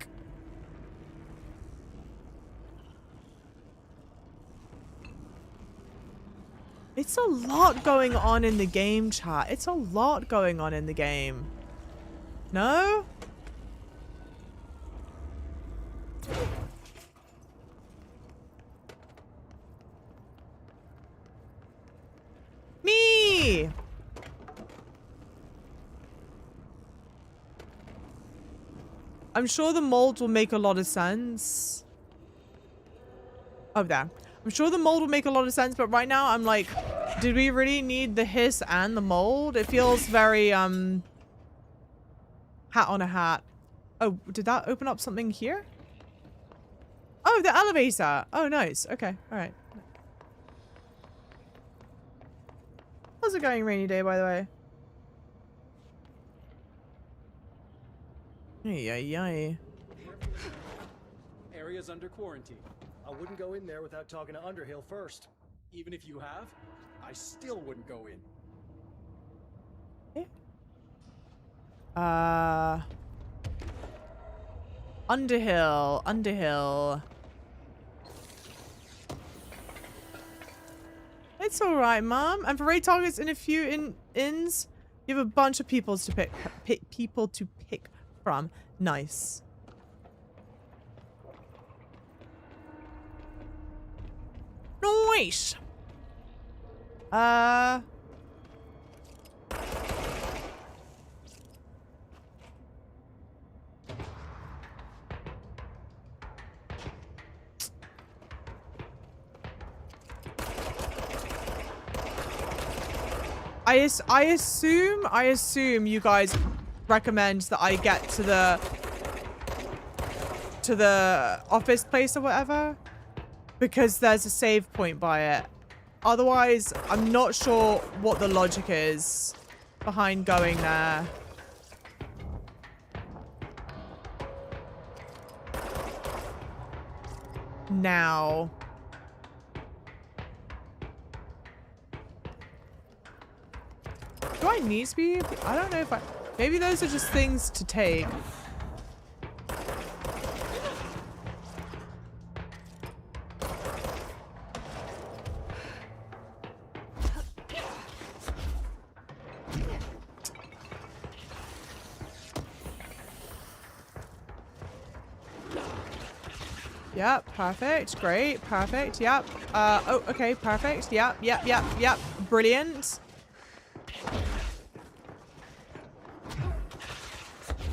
It's a lot going on in the game, chat. It's a lot going on in the game. No? Me! I'm sure the mold will make a lot of sense. Oh, there. I'm sure the mold will make a lot of sense, but right now I'm like, did we really need the hiss and the mold? It feels very, hat on a hat. Oh, did that open up something here? Oh, the elevator. Oh, nice. Okay. All right. How's it going, rainy day, by the way? Ay. Area's under quarantine. I wouldn't go in there without talking to Underhill first. Even if you have, I still wouldn't go in. Underhill. It's all right, Mom. And for raid targets in a few inns, you have a bunch of people to pick from. Nice. Nice. I assume you guys recommend that I get to the office place or whatever, because there's a save point by it. Otherwise, I'm not sure what the logic is behind going there. Now. Do I need to be? I don't know if I... Maybe those are just things to take. Yep, perfect. Great, perfect. Yep. Oh, okay, perfect. Yep. Brilliant.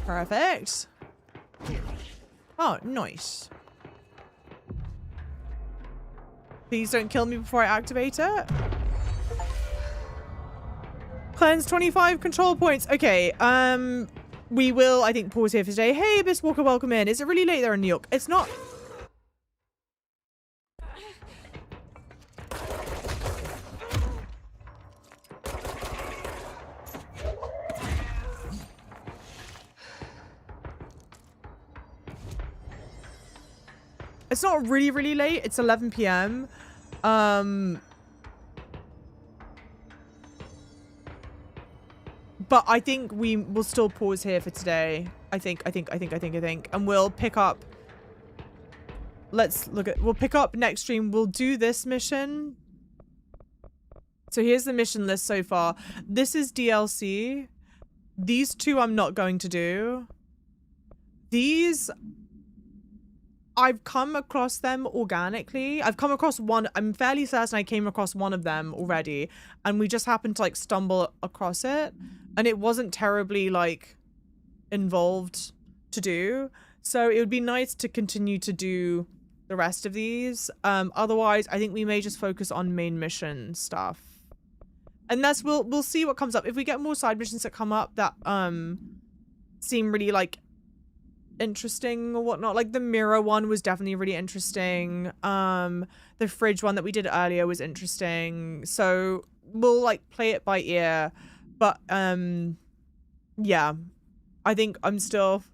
Perfect. Oh, nice. Please don't kill me before I activate it. Cleanse 25 control points. Okay, we will, I think, pause here for today. Hey, Abyss Walker, welcome in. Is it really late there in New York? It's not. It's not really, really late. It's 11 p.m. But I think we will still pause here for today. I think. And we'll pick up. We'll pick up next stream. We'll do this mission. So here's the mission list so far. This is DLC. These two I'm not going to do. These, I've come across them organically. I've come across one. I'm fairly certain I came across one of them already. And we just happened to like stumble across it. And it wasn't terribly like involved to do. So it would be nice to continue to do the rest of these. Otherwise, I think we may just focus on main mission stuff. And that's, we'll see what comes up. If we get more side missions that come up that seem really like interesting or whatnot, like the mirror one was definitely really interesting. The fridge one that we did earlier was interesting. So we'll like play it by ear. But yeah, I think I'm still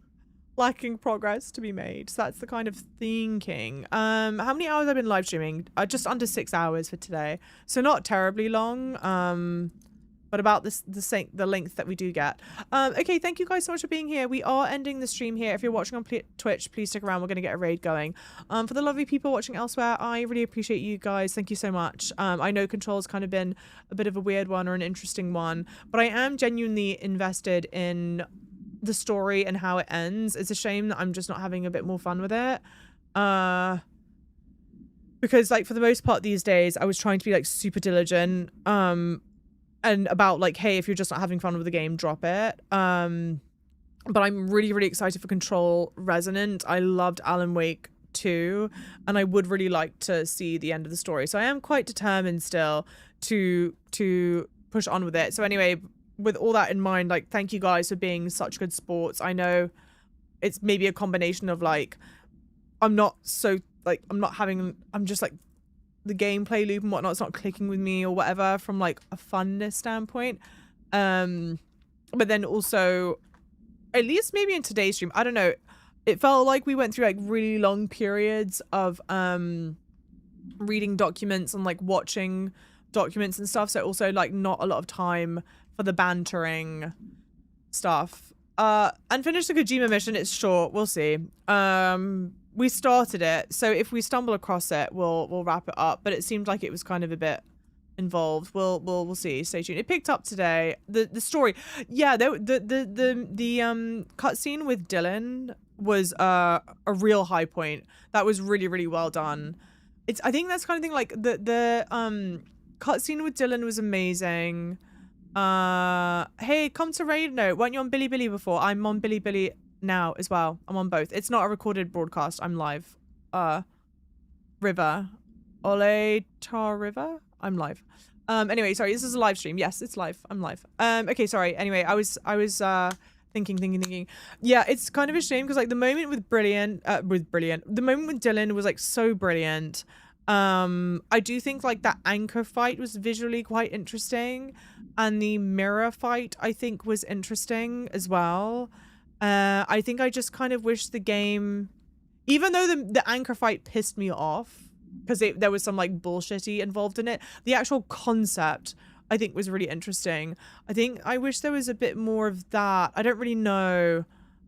lacking progress to be made. So that's the kind of thinking. How many hours I've been live streaming? Just under 6 hours for today. So not terribly long. But about the length that we do get. Okay, thank you guys so much for being here. We are ending the stream here. If you're watching on Twitch, please stick around. We're going to get a raid going. For the lovely people watching elsewhere, I really appreciate you guys. Thank you so much. I know Control's kind of been a bit of a weird one or an interesting one, but I am genuinely invested in the story and how it ends. It's a shame that I'm just not having a bit more fun with it. Because like for the most part these days, I was trying to be like super diligent. And about like, hey, if you're just not having fun with the game, drop it. But I'm really, really excited for Control Resonant. I loved Alan Wake 2, and I would really like to see the end of the story. So I am quite determined still to push on with it. So anyway, with all that in mind, like, thank you guys for being such good sports. I know it's maybe a combination of like, I'm just like, the gameplay loop and whatnot, it's not clicking with me or whatever from like a funness standpoint. But then also, at least maybe in today's stream, I don't know, it felt like we went through like really long periods of reading documents and like watching documents and stuff. So also like not a lot of time for the bantering stuff. And finish the Kojima mission. It's short. We'll see. We started it, so if we stumble across it, we'll wrap it up. But it seemed like it was kind of a bit involved. We'll see. Stay tuned. It picked up today. The story, yeah. The cutscene with Dylan was a real high point. That was really, really well done. I think that's kind of thing. Like the cutscene with Dylan was amazing. Hey, come to raid. No, weren't you on Bilibili before? I'm on Bilibili now as well. I'm on both. It's not a recorded broadcast. I'm live. River. Ole Tar River? I'm live. Anyway, sorry, this is a live stream. Yes, it's live. I'm live. Okay, sorry. Anyway, I was thinking. Yeah, it's kind of a shame because like the moment with the moment with Dylan was like so brilliant. I do think like that anchor fight was visually quite interesting, and the mirror fight I think was interesting as well. I think I just kind of wish the game, even though the anchor fight pissed me off because there was some like bullshitty involved in it, the actual concept I think was really interesting. I think I wish there was a bit more of that. I don't really know.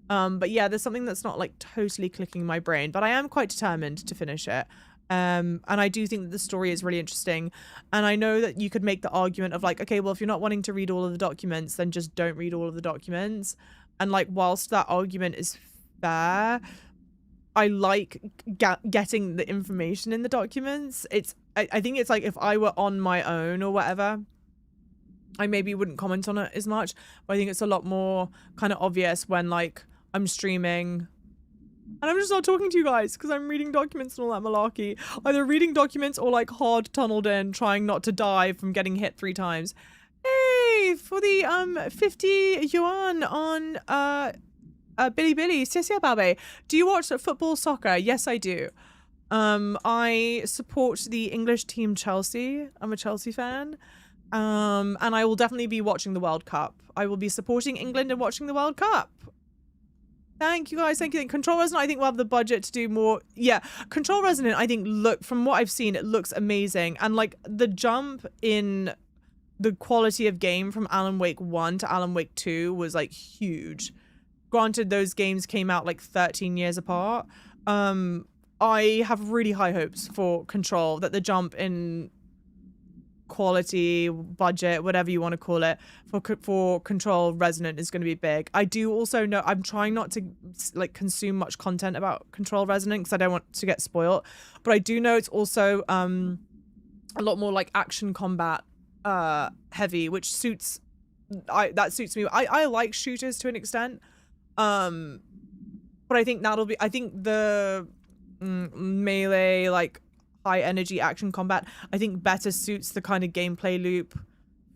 But yeah, there's something that's not like totally clicking in my brain, but I am quite determined to finish it. And I do think that the story is really interesting. And I know that you could make the argument of like, okay, well, if you're not wanting to read all of the documents, then just don't read all of the documents. And like, whilst that argument is fair, I like getting the information in the documents. I think it's like if I were on my own or whatever, I maybe wouldn't comment on it as much. But I think it's a lot more kind of obvious when like I'm streaming and I'm just not talking to you guys because I'm reading documents and all that malarkey. Either reading documents or like hard tunneled in, trying not to die from getting hit 3 times. Hey, for the 50 yuan on Bilibili, Sia Babe. Do you watch football, soccer? Yes, I do. I support the English team Chelsea. I'm a Chelsea fan. And I will definitely be watching the World Cup. I will be supporting England and watching the World Cup. Thank you guys. Thank you. Control Resonant, I think we'll have the budget to do more. Yeah, Control Resonant, I think, from what I've seen, it looks amazing. And like the jump in the quality of game from Alan Wake 1 to Alan Wake 2 was like huge. Granted, those games came out like 13 years apart. I have really high hopes for Control, that the jump in quality, budget, whatever you want to call it, for Control Resonant is going to be big. I do also know, I'm trying not to like consume much content about Control Resonant because I don't want to get spoiled, but I do know it's also a lot more like action combat heavy, which suits me. I like shooters to an extent, but I think the melee, like high energy action combat, I think better suits the kind of gameplay loop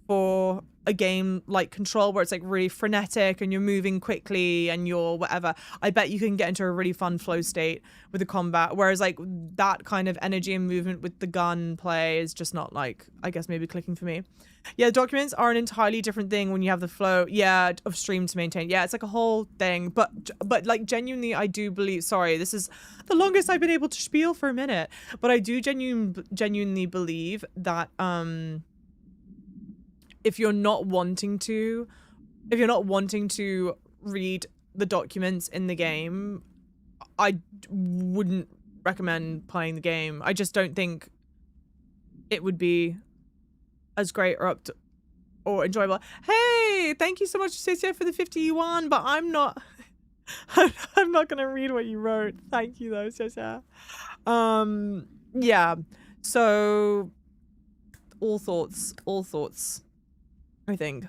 for a game like Control, where it's like really frenetic and you're moving quickly and you're whatever. I bet you can get into a really fun flow state with the combat, whereas like that kind of energy and movement with the gun play is just not like, I guess maybe clicking for me. Yeah, documents are an entirely different thing when you have the flow, yeah, of stream to maintain. Yeah, it's like a whole thing, but like genuinely, I do believe, sorry, this is the longest I've been able to spiel for a minute, but I do genuinely believe that if you're not wanting to read the documents in the game, I wouldn't recommend playing the game. I just don't think it would be as great or enjoyable. Hey, thank you so much, Cynthia, for the 50 yuan, but I'm not gonna read what you wrote. Thank you though, Cynthia. Yeah, so all thoughts, I think.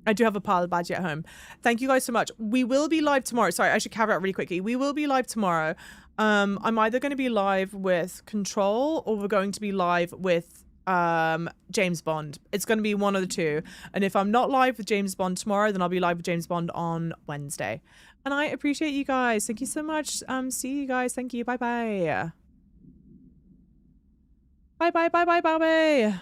I do have a pile of badge at home. Thank you guys so much. We will be live tomorrow. Sorry, I should caveat really quickly. We will be live tomorrow. I'm either going to be live with Control or we're going to be live with James Bond. It's going to be one of the two. And if I'm not live with James Bond tomorrow, then I'll be live with James Bond on Wednesday. And I appreciate you guys. Thank you so much. See you guys. Thank you. Bye-bye. Bye-bye.